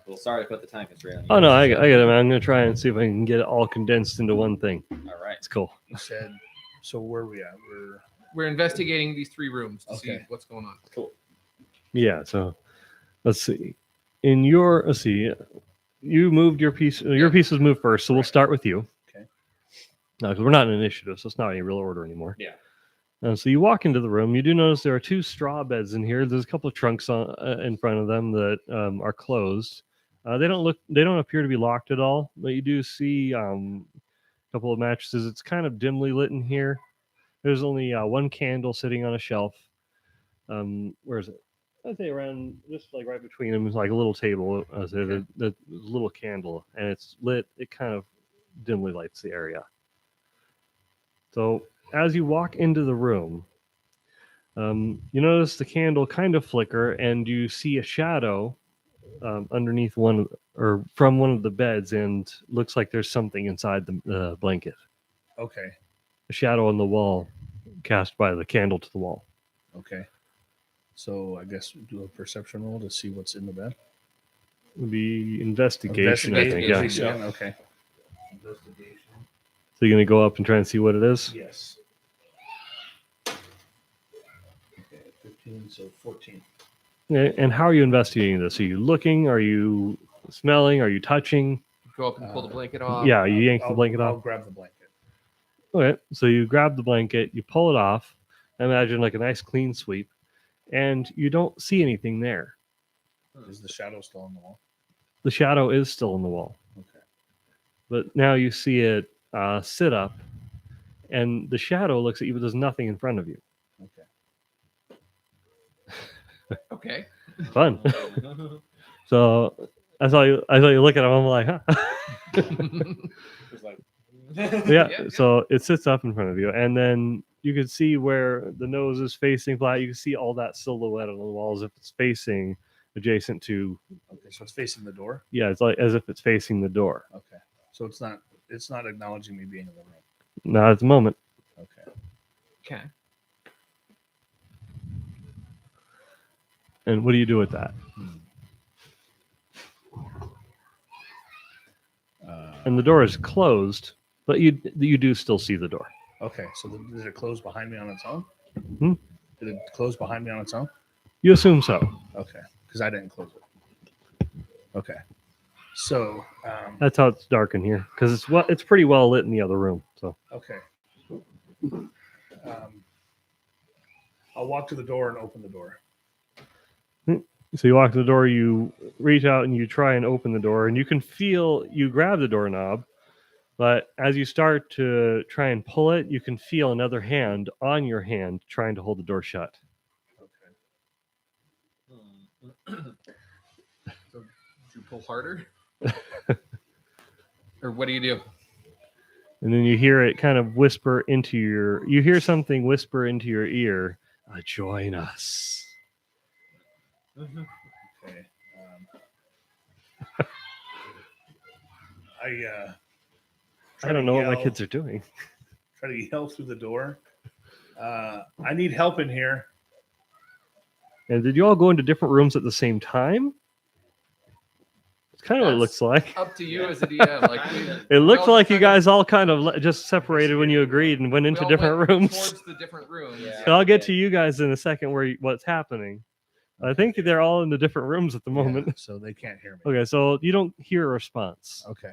Well, sorry to put the time constraint on you. Oh no, I get it, man. I'm gonna try and see if I can get it all condensed into one thing. All right. It's cool. you said. So where are we at? We're investigating these 3 rooms to see Okay. what's going on. Cool. Yeah. So let's see. Let's see. You moved your piece. Your piece was moved first, so we'll Right. start with you. Okay. No, because we're not in initiative, so it's not any real order anymore. Yeah. So you walk into the room. You do notice there are 2 straw beds in here. There's a couple of trunks in front of them that are closed. They don't appear to be locked at all, but you do see a couple of mattresses. It's kind of dimly lit in here. There's only 1 candle sitting on a shelf. Where is it? I'd say around just like right between them is like a little table. The little candle, and it's lit. It kind of dimly lights the area. So as you walk into the room, you notice the candle kind of flicker, and you see a shadow underneath from one of the beds, and looks like there's something inside the blanket. Okay. A shadow on the wall, cast by the candle to the wall. Okay. So I guess we do a perception roll to see what's in the bed. Would be investigation, I think. Yeah. Investigation, okay. Investigation. So you're gonna go up and try and see what it is. Yes. Okay, 15, so 14. Okay, and how are you investigating this? Are you looking? Are you smelling? Are you touching? Go up and pull the blanket off. Yeah, you yank the I'll- blanket I'll off. grab the blanket. Okay, so you grab the blanket, you pull it off. Imagine like a nice clean sweep, and you don't see anything there. Is the shadow still on the wall? The shadow is still on the wall, Okay. but now you see it sit up, and the shadow looks at you, but there's nothing in front of you. Okay. Okay. Fun. So I saw you look at him. I'm like, huh? It's like, Yeah. Yeah. So it sits up in front of you, and then you can see where the nose is facing flat. You can see all that silhouette on the wall as if it's facing adjacent to. Okay, so it's facing the door. Yeah, it's like as if it's facing the door. Okay. So it's not acknowledging me being in the room. Not at the moment. Okay. Okay. And what do you do with that? And the door is closed, but you do still see the door. Okay, so did it close behind me on its own? Hmm? Did it close behind me on its own? You assume so. Okay, because I didn't close it. Okay, so That's how it's dark in here because it's pretty well lit in the other room. So okay, I'll walk to the door and open the door. So you walk to the door, you reach out and you try and open the door, and you grab the doorknob, but as you start to try and pull it, you can feel another hand on your hand trying to hold the door shut. Okay. So do you pull harder? Or what do you do? And then you hear it kind of you hear something whisper into your ear, join us. Okay. I don't know what my kids are doing. Try to yell through the door. I need help in here. And did you all go into different rooms at the same time? It's kind of what it looks like. Up to you as a DM. Like It looked all like you kind of- guys all kind of just separated when you agreed and went we into all different went rooms. Towards the different rooms. Yeah. So I'll get to you guys in a second what's happening. I think they're all in the different rooms at the moment. Yeah, so they can't hear me. Okay, so you don't hear a response. Okay.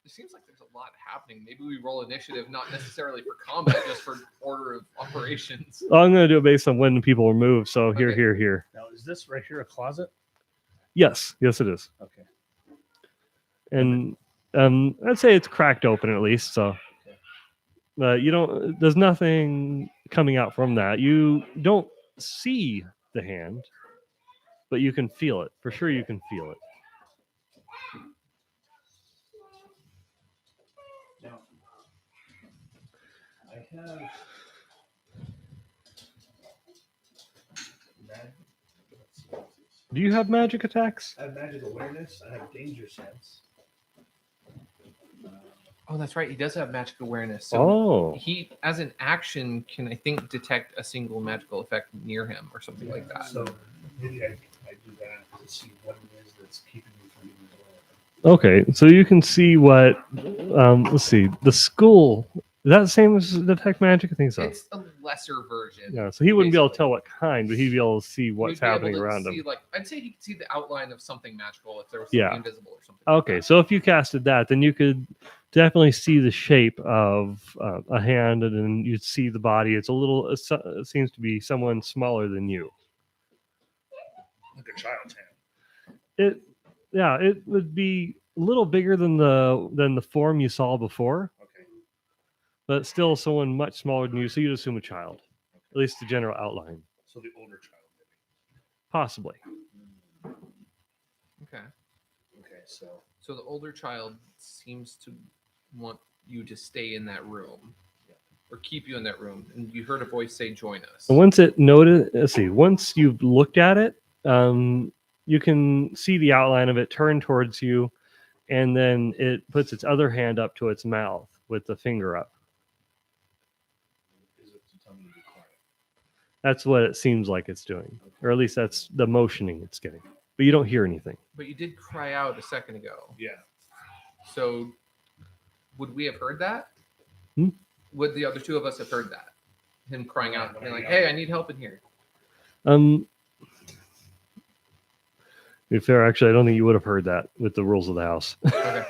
It seems like there's a lot happening. Maybe we roll initiative, not necessarily for combat, just for order of operations. Well, I'm going to do it based on when people are moved. So here, Okay. here. Now, is this right here a closet? Yes, it is. Okay. And I'd say it's cracked open at least. So, there's nothing coming out from that. You don't see the hand, but you can feel it. For sure, you can feel it. Now, I have Do you have magic attacks? magic awareness. I have danger sense. Oh, that's right. He does have magic awareness. So Oh, he, as an action, can I think detect a single magical effect near him or something like that. So maybe I do that to see what it is that's keeping me from being as well. okay. So you can see what. Let's see. The school. Is that the same as detect magic? I think so. It's a lesser version. Yeah. So he wouldn't be able to basically. tell what kind, but he'd be able to see what's You'd be able happening to around see, him. like, I'd say he could see the outline of something magical if there was something Yeah. invisible or something. like Okay, that. so if you casted that, then you could definitely see the shape of a hand, and then you'd see the body. It's a little. It seems to be someone smaller than you. Like a child's hand. It, yeah, it would be a little bigger than the form you saw before, Okay. but still someone much smaller than you. So you'd assume a child, at least the general outline, So the older child, maybe. possibly. Okay. Okay, so So the older child seems to want you to stay in that room or keep you in that room. And you heard a voice say, "Join us." And once it noted, let's see. Once you've looked at it, you can see the outline of it turn towards you, and then it puts its other hand up to its mouth with the finger up. is it to tell me to be quiet? That's what it seems like it's doing, or at least that's the motioning it's getting. But you don't hear anything. But you did cry out a second ago. Yeah. So would we have heard that? Hmm? Would the other two of us have heard that? Him crying out, When being I like, yelled. "Hey, I need help in here." To be fair, actually, I don't think you would have heard that with the rules of the house. Okay.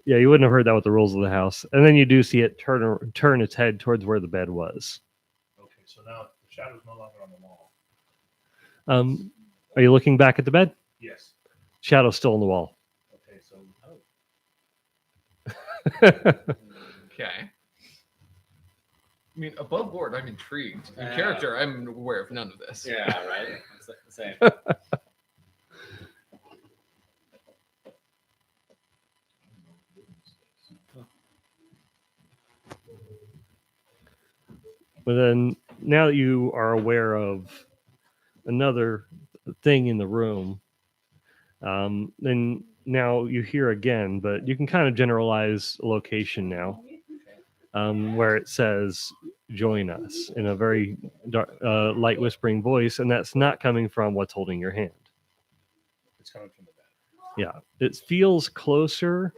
Yeah, you wouldn't have heard that with the rules of the house. And then you do see it turn its head towards where the bed was. Okay, so now the shadow's no longer on the wall. Are you looking back at the bed? Yes. Shadow's still on the wall. Okay, so Okay. I mean, above board, I'm intrigued. In Yeah. character, I'm aware of none of this. Yeah, right. It's the same. But then now that you are aware of another thing in the room, then now you hear again, but you can kind of generalize a location now, where it says "join us" in a very light whispering voice, and that's not coming from what's holding your hand. it's coming from the bed. Yeah, it feels closer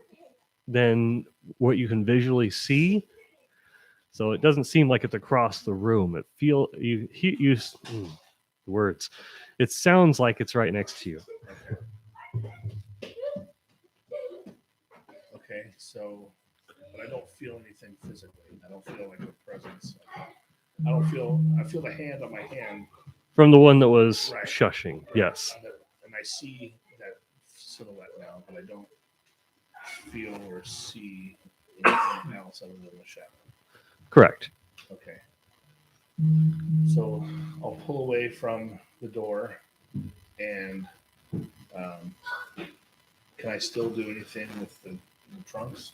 than what you can visually see. So it doesn't seem like it's across the room. It words. It sounds like it's right next to you. Okay, so but I don't feel anything physically. I don't feel like a presence. I feel the hand on my hand, From the one that was Right. shushing. Yes. and I see that silhouette now, but I don't feel or see anything else other than the shadow. Correct. Okay. So I'll pull away from the door, and can I still do anything with the trunks?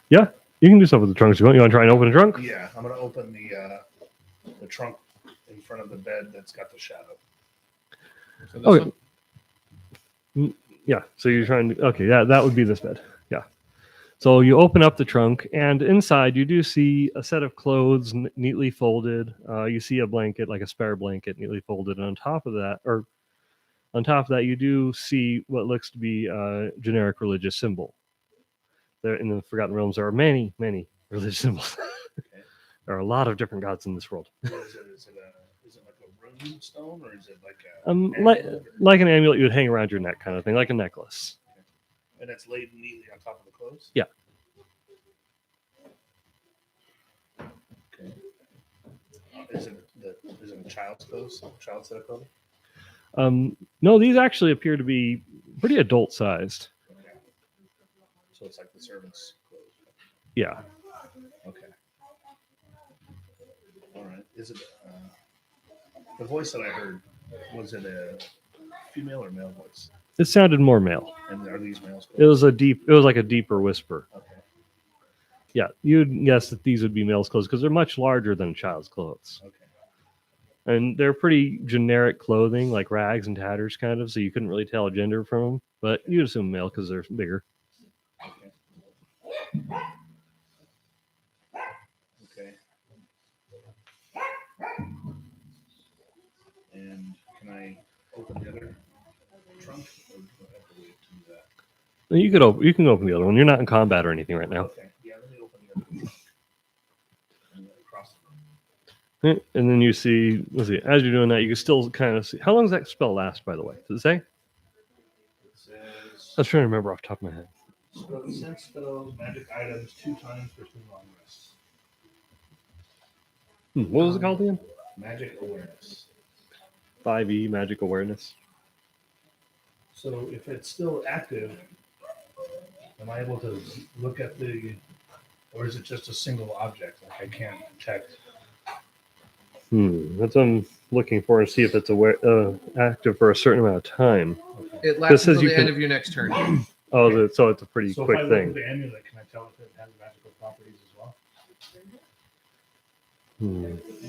You can do stuff with the trunks. You want to try and open a trunk? Yeah, I'm gonna open the trunk in front of the bed that's got the shadow. So this Okay. one? Yeah. So you're trying to. Okay. Yeah, that would be this bed. Yeah. So you open up the trunk, and inside you do see a set of clothes neatly folded. You see a blanket, like a spare blanket, neatly folded. And on top of that, you do see what looks to be a generic religious symbol. There in the Forgotten Realms, there are many, many religious symbols. Okay. There are a lot of different gods in this world. What is it? Is it like a rune stone, or is it like a amulet? Like an amulet you would hang around your neck, kind of thing, like a necklace. And it's laid neatly on top of the clothes? Yeah. Okay. Is it a child's clothes? Child's set of clothes? No, these actually appear to be pretty adult sized. Okay. So it's like the servant's clothes. Yeah. Okay. All right. Is it the voice that I heard? Was it a female or male voice? It sounded more male. And are these males? It was like a deeper whisper. Okay. Yeah, you'd guess that these would be male's clothes because they're much larger than a child's clothes. Okay. And they're pretty generic clothing, like rags and tatters, kind of. So you couldn't really tell a gender from them, but you'd assume male because they're bigger. Okay. Okay. And can I open the other trunk, or do I have to wait to do that? You can open the other one. You're not in combat or anything right now. Okay. Yeah, let me open the other trunk. And then across the room. And then you see, let's see, as you're doing that, you can still kind of see. How long does that spell last, by the way? Does it say? It says I was trying to remember off the top of my head. sense spells, magic items 2 times for 2 long rests. What was it called again? Magic awareness. 5e magic awareness. So if it's still active, am I able to look at the, or is it just a single object? Like I can't detect. That's what I'm looking for and see if it's active for a certain amount of time. Okay. It lasts says until you the can- end of your next turn. Oh, so it's a pretty So if quick I look thing. at the amulet, can I tell if it has magical properties as well?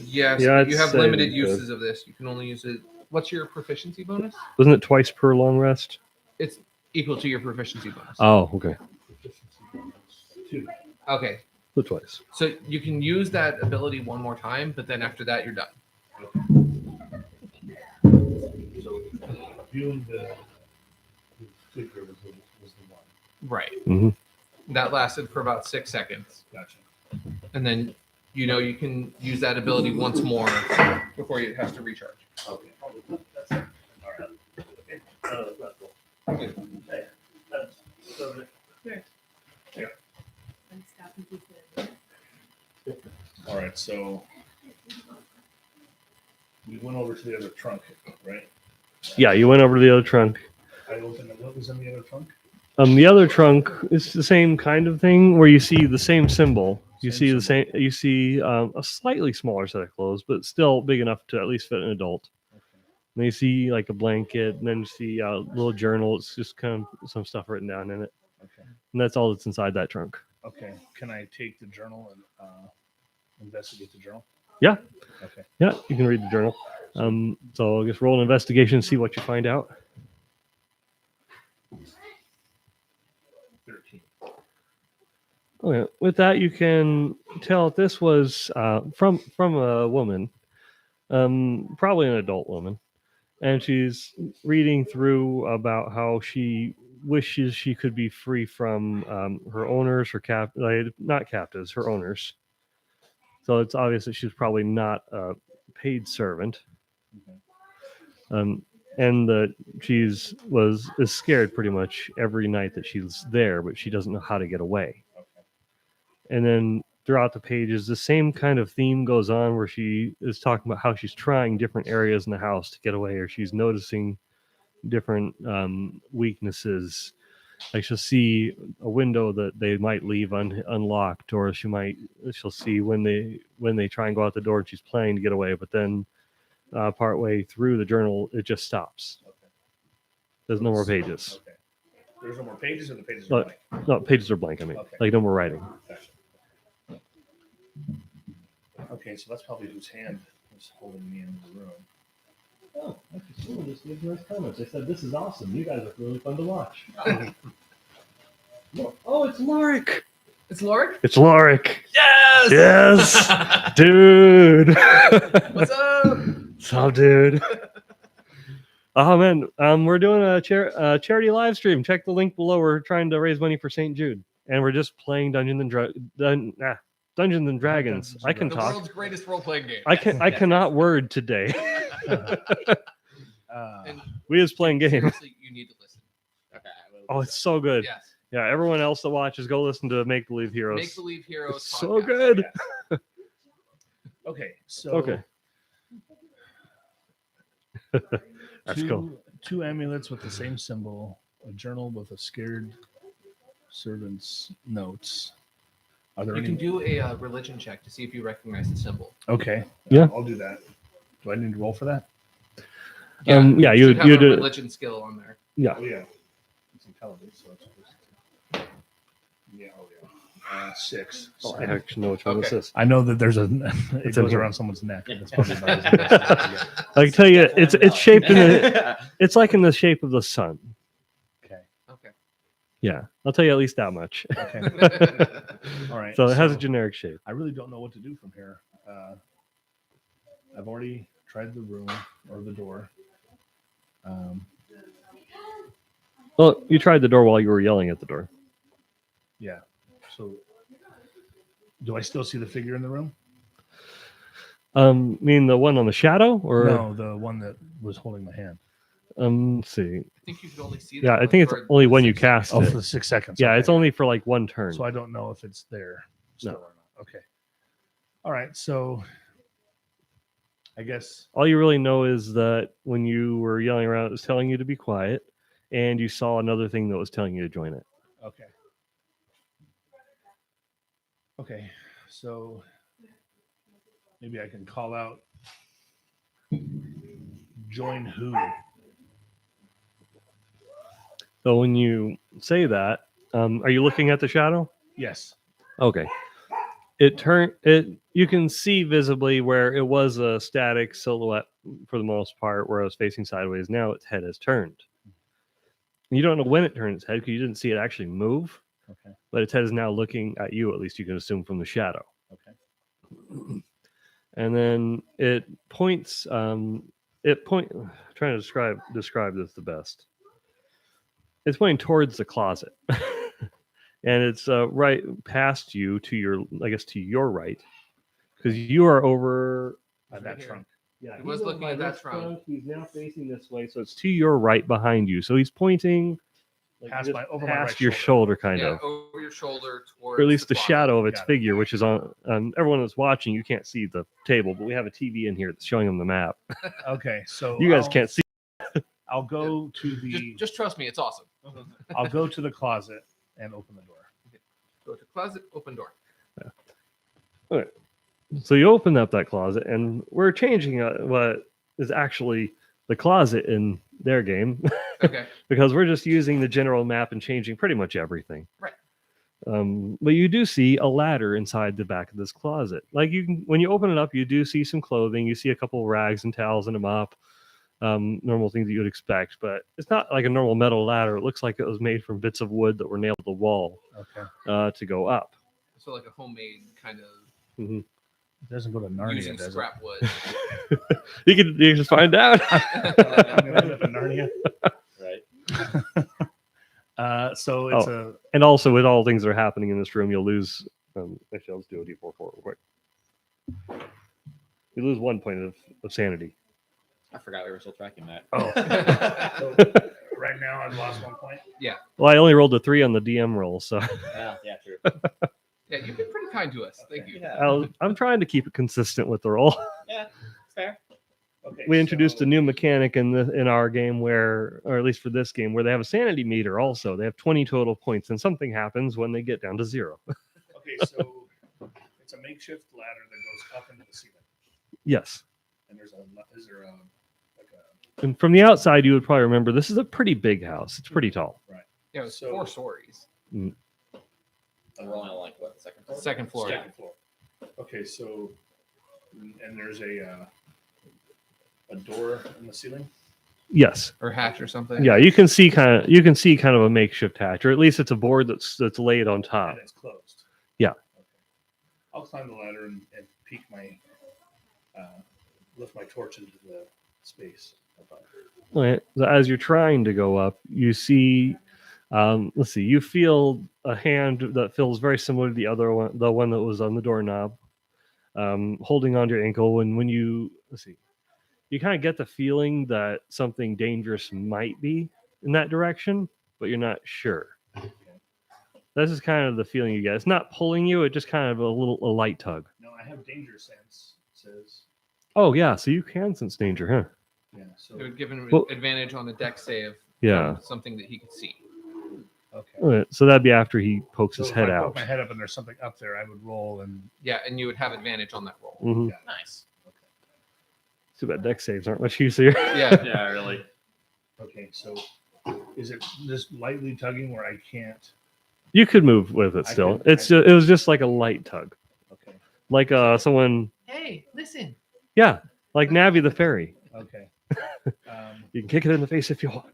Yes, Yeah, but you I'd have say limited you could. uses of this. You can only use it. What's your proficiency bonus? Wasn't it twice per long rest? It's equal to your proficiency bonus. Oh, okay. Proficiency bonus 2. Okay, So twice. so you can use that ability one more time, but then after that, you're done. So viewing the figure was the 1. Right. Mm-hmm. That lasted for about 6 seconds, Gotcha. and then you can use that ability once more before it has to recharge. Okay. That's it. All right. Okay. That's cool. Okay. That's so all right, so we went over to the other trunk, right? Yeah, you went over to the other trunk. I opened it. What was in the other trunk? The other trunk is the same kind of thing where you see the same symbol. You see the same. You see a slightly smaller set of clothes, but still big enough to at least fit an adult. Okay. And you see like a blanket, and then you see a little journal. It's just kind of some stuff written down in it, Okay. and that's all that's inside that trunk. Okay. Can I take the journal and investigate the journal? Yeah. Okay. Yeah, you can read the journal. So I guess roll an investigation, see what you find out. 13. Okay. With that, you can tell this was from a woman, probably an adult woman, and she's reading through about how she wishes she could be free from her owners, not captives, her owners. So it's obvious that she's probably not a paid servant, Okay. and that is scared pretty much every night that she's there, but she doesn't know how to get away. Okay. And then throughout the pages, the same kind of theme goes on where she is talking about how she's trying different areas in the house to get away, or she's noticing different weaknesses. Like she'll see a window that they might leave unlocked, or she'll see when they try and go out the door and she's planning to get away, but then partway through the journal it just stops. Okay. There's no more pages. Okay. There's no more pages, or the pages are blank? No, pages are blank. I mean, Okay. like no more writing. Gotcha. Okay, so that's probably whose hand was holding me in the room. Oh, actually, someone just gave nice comments. They said, "This is awesome. You guys are really fun to watch." Oh, it's Lorik. It's Lorik? It's Lorik. Yes! Yes! Dude. What's up? What's up, dude? Oh, man. We're doing a charity live stream. Check the link below. We're trying to raise money for St. Jude. And we're just playing Dungeons and Dragons. I can The talk. world's greatest role-playing game. I cannot word today. And We just playing games. seriously, you need to listen. Okay. Oh, it's so good. Yes. Yeah, everyone else that watches, go listen to Make Believe Heroes. Make Believe Heroes. It's so podcast. good. Okay, so Okay. That's cool. Two amulets with the same symbol, a journal with a scared servant's notes. Are there You any? can do a religion check to see if you recognize the symbol. Okay. Yeah. I'll do that. Do I need to roll for that? Yeah, you you should have a do. religion skill on there. Yeah. Oh yeah. It's intelligence, so it's yeah. Oh yeah. 6. Oh, I actually know which one this Okay. is. I know that there's a. It It's in goes here. around someone's neck. And it's probably about as yeah. I can tell you, it's shaped in it's like in the shape of the sun. Okay. Okay. Yeah, I'll tell you at least that much. Okay. All right. So it has a generic shape. I really don't know what to do from here. I've already tried the room or the door. Well, you tried the door while you were yelling at the door. Yeah. So, do I still see the figure in the room? Mean the one on the shadow, or No, the one that was holding my hand. Let's see. I think you could only see that. Yeah, I one think it's for only the when you 6 cast seconds. Oh, it. for the 6 seconds. Yeah, okay. it's only for like one turn. So I don't know if it's there still No. or not. Okay. All right. So I guess. All you really know is that when you were yelling around, it was telling you to be quiet, and you saw another thing that was telling you to join it. Okay. Okay. So maybe I can call out. Join who? So when you say that, are you looking at the shadow? Yes. Okay. You can see visibly where it was a static silhouette for the most part, where it was facing sideways. Now its head has turned. You don't know when it turned its head because you didn't see it actually move, Okay. but its head is now looking at you, at least you can assume from the shadow. Okay. And then it points, trying to describe this the best. It's pointing towards the closet. And it's right past you to your right, because you are over That Right here. trunk. Yeah, He was looking at that trunk. He's now facing this way, so it's to your right behind you. So he's pointing like Past just my- over my past right your shoulder. shoulder, kind Yeah, of, over your shoulder towards or at least the closet. shadow of its Got it. figure, which is on. Everyone that's watching, you can't see the table, but we have a TV in here that's showing them the map. Okay. So You guys I'll- can't see. I'll go to the. Just trust me, it's awesome. I'll go to the closet and open the door. Go to closet, open door. So you open up that closet, and we're changing what is actually the closet in their game. Okay. Because we're just using the general map and changing pretty much everything. Right. But you do see a ladder inside the back of this closet. Like when you open it up, you do see some clothing. You see a couple of rags and towels and a mop, normal things that you would expect. But it's not like a normal metal ladder. It looks like it was made from bits of wood that were nailed to the wall Okay. to go up. So like a homemade kind of It doesn't go to Narnia, using does scrap wood. You can just find out. it? I'm gonna end up in Narnia. Right. So it's a. And also, with all things that are happening in this room, you'll lose. Actually, let's do a D4 real quick. You lose 1 point of sanity. I forgot we were still tracking that. Oh. So right now I've lost 1 point. Well, I only rolled a 3 on the DM roll, so Yeah, true. Yeah, you've been pretty kind to us. Thank you. Yeah, I'm trying to keep it consistent with the roll. yeah, fair. Okay. We introduced so- a new mechanic in our game where, or at least for this game, where they have a sanity meter also. They have 20 total points, and something happens when they get down to 0. Okay, so it's a makeshift ladder that goes up into the ceiling, Yes. and is there a like a And from the outside, you would probably remember this is a pretty big house. It's pretty tall. Yeah, it was So- 4 stories. And we're only on like what, the second floor? Second floor. second floor? Okay, so and there's a door in the ceiling. Yes. Or hatch or something. Yeah, you can see kind of a makeshift hatch, or at least it's a board that's laid on top. And it's closed. Yeah. Okay. I'll climb the ladder and peek my lift my torch into the space above. Right. So as you're trying to go up, you see, let's see, you feel a hand that feels very similar to the one that was on the doorknob, holding onto your ankle. And when you, let's see, you kind of get the feeling that something dangerous might be in that direction, but you're not sure. This is kind of the feeling you get. It's not pulling you; it just kind of a light tug. No, I have danger sense. It says. Oh yeah, so you can sense danger, huh? Yeah. So It would give him Well- advantage on the deck save. Yeah. from something that he could see. okay. Okay, so that'd be after he pokes his if head I out. poke my head up and there's something up there, I would roll and. Yeah, and you would have advantage on that roll. Mhm. Yeah. Nice. Too bad deck saves aren't much easier. Yeah. Yeah, really. Okay, so is it just lightly tugging where I can't? You could move with it I still. could- It was just like a light tug, Okay. like someone. Hey, listen. Yeah, like Navi the fairy. Okay. You can kick it in the face if you want.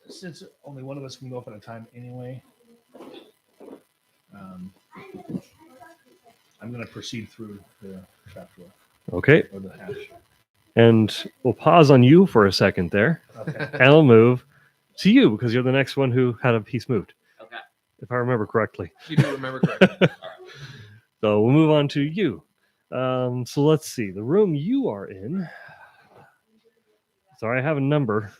since only one of us can go up at a time anyway, I'm going to proceed through the trapdoor Okay. or the hatch. And we'll pause on you for a second there. Okay. And we'll move to you because you're the next one who had a piece moved, Okay. if I remember correctly. You do remember correctly. All right. So we'll move on to you. So let's see. The room you are in. Sorry, I have a number.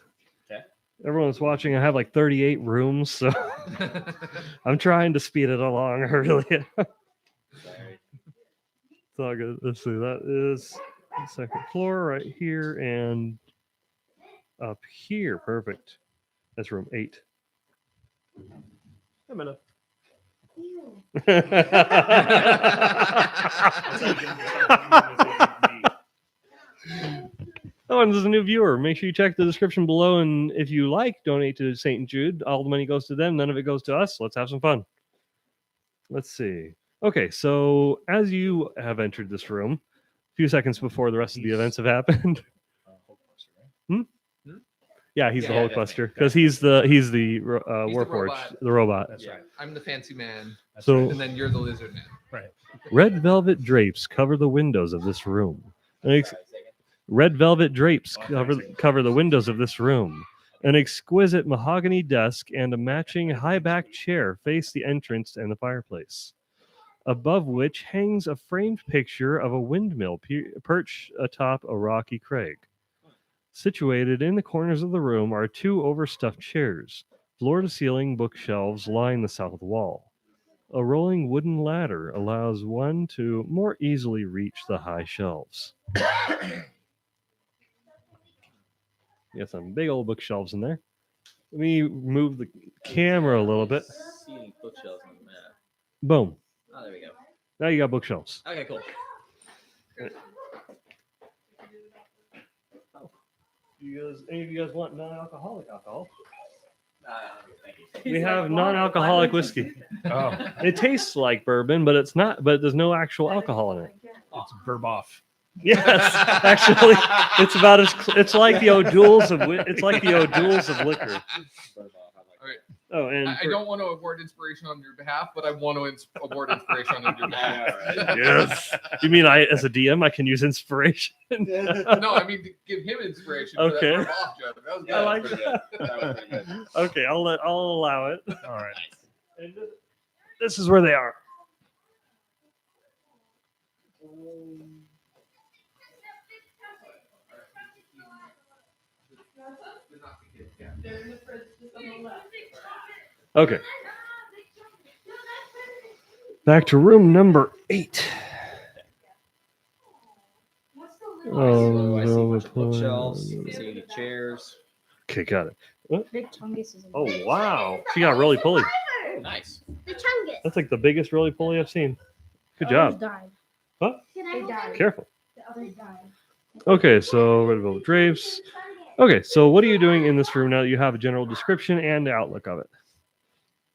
Okay. Everyone's watching. I have like 38 rooms, so I'm trying to speed it along. I really am. Sorry. It's all good. Let's see. That is the second floor right here and up here. Perfect. That's room 8. I'm in a. Oh, and there's a new viewer. Make sure you check the description below, and if you like, donate to St. Jude. All the money goes to them. None of it goes to us. Let's have some fun. Let's see. Okay, so as you have entered this room, a few seconds before the rest of the events have happened. Yeah, he's the Yeah, Hulk Buster because he's the Warforged, robot. the robot. That's Yeah. right. I'm the fancy man, That's So- right. and then you're the lizard man. Right. Red velvet drapes cover the windows of this room. Sorry, second. Red velvet drapes Oh, cover, thanks. cover the windows of this room. An exquisite mahogany desk and a matching high-back chair face the entrance and the fireplace, above which hangs a framed picture of a windmill perched atop a rocky crag. Situated in the corners of the room are 2 overstuffed chairs. Floor-to-ceiling bookshelves line the south wall. A rolling wooden ladder allows one to more easily reach the high shelves. You got some big old bookshelves in there. Let me move the camera a little bit. Seating bookshelves on the map. Boom. Oh, there we go. Now you got bookshelves. Okay, cool. Any of you guys want non-alcoholic alcohol? Thank you. We have non-alcoholic whiskey. Oh, It tastes like bourbon, but it's not. But there's no actual alcohol in it. it's burb off. Yes, actually, it's about as. It's like the O'Douls of. It's like the O'Douls of liquor. Oh, and I don't want to award inspiration on your behalf, but I want to award inspiration on your behalf. Alright. yes. You mean I, as a DM, I can use inspiration? No, I mean to give him inspiration. For Okay. That off joke. That was good. Yeah, like that was pretty good. That was pretty good. Okay, I'll allow it. All right. And this is where they are. Okay. Back to room number 8. So I see a Oh, bunch of bookshelves, see the chairs. okay, got it. The Chungus is Oh wow, she got roly poly. Oh, nice. The Chungus. That's like the biggest roly poly I've seen. Good The others job. Died. What? They died. Careful. The others died. Okay, so red velvet drapes. Okay, so what are you doing in this room now that you have a general description and the outlook of it?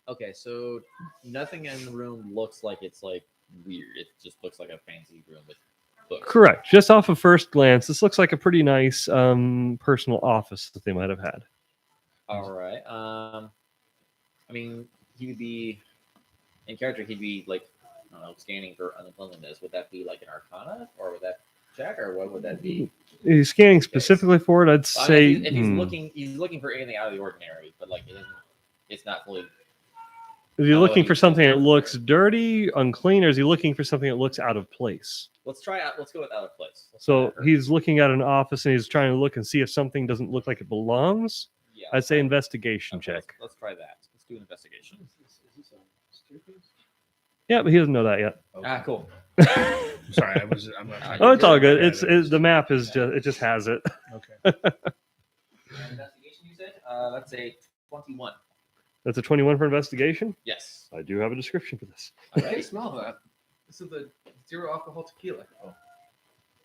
Okay, so nothing in the room looks like it's like weird. It just looks like a fancy room with books. Correct. Just off of first glance, this looks like a pretty nice personal office that they might have had. All right. I mean, he would be in character. He'd be like, I don't know, scanning for uncleanliness. Would that be like an Arcana, or would that check, or what would that be? He's scanning specifically for it. I'd I mean, say if he's looking for anything out of the ordinary, but like it's not fully. is he Oh, looking he- for something that looks dirty, unclean, or is he looking for something that looks out of place? Let's try out. Let's go with out of place. Let's So try that he's looking at an office and he's trying to look and see if something doesn't look like it belongs. Yeah, I'd say investigation okay, check. Let's try that. Let's do an investigation. Yeah, but he doesn't know that yet. Ah, cool. Sorry, I'm not trying Oh, it's all to- good. It's the map is just has it. Okay. Investigation, you said? That's a 21. That's a 21 for investigation. Yes. I do have a description for this. I can smell that. This is the zero alcohol tequila.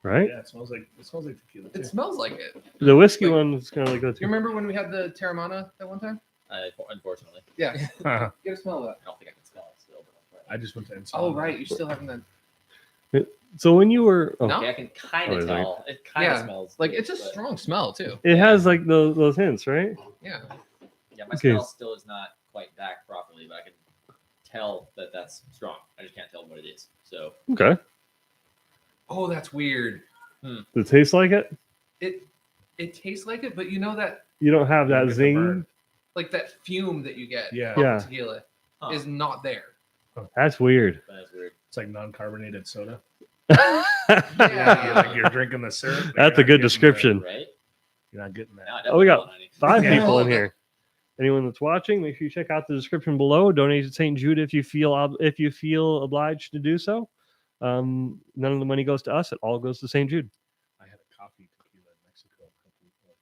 Right? Yeah, it smells like tequila. It Too. smells like it. The whiskey Like- one is kind of like that You too. remember when we had the Terramana that one time? Unfortunately, Yeah. I Get a smell of that. I don't think I can smell it still. But I'll try. just went to Oh right, you're still having that. So when you were, No? Okay, I can kind Oh, of is it? tell. It kind of Yeah, smells Like good, it's a but- strong smell too. it has like those hints, right? Yeah. Yeah, my Okay. smell still is not quite back properly, but I can tell that that's strong. I just can't tell what it is. So Okay. Oh, that's weird. Does it taste like it? It tastes like it, but you know that You don't have You don't that get the zing. burn. like that fume that you get Yeah. from Yeah. tequila huh, is not there. That's weird. that's weird. It's like non-carbonated soda. Yeah. Like you're drinking the syrup. but That's you're a not good getting description. Right? You're not getting that. Now I Oh, we definitely got want honey. 5 Yeah. people in Yeah. here. Anyone that's watching, make sure you check out the description below. Donate to St. Jude if you feel obliged to do so. None of the money goes to us; it all goes to St. Jude. I had a coffee tequila in Mexico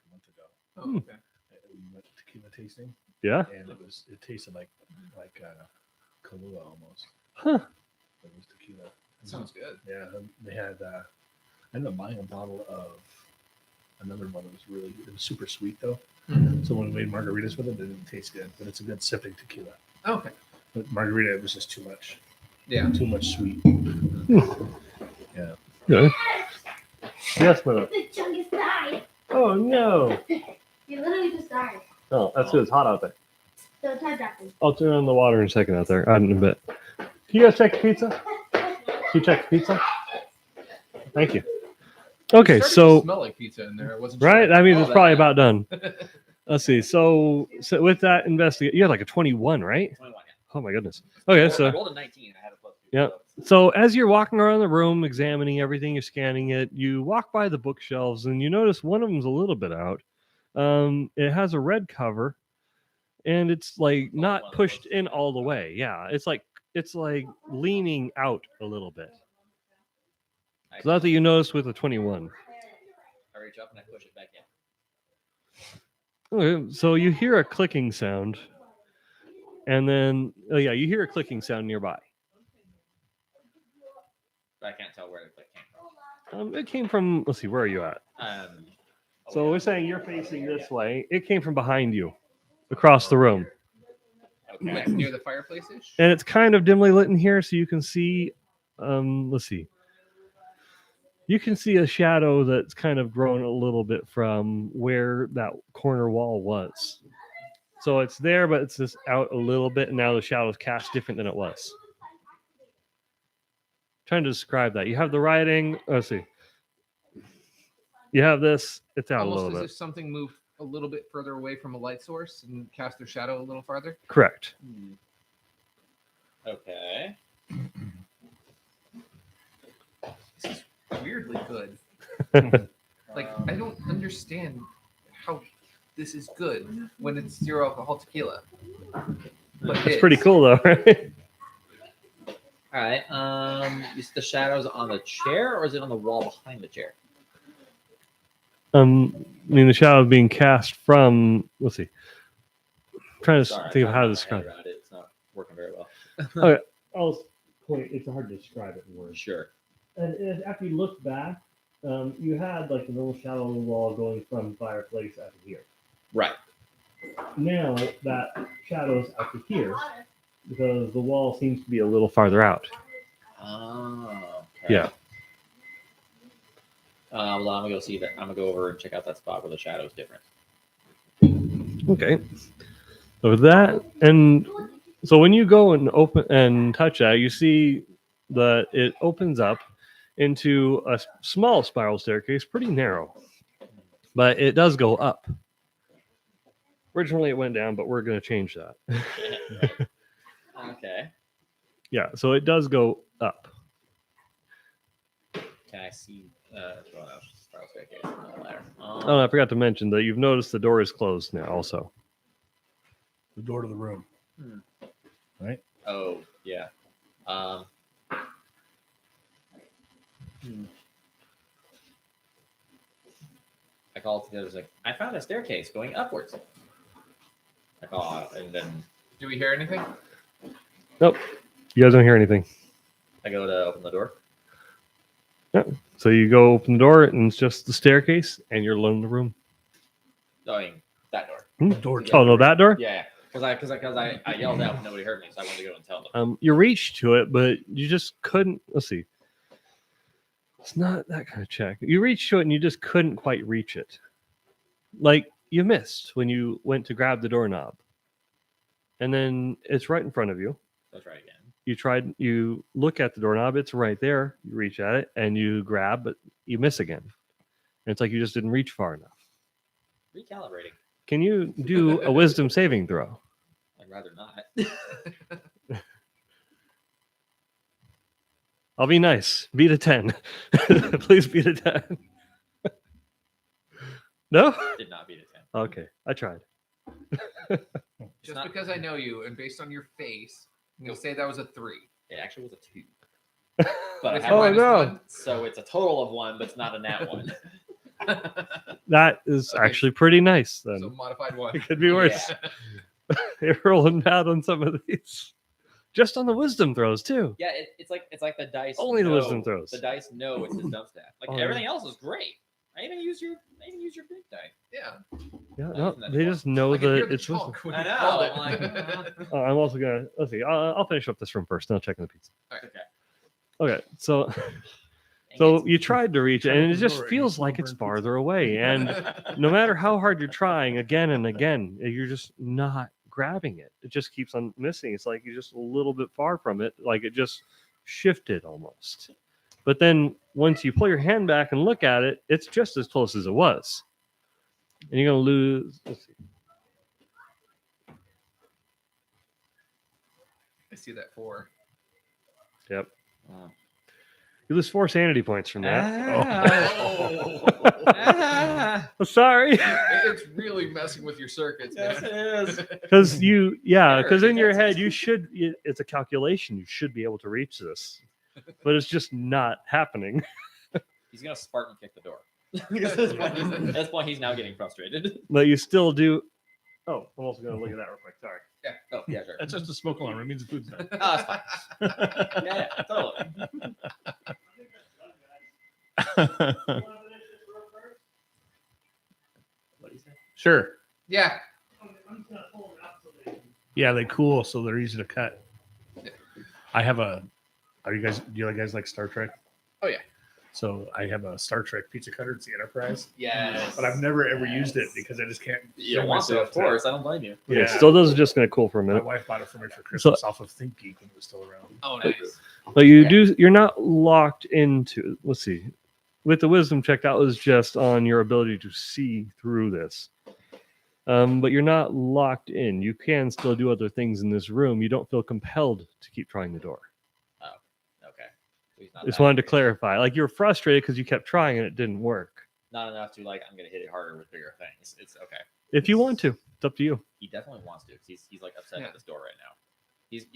a month ago. Oh, okay. We went tequila tasting, Yeah. and it tasted like Kahlua almost. Huh. It was tequila. Sounds good. Yeah, and they had. I ended up buying a bottle of another one that was really. It was super sweet though. Mhm. So when we made margaritas with it, it didn't taste good, but it's a good sipping tequila. Okay. But margarita, it was just too much. Yeah. Too much sweet. Yeah. Yes, brother. The Chungus died. Oh no. He literally just died. Oh, that's good. It's hot out there. So type that. I'll turn on the water in a second out there. In a bit. Can you guys check the pizza? Can you check the pizza? Thank you. Okay, It started to so smell like pizza in there. I wasn't right, sure. that means Oh, it's probably that- about done. Let's see. So with that investigate, you had like a 21, right? 21, yeah. Oh my goodness. Okay, I so rolled a 19. I had a +2. Yeah. so as you're walking around the room, examining everything, you're scanning it. You walk by the bookshelves, and you notice one of them's a little bit out. It has a red cover, and it's like one not of the pushed books. in all the way. Yeah, it's like leaning out a little bit. So that's what you notice with a 21. I reach up and I push it back in. Okay, so you hear a clicking sound, and then you hear a clicking sound nearby. But I can't tell where the click came from. It came from. Let's see, where are you at? So we're saying you're facing this way. It came from behind you, across the room, Okay. Like near the fireplace ish. and it's kind of dimly lit in here, so you can see. Let's see. You can see a shadow that's kind of grown a little bit from where that corner wall was. So it's there, but it's just out a little bit, and now the shadow's cast different than it was. Trying to describe that. You have the writing. Let's see. You have this. It's out a Almost little as bit. if something moved a little bit further away from a light source and cast their shadow a little farther. Correct. Okay. This is weirdly good. Like I don't understand how this is good when it's 0 alcohol tequila. But it It's is. pretty cool, though, right? All right. Is the shadows on the chair or is it on the wall behind the chair? I mean, the shadow being cast from. Let's see. I'm trying to Sorry, think I'm of how to trying describe my it. head around it. It's not working very well. Okay. It's hard to describe it in words. Sure. And after you look back, you had like a little shadow on the wall going from fireplace out to here. Right. Now that shadow's out to here because the wall seems to be a little farther out. Oh. Okay. Yeah. Well, I'm gonna go see that. I'm gonna go over and check out that spot where the shadow is different. Okay. So with that, and so when you go and open and touch that, you see that it opens up into a small spiral staircase, pretty narrow, but it does go up. Originally, it went down, but we're going to change that. Okay. Yeah, so it does go up. Can I see? Well, no, spiral staircase, not a ladder. Oh, I forgot to mention that you've noticed the door is closed now. Also, The door to the room. Oh, yeah. I call together. It's like I found a staircase going upwards. I call out, and then Do we hear anything? nope, you guys don't hear anything. I go to open the door. So you go open the door, and it's just the staircase, and you're alone in the room. Oh, I mean that door. Hmm? The door. Yeah. Oh no, that door. Yeah, because I yelled out, and nobody heard me, so I wanted to go and tell them. You reached to it, but you just couldn't. Let's see. It's not that kind of check. You reached to it and you just couldn't quite reach it. Like you missed when you went to grab the doorknob. And then it's right in front of you. Let's try again. You look at the doorknob, it's right there. You reach at it and you grab, but you miss again. And it's like you just didn't reach far enough. Recalibrating. Can you do a wisdom saving throw? I'd rather not. I'll be nice. Beat a 10. Please beat a 10. No? Did not beat a 10. Okay, I tried. Just not- because I know you and based on your face, I'm going to say that was a 3. It actually was a 2. But I With have your Oh, minus no. one, so it's a total of 1, but it's not a nat 1. That is Okay. actually pretty nice then. So modified 1. It could be worse. You're rolling bad on some of these. Just on the wisdom throws too. Yeah, it's like the dice. Only the know- wisdom throws. The dice know it's his dump stat. Like Oh, yeah. everything else is great. I even use your big die. Yeah. Yeah, Not no, even that they fun. just know I can hear that the it's wisdom. chalk when I you know. called it. I'm like, I'm also gonna let's see. I'll finish up this room first, then I'll check on the pizza. okay. Okay, so Dang so it. you tried to reach it, Try to and it just ignore it, feels it's like over it's in pizza. farther away. And no matter how hard you're trying, again and again, you're just not grabbing it. It just keeps on missing. It's like you're just a little bit far from it, like it just shifted almost. But then once you pull your hand back and look at it, it's just as close as it was. And you're gonna lose. Let's see. I see that 4. Yep. Oh. You lose 4 sanity points from that. Ah. Sorry. It's really messing with your circuits, Yes, man. it is. Because Sure, because in your that's- head you should. It's a calculation. You should be able to reach this, but it's just not happening. He's gonna Spartan kick the door. Because at this point, he's now getting frustrated. But you still do. Oh, I'm also gonna look at that real quick. Sorry. Yeah. Oh, yeah, sure. That's just a smoke alarm. It means the food's done. Oh, that's fine. Yeah, totally. What do you say? Sure. Yeah. Yeah, they cool, so they're easy to cut. I have a. Are you guys? Do you guys like Star Trek? Oh, yeah. So I have a Star Trek pizza cutter. It's the Enterprise, Yes. but I've never ever used it because I just can't. You don't want to, of course. I don't blame you. Yeah. Yeah. Still, those are just gonna cool for a My minute. wife bought it for me for Christmas off of ThinkGeek when it was still around. Oh, nice. But you're not locked into. Let's see. With the wisdom check, that was just on your ability to see through this. But you're not locked in. You can still do other things in this room. You don't feel compelled to keep trying the door. Okay. So he's not Just that wanted to crazy. clarify. Like you're frustrated because you kept trying and it didn't work. Not enough to like. I'm gonna hit it harder with bigger things. It's okay. If you want to, it's up to you. He definitely wants to. 'Cause he's like upset Yeah. at this door right now. He's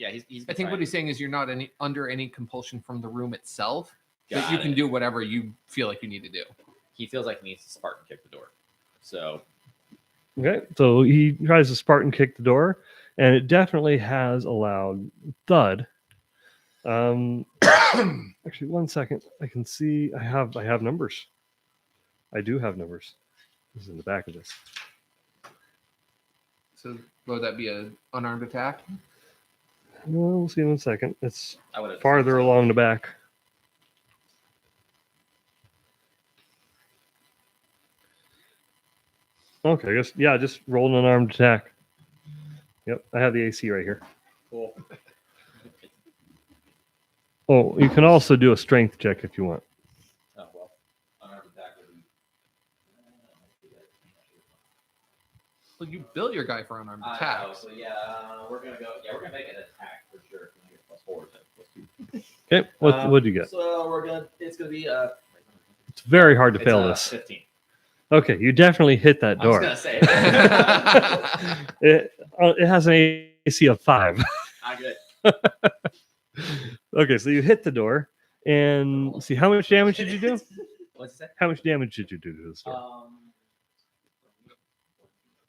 I think what he's saying is you're not under any compulsion from the room itself. That you Got can it. do whatever you feel like you need to do. He feels like he needs to Spartan kick the door. So Okay, so he tries to Spartan kick the door, and it definitely has a loud thud. Actually, 1 second. I can see I have numbers. I do have numbers. This is in the back of this. So would that be an unarmed attack? Well, we'll see in 1 second. It's I would have farther along the back. Okay, I guess just roll an unarmed attack. Yep, I have the AC right here. Cool. Oh, you can also do a strength check if you want. Oh well. Unarmed attack would be. Well, you built your guy for unarmed I attack. know, so yeah, we're gonna go. Yeah, we're gonna make an attack for sure. We're gonna get +4 to +2. Okay, what'd you get? So we're gonna. It's gonna be It's very hard to it's, fail this. 15. Okay, you definitely hit that I was door. gonna say. It has an AC of 5. Not good. Okay, so you hit the door, and let's see, how much damage did you do? What's it say? How much damage did you do to this door?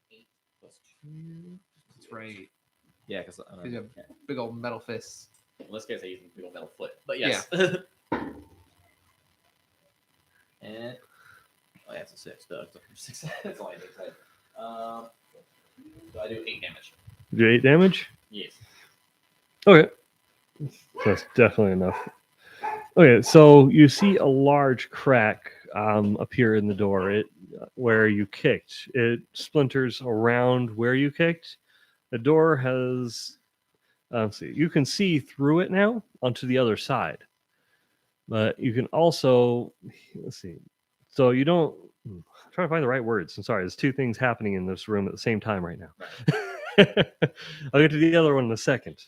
8 + 2. That's right. Yeah, because He's a big old metal fist. in this case I use a big old metal foot. But yes. And oh, yeah, it's a 6. Duh, it's a 6. It's only a big side. So I do 8 damage. You do 8 damage? Yes. Okay. That's definitely enough. Okay, so you see a large crack appear in the door. Where you kicked. It splinters around where you kicked. The door has. Let's see. You can see through it now onto the other side, but you can also. Let's see. So you don't. I'm trying to find the right words. I'm sorry. There's two things happening in this room at the same time right now. I'll get to the other one in a second.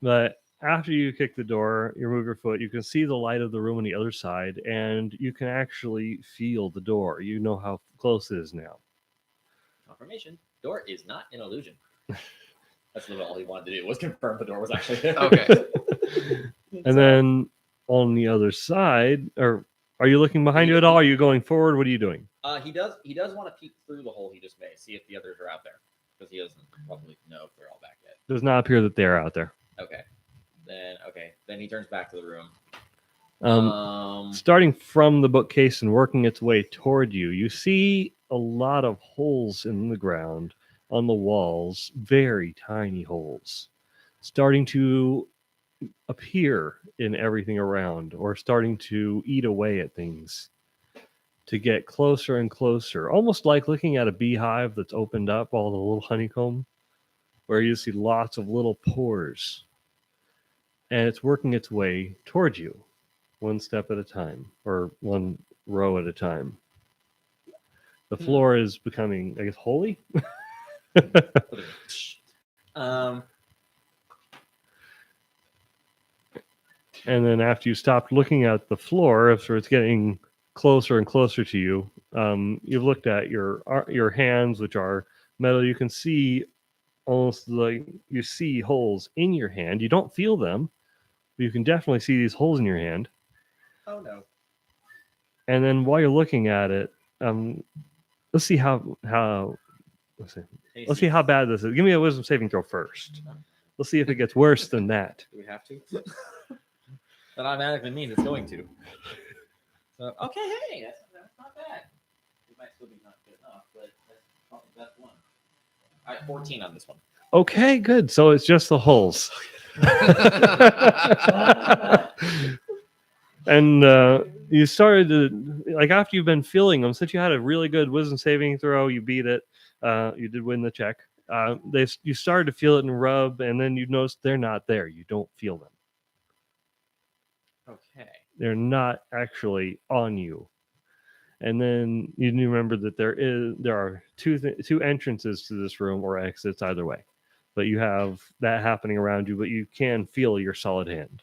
But after you kick the door, you move your foot, you can see the light of the room on the other side, and you can actually feel the door. You know how close it is now. Confirmation. Door is not an illusion. That's literally all he wanted to do was confirm the door was actually there. Okay. And then on the other side, or are you looking behind you at all? Are you going forward? What are you doing? He does want to peek through the hole he just made, see if the others are out there, because he doesn't probably know if they're all back yet. Does not appear that they're out there. Okay. Then he turns back to the room. Starting from the bookcase and working its way toward you, you see a lot of holes in the ground on the walls, very tiny holes, starting to appear in everything around or starting to eat away at things to get closer and closer, almost like looking at a beehive that's opened up, all the little honeycomb, where you see lots of little pores. And it's working its way toward you, one step at a time, or one row at a time. The floor is becoming, I guess, holy. And then after you stopped looking at the floor, so it's getting closer and closer to you, you've looked at your hands, which are metal. You can see almost like you see holes in your hand. You don't feel them, but you can definitely see these holes in your hand. Oh no. And then while you're looking at it, let's see how let's see how bad this is. Give me a wisdom saving throw first. Let's see if it gets worse than that. Do we have to? That automatically means it's going to. So, okay, hey, that's not bad. It might still be not good enough, but that's probably the best one. All right, 14 on this one. Okay, good. So it's just the holes. And you started to, like, after you've been feeling them, since you had a really good wisdom saving throw, you beat it. You did win the check. You started to feel it and rub, and then you notice they're not there. You don't feel them. Okay. They're not actually on you. And then you remember that there are two entrances to this room or exits either way. But you have that happening around you, but you can feel your solid hand.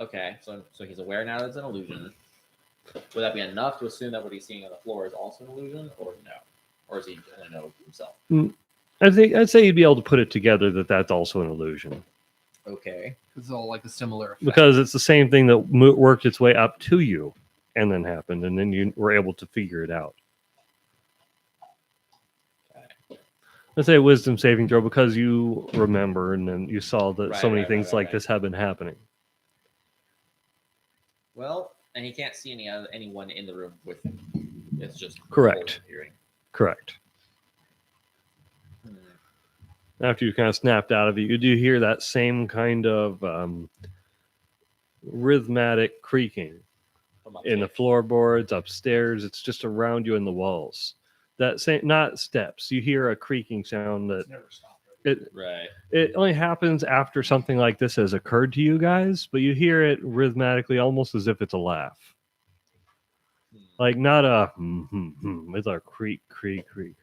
Okay, so he's aware now that it's an illusion. Would that be enough to assume that what he's seeing on the floor is also an illusion, or no? Or does he only know himself? I'd say you'd be able to put it together that that's also an illusion. Okay. It's all like a similar effect. Because it's the same thing that worked its way up to you and then happened, and then you were able to figure it out. Okay. Let's say a wisdom saving throw because you remember and then you saw that so many things like right. this have been happening. Well, and he can't see anyone in the room with him. It's just Correct. Hearing. Correct. After you kind of snapped out of it, you do hear that same kind of rhythmic creaking in the floorboards, upstairs. It's just around you in the walls. That same, not steps. You hear a creaking sound that Never stopped. it only happens after something like this has occurred to you guys, but you hear it rhythmically, almost as if it's a laugh. Like not a it's a creak,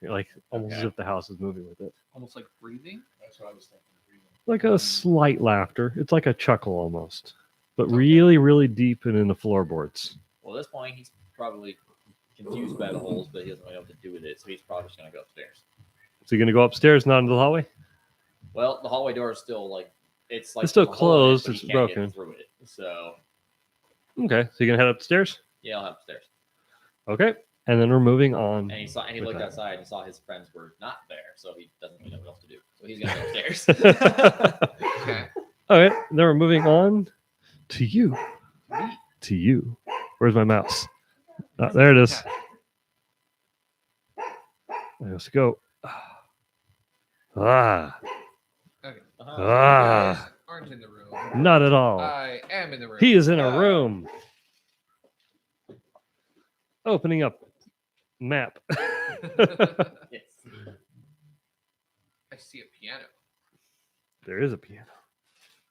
like almost as if the house is moving with it. Almost like breathing. That's what I was thinking. Like a slight laughter. It's like a chuckle almost, but really, really deep and in the floorboards. Well, at this point, he's probably confused by the holes, but he doesn't know what to do with it, so he's probably just going to go upstairs. So you're going to go upstairs, not into the hallway? Well, the hallway door is still it's still closed. It's broken. Through it, so. Okay, so you're going to head upstairs? Yeah, I'll head upstairs. Okay, and then we're moving on. And he looked outside and saw his friends were not there, so he doesn't really know what else to do. So he's going to go upstairs. Okay. All right, then we're moving on to you. To you. Where's my mouse? There it is. Let's go. Okay. Uh-huh. Ah. You guys aren't in the room. Not at all. I am in the room. He is in a room. Opening up map. Yes. I see a piano. There is a piano.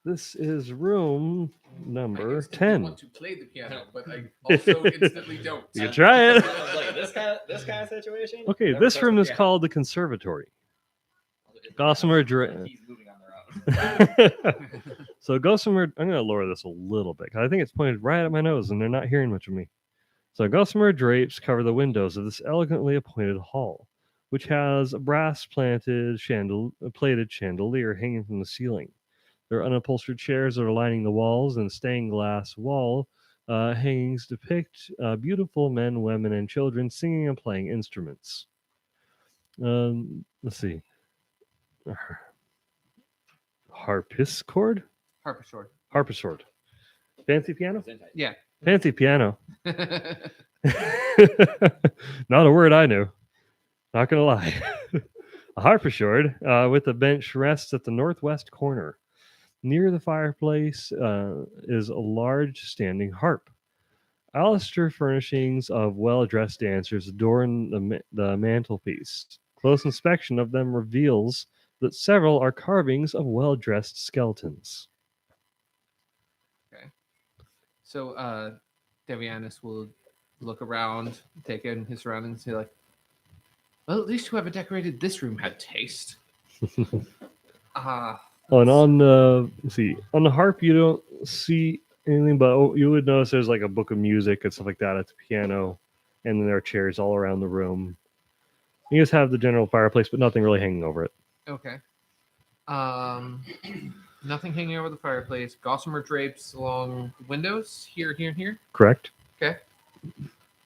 This is room I number instantly 10. want to play the piano, but I also instantly don't. You can try it. Like this kind of situation. Okay, never this touch room the is piano. called the conservatory. It's Gossamer piano, Dra- keys moving on their own. So Gossamer, I'm going to lower this a little bit because I think it's pointed right at my nose and they're not hearing much of me. So gossamer drapes cover the windows of this elegantly appointed hall, which has a plated chandelier hanging from the ceiling. There are unupholstered chairs that are lining the walls, and stained glass wall hangings depict beautiful men, women, and children singing and playing instruments. Let's see. Harpsichord? Harpsichord. Fancy piano? Yeah. Fancy piano. Not a word I knew. Not gonna lie. A harpsichord with a bench rests at the northwest corner. Near the fireplace is a large standing harp. Alaster furnishings of well-dressed dancers adorn the mantelpiece. Close inspection of them reveals that several are carvings of well-dressed skeletons. So Devianus will look around, take in his surroundings, and say like, well, at least whoever decorated this room had taste. And on the on the harp you don't see anything, but you would notice there's like a book of music and stuff like that at the piano, and then there are chairs all around the room. You just have the general fireplace, but nothing really hanging over it. Okay. Nothing hanging over the fireplace. Gossamer drapes along the windows. Here. Correct. Okay.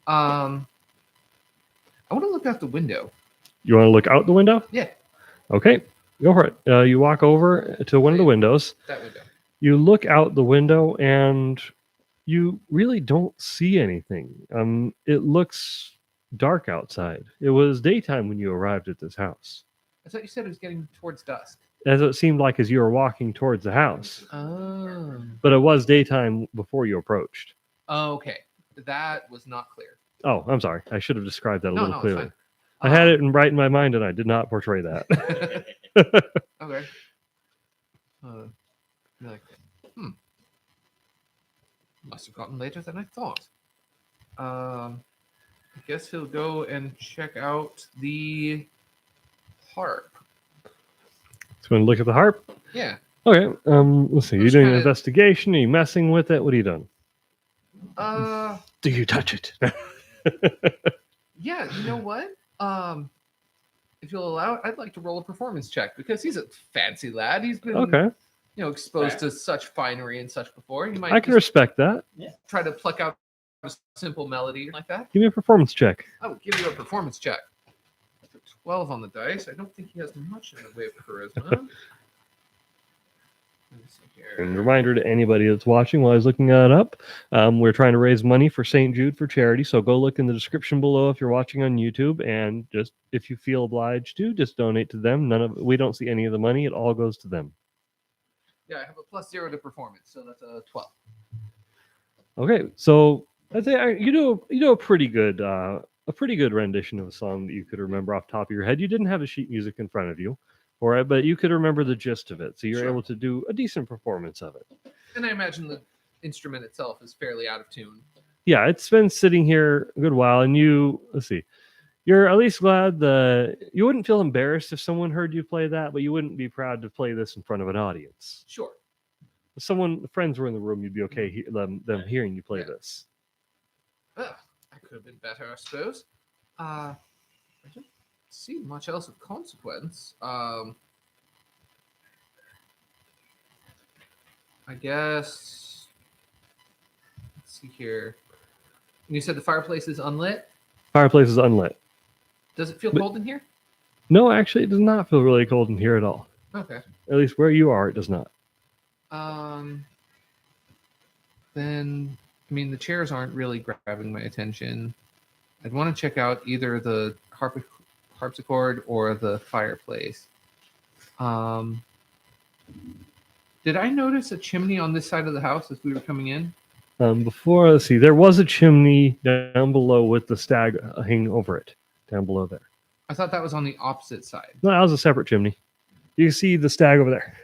I want to look out the window. You want to look out the window? Yeah. Okay, go for it. You walk over to one of the windows. That window. You look out the window, and you really don't see anything. It looks dark outside. It was daytime when you arrived at this house. I thought you said it was getting towards dusk. As it seemed like as you were walking towards the house. Oh. But it was daytime before you approached. Okay. That was not clear. Oh, I'm sorry. I should have described that a little it's clearly. fine. I had it right in my mind, and I did not portray that. Okay. Like, must have gotten later than I thought. I guess he'll go and check out the harp. So, want to look at the harp? Yeah. Okay. Let's see. You're Just doing an kinda- investigation. Are you messing with it? What are you doing? Do you touch it? Yeah. You know what? If you'll allow it, I'd like to roll a performance check because he's a fancy lad. He's been, Okay. exposed to such finery and such before. He might I can just respect that. try to pluck out a simple melody like that. Give me a performance check. I will give you a performance check. That's a 12 on the dice. I don't think he has much in the way of charisma. Let me see And here. reminder to anybody that's watching while I was looking that up, we're trying to raise money for St. Jude for charity. So go look in the description below if you're watching on YouTube, and just if you feel obliged to, just donate to them. We don't see any of the money; it all goes to them. Yeah, I have a +0 to performance, so that's a 12. Okay, so I'd say you do a pretty good rendition of a song that you could remember off the top of your head. You didn't have the sheet music in front of you, for it, but you could remember the gist of it, so you're Sure. able to do a decent performance of it. And I imagine the instrument itself is fairly out of tune. Yeah, it's been sitting here a good while, and you're at least glad you wouldn't feel embarrassed if someone heard you play that, but you wouldn't be proud to play this in front of an audience. Sure. If friends were in the room, you'd be okay them hearing you play Yeah. this. I could have been better, I suppose. I don't see much else of consequence. I guess. Let's see here. You said the fireplace is unlit. Fireplace is unlit. Does it feel But- cold in here? No, actually, it does not feel really cold in here at all. Okay. At least where you are, it does not. Then the chairs aren't really grabbing my attention. I'd want to check out either the harpsichord or the fireplace. Did I notice a chimney on this side of the house as we were coming in? Before, let's see, there was a chimney down below with the stag hanging over it, down below there. I thought that was on the opposite side. No, that was a separate chimney. You can see the stag over there.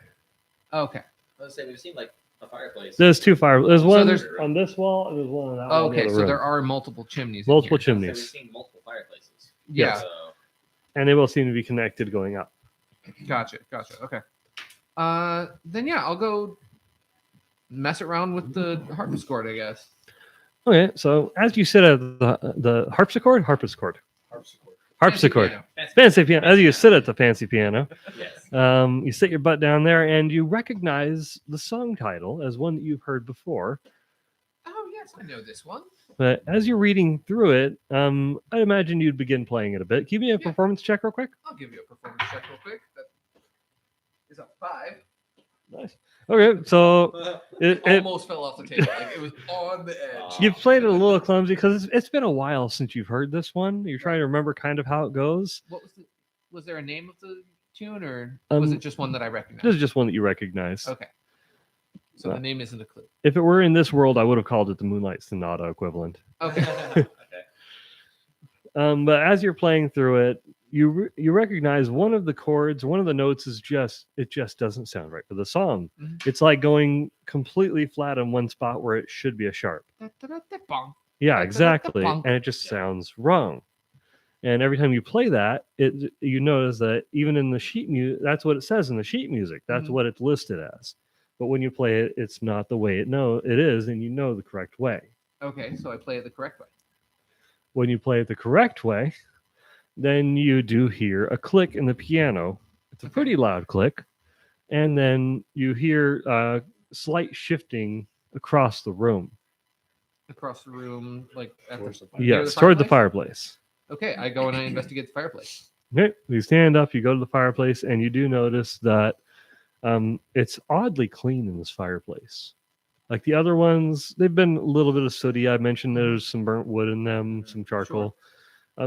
Okay. Let's say we've seen like a fireplace. There's two fire. There's one there's- on this wall, and there's one on that wall. in the Okay, other so room. there are multiple chimneys. in Multiple here. chimneys. Let's say we've seen multiple fireplaces. Yeah. So, And they both seem to be connected going up. Gotcha. Okay. Then yeah, I'll go mess around with the harpsichord, I guess. Okay, so as you sit at the harpsichord, Harpsichord. Piano. fancy piano. As you sit at the fancy piano, yes. you sit your butt down there, and you recognize the song title as one that you've heard before. Oh yes, I know this one. But as you're reading through it, I imagine you'd begin playing it a bit. Give me a performance check real quick. I'll give you a performance check real quick. That is a 5. Nice. Okay, so it Almost fell off the table. Like it was on the edge. you've played it a little clumsy because it's been a while since you've heard this one. You're trying to remember kind of how it goes. What was there a name of the tune, or was it just one that I recognized? This is just one that you recognize. Okay. So the name isn't a clue. If it were in this world, I would have called it the Moonlight Sonata equivalent. Okay. Okay. But as you're playing through it, you recognize one of the chords, one of the notes is just doesn't sound right for the song. Mhm. It's like going completely flat in one spot where it should be a sharp. Bong. Yeah, Da-da-da-da-bong. exactly. And it just sounds wrong. And every time you play that, you notice that even in the sheet music, that's what it says in the sheet music. That's Mhm. what it's listed as. But when you play it, it's not the way it is, and you know the correct way. Okay, so I play it the correct way. When you play it the correct way, then you do hear a click in the piano. It's a pretty loud click. And then you hear slight shifting across the room. Across the room, like at Towards the, the fire. near Yes, toward the fireplace. Okay, I go and I investigate the fireplace. Okay, you stand up, you go to the fireplace, and you do notice that it's oddly clean in this fireplace. Like the other ones, they've been a little bit of sooty. I mentioned there's some burnt wood in them, some charcoal.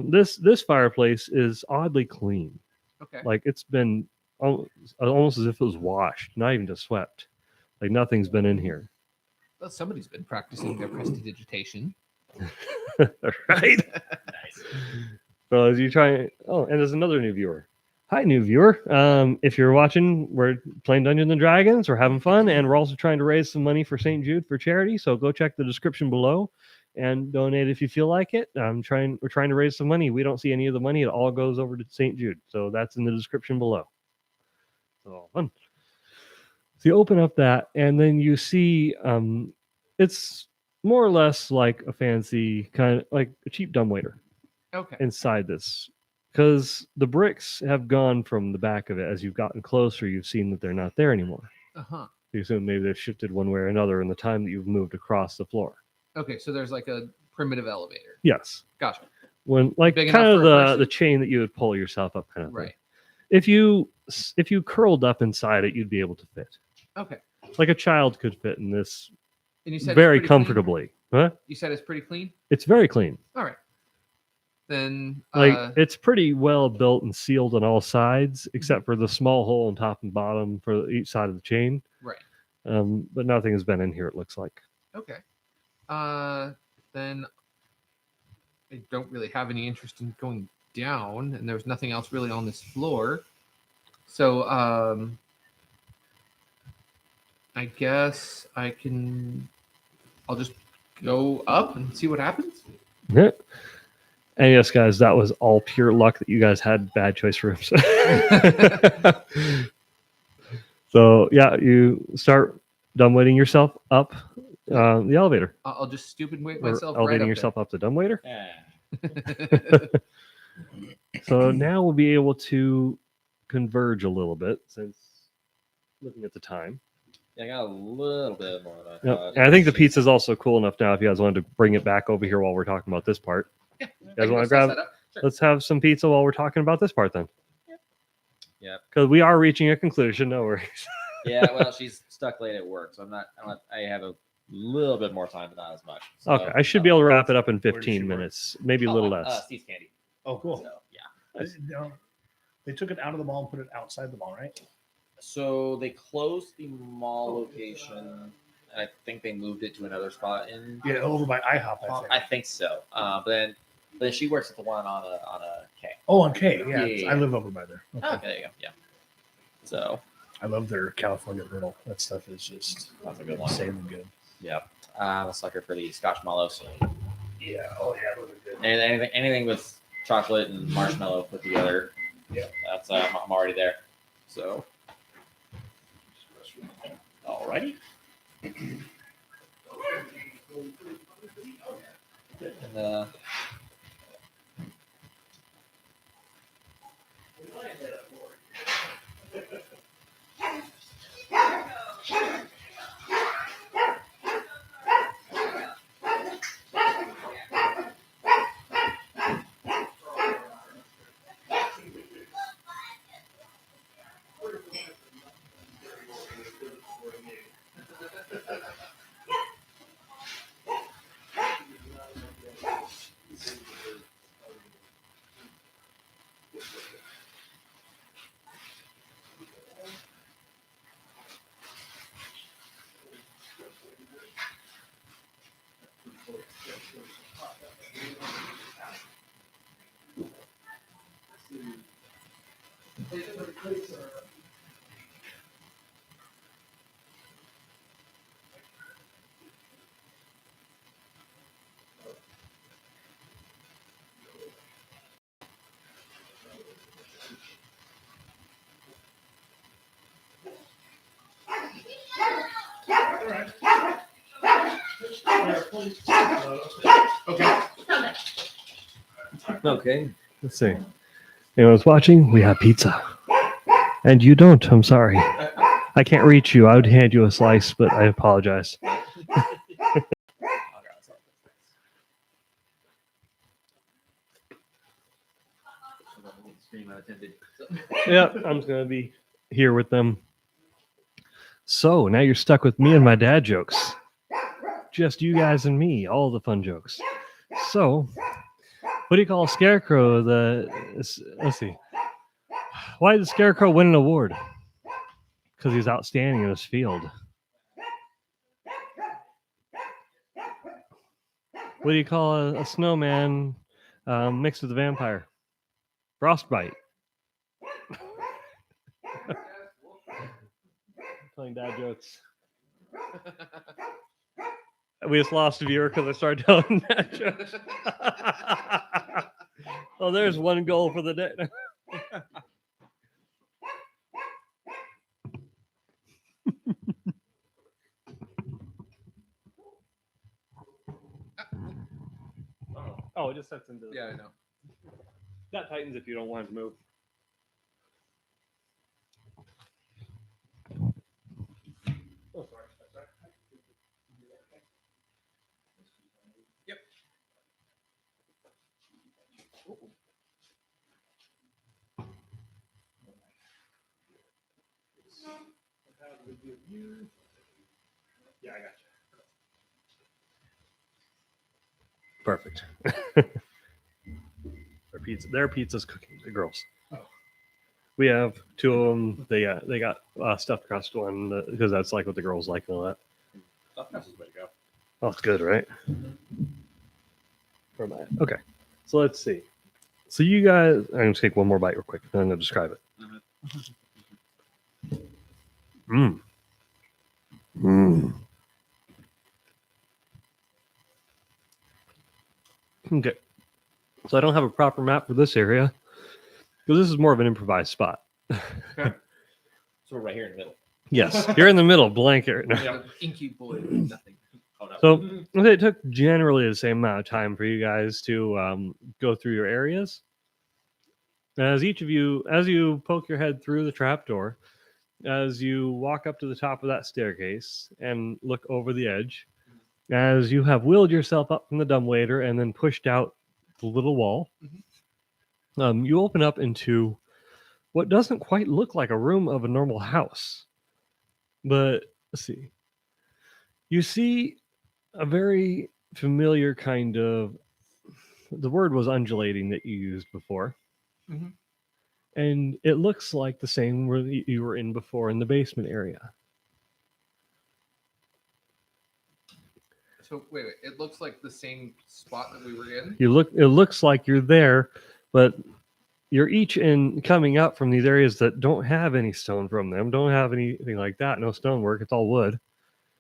This fireplace is oddly clean. Okay. Like it's been almost as if it was washed, not even just swept. Like nothing's been in here. Well, somebody's been practicing their prestidigitation. Right? Nice. So as you try, and there's another new viewer. Hi, new viewer. If you're watching, we're playing Dungeons and Dragons. We're having fun, and we're also trying to raise some money for St. Jude for charity. So go check the description below and donate if you feel like it. We're trying to raise some money. We don't see any of the money. It all goes over to St. Jude. So that's in the description below. So fun. So you open up that, and then you see it's more or less like a fancy kind of like a cheap dumbwaiter Okay. inside this, because the bricks have gone from the back of it. As you've gotten closer, you've seen that they're not there anymore. Uh-huh. You assume maybe they've shifted one way or another in the time that you've moved across the floor. Okay, so there's like a primitive elevator. Yes, Gotcha. when like Big kind enough of for a the person? chain that you would pull yourself up, kind of thing. Right. If you curled up inside it, you'd be able to fit. Okay. Like a child could fit in this And you said it's very pretty clean? comfortably. Huh? You said it's pretty clean? It's very clean. All right. Then Like it's pretty well built and sealed on all sides, except for the small hole on top and bottom for each side of the chain. right. But nothing has been in here, it looks like. Okay. Then I don't really have any interest in going down, and there's nothing else really on this floor. So I guess I'll just go up and see what happens. Yeah. And yes, guys, that was all pure luck that you guys had bad choice rooms. So yeah, you start dumbweighting yourself up the elevator. I'll just stupid weight Or myself elevating right up yourself up the dumbwaiter. Yeah. So now we'll be able to converge a little bit since looking at the time. Yeah, I got a little bit more than I Yep. thought. And I think the pizza's also cool enough now if you guys wanted to bring it back over here while we're talking about this part. Yeah. You guys want to grab it? Let's have some pizza while we're talking about this part then. Yep. Because we are reaching a conclusion. No worries. Yeah, well, she's stuck late at work, so I have a little bit more time, but not as much. So, Okay. I should be able to wrap it up in Where does she 15 work? minutes, maybe a little less. Steve's Candy. Oh, cool. So, yeah. They took it out of the mall and put it outside the mall, right? So they closed the mall location, and I think they moved it to another spot in. Yeah, over by IHOP, I think. I think so. But then she works at the one on a K. Oh, on K. Yeah, Yeah. I live over by there. Okay. Okay, there you go. Yeah. So I love their California griddle. That stuff is just that's a good one. insanely good. Yeah. I'm a sucker for the Scotch mallows. Yeah. Oh, yeah. Those are good. Anything with chocolate and marshmallow put together. Yeah. That's I'm already there. So. Alrighty. And, Okay. Okay, let's see. Anyone's watching? We have pizza. And you don't, I'm sorry. I can't reach you. I would hand you a slice, but I apologize. Yeah, I'm just going to be here with them. So now you're stuck with me and my dad jokes. Just you guys and me, all the fun jokes. So, what do you call a scarecrow? Let's see. Why did the scarecrow win an award? Because he's outstanding in his field. What do you call a snowman mixed with a vampire? Frostbite. Telling dad jokes. We just lost a viewer because I started telling dad jokes. Well, there's one goal for the day. Oh, it just sets into. Yeah, I know. That tightens if you don't want it to move. Oh, sorry. Yep. Yeah, I got you. Perfect. Their pizza's cooking. The girls. Oh. We have two of them. They got stuffed crust one because that's like what the girls like and all that. That's the way to go. Oh, it's good, right? Okay, so let's see. So you guys, I'm gonna take one more bite real quick, and then I'm gonna describe it. Mmm. Mmm. Okay. So I don't have a proper map for this area because this is more of an improvised spot. So we're right here in the middle. Yes, you're in the middle, blank area. No. Yeah. Inky boy, nothing. Oh, no. So okay, it took generally the same amount of time for you guys to go through your areas. As each of you, as you poke your head through the trapdoor, as you walk up to the top of that staircase and look over the edge, as you have wheeled yourself up from the dumbwaiter and then pushed out the little wall, you open up into what doesn't quite look like a room of a normal house. But let's see. You see a very familiar kind of, the word was undulating that you used before. Mhm. and it looks like the same where you were in before in the basement area. So wait, it looks like the same spot that we were in. It looks like you're there, but you're each in coming up from these areas that don't have any stone from them, don't have anything like that, no stonework, it's all wood.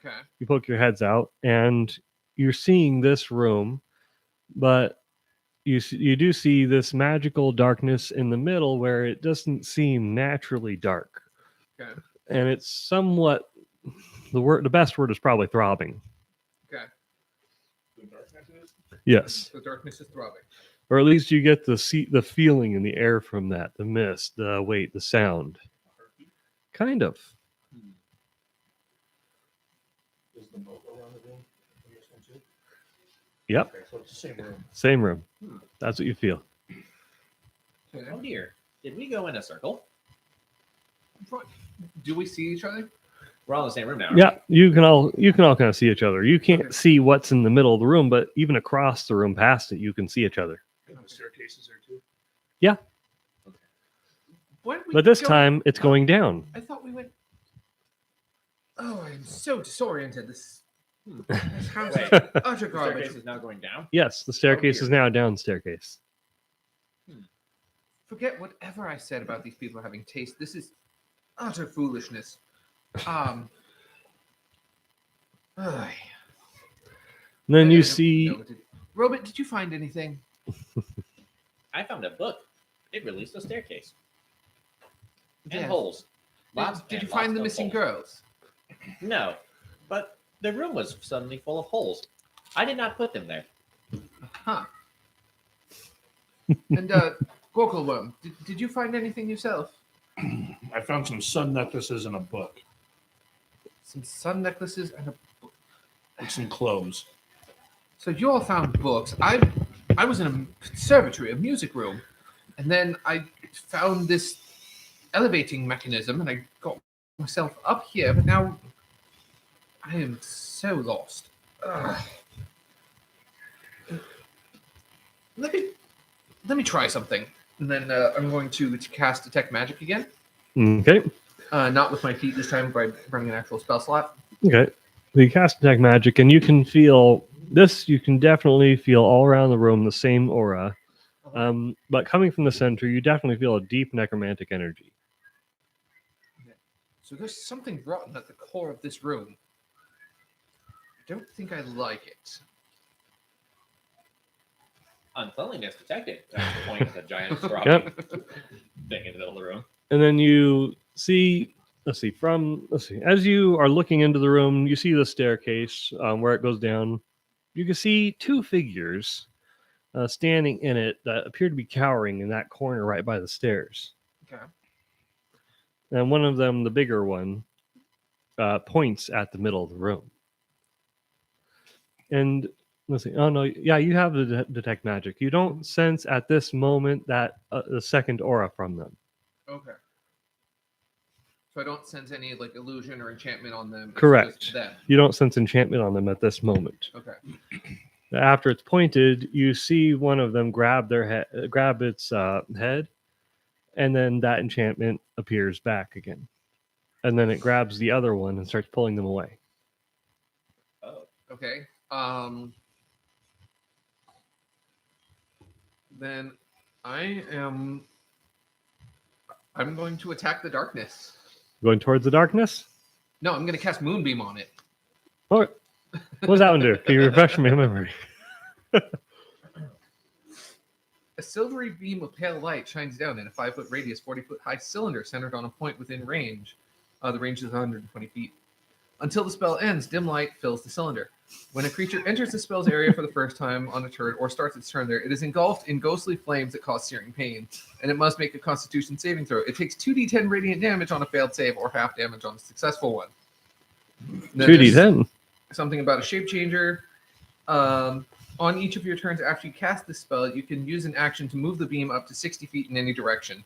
Okay. You poke your heads out and you're seeing this room, but you do see this magical darkness in the middle where it doesn't seem naturally dark. Okay. And it's somewhat, the best word is probably throbbing. Okay. Yes. The darkness is throbbing. Or at least you get the feeling in the air from that, the mist, the weight, the sound. Kind of. Is the moat around the room in this one too? Yep. Okay, so it's the same room. Same room. That's what you feel. Okay. Oh dear. Did we go in a circle? Do we see each other? We're all in the same room now. Yeah, you can all kind of see each other. You can't Okay. see what's in the middle of the room, but even across the room past it, you can see each other. And the staircases there too. Why did we But this go- time it's going down. I thought we went. Oh, I'm so disoriented. This house is Wait. utter The garbage. staircase is now going down. Yes, the staircase is now down staircase. Forget whatever I said about these people having taste. This is utter foolishness. Ay. And then I you don't see know what to- Robert, did you find anything? I found a book. It released a staircase. And Yes. holes. Did you find the of missing holes. girls? No, but the room was suddenly full of holes. I did not put them there. Huh. And Gorkleworm, did you find anything yourself? I found some sun necklaces and a book Some sun necklaces and a. with some clothes. So you all found books. I was in a conservatory, a music room, and then I found this elevating mechanism, and I got myself up here. But now I am so lost. Ugh. Let me try something, and then I'm going to cast Detect Magic again. okay. Not with my feet this time, by running an actual spell slot. Okay. So you cast Detect Magic, and you can feel this. You can definitely feel all around the room the same aura. But coming from the center, you definitely feel a deep necromantic energy. So there's something rotten at the core of this room. I don't think I like it. Uncleanliness detected. That's the point of the giant throbbing thing in the middle of the room. And then you see, let's see, as you are looking into the room, you see the staircase where it goes down. You can see two figures standing in it that appear to be cowering in that corner right by the stairs. Okay. And one of them, the bigger one, points at the middle of the room. And let's see. Oh no, yeah, you have the detect magic. You don't sense at this moment that the second aura from them. Okay. So I don't sense any like illusion or enchantment on them. It's Correct. just them. You don't sense enchantment on them at this moment. Okay. After it's pointed, you see one of them grab its head, and then that enchantment appears back again. And then it grabs the other one and starts pulling them away. Oh. Okay. Then I'm going to attack the darkness. Going towards the darkness? No, I'm going to cast Moonbeam on it. Or what does that one do? Can you refresh my memory? A silvery beam of pale light shines down in a 5-foot radius, 40-foot high cylinder centered on a point within range. The range is 120 feet. Until the spell ends, dim light fills the cylinder. When a creature enters the spell's area for the first time on a turn or starts its turn there, it is engulfed in ghostly flames that cause searing pain, and it must make a Constitution saving throw. It takes 2d10 radiant damage on a failed save or half damage on a successful one. Then there's 2d10. Something about a shape changer. On each of your turns after you cast this spell, you can use an action to move the beam up to 60 feet in any direction.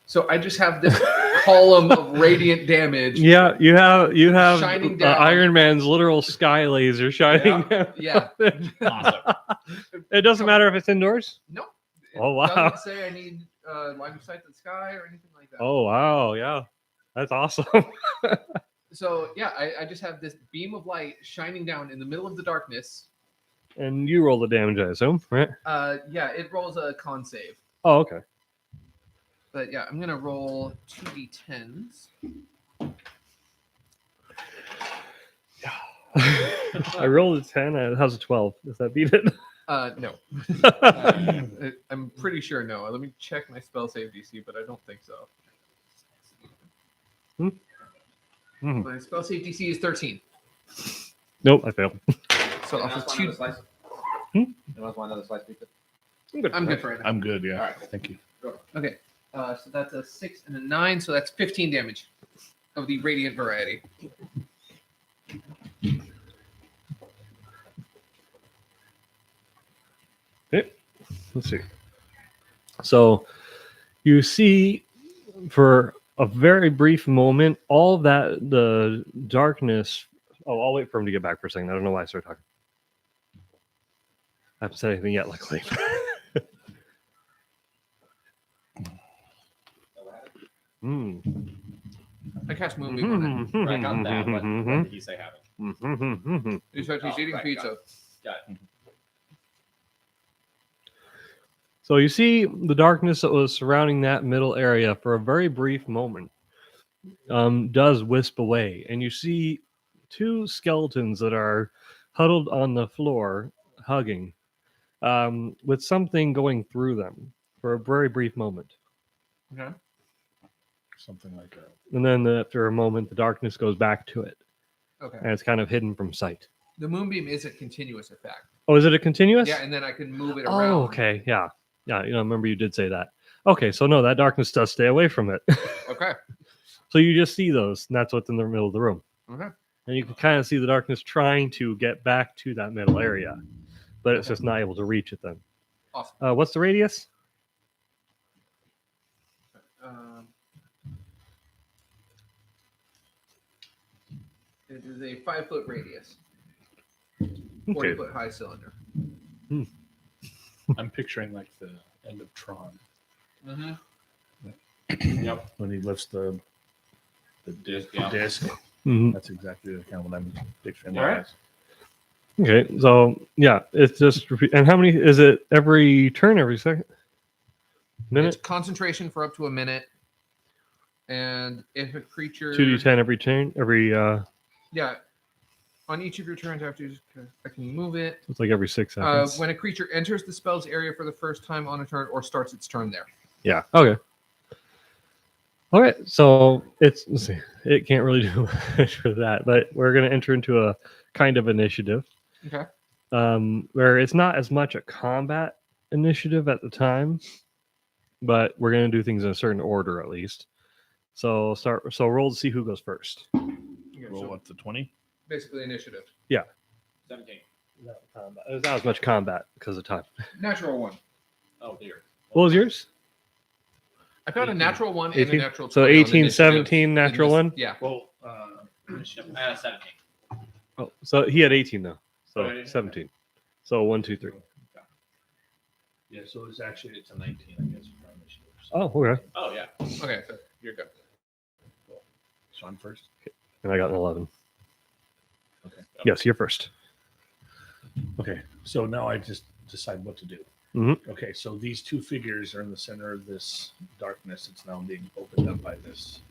So I just have this column of radiant damage. Yeah, you have Shining down. Iron Man's literal sky laser shining down. Yeah. Awesome. It doesn't matter if it's indoors? No. Oh, wow. It doesn't say I need line of sight to the sky or anything like that. Oh wow, yeah, that's awesome. So yeah, I just have this beam of light shining down in the middle of the darkness. And you roll the damage, I assume, right? Yeah, it rolls a con save. Oh, okay. But yeah, I'm gonna roll 2d10s. I rolled a 10. How's a 12? Does that beat it? No. I'm pretty sure no. Let me check my spell save DC, but I don't think so. Hmm. My spell save DC is 13. Nope, I failed. So off of two. slice? Hmm? You want another slice pizza? I'm good for right now. I'm good. Yeah. All right. Thank you. Okay. So that's a 6 and a 9, so that's 15 damage of the radiant variety. Okay. Let's see. So you see for a very brief moment all that the darkness. Oh, I'll wait for him to get back for a second. I don't know why I started talking. I haven't said anything yet, luckily. I cast Moonbeam on it. Right, got that. What did he say happened? He said he's eating right, pizza. Got it. So you see the darkness that was surrounding that middle area for a very brief moment does wisp away, and you see two skeletons that are huddled on the floor, hugging, with something going through them for a very brief moment. Okay. Something like that. And then after a moment, the darkness goes back to it, Okay. and it's kind of hidden from sight. The Moonbeam is a continuous effect. Oh, is it a continuous? Yeah, and then I can move it around. Oh, okay. Yeah. Yeah. You know, I remember you did say that. Okay. So, no, that darkness does stay away from it. Okay. So you just see those, and that's what's in the middle of the room. Okay. And you can kind of see the darkness trying to get back to that middle area, but it's just not able to reach it then. Awesome. What's the radius? It is a 5-foot radius, 40 Okay. foot high cylinder. I'm picturing like the end of Tron Mm-hmm. Yep. when he lifts the Disc, the yeah. disc. Mhm. That's exactly the kind of what I'm picturing. All right. Okay. So, yeah, it's just repeat. And how many is it every turn, every second? It's Minute? concentration for up to a minute. And if a creature 2d10 every turn? Yeah. On each of your turns after I can move it. It's like every 6 seconds. When a creature enters the spell's area for the first time on a turn or starts its turn there. Yeah. Okay. All right. So let's see. It can't really do much for that, but we're going to enter into a kind of initiative. Okay. Where it's not as much a combat initiative at the time, but we're going to do things in a certain order at least. So roll to see who goes first. Okay, Roll so up to 20. basically initiative. 17. There's not as much combat because of time. Natural one. Oh, dear. What was yours? I found a 18. natural one and a 18? natural 20 So on 18, initiative 17, in natural this- one? Yeah. Well, 17. Oh, so he had 18 though. So Oh, yeah. 17. So 1, 2, 3. yeah. So it's a 19, I guess. For initiative. Oh, okay. Oh, yeah. Okay, so you're good. So I'm first. And I got an 11. Okay. Yes, you're first. Okay. So now I just decide what to do. Mhm. Okay. So these two figures are in the center of this darkness. It's now being opened up by this.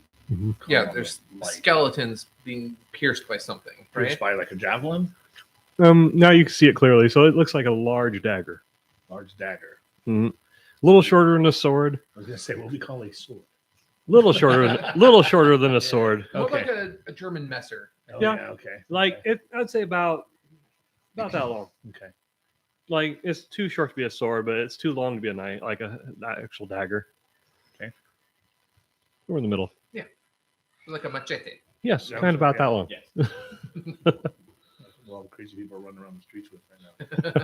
Yeah, column there's of light. skeletons being pierced by something, Pierced right? by like a javelin, Now you can see it clearly. So it looks like a large dagger. large dagger. A little shorter than a sword. I was gonna say what we call a sword. Little shorter than a sword. More Okay. like a German messer. Oh, Yeah. Okay. Like Okay. I'd say about that long. Okay. Like it's too short to be a sword, but it's too long to be a knife, like an actual dagger. Okay. We're in the middle. Like a machete. Yes, Yeah, kind of about yeah. that long. Yes. All the crazy people are running around the streets with right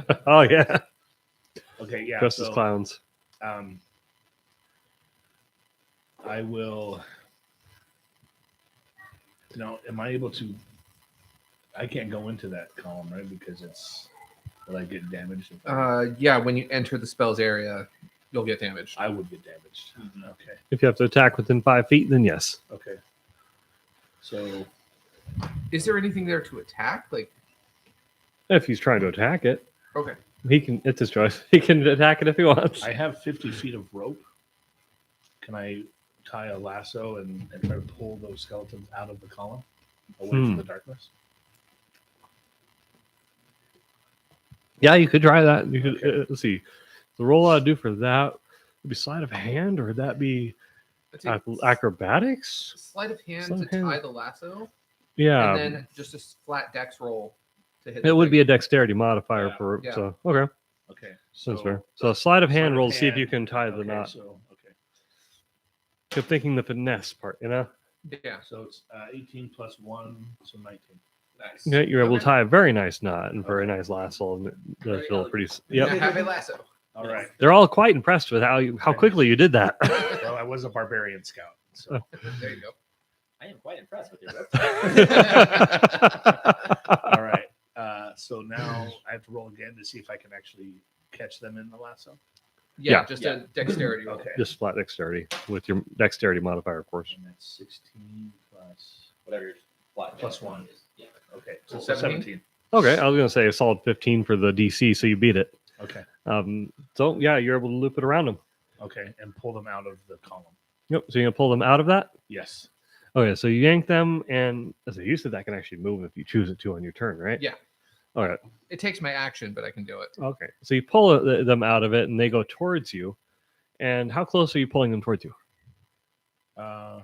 now. Oh yeah, Okay. Yeah. dressed as so, clowns. I will. Now, am I able to? I can't go into that column, right? Because it's. Will I get damaged? Yeah, when you enter the spell's area, you'll get damaged. I would get damaged. Mhm. Okay. If you have to attack within 5 feet, then yes. Okay. So Is there anything there to attack? Like, If he's trying to attack it, okay. he can. It's his choice. He can attack it if he wants. I have 50 feet of rope. Can I tie a lasso and try to pull those skeletons out of the column away from the darkness? Yeah, you could try that. You could. Okay. Let's see. The roll I do for that would be sleight of hand, or would that be acrobatics? Sleight of hand Sleight of to hand. tie the lasso, Yeah, and then just a flat dex roll to hit. it would be a dexterity modifier Yeah. for. Yeah. So okay, Okay. that's fair. So a sleight of hand sleight roll of to see if you hand. can tie the Okay, knot. So okay. Keep thinking the finesse part. You know. Yeah. So it's 18 plus 1, so 19. Nice. Yeah, you're able to Okay. tie a very nice knot and very Okay. nice lasso, and it does Very feel elegant. pretty. Yeah. Yep. Have a lasso. All right. They're all quite impressed with how quickly you did that. Well, I was a barbarian scout. So There you go. I am quite impressed with your website. all right. So now I have to roll again to see if I can actually catch them in the lasso. Yeah, Yeah. just a dexterity roll. Okay. Just flat dexterity with your dexterity modifier, of course. And that's 16 plus. Whatever your flat Plus damage 1. is. Yeah. Okay. So So 17? 17. Okay, I was gonna say a solid 15 for the DC, so you beat it. Okay. So yeah, you're able to loop it around them. Okay. And pull them out of the column. Yep. So you're gonna pull them out of that. Yes. Okay, so you yank them, and as I used to, that can actually move if you choose it to on your turn, right? Yeah. All right. It takes my action, but I can do it. Okay. So you pull them out of it, and they go towards you. And how close are you pulling them towards you? How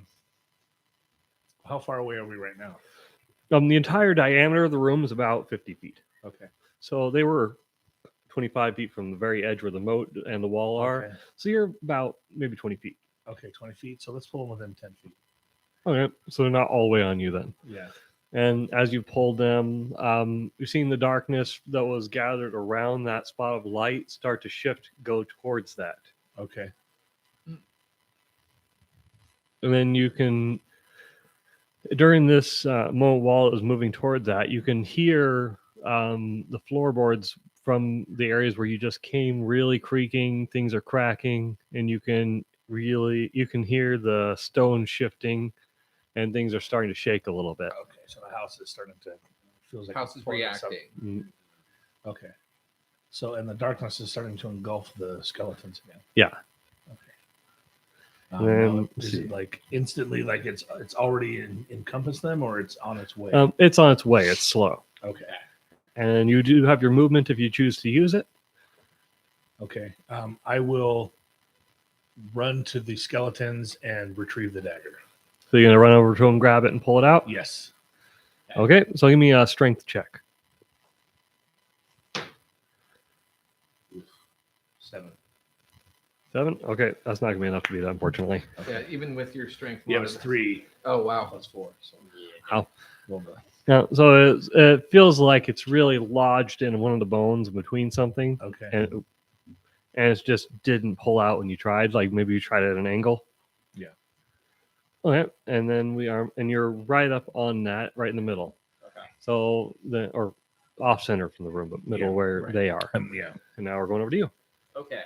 far away are we right now? The entire diameter of the room is about 50 feet. Okay. So they were 25 feet from the very edge where the moat and the wall are. Okay. So you're about maybe 20 feet. Okay. 20 feet. So let's pull them within 10 feet. Okay. So they're not all the way on you then. Yeah. And as you pulled them, you're seeing the darkness that was gathered around that spot of light start to shift, go towards that. Okay. And then you can, during this moment while it was moving towards that, you can hear the floorboards from the areas where you just came really creaking, things are cracking, and you can hear the stone shifting, and things are starting to shake a little bit. Okay. So the house is starting to feels like House it's is pulling itself- reacting. Mm, Okay. So and the darkness is starting to engulf the skeletons again. Yeah. Okay. Then, Now, is it like instantly, like it's already encompassed them, or it's on its way? It's on its way. It's slow. Okay. And you do have your movement if you choose to use it. Okay. I will run to the skeletons and retrieve the dagger. So you're going to run over to them, grab it, and pull it out? Yes. Okay, so give me a strength check. 7. 7? Okay, that's not going to be enough to beat that, unfortunately. Yeah, even with your strength. Yeah, it was modifier. 3 Oh wow. plus 4. So How? roll the. Yeah, so it feels like it's really lodged in one of the bones between something, Okay. and it just didn't pull out when you tried. Like maybe you tried it at an angle. Yeah. Okay, and then you're right up on that, right in the middle. Okay. So or off center from the room, but middle Yeah, where right. they are. Yeah. And now we're going over to you. Okay.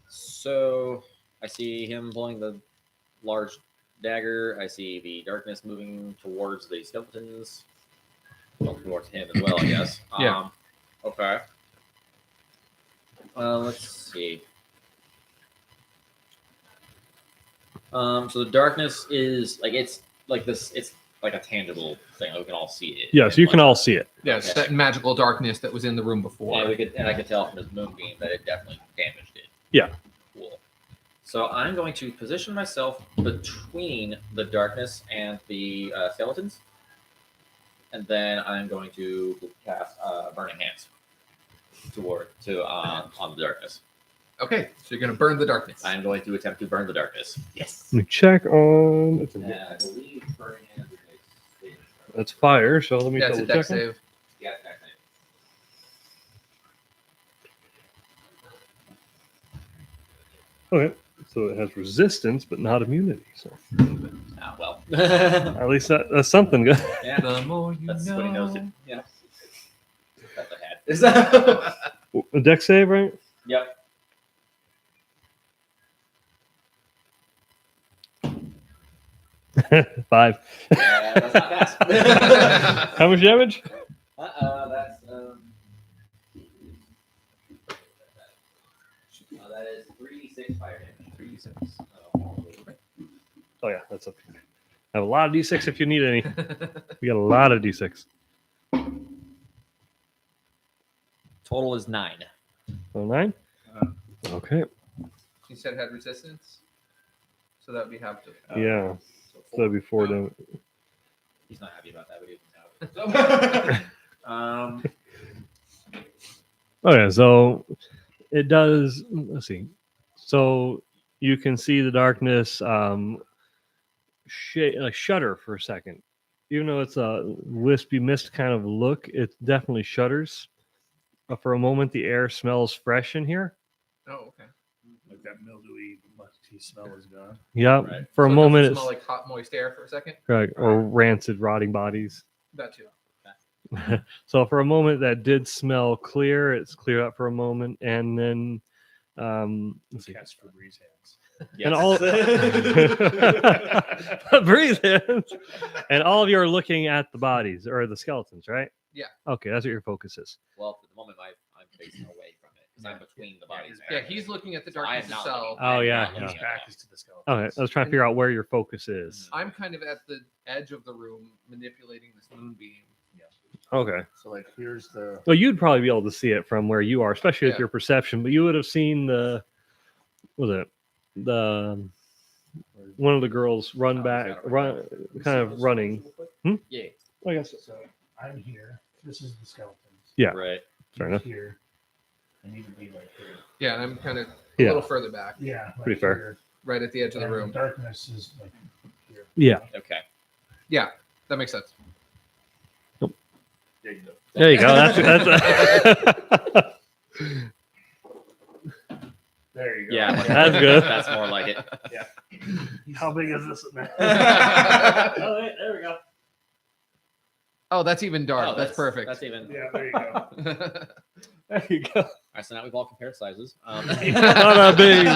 So I see him pulling the large dagger. I see the darkness moving towards the skeletons. Well, towards him as well, I guess. Yeah. Okay. Let's see. So the darkness is like it's like this. It's like a tangible thing. We can all see it. Yes, you can all see it. Yes, Okay. that magical darkness that was in the room before. Yeah, and I could tell from his moonbeam that it definitely damaged it. Yeah. Cool. So I'm going to position myself between the darkness and the skeletons, and then I'm going to cast Burning Hands on the darkness. Okay, so you're gonna burn the darkness. I'm going to attempt to burn the darkness. Yes. Let me check on. And I believe Burning Hands is a save. That's fire, so let me Yeah, it's a double dex check. save. Yeah, dex save. Okay, so it has resistance, but not immunity. So Ah, well. at least that's something good. Yeah, The more you that's know. what he knows. Yeah. That's a hat. A dex save, right? Yep. 5. That's not fast. How much damage? That's that is 3d6 fire damage. 3d6. Oh yeah, that's up here. I have a lot of d6 if you need any. We got a lot of d6. Total is 9. So 9. Okay. You said it had resistance, so that would be half to. Yeah. So So that'd be 4 Oh. damage. He's not happy about that, but he doesn't have it. Okay, so it does. Let's see. So you can see the darkness shudder for a second. Even though it's a wispy mist kind of look, it definitely shudders. For a moment, the air smells fresh in here. Oh, okay. Like that mildewy, musty smell is gone. Yeah, Right. for So a it moment, doesn't it's smell like hot, moist air for a second. right, or rancid, rotting bodies. That too. So for a moment, that did smell clear. It's cleared up for a moment, and then let's see. Cast Febreze hands. And all breathe in. And all of you are looking at the bodies or the skeletons, right? Yeah. Okay, that's what your focus is. Well, at the moment, I'm facing away from it because I'm between the bodies. Yeah, he's looking at the So I am darkness not itself. looking. Oh, yeah, I'm not yeah. His looking back at is to the skeleton. Okay, I was trying to figure out where your focus is. I'm kind of at the edge of the room manipulating this moonbeam. Okay. So like here's the Well, you'd probably be able to see it from where you are, especially with Yeah. your perception. But you would have seen the, what was it the one of the girls run Oh, back, is that run, kind of running. Yeah. I guess. so I'm here. This is the skeletons. Yeah. Right. Fair He's enough. Here. I need to be like here. Yeah, and I'm kind of a Yeah. little further back, Yeah. Like Pretty fair. here. right at the edge of the And room. darkness is like here. Yeah. Okay. Yeah, that makes sense. There you go. There you go. That's There you go. Yeah. That's good. That's more like it. How big is this now? Oh, wait, there we go. Oh, that's even dark. Oh, that's perfect. That's even. Yeah, there you go. there you go. All right, so now we've all compared sizes. Bada bing.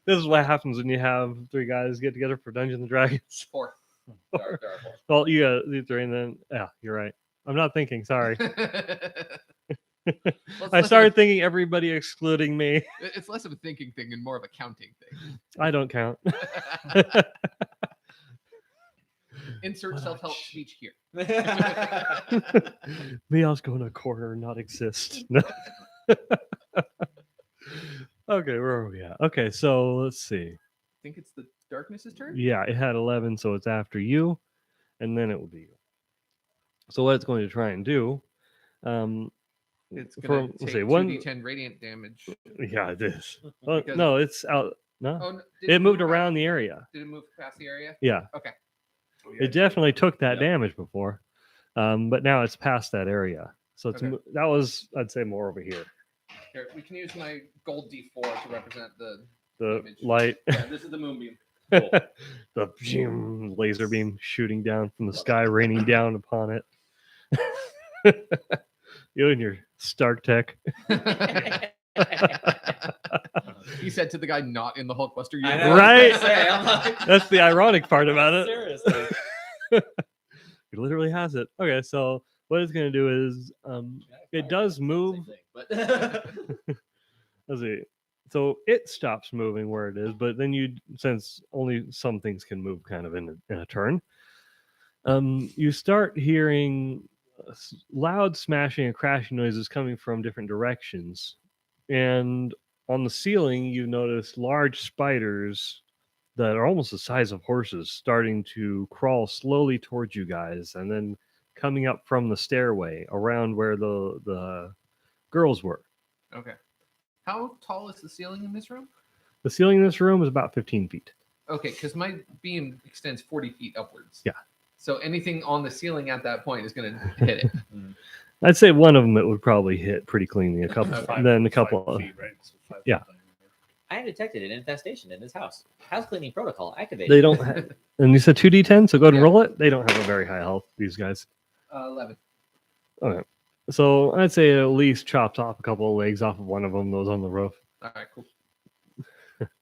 This is what happens when you have 3 guys get together for Dungeons and Dragons. 4. Dark. Well, you got these 3, and then yeah, you're right. I'm not thinking. Sorry. I started thinking everybody excluding me. It's less of a thinking thing and more of a counting thing. I don't count. Insert self-help speech here. Me, I was going to a corner and not exist. No. Okay, where are we at? Okay, so let's see. Think it's the darkness's turn? Yeah, it had 11, so it's after you, and then it will be you. So what it's going to try and do, It's for- going to let's take see, one- 2d10 radiant damage. yeah, it is. Well, Because- no, it's out. No, Oh, no, did it moved move around the area. Did it move past the area? Yeah, Okay. it definitely took that Yep. damage before, but now it's past that area. So it's Okay. that was, I'd say, more over here. Here, we can use my gold d4 to represent the. The Image. light, Yeah, this is the moonbeam. Cool. the laser beam shooting down from the sky, raining down upon it. You and your Stark Tech. He said to the guy not in the Hulkbuster I universe. know, Right? I was gonna say, I'm like, That's the ironic part about it. seriously. It literally has it. Okay, so what it's going to do is it does move. Same thing, but Let's see. So it stops moving where it is, but then since only some things can move kind of in a turn, you start hearing loud smashing and crashing noises coming from different directions. And on the ceiling, you notice large spiders that are almost the size of horses starting to crawl slowly towards you guys and then coming up from the stairway around where the girls were. Okay. How tall is the ceiling in this room? The ceiling in this room is about 15 feet. Okay, because my beam extends 40 feet upwards. Yeah. So anything on the ceiling at that point is going to hit it. I'd say one of them it would probably hit pretty cleanly. A couple, Okay. then a couple. 5 feet, right? So 5 Yeah. feet. I detected an infestation in this house. House cleaning protocol activated. They don't. And you said 2d10, so go ahead and Yeah. roll it. They don't have a very high health. These guys. 11. Okay. So I'd say it at least chops off a couple of legs off of one of them. Those on the roof. All right, cool.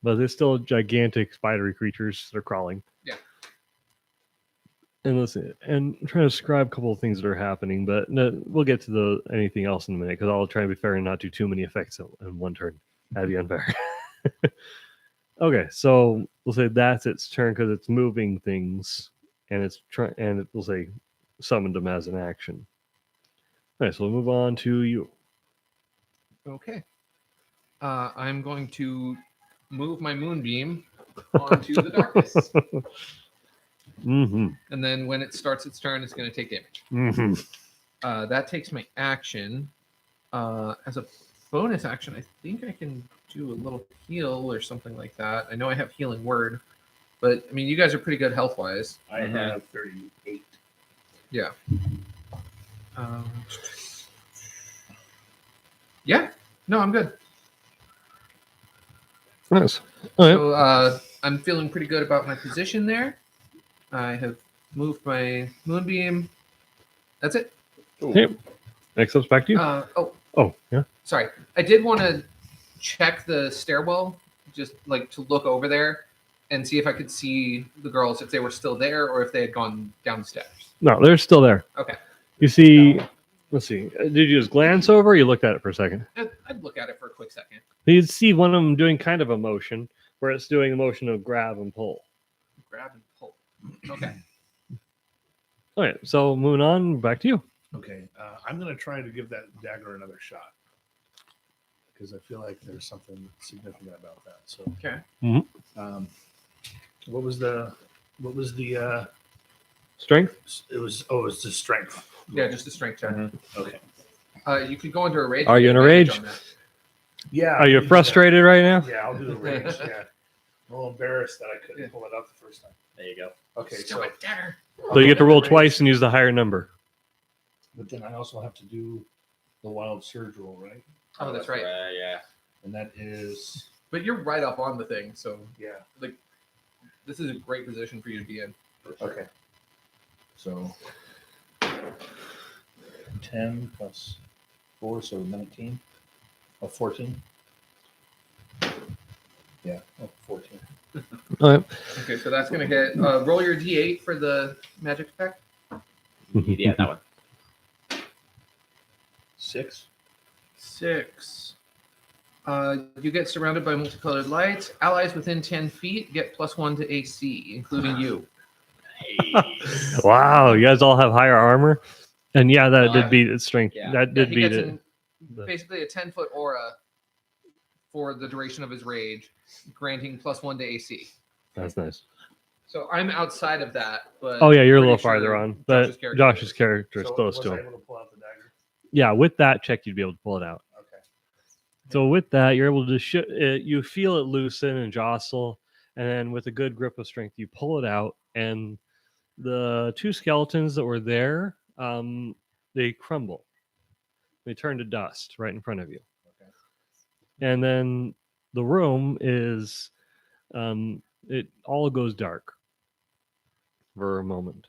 but there's still gigantic spidery creatures that are crawling. Yeah. And listen, and I'm trying to describe a couple of things that are happening, but no, we'll get to anything else in a minute because I'll try and be fair and not do too many effects in one turn. That'd be unfair. Okay, so we'll say that's its turn because it's moving things, and we'll say summoned them as an action. All right, so we'll move on to you. Okay. I'm going to move my moonbeam onto the darkness. Mm-hmm. And then when it starts its turn, it's going to take damage. Mm-hmm. That takes my action. As a bonus action, I think I can do a little heal or something like that. I know I have healing word, but I mean, you guys are pretty good health wise. I have 38. Yeah. Yeah. No, I'm good. Nice. All right. So I'm feeling pretty good about my position there. I have moved my moonbeam. That's it. Okay. Next up's back to you. Oh, yeah. Sorry. I did want to check the stairwell, just like to look over there and see if I could see the girls, if they were still there or if they had gone down the steps. No, they're still there. Okay. You see, let's see. Did you just glance over or you looked at it for a second? I'd look at it for a quick second. You'd see one of them doing kind of a motion where it's doing a motion of grab and pull. Grab and pull. Okay. All right, so moving on, back to you. Okay, I'm going to try to give that dagger another shot because I feel like there's something significant about that. So, Okay. what was the Strength? It was the strength. Yeah, just a strength check. Okay. You could go into a rage. Are you in a rage? Yeah. Are you frustrated right now? Yeah, I'll do the rage. Yeah. I'm a little embarrassed that I couldn't pull it up the first time. There you go. Okay, Still so a dagger. So you get to roll Rage, twice and use the higher number. but then I also have to do the wild surge roll, right? Oh, that's right. Yeah. And that is But you're right up on the thing, so yeah. like this is a great position for you to be in. Okay. So 10 plus 4, so 19. 14. Yeah, 14. All right. Okay, so that's gonna hit. Roll your d8 for the magic effect. Yeah, that one. 6. 6. You get surrounded by multicolored lights. Allies within 10 feet get +1 to AC, including you. Nice. Wow, you guys all have higher armor, and yeah, that Uh, did beat its strength. yeah. That did he beat gets it. in basically a 10-foot aura for the duration of his rage, granting +1 to AC. That's nice. So I'm outside of that, but Oh yeah, you're a pretty little sure farther on, but Josh's character is So close was to I him. able to pull out the dagger? Yeah, with that check, you'd be able to pull it out. Okay. So with that, you're able to you feel it loosen and jostle, and then with a good grip of strength, you pull it out, and the two skeletons that were there, they crumble. They turn to dust right in front of you. Okay. And then the room is, it all goes dark for a moment.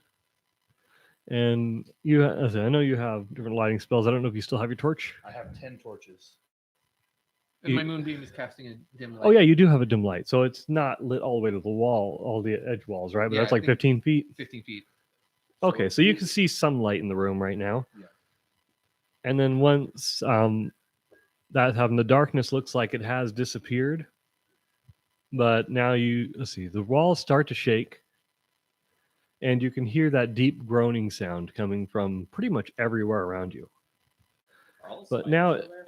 And I know you have different lighting spells. I don't know if you still have your torch. I have 10 torches. And my moonbeam is casting a dim light. Oh yeah, you do have a dim light, so it's not lit all the way to the wall, all the edge walls, right? But Yeah, that's I like think- 15 feet. 15 feet. Okay, so you can see some light in the room right now. Yeah. And then once that happened, the darkness looks like it has disappeared. But now let's see, the walls start to shake. And you can hear that deep groaning sound coming from pretty much everywhere around you. Are all the But spiders now still there?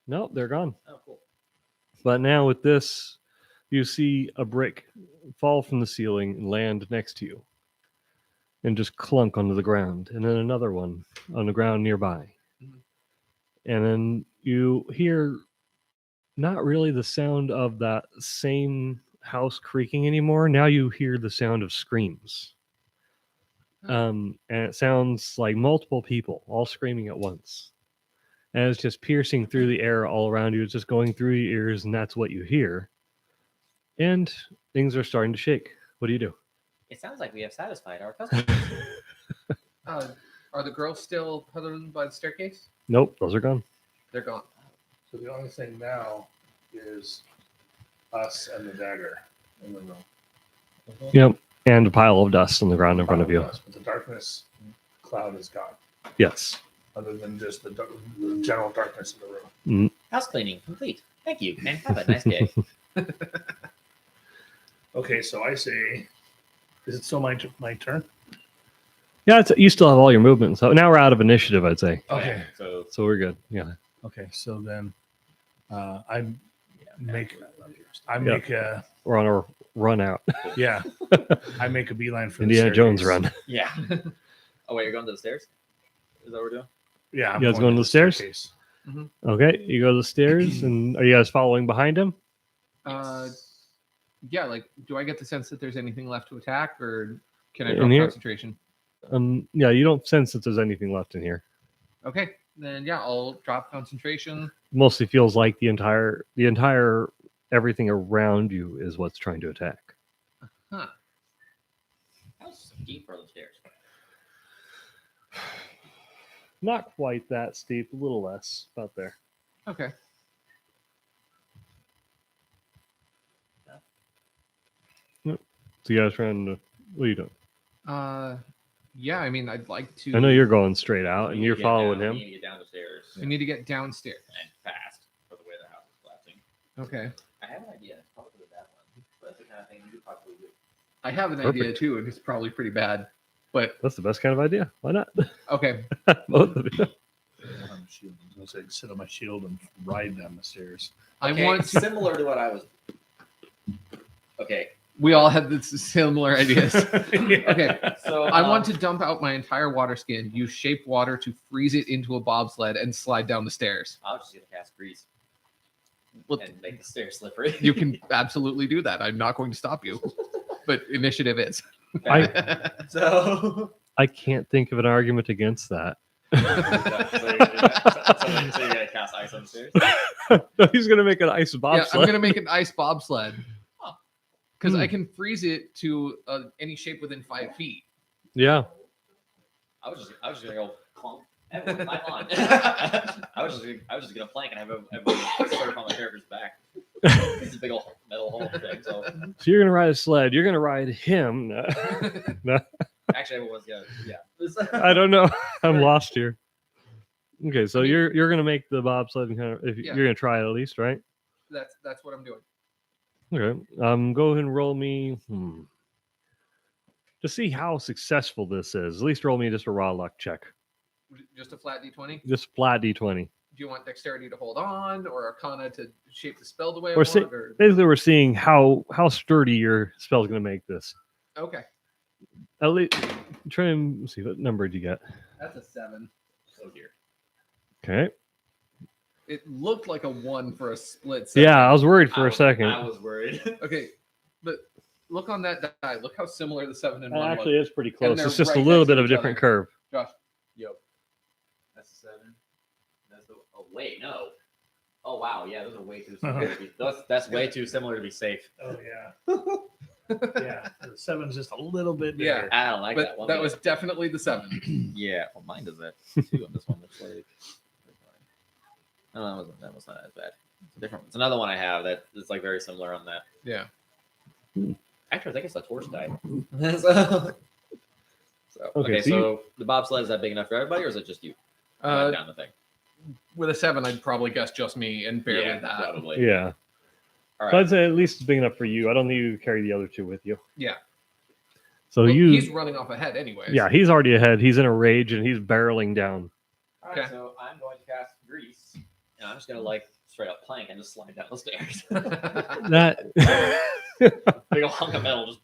Nope, they're gone. Oh, cool. But now with this, you see a brick fall from the ceiling and land next to you and just clunk onto the ground. And then another one on the ground nearby. Mhm. And then you hear not really the sound of that same house creaking anymore. Now you hear the sound of screams. And it sounds like multiple people all screaming at once. And it's just piercing through the air all around you. It's just going through your ears, and that's what you hear. And things are starting to shake. What do you do? It sounds like we have satisfied our customers. Are the girls still huddled by the staircase? Nope, those are gone. They're gone. So the only thing now is us and the dagger in the room. Yep. And a pile of dust on the ground in front of you. But the darkness cloud is gone, Yes. other than just the general darkness in the room. House cleaning complete. Thank you, and have a nice day. Okay, so I say, is it still my turn? Yeah, you still have all your movement. So now we're out of initiative, I'd say. Okay. So So we're good. Yeah. Okay, so then I make Yeah. We're on a run out. yeah, I make a beeline for Indiana the Jones staircase. run. yeah. Oh wait, you're going to the stairs? Is that what we're doing? Yeah, I'm You guys going to the stairs? staircase. Okay. You go to the stairs, and are you guys following behind him? Yeah, like, do I get the sense that there's anything left to attack, or can I In drop here? concentration? Yeah, you don't sense that there's anything left in here. Okay, then yeah, I'll drop concentration. Mostly feels like the entire everything around you is what's trying to attack. Huh. How deep are the stairs? Not quite that steep, a little less, about there. Okay. So you guys trying to, what are you doing? Yeah, I mean, I'd like to. I know you're going straight out, We and need you're to get following down- him. We need to get down the stairs We need to get downstairs. and fast for the way the house is collapsing. Okay. I have an idea. It's probably that one, but it's the kind of thing you could possibly do. I have an idea Perfect. too, and it's probably pretty bad. But That's the best kind of idea. Why not? okay. Both of you. I'm shielding. I was going to sit on my shield and ride down the stairs. I Okay, want to. similar to what I was. Okay, We all had this similar ideas. Okay. so I want to dump out my entire water skin, use shape water to freeze it into a bobsled, and slide down the stairs. I was just gonna cast grease Well, and make the stairs slippery. you can absolutely do that. I'm not going to stop you. But initiative is. So I can't think of an argument against that. so you're gonna cast ice on the stairs? No, he's gonna make an ice Yeah, bobsled. I'm going to make an ice bobsled. Because Hmm. I can freeze it to any shape within 5 feet. Yeah. I was just gonna go clunk. Everyone, climb on. I was just gonna plank and have everybody surf on the character's back. It's a big old metal hole thing. So So you're gonna ride a sled. You're gonna ride him. No, actually, everyone's yeah. I don't know. I'm lost here. Okay, so you're gonna make the bobsled and kind of Yeah. you're gonna try it at least, right? That's what I'm doing. Okay. Go ahead and roll me. To see how successful this is, at least roll me just a raw luck check. Just a flat D20. Just flat d20. Do you want dexterity to hold on, or Arcana to shape the spell the way I Or want? say- Or... Basically, we're seeing how sturdy your spell's gonna make this. Okay, At least try and see what number did you get. that's a 7. Oh dear. Okay. It looked like a 1 for a split second. Yeah, I was worried for a second. I was worried. Okay, but look on that die. Look how similar the 7 and That 1 actually look. is pretty close. they're It's just right a little next bit to of a each different other. curve. Josh, That's a 7. That's the. Oh wait, no. Oh wow, yeah, those are way too similar. To be, that's way too similar to be safe. Oh, yeah. Yeah. The 7's just a little bit Yeah. bigger. I don't like but that one. that bit. was definitely the 7. Yeah, well, mine does that too. On this one, looks like. Oh, that was not as bad. It's a different. It's another one I have that is like very similar on that. Yeah. Actually, I think it's a torch die. so, Okay, okay, so so the bobsled, is that big enough for everybody, or is it just you? Right down the thing. With a 7, I'd probably guess just me, and barely Yeah, that. probably. Yeah. All So right. I'd say at least it's big enough for you. I don't think you carry the other two with you. Yeah. So Well, you, he's running off ahead anyway. yeah, he's already ahead. He's in a rage and he's barreling down. All right, Okay. so I'm going to cast grease, and I'm just gonna like straight up plank and just slide down the stairs. That. Big old hunk of metal just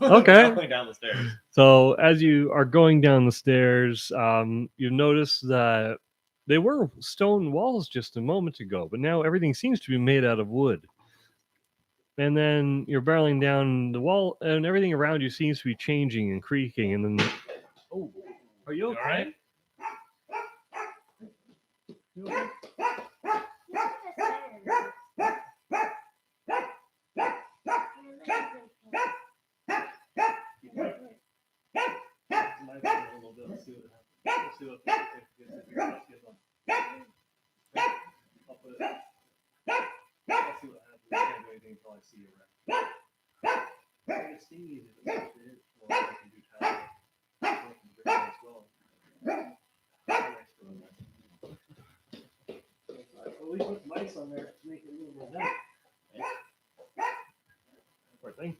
Okay. going down the stairs. So as you are going down the stairs, you notice that they were stone walls just a moment ago, but now everything seems to be made out of wood. And then you're barreling down the wall, and everything around you seems to be changing and creaking. And then, oh, are you okay? All right. You okay? I see you around. I see you. Or I can do time. I can bring it as well. We put mice on there to make it a little more better. Poor thing.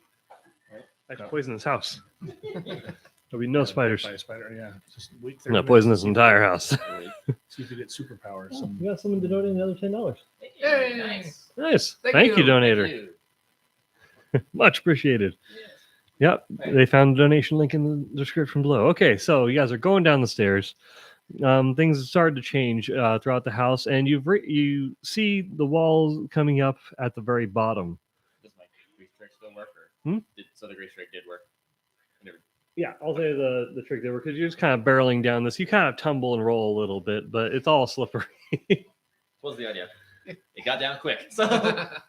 Right. I could poison this house. There'll be no spiders. By a spider, yeah. Just wait. I'm gonna poison this entire house. See if you get superpowers. Oh, you got someone to donate another $10. Hey, nice. Nice. Thank you, donator. Thank you. Much appreciated. Yes. Yep. Right. They found a donation link in the description below. Okay, so you guys are going down the stairs. Things have started to change throughout the house, and you see the walls coming up at the very bottom. Does my grease trick still work? Hmm? So the grease trick did work. Yeah, I'll say the trick there because you're just kind of barreling down this. You kind of tumble and roll a little bit, but it's all slippery. What was the idea? It got down quick. So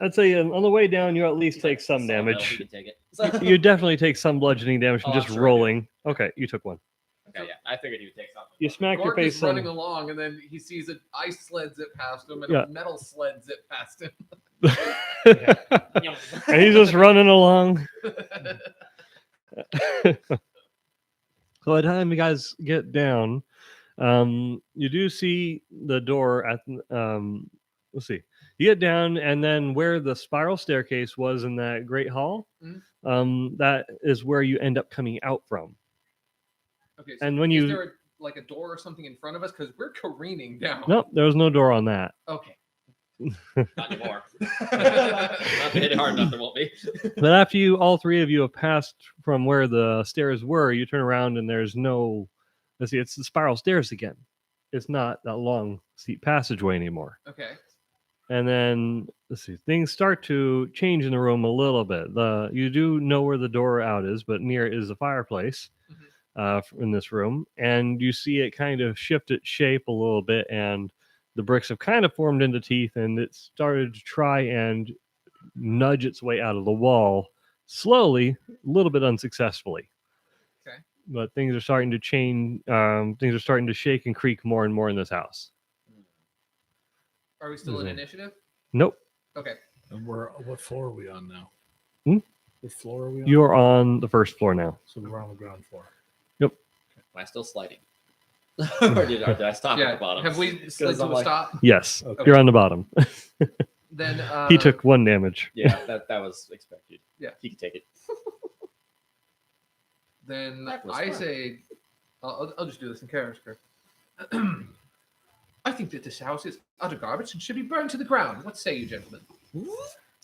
I'd say on the way down, you at least take some Sawmill, damage. we can take it. So, You definitely take some bludgeoning damage from Oh, I'm just sure I do. rolling. Okay, you took one. okay, yeah, I figured he would take something. You smack your Gork is face running on. along, and then he sees an ice sled zip past him and Yeah. a metal sled zip past him. And he's just running along. So by the time you guys get down, you do see the door at. Let's see. You get down, and then where the spiral staircase was in that great hall, that is where you end up coming out from. Okay, so And when is you there like a door or something in front of us? Because we're careening down. nope, there was no door on that. Okay. Not anymore. Not to hit it hard enough, there won't be. But after all three of you have passed from where the stairs were, you turn around and there's no. Let's see, it's the spiral stairs again. It's not that long steep passageway anymore. Okay. And then let's see, things start to change in the room a little bit. You do know where the door out is, but near it is a fireplace in this room, and you see it kind of shift its shape a little bit, and the bricks have kind of formed into teeth, and it started to try and nudge its way out of the wall slowly, a little bit unsuccessfully. Okay. But things are starting to change. Things are starting to shake and creak more and more in this house. Are we still in Mhm. initiative? Nope. Okay. And what floor are we on now? Hmm? What floor are we on? You're on the first floor now. So we're on the ground floor. Am I still sliding? or did I stop at the bottom? Have we slid I'm to a like- stop? Yes, Okay. you're on the bottom. Then He took 1 damage. Yeah, that was expected. Yeah. He could take it. Then That was I fun. say, I'll just do this in character. I think that this house is utter garbage and should be burned to the ground. What say you, gentlemen?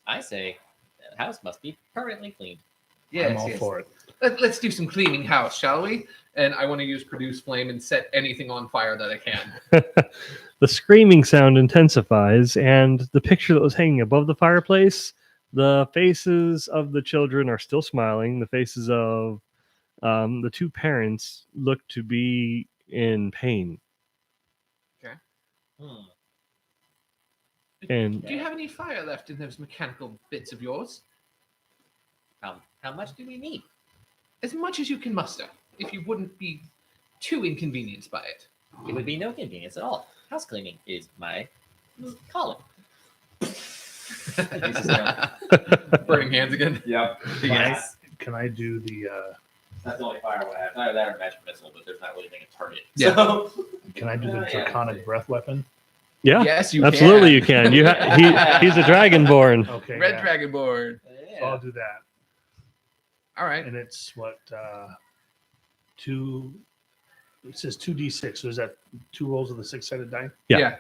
I say the house must be permanently cleaned. Yes, I'm all yes. for it. Let's do some cleaning house, shall we? And I want to use produce flame and set anything on fire that I can. The screaming sound intensifies, and the picture that was hanging above the fireplace, the faces of the children are still smiling. The faces of the two parents look to be in pain. Hmm. And Do you have any fire left in those mechanical bits of yours? How much do we need? As much as you can muster, if you wouldn't be too inconvenienced by it. It would be no convenience at all. House cleaning is my calling. Burning hands again. Yep. Yes. Can I do the? That's the only fire I have. Either that or magic missile, but there's not really anything to target. Yeah. So, Can I do the Yeah. draconic breath weapon? yeah, Yes, you absolutely can. you can. He's a dragonborn. Okay. Red yeah. Dragonborn. So I'll do that, All right. and it's what 2. It says 2d6. So is that 2 rolls of the 6-sided die? Yeah.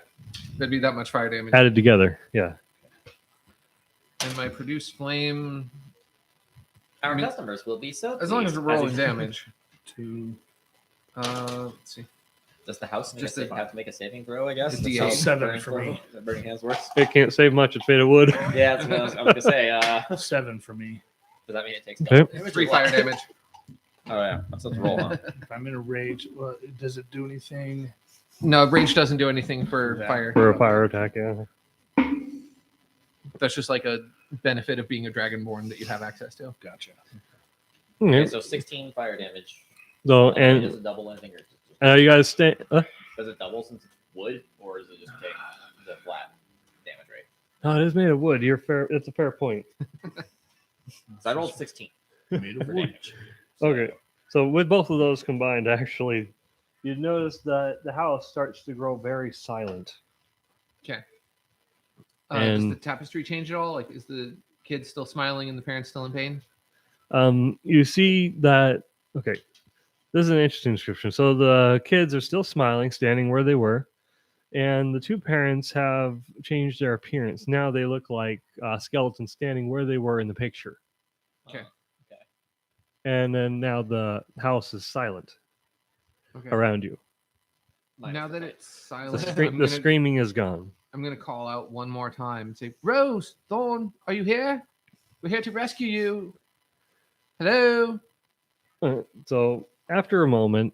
That'd be that much fire damage. Added together. Yeah. And my produce flame, Our I mean, customers will be so. as long as pleased. we're rolling damage. 2. Let's see. Does the house Just have to make a saving throw? I guess. It's That's D8. how 7 burning for me. Burning hands works. It can't save much. It's made of wood. Yeah, that's what I was gonna say. 7 for me. Does that mean it takes Okay. double damage? 3 or what? fire damage. Oh yeah, I'm supposed to roll, huh? If I'm in a rage, well, does it do anything? No, rage doesn't do anything for Yeah. fire. For a fire attack, yeah. That's just like a benefit of being a dragonborn that you have access to. Gotcha. Okay, so 16 fire damage. So, Does and it double anything, or you guys stay. does it double since it's wood, or does it just take the flat damage rate? No, it is made of wood. You're fair. It's a fair point. So I rolled 16 Made of for wood. damage. Okay. So with both of those combined, actually, you notice that the house starts to grow very silent. Okay. Does And- the tapestry change at all? Like, is the kid still smiling and the parents still in pain? You see that. Okay, this is an interesting description. So the kids are still smiling, standing where they were, and the two parents have changed their appearance. Now they look like skeletons standing where they were in the picture. Okay. Okay. And then now the house is silent Okay. around you. Minus Now the that fight. it's The, silent, the screaming is gone. I'm gonna call out one more time and say, "Rose, Thorn, are you here? We're here to rescue you. Hello." So after a moment,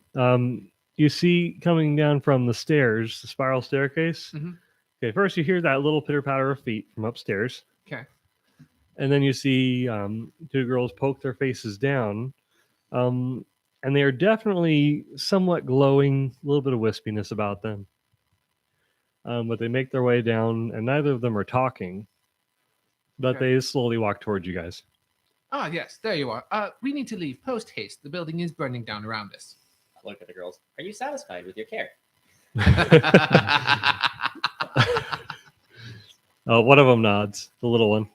you see coming down from the stairs, the spiral staircase. Mhm. Okay, first you hear that little pitter patter of feet from upstairs. Okay. And then you see two girls poke their faces down. And they are definitely somewhat glowing, a little bit of wispiness about them. But they make their way down, and neither of them are talking. But Okay. they slowly walk towards you guys. Ah, yes, there you are. We need to leave post haste. The building is burning down around us. Look at the girls. Are you satisfied with your care? One of them nods, the little one.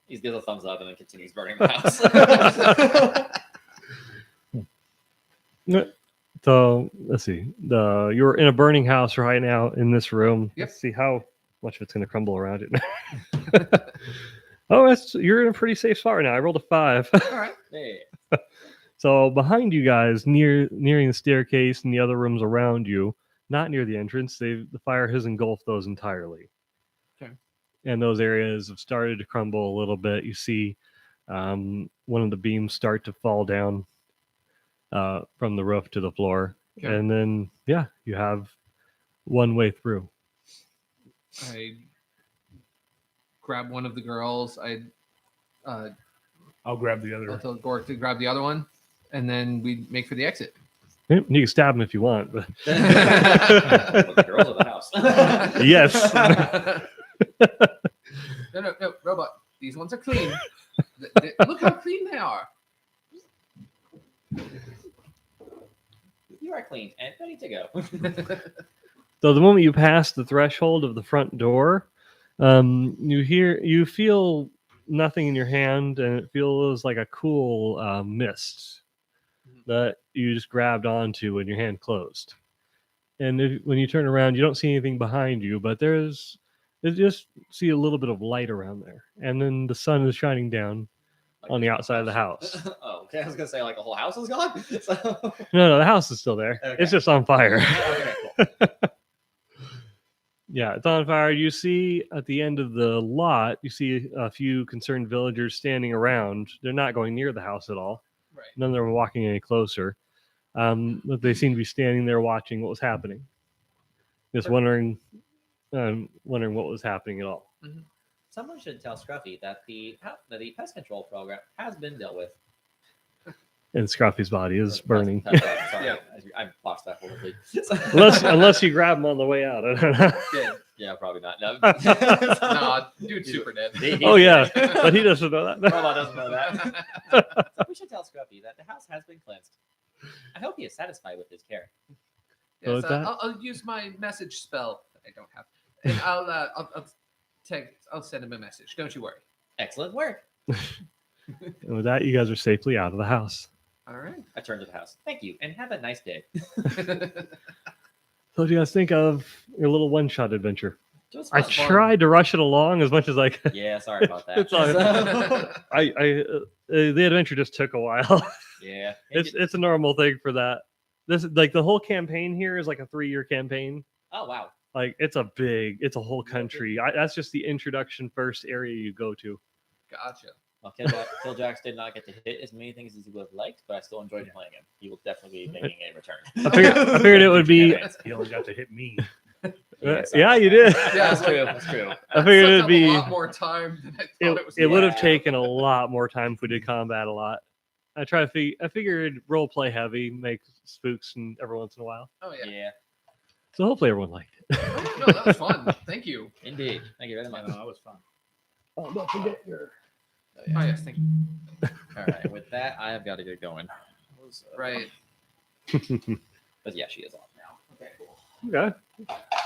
He gives a thumbs up and then continues burning the house. So let's see. You're in a burning house right now in this room. Yep. Let's see how much of it's going to crumble around it. You're in a pretty safe spot right now. I rolled a 5. All right. Hey. So behind you guys, nearing the staircase and the other rooms around you, not near the entrance, the fire has engulfed those entirely. Okay. And those areas have started to crumble a little bit. You see one of the beams start to fall down from the roof to the floor. Okay. And then, you have one way through. I grab one of the girls. I'll grab the I'll other. tell Gork to grab the other one, and then we make for the exit. You can stab them if you want. But Well, the girls of the house. yes. No, robot. These ones are clean. Look how clean they are. You are clean and ready to go. So the moment you pass the threshold of the front door, you feel nothing in your hand, and it feels like a cool mist that you just grabbed onto when your hand closed. And when you turn around, you don't see anything behind you, but you just see a little bit of light around there, and then the sun is shining down Like on the this outside of the house. Oh, okay. I was gonna say like the whole house is gone. So... No, the house is still there. Okay. It's just on fire. Okay, cool. Yeah, it's on fire. You see at the end of the lot, you see a few concerned villagers standing around. They're not going near the house at all. Right. None of them are walking any closer. But they seem to be standing there watching what was happening. Just wondering what was happening at all. Someone should tell Scruffy that the pest control program has been dealt with. And Scruffy's body is burning. Sorry, Yeah. I botched that horribly. unless you grab him on the way out. I don't know. Yeah, probably not. No. Nah, dude's super dead. Oh, yeah. But he doesn't know that. Robot doesn't know that. So we should tell Scruffy that the house has been cleansed. I hope he is satisfied with his care. Yes, that? I'll use my message spell that I don't have, and I'll send him a message. Don't you worry. Excellent work. And with that, you guys are safely out of the house. All right. I turn to the house. Thank you, and have a nice day. So what do you guys think of your little one-shot adventure? Just I fun. tried to rush it along as much as I could. Yeah, sorry about that. It's all the adventure just took a while. Yeah. It's a normal thing for that. This like the whole campaign here is like a 3-year campaign. Oh wow. Like it's a whole country. That's just the introduction first area you go to. Gotcha. Well, Killjax did not get to hit as many things as he would have liked, but I still enjoyed playing him. He will definitely be making a return. I figured it would be. He only got to hit me. Yeah, you did. Yeah, that's true. That's true. I figured Took it'd up be. a lot more time than I thought it was. It would have Yeah. taken a lot more time if we did combat a lot. I figured role play heavy, make spooks and every once in a while. Oh yeah. Yeah. So hopefully everyone liked it. No, No, that was fun. Thank you. Indeed. Thank you very Yeah, much. no, that was fun. Oh, don't forget your. Oh yes, thank you. All right. With that, I have got to get going. Right. But yeah, she is off now. Okay, cool. Okay.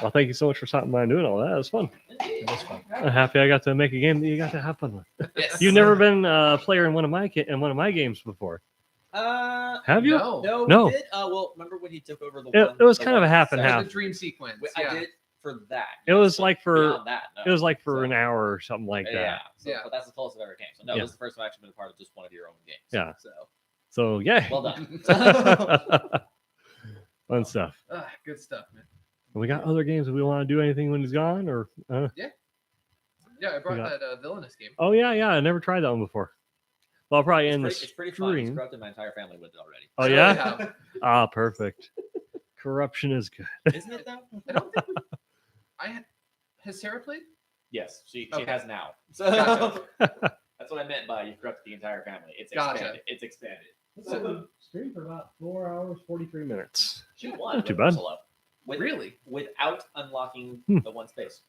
Well, thank you so much for stopping by and doing all that. It was fun. Indeed. It was fun. I'm happy I got to make a game that you got to have fun with. Yes. You've never been a player in one of my games before, have you? No. No, No. we did. Well, remember when he took over the It- one? it was the kind of one a half and set? half. The dream sequence. I Yeah. did for that. It yes, was but like for beyond that. No. it was like for So- an hour or something like that. Yeah. So, Yeah. But that's the closest I've ever came. So no, Yeah. this is the first time I've actually been a part of just one of your own games. Yeah. So So yeah, well done. fun stuff. Good stuff, man. We got other games that we want to do anything when he's gone, or Yeah, I brought Yeah. that villainous game. oh yeah, I never tried that one before. Well, I'll probably end the It's pretty fun. He's stream. corrupted my entire family with it already. Oh I really yeah, have. ah, perfect. Corruption is good. Isn't it though? I don't think has Sarah played? Yes, she Okay. has now. So Gotcha. that's what I meant by you corrupted the entire family. It's Gotcha. expanded. It's expanded. So, stream for about 4 hours 43 minutes. She won. Not too with bad. Ursula. Really? Without unlocking Hmm. the one space.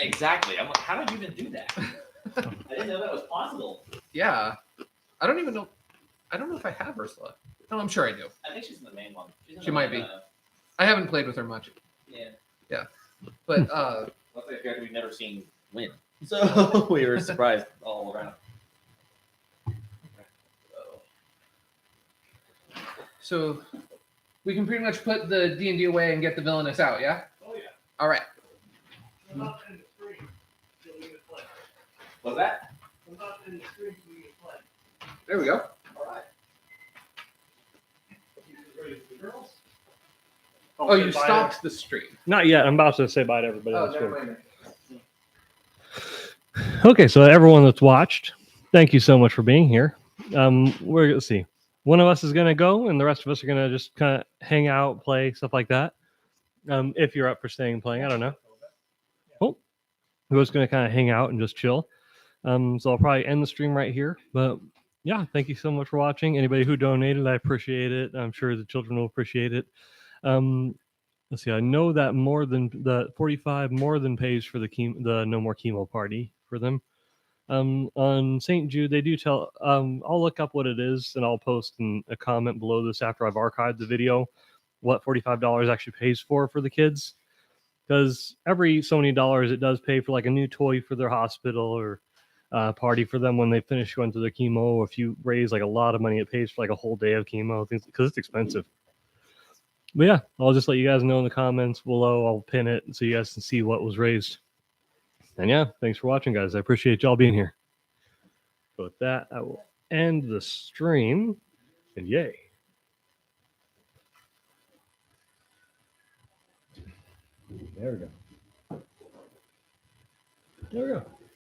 Exactly. I'm like, how did you even do that? I didn't know that was possible. Yeah. I don't even know. I don't know if I have Ursula. No, I'm sure I do. I think she's in the main one. She's in She the might main, be. I haven't played with her much, Yeah. but That's like a character we've never seen win. So we were surprised all around. so we can pretty much put the D&D away and get the villainous out. Yeah. Oh yeah. All right. I'm not in the stream. So we can play. What's that? I'm not in the stream. So we can play. There we go. All right. Ready for the girls? Oh, you say bye to- stopped the stream. Not yet. I'm about to say bye to everybody. Oh, on the never stream. mind. Okay, so everyone that's watched, thank you so much for being here. Let's see. One of us is gonna go, and the rest of us are gonna just kind of hang out, play stuff like that. If you're up for staying and playing, I don't know. Oh, we're just gonna kind of hang out and just chill. So I'll probably end the stream right here. But yeah, thank you so much for watching. Anybody who donated, I appreciate it. I'm sure the children will appreciate it. Let's see. I know that more than the 45 more than pays for the No More Chemo party for them. On St. Jude, they do tell. I'll look up what it is and I'll post a comment below this after I've archived the video. What $45 actually pays for the kids, because every so many dollars it does pay for like a new toy for their hospital or party for them when they finish going through their chemo. If you raise like a lot of money, it pays for like a whole day of chemo, things because it's expensive. But yeah, I'll just let you guys know in the comments below. I'll pin it so you guys can see what was raised. And yeah, thanks for watching, guys. I appreciate y'all being here. So with that, I will end the stream. And yay. There we go. There we go.